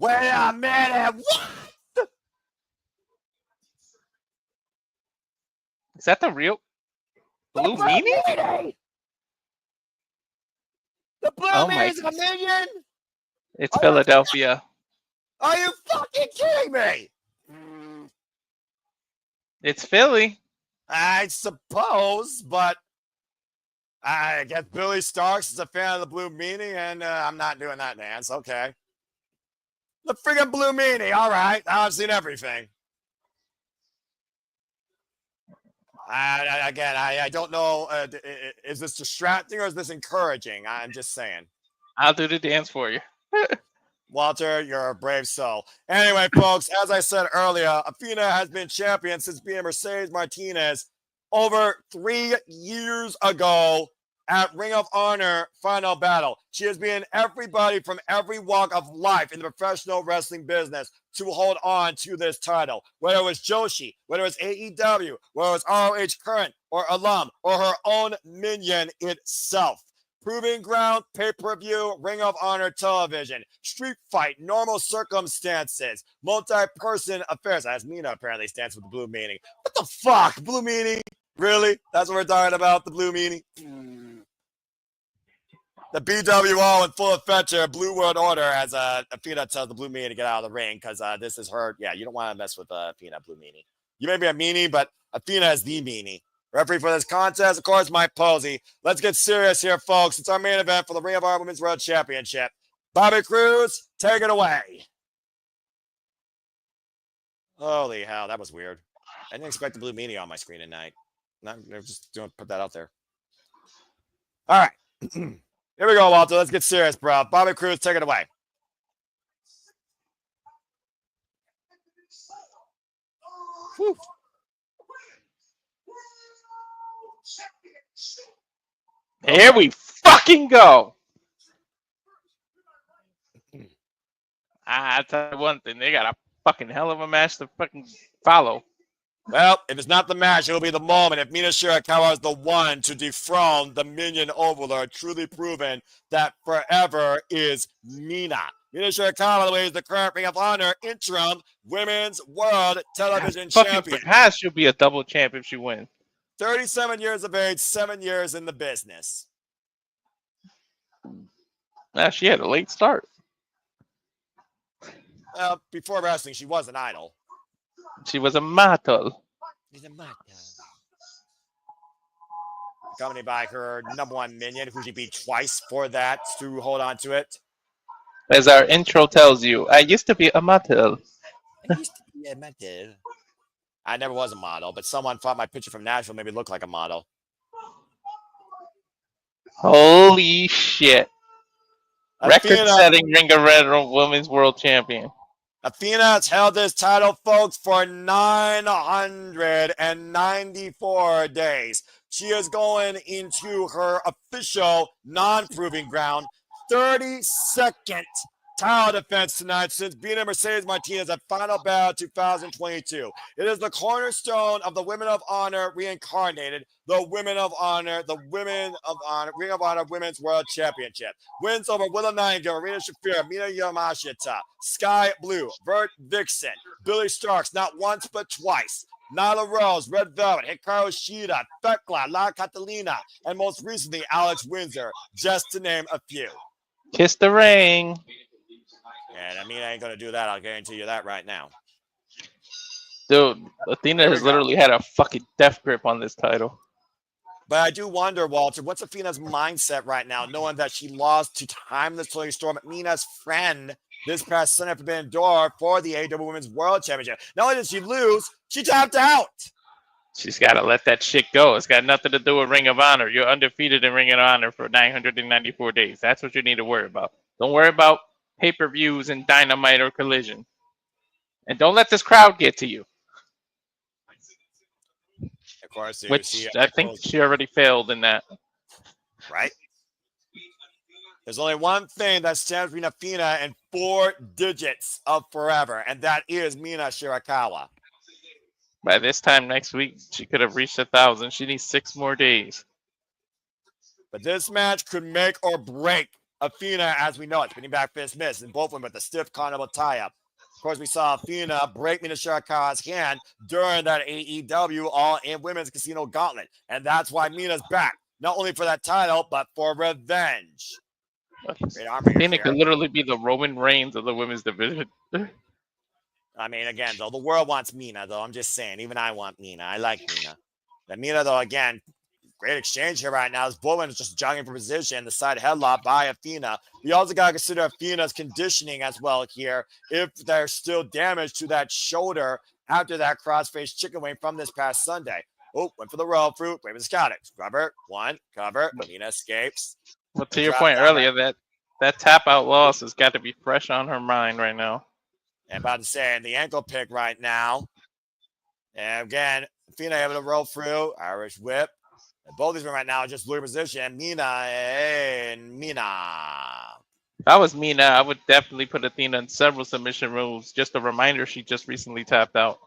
Wait a minute, what? Is that the real Blue Meanie? The Blue Meanie's a minion? It's Philadelphia. Are you fucking kidding me? It's Philly. I suppose, but I guess Billy Starks is a fan of the Blue Meanie, and I'm not doing that dance. Okay. The friggin' Blue Meanie. All right. I've seen everything. I don't know. Is this distracting or is this encouraging? I'm just saying. I'll do the dance for you. Walter, you're a brave soul. Anyway, folks, as I said earlier, Athena has been champion since being Mercedes Martinez over 3 years ago at Ring of Honor Final Battle. She has been everybody from every walk of life in the professional wrestling business to hold on to this title. Whether it was Joshi, whether it was AEW, whether it was ROH Current or Alum, or her own minion itself. Proving Ground, pay-per-view, Ring of Honor television, street fight, normal circumstances, multi-person affairs. As Mina apparently stands for the Blue Meaning. What the fuck? Blue Meaning? Really? That's what we're talking about, the Blue Meaning? The BWO in full effect here, Blue World Order, as Athena tells the Blue Meanie to get out of the ring, because this is her. Yeah, you don't want to mess with Athena, Blue Meanie. You may be a meanie, but Athena is the meanie. Referee for this contest, of course, Mike Posey. Let's get serious here, folks. It's our main event for the Ring of Honor Women's World Championship. Bobby Cruz, take it away. Holy hell, that was weird. I didn't expect the Blue Meanie on my screen tonight. I'm just going to put that out there. All right. Here we go, Walter. Let's get serious, bro. Bobby Cruz, take it away. Whew. Here we fucking go. I tell you one thing, they got a fucking hell of a match to fucking follow. Well, if it's not the match, it will be the moment. If Mina Shirakawa is the one to dethrone the Minion Overlord, truly proven that forever is Mina. Mina Shirakawa, by the way, is the current Ring of Honor interim Women's World Television Champion. Perhaps she'll be a double champ if she wins. 37 years of age, 7 years in the business. She had a late start. Before wrestling, she was an idol. She was a model. She's a model. Accompanied by her number one minion, who she beat twice for that to hold on to it. As our intro tells you, I used to be a model. I used to be a model. I never was a model, but someone thought my picture from Nashville made me look like a model. Holy shit. Record-setting Ring of Honor Women's World Champion. Athena has held this title, folks, for 994 days. She is going into her official non-proving ground 32nd title defense tonight since beating Mercedes Martinez at Final Battle 2022. It is the cornerstone of the Women of Honor reincarnated, the Women of Honor, Ring of Honor Women's World Championship. Wins over Willow Nightingale, Marina Shafir, Mina Yamashita, Sky Blue, Vert Vixen, Billy Starks, not once but twice. Nyla Rose, Red Velvet, Hikaru Shida, Thekla, La Catalina, and most recently Alex Windsor, just to name a few. Kiss the ring. And I mean, I ain't going to do that. I'll guarantee you that right now. Dude, Athena has literally had a fucking death grip on this title. But I do wonder, Walter, what's Athena's mindset right now, knowing that she lost to Timeless Tony Storm, Mina's friend, this past Sunday at Forbidden Door for the AEW Women's World Championship. Not only did she lose, she tapped out. She's got to let that shit go. It's got nothing to do with Ring of Honor. You're undefeated in Ring of Honor for 994 days. That's what you need to worry about. Don't worry about pay-per-views and Dynamite or Collision. And don't let this crowd get to you. Of course, which I think she already failed in that. Right? There's only one thing that stands between Athena and 4 digits of forever, and that is Mina Shirakawa. By this time next week, she could have reached 1,000. She needs 6 more days. But this match could make or break Athena as we know it. Spinning back fist miss, and both of them with a stiff carnival tie-up. Of course, we saw Athena break Mina Shirakawa's hand during that AEW All-In Women's Casino Gauntlet. And that's why Mina's back. Not only for that title, but for revenge. Athena could literally be the Roman Reigns of the women's division. I mean, again, though, the world wants Mina, though. I'm just saying. Even I want Mina. I like Mina. But Mina, though, again, great exchange here right now. This Bowman is just jogging for position. The side headlock by Athena. We also got to consider Athena's conditioning as well here. If there's still damage to that shoulder after that crossface chicken wing from this past Sunday. Oh, went for the roll fruit. Wait for the scouting. Cover. One. Cover. Mina escapes. But to your point earlier, that tap out loss has got to be fresh on her mind right now. And about to say, the ankle pick right now. And again, Athena able to roll through. Irish whip. And both these women right now are just losing position. Mina and Mina. If I was Mina, I would definitely put Athena in several submission moves. Just a reminder, she just recently tapped out.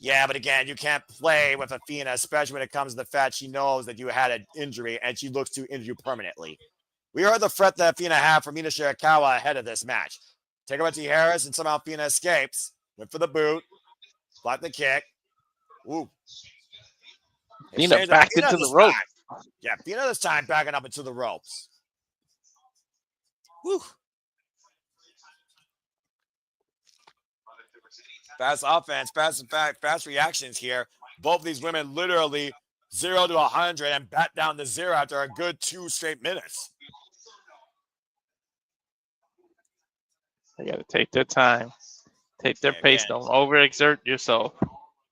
Yeah, but again, you can't play with Athena, especially when it comes to the fact she knows that you had an injury and she looks to injure you permanently. We heard the threat that Athena had for Mina Shirakawa ahead of this match. Take her to Harris, and somehow Athena escapes. Went for the boot. Blocked the kick. Ooh. Athena backed into the rope. Yeah, Athena this time backing up into the ropes. Whew. Fast offense, fast reactions here. Both of these women literally 0 to 100 and bat down to 0 after a good 2 straight minutes. They got to take their time, take their pace. Don't overexert yourself.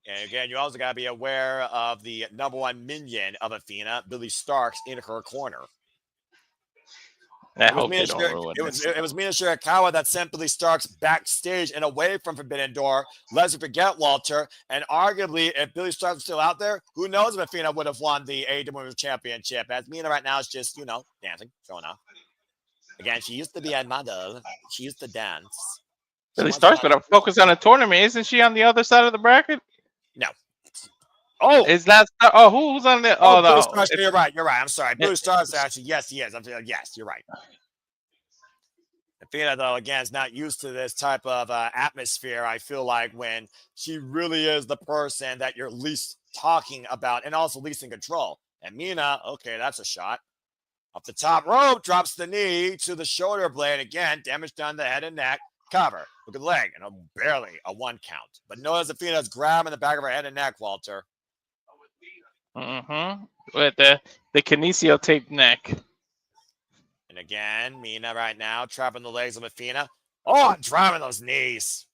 And again, you also got to be aware of the #1 minion of Athena, Billy Starks, in her corner. I hope they don't ruin this. It was Mina Shirakawa that sent Billy Starks backstage and away from Forbidden Door. Let's forget, Walter. And arguably, if Billy Starks was still out there, who knows if Athena would have won the AEW Women's Championship. As Mina right now is just, dancing, showing off. Again, she used to be a model. She used to dance. Billy Starks better focus on a tournament. Isn't she on the other side of the bracket? No. Oh, is that? Oh, who's on the? Oh, no. Stars, you're right. I'm sorry. Billy Starks actually. Yes, he is. Yes, you're right. Athena, though, again, is not used to this type of atmosphere. I feel like when she really is the person that you're least talking about and also least in control. And Mina, okay, that's a shot. Up the top rope, drops the knee to the shoulder blade. Again, damage done to the head and neck. Cover. Look at the leg. And barely a 1 count. But notice Athena's grabbing the back of her head and neck, Walter. With the kinesio tape neck. And again, Mina right now trapping the legs of Athena. Oh, I'm driving those knees.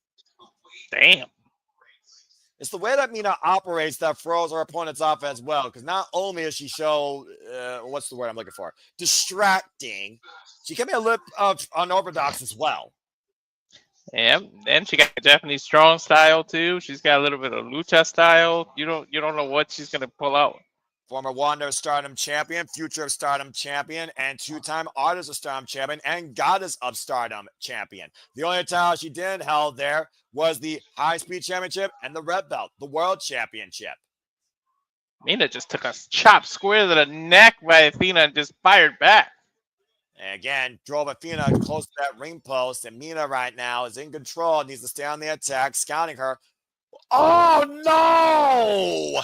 Damn. It's the way that Mina operates that throws her opponent's off as well. Because not only is she what's the word I'm looking for? Distracting. She can be a lip of unorthodox as well. Yeah, and she got a Japanese strong style too. She's got a little bit of lucha style. You don't know what she's gonna pull out. Former Wonder of Stardom champion, Future of Stardom champion, and 2-time Artist of Stardom champion, and Goddess of Stardom champion. The only title she didn't hold there was the High Speed Championship and the Red Belt, the World Championship. Mina just took a chop square to the neck by Athena and just fired back. And again, drove Athena close to that ring post, and Mina right now is in control, needs to stay on the attack, scouting her. Oh, no!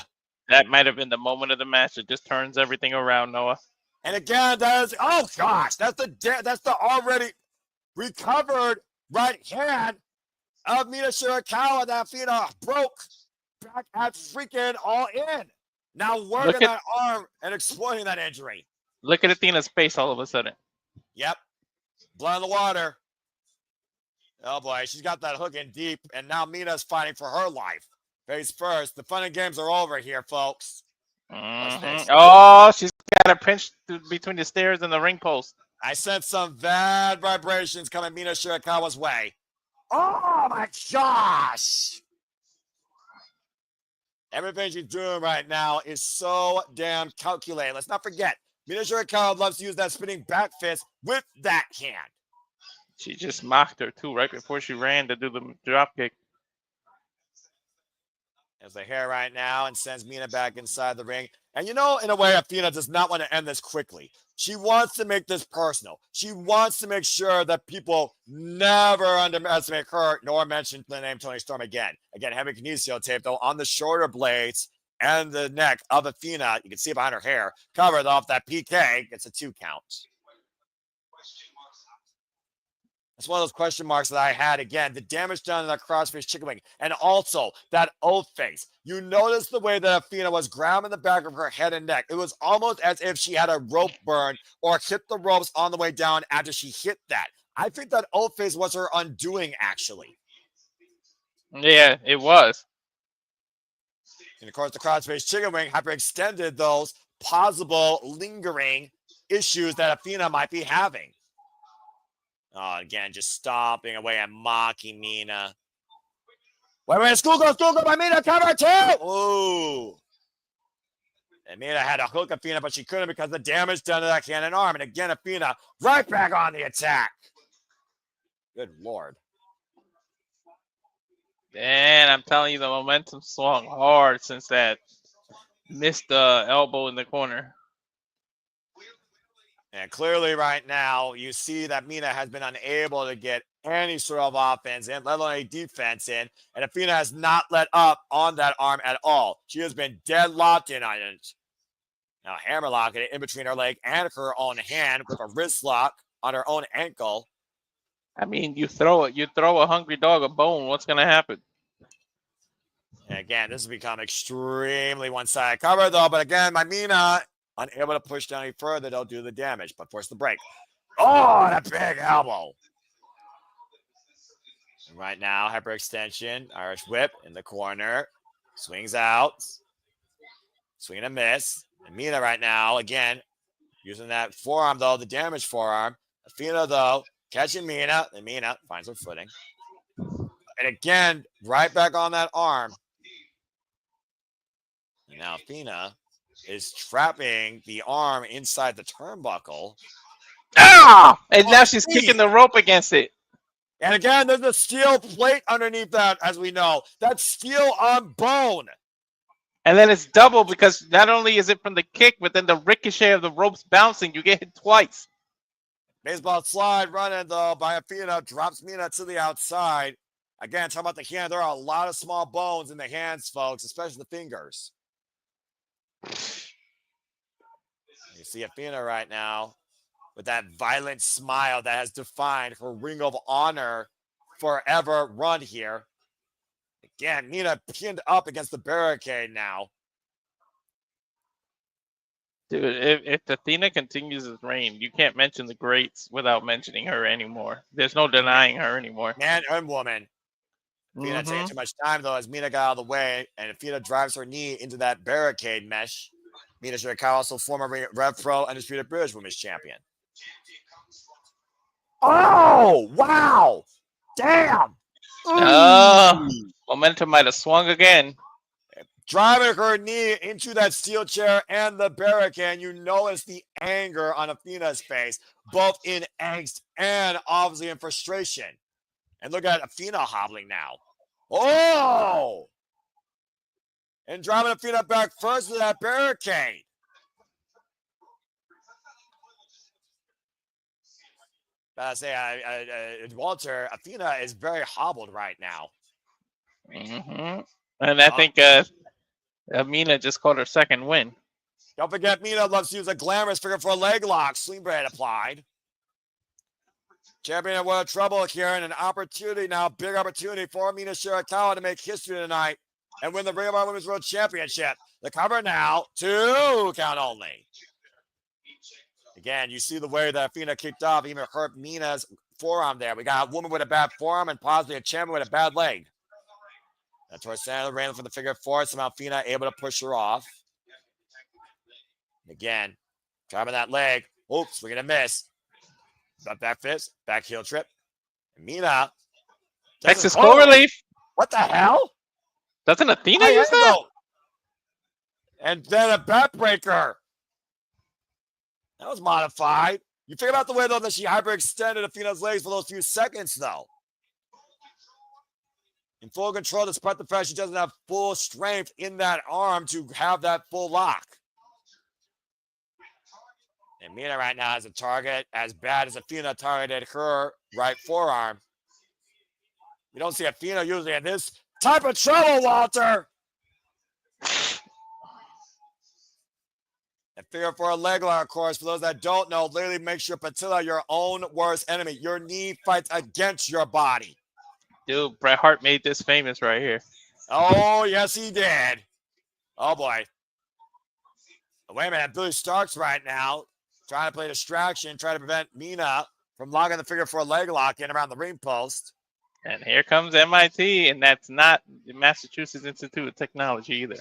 That might have been the moment of the match. It just turns everything around, Noah. And again, that's the already recovered right hand of Mina Shirakawa that Athena broke back at freaking All In. Now working that arm and exploiting that injury. Look at Athena's face all of a sudden. Yep. Blood in the water. Oh boy, she's got that hook in deep, and now Mina's fighting for her life. Face first. The fun and games are over here, folks. Oh, she's got a pinch between the stairs and the ring post. I sent some bad vibrations coming Mina Shirakawa's way. Oh my gosh! Everything she's doing right now is so damn calculated. Let's not forget, Mina Shirakawa loves to use that spinning back fist with that hand. She just mocked her too right before she ran to do the drop kick. As the hair right now and sends Mina back inside the ring. And in a way, Athena does not want to end this quickly. She wants to make this personal. She wants to make sure that people never underestimate her nor mention the name Toni Storm again. Again, heavy kinesio tape, though, on the shoulder blades and the neck of Athena. You can see behind her hair, covered off that PK. Gets a 2 count. It's one of those question marks that I had. Again, the damage done in that crossface chicken wing, and also that O face. You notice the way that Athena was grabbing the back of her head and neck. It was almost as if she had a rope burn or hit the ropes on the way down after she hit that. I think that O face was her undoing, actually. Yeah, it was. And of course, the crossface chicken wing hyperextended those possible lingering issues that Athena might be having. Oh, again, just stomping away and mocking Mina. Wait, school go by Mina, cover 2! Ooh. And Mina had to hook Athena, but she couldn't because of the damage done to that cannon arm. And again, Athena right back on the attack. Good Lord. And I'm telling you, the momentum swung hard since that missed the elbow in the corner. And clearly right now, you see that Mina has been unable to get any sort of offense in, let alone a defense in. And Athena has not let up on that arm at all. She has been deadlocked in on it. Now hammerlock it in between her leg and her own hand with a wrist lock on her own ankle. I mean, you throw a hungry dog a bone, what's going to happen? And again, this has become extremely one-sided cover, though. But again, my Mina, unable to push down any further, they'll do the damage, but force the break. Oh, that big elbow. And right now, hyperextension, Irish whip in the corner. Swings out. Swing and miss. And Mina right now, again, using that forearm, though, the damage forearm. Athena, though, catching Mina. And Mina finds her footing. And again, right back on that arm. And now Athena is trapping the arm inside the turnbuckle. Ah! And now she's kicking the rope against it. And again, there's a steel plate underneath that, as we know. That's steel on bone. And then it's double because not only is it from the kick, but then the ricochet of the ropes bouncing. You get hit twice. Baseball slide running, though, by Athena. Drops Mina to the outside. Again, talking about the hand, there are a lot of small bones in the hands, folks, especially the fingers. You see Athena right now with that violent smile that has defined her Ring of Honor forever run here. Again, Mina pinned up against the barricade now. Dude, if Athena continues his reign, you can't mention the greats without mentioning her anymore. There's no denying her anymore. Man and woman. Athena taking too much time, though, as Mina got out of the way, and Athena drives her knee into that barricade mesh. Mina Shirakawa, also former Rev Pro Undisputed British Women's Champion. Oh, wow. Damn. Momentum might have swung again. Driving her knee into that steel chair and the barricade. You notice the anger on Athena's face, both in angst and obviously in frustration. And look at Athena hobbling now. Oh! And driving Athena back first to that barricade. I say, Walter, Athena is very hobbled right now. And I think Mina just caught her second win. Don't forget, Mina loves to use a glamorous figure for a leg lock. Sling blade applied. Champion of World Trouble here, and an opportunity now, big opportunity for Mina Shirakawa to make history tonight and win the Ring of Honor Women's World Championship. The cover now, 2 count only. Again, you see the way that Athena kicked off, even hurt Mina's forearm there. We got a woman with a bad forearm and possibly a champion with a bad leg. That's where Sandler ran for the figure four. Somehow Athena able to push her off. Again, driving that leg. Oops, we're going to miss. Back fist, back heel trip. Mina. Texas Cloverleaf. What the hell? Doesn't Athena use that? And then a backbreaker. That was modified. You figure out the way, though, that she hyperextended Athena's legs for those few seconds, though. In full control, despite the fact she doesn't have full strength in that arm to have that full lock. And Mina right now has a target as bad as Athena targeted her right forearm. You don't see Athena usually in this type of trouble, Walter. And figure for a leg lock, of course, for those that don't know, literally makes your patella your own worst enemy. Your knee fights against your body. Dude, Bret Hart made this famous right here. Oh, yes, he did. Oh, boy. Wait a minute. Billy Starks right now trying to play distraction, trying to prevent Mina from logging the figure for a leg lock in around the ring post. And here comes MIT, and that's not the Massachusetts Institute of Technology either.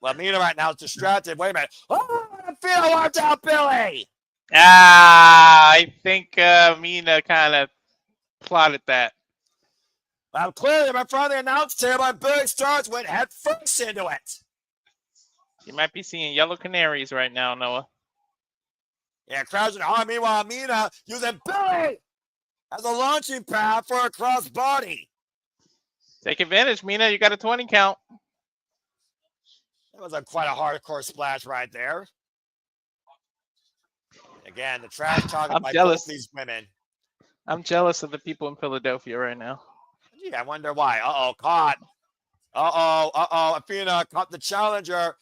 Well, Mina right now is distracted. Wait a minute. Oh, I feel watch out, Billy. I think Mina kind of plotted that. Well, clearly, my father announced him, and Billy Starks went head first into it. You might be seeing yellow canaries right now, Noah. Yeah, crouching hard. Meanwhile, Mina using Billy as a launching pad for a crossbody. Take advantage, Mina. You got a 20 count. That was quite a hardcore splash right there. Again, the trash talking I'm by jealous. both these women. I'm jealous of the people in Philadelphia right now. Gee, I wonder why. Uh-oh, caught. Uh-oh. Athena caught the challenger.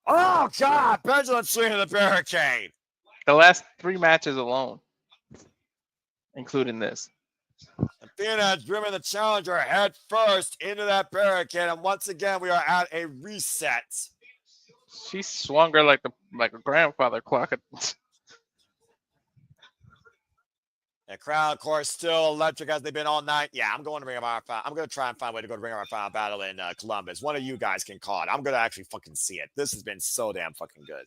Oh, God. Pendulum swing of the barricade. The last 3 matches alone, including this. Athena has driven the challenger head first into that barricade, and once again, we are at a reset. She swung her like a grandfather clock. The crowd, of course, still electric as they've been all night. Yeah, I'm going to Ring of Honor. I'm going to try and find a way to go to Ring of Honor Final Battle in Columbus. One of you guys can call it. I'm going to actually fucking see it. This has been so damn fucking good.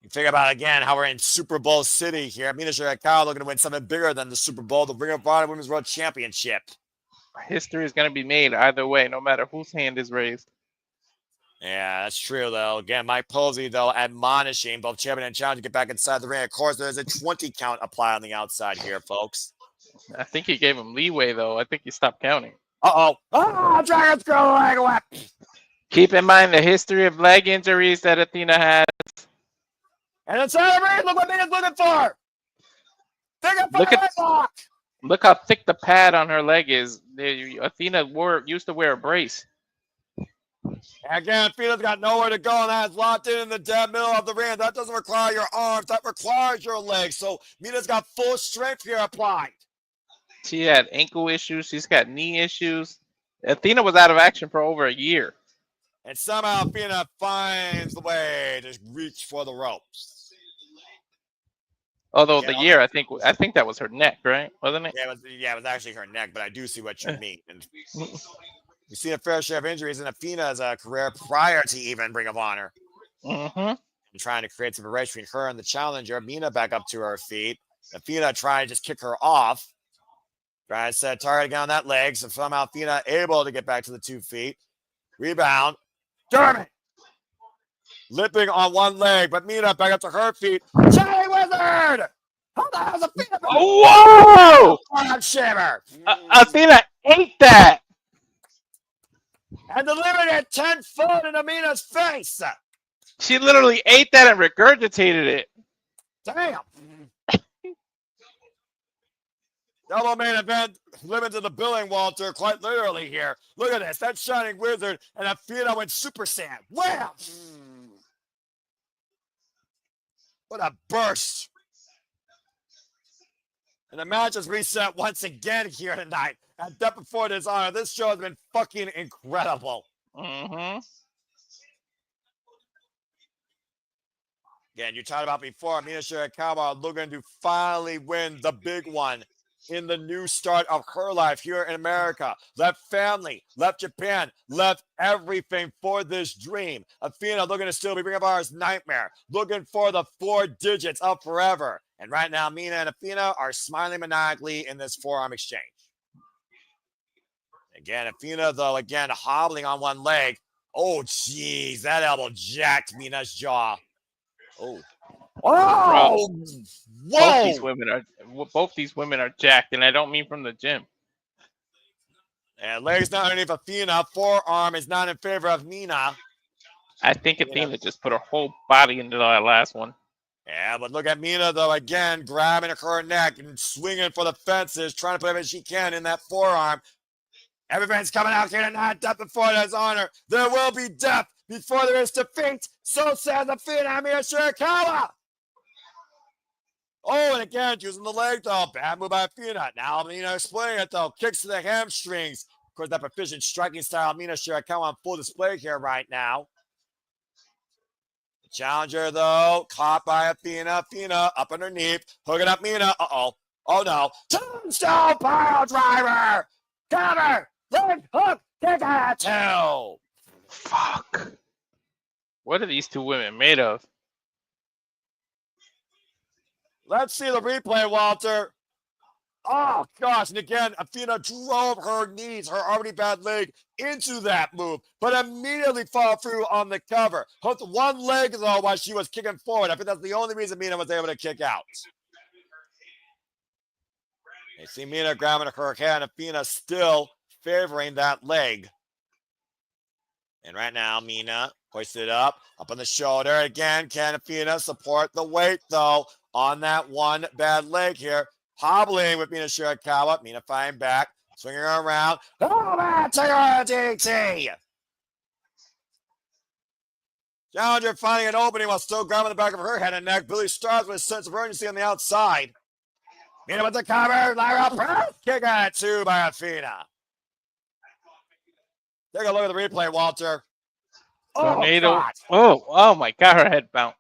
You think about, again, how we're in Super Bowl City here. Mina Shirakawa looking to win something bigger than the Super Bowl, the Ring of Honor Women's World Championship. History is going to be made either way, no matter whose hand is raised. Yeah, that's true, though. Again, Mike Posey, though, admonishing both champion and challenger to get back inside the ring. Of course, there's a 20 count applied on the outside here, folks. I think he gave him leeway, though. I think he stopped counting. Uh-oh. Oh, Dragon's girl leg whip. Keep in mind the history of leg injuries that Athena has. And inside the ring, look what Mina's looking for. Look how thick the pad on her leg is. Athena used to wear a brace. Again, Athena's got nowhere to go, and that's locked in the dead middle of the ring. That doesn't require your arms. That requires your legs. So Mina's got full strength here applied. She had ankle issues. She's got knee issues. Athena was out of action for over a year. And somehow Athena finds the way to reach for the ropes. Although the year, I think that was her neck, right? Wasn't it? Yeah, it was actually her neck, but I do see what you mean. And we've seen a fair share of injuries in Athena's career prior to even Ring of Honor. Mm-hmm. And trying to create some separation between her and the challenger. Mina back up to her feet. Athena trying to just kick her off. Trying to set a target again on that leg. So somehow Athena able to get back to the 2 feet. Rebound. Dermot. Lipping on one leg, but Mina back up to her feet. Jelly Wizard! How the hell's Athena? Whoa! Shiver. Athena ate that! And delivered it 10-foot into Mina's face. She literally ate that and regurgitated it. Damn. Double main event, limited to the billing, Walter, quite literally here. Look at this. That Shining Wizard and Athena went Super Saiyan. Wham! What a burst. And the match is reset once again here tonight. And Death Before Dishonor, this show has been fucking incredible. Mm-hmm. Again, you talked about before, Mina Shirakawa looking to finally win the big one in the new start of her life here in America. Left family, left Japan, left everything for this dream. Athena looking to still be Ring of Honor's nightmare, looking for the 4 digits of forever. And right now, Mina and Athena are smiling maniacally in this forearm exchange. Again, Athena, though, again, hobbling on one leg. Oh, jeez, that elbow jacked Mina's jaw. Oh. Oh! Whoa! Both these women are jacked, and I don't mean from the gym. And legs not underneath Athena. Forearm is not in favor of Mina. I think Athena just put her whole body into that last one. Yeah, but look at Mina, though, again, grabbing her neck and swinging for the fences, trying to put everything she can in that forearm. Everybody's coming out here tonight. Death Before Dishonor. There will be death before there is defeat. So says Athena Mina Shirakawa. Oh, and again, using the leg, though. Bad move by Athena. Now Mina explaining it, though. Kicks to the hamstrings. Of course, that proficient striking style, Mina Shirakawa on full display here right now. The challenger, though, caught by Athena. Athena up underneath. Hooking up Mina. Uh-oh. Oh, no. Tombstone pile driver. Cover. Leg hook. Kick out 2. Fuck. What are these 2 women made of? Let's see the replay, Walter. Oh, gosh. And again, Athena drove her knees, her already bad leg, into that move, but immediately followed through on the cover. Hooked one leg, though, while she was kicking forward. I think that's the only reason Mina was able to kick out. You see Mina grabbing her hand, Athena still favoring that leg. And right now, Mina hoisted up on the shoulder. Again, can Athena support the weight, though, on that one bad leg here? Hobbling with Mina Shirakawa. Mina fighting back, swinging her around. Oh, man, take her on DT. Challenger finding an opening while still grabbing the back of her head and neck. Billy starts with a sense of urgency on the outside. Mina with the cover. Lyra press. Kick at 2 by Athena. Take a look at the replay, Walter. Tornado. God. Oh my God, her head bounced.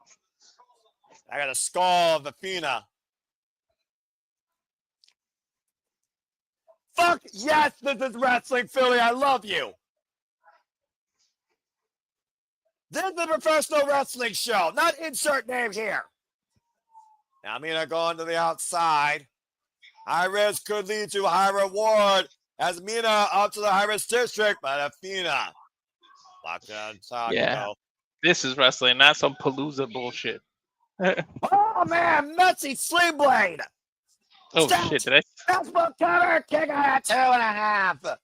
I got a skull of Athena. Fuck yes, this is Wrestling Philly. I love you. This is a professional wrestling show, not insert name here. Now Mina going to the outside. High risk could lead to high reward as Mina up to the high risk district, but Athena locked on top. Yeah, this is wrestling, not some Palooza bullshit. Oh man, messy sling blade. Oh shit! Did cover, kick at 2.5.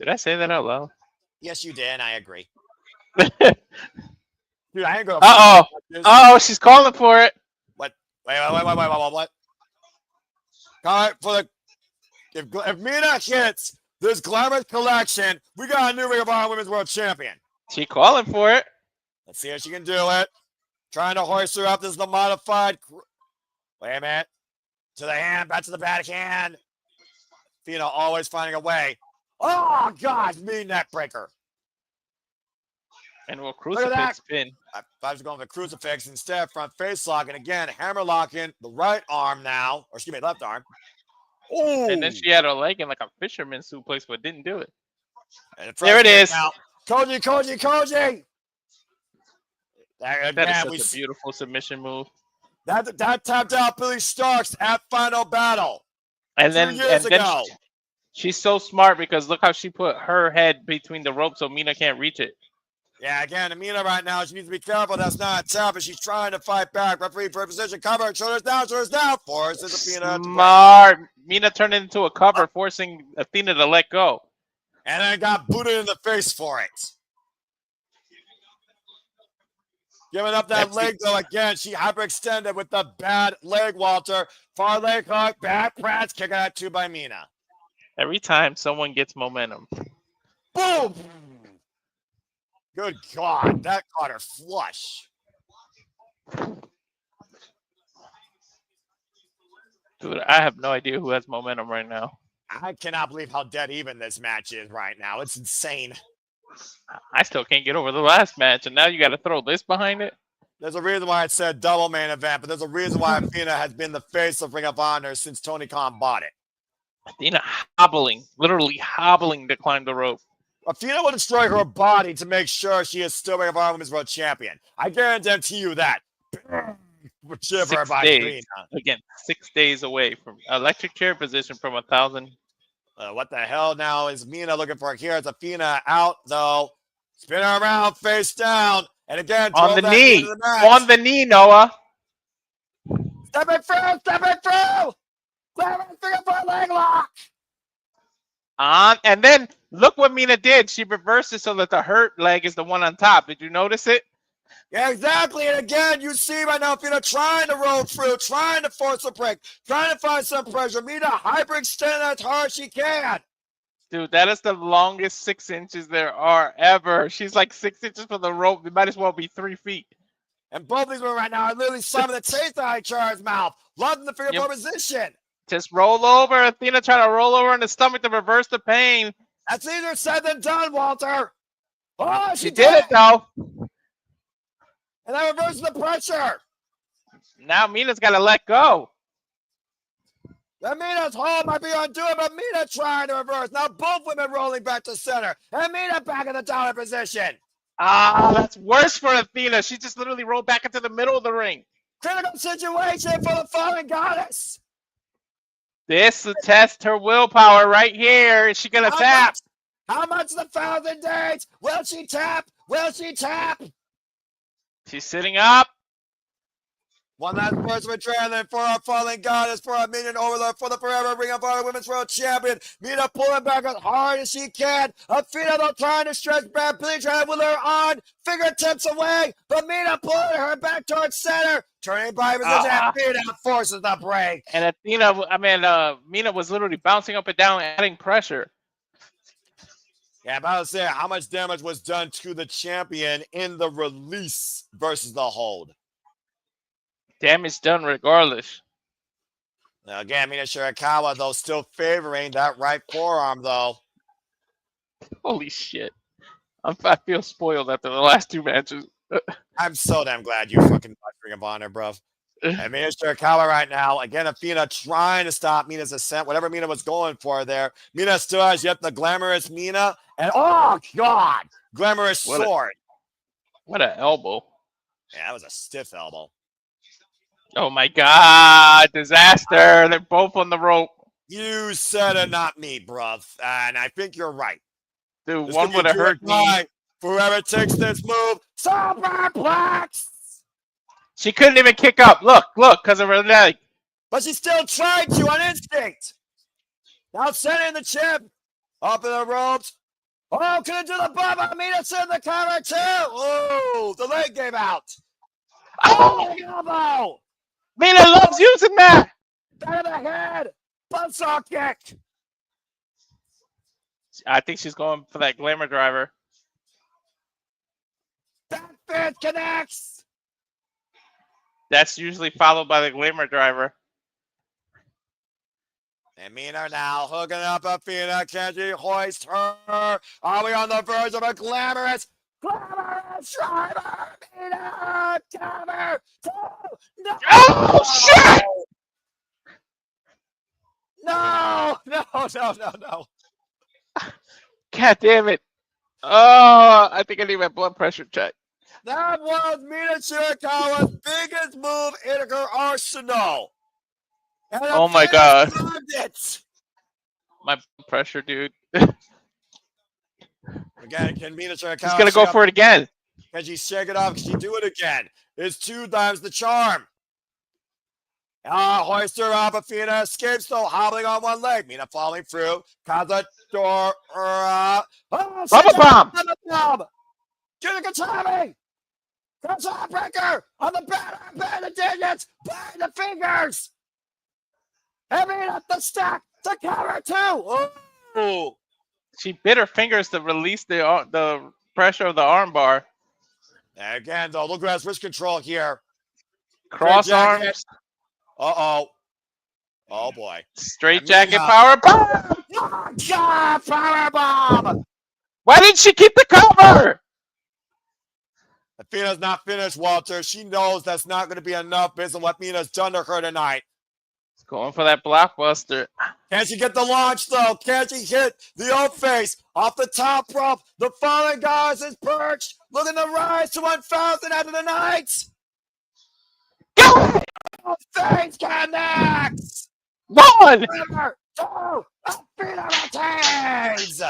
I say that out loud? Yes, you did. I agree. Dude, I ain't gonna. Oh, she's calling for it. What? Wait. What? All right, for the if Mina hits this glamorous collection, we got a new Ring of Honor Women's World Champion. She calling for it. Let's see if she can do it. Trying to hoist her up. This is the modified. Wait a minute. To the hand, back to the backhand. Athena always finding a way. Oh gosh, mean neck breaker. And we'll crucifix spin. I was going for the crucifix instead, front face lock, and again, hammer locking the right arm now, or excuse me, left arm. Oh! And then she had her leg in like a fisherman suplex, but didn't do it. There it is. Now. Koji! That is such a beautiful submission move. That tapped out Billy Starks at Final Battle. And then she's so smart because look how she put her head between the ropes so Mina can't reach it. Yeah, again, Mina right now, she needs to be careful. That's not a tap, but she's trying to fight back. Referee for position, cover, shoulders down. Forces Athena. Smart. Mina turned it into a cover, forcing Athena to let go. And then got booted in the face for it. Giving up that leg, though, again. She hyperextended with the bad leg, Walter. Far leg hook, back press, kick at 2 by Mina. Every time someone gets momentum. Boom! Good God, that caught her flush. Dude, I have no idea who has momentum right now. I cannot believe how dead even this match is right now. It's insane. I still can't get over the last match, and now you got to throw this behind it? There's a reason why it said double main event, but there's a reason why Athena has been the face of Ring of Honor since Tony Khan bought it. Athena hobbling, literally hobbling to climb the rope. Athena will destroy her body to make sure she is still Ring of Honor Women's World Champion. I guarantee you that. 6 days. Again, 6 days away from electric chair position from 1,000. What the hell now is Mina looking for here? It's Athena out, though. Spin her around, face down. And again, on the knee. On the knee, Noah. Step it through. Figure for a leg lock. And then look what Mina did. She reversed it so that the hurt leg is the one on top. Did you notice it? Yeah, exactly. And again, you see right now Mina trying to roll through, trying to force a break, trying to find some pressure. Mina hyperextend as hard as she can. Dude, that is the longest 6 inches there are ever. She's like 6 inches from the rope. It might as well be 3 feet. And both of these women right now are literally slamming the taste out of each other's mouth. Loving the figure four position. Just roll over. Athena trying to roll over in the stomach to reverse the pain. That's easier said than done, Walter. Oh, she did it, though. And that reverses the pressure. Now Mina's got to let go. The Mina's hold might be undoing, but Mina trying to reverse. Now both women rolling back to center. And Mina back in the downward position. That's worse for Athena. She just literally rolled back into the middle of the ring. Critical situation for the fallen goddess. This will test her willpower right here. Is she gonna tap? How much 1,000 days? Will she tap? Will she tap? She's sitting up. One last burst of adrenaline for our fallen goddess, for our minion overlord, for the forever Ring of Honor Women's World Champion. Mina pulling back as hard as she can. Athena though trying to stretch back, Billy trying to wheel her on, fingertips away, but Mina pulling her back towards center. Turning by position, Athena forces the break. And Mina was literally bouncing up and down, adding pressure. Yeah, I'm about to say, how much damage was done to the champion in the release versus the hold? Damage done regardless. Now again, Mina Shirakawa, though, still favoring that right forearm, though. Holy shit. I feel spoiled after the last two matches. I'm so damn glad you fucking watched Ring of Honor, bro. And Mina Shirakawa right now, again, Athena trying to stop Mina's ascent, whatever Mina was going for there. Mina still has yet the glamorous Mina, and oh god, glamorous sword. What an elbow. Yeah, that was a stiff elbow. Oh my god, disaster. They're both on the rope. You said it, not me, bruv. And I think you're right. Dude, this one would have hurt me. Whoever takes this move, superplex! She couldn't even kick up. Look, because of her leg. But she still tried to on instinct. Now sending the chip. Up in the ropes. Oh, couldn't do the bump. Mina sent the counter too. Oh, the leg gave out. Oh, elbow. Mina loves using that. Back of the head. Buzzsaw kick. I think she's going for that glamour driver. Back fist connects. That's usually followed by the glamour driver. And Mina now hooking up Athena. Can she hoist her? Are we on the verge of a glamorous driver? Mina, cover. No. Oh, shit! No. God damn it. Oh, I think I need my blood pressure check. That was Mina Shirakawa's biggest move in her arsenal. And oh my god. It. My blood pressure, dude. Again, can Mina Shirakawa... She's gonna go for it again. Can she shake it off? Can she do it again? It's 2 times the charm. Hoist her up. Athena escapes, though, hobbling on one leg. Mina falling through. Kaza door. Rubber bomb! Shirakawa! Kaza breaker on the batter. Bang the digits. Bang the fingers. And Mina the stack to cover too. Oh. She bit her fingers to release the pressure of the armbar. Again, though, look at wrist control here. Cross arms. Oh boy. Straight jacket power bomb. Oh, God, power bomb. Why didn't she keep the cover? Athena's not finished, Walter. She knows that's not going to be enough based on what Mina's done to her tonight. She's going for that blockbuster. Can she get the launch, though? Can she hit the old face off the top rope? The fallen goddess is perched, looking to rise to 1,000 after the night. Go! Face connects. 1, 2, Athena retains.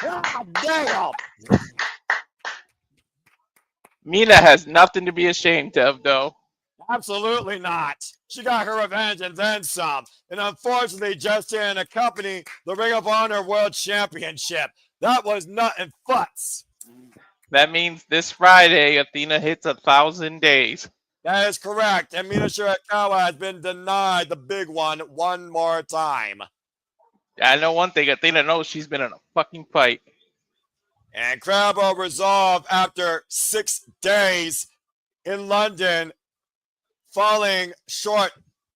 God damn. Mina has nothing to be ashamed of, though. Absolutely not. She got her revenge and then some. And unfortunately, just didn't accompany the Ring of Honor World Championship. That was nut and futz. That means this Friday, Athena hits 1,000 days. That is correct. And Mina Shirakawa has been denied the big one more time. I know one thing. Athena knows she's been in a fucking fight. And Crabbo resolved after 6 days in London, falling short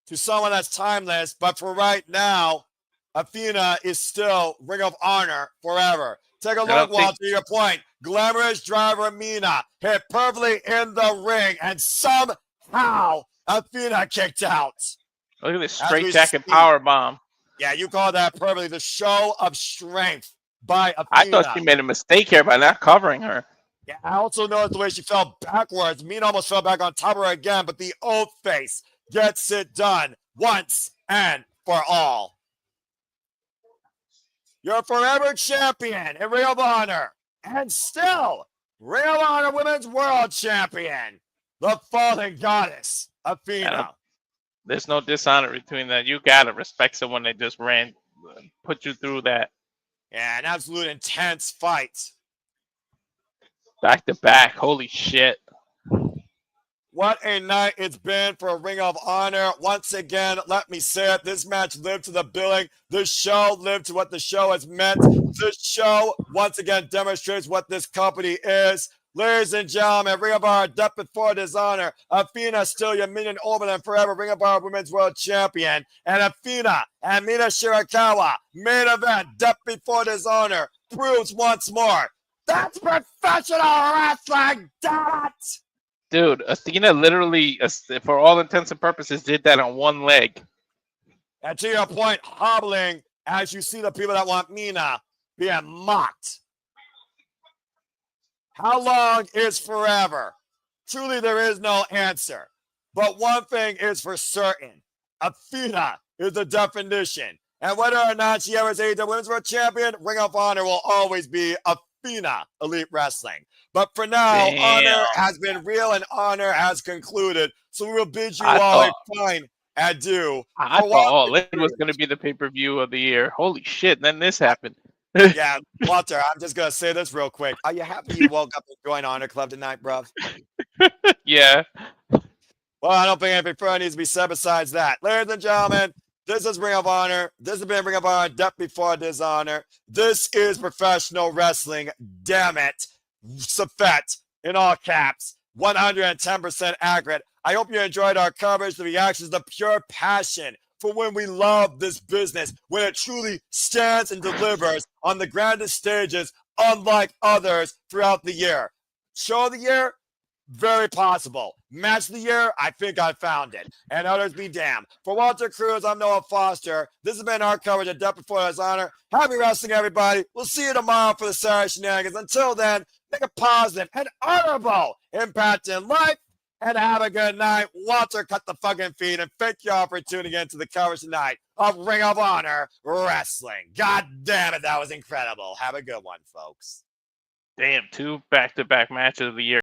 to someone that's timeless. But for right now, Athena is still Ring of Honor forever. Take a look, Walter, to your point. Glamorous driver Mina hit perfectly in the ring, and somehow Athena kicked out. Look at this straight jacket power bomb. Yeah, you call that perfectly the show of strength by Athena. I thought she made a mistake here by not covering her. Yeah, I also noticed the way she fell backwards. Mina almost fell back on top of her again, but the old face gets it done once and for all. Your forever champion in Ring of Honor, and still Ring of Honor Women's World Champion, the fallen goddess, Athena. There's no dishonor between that. You gotta respect someone that just put you through that. Yeah, an absolute intense fight. Back to back. Holy shit. What a night it's been for Ring of Honor. Once again, let me say it, this match lived to the billing. This show lived to what the show has meant. This show, once again, demonstrates what this company is. Ladies and gentlemen, Ring of Honor, Death Before Dishonor. Athena, still your minion over and forever Ring of Honor Women's World Champion. And Athena and Mina Shirakawa, main event, Death Before Dishonor, proves once more that's professional wrestling, damn it! Dude, Athena literally, for all intents and purposes, did that on one leg. And to your point, hobbling as you see the people that want Mina being mocked. How long is forever? Truly, there is no answer. But one thing is for certain. Athena is the definition. And whether or not she ever is the Women's World Champion, Ring of Honor will always be Athena Elite Wrestling. But for now, honor has been real and honor has concluded. So we will bid you all a fine adieu. I thought All In was going to be the pay-per-view of the year. Holy shit, then this happened. Yeah, Walter, I'm just going to say this real quick. Are you happy you woke up and joined Honor Club tonight, bruv? Yeah. Well, I don't think anything further needs to be said besides that. Ladies and gentlemen, this is Ring of Honor. This has been Ring of Honor, Death Before Dishonor. This is professional wrestling. Damn it. Safet, in all caps, 110% accurate. I hope you enjoyed our coverage, the reactions, the pure passion for when we love this business, when it truly stands and delivers on the grandest stages, unlike others throughout the year. Show of the year? Very possible. Match of the year? I think I found it. And others be damned. For Walter Cruz, I'm Noah Foster. This has been our coverage of Death Before Dishonor. Happy wrestling, everybody. We'll see you tomorrow for the Saturday shenanigans. Until then, make a positive and honorable impact in life. And have a good night. Walter, cut the fucking feed. And thank y'all for tuning in to the coverage tonight of Ring of Honor Wrestling. God damn it, that was incredible. Have a good one, folks. Damn, 2 back-to-back matches of the year.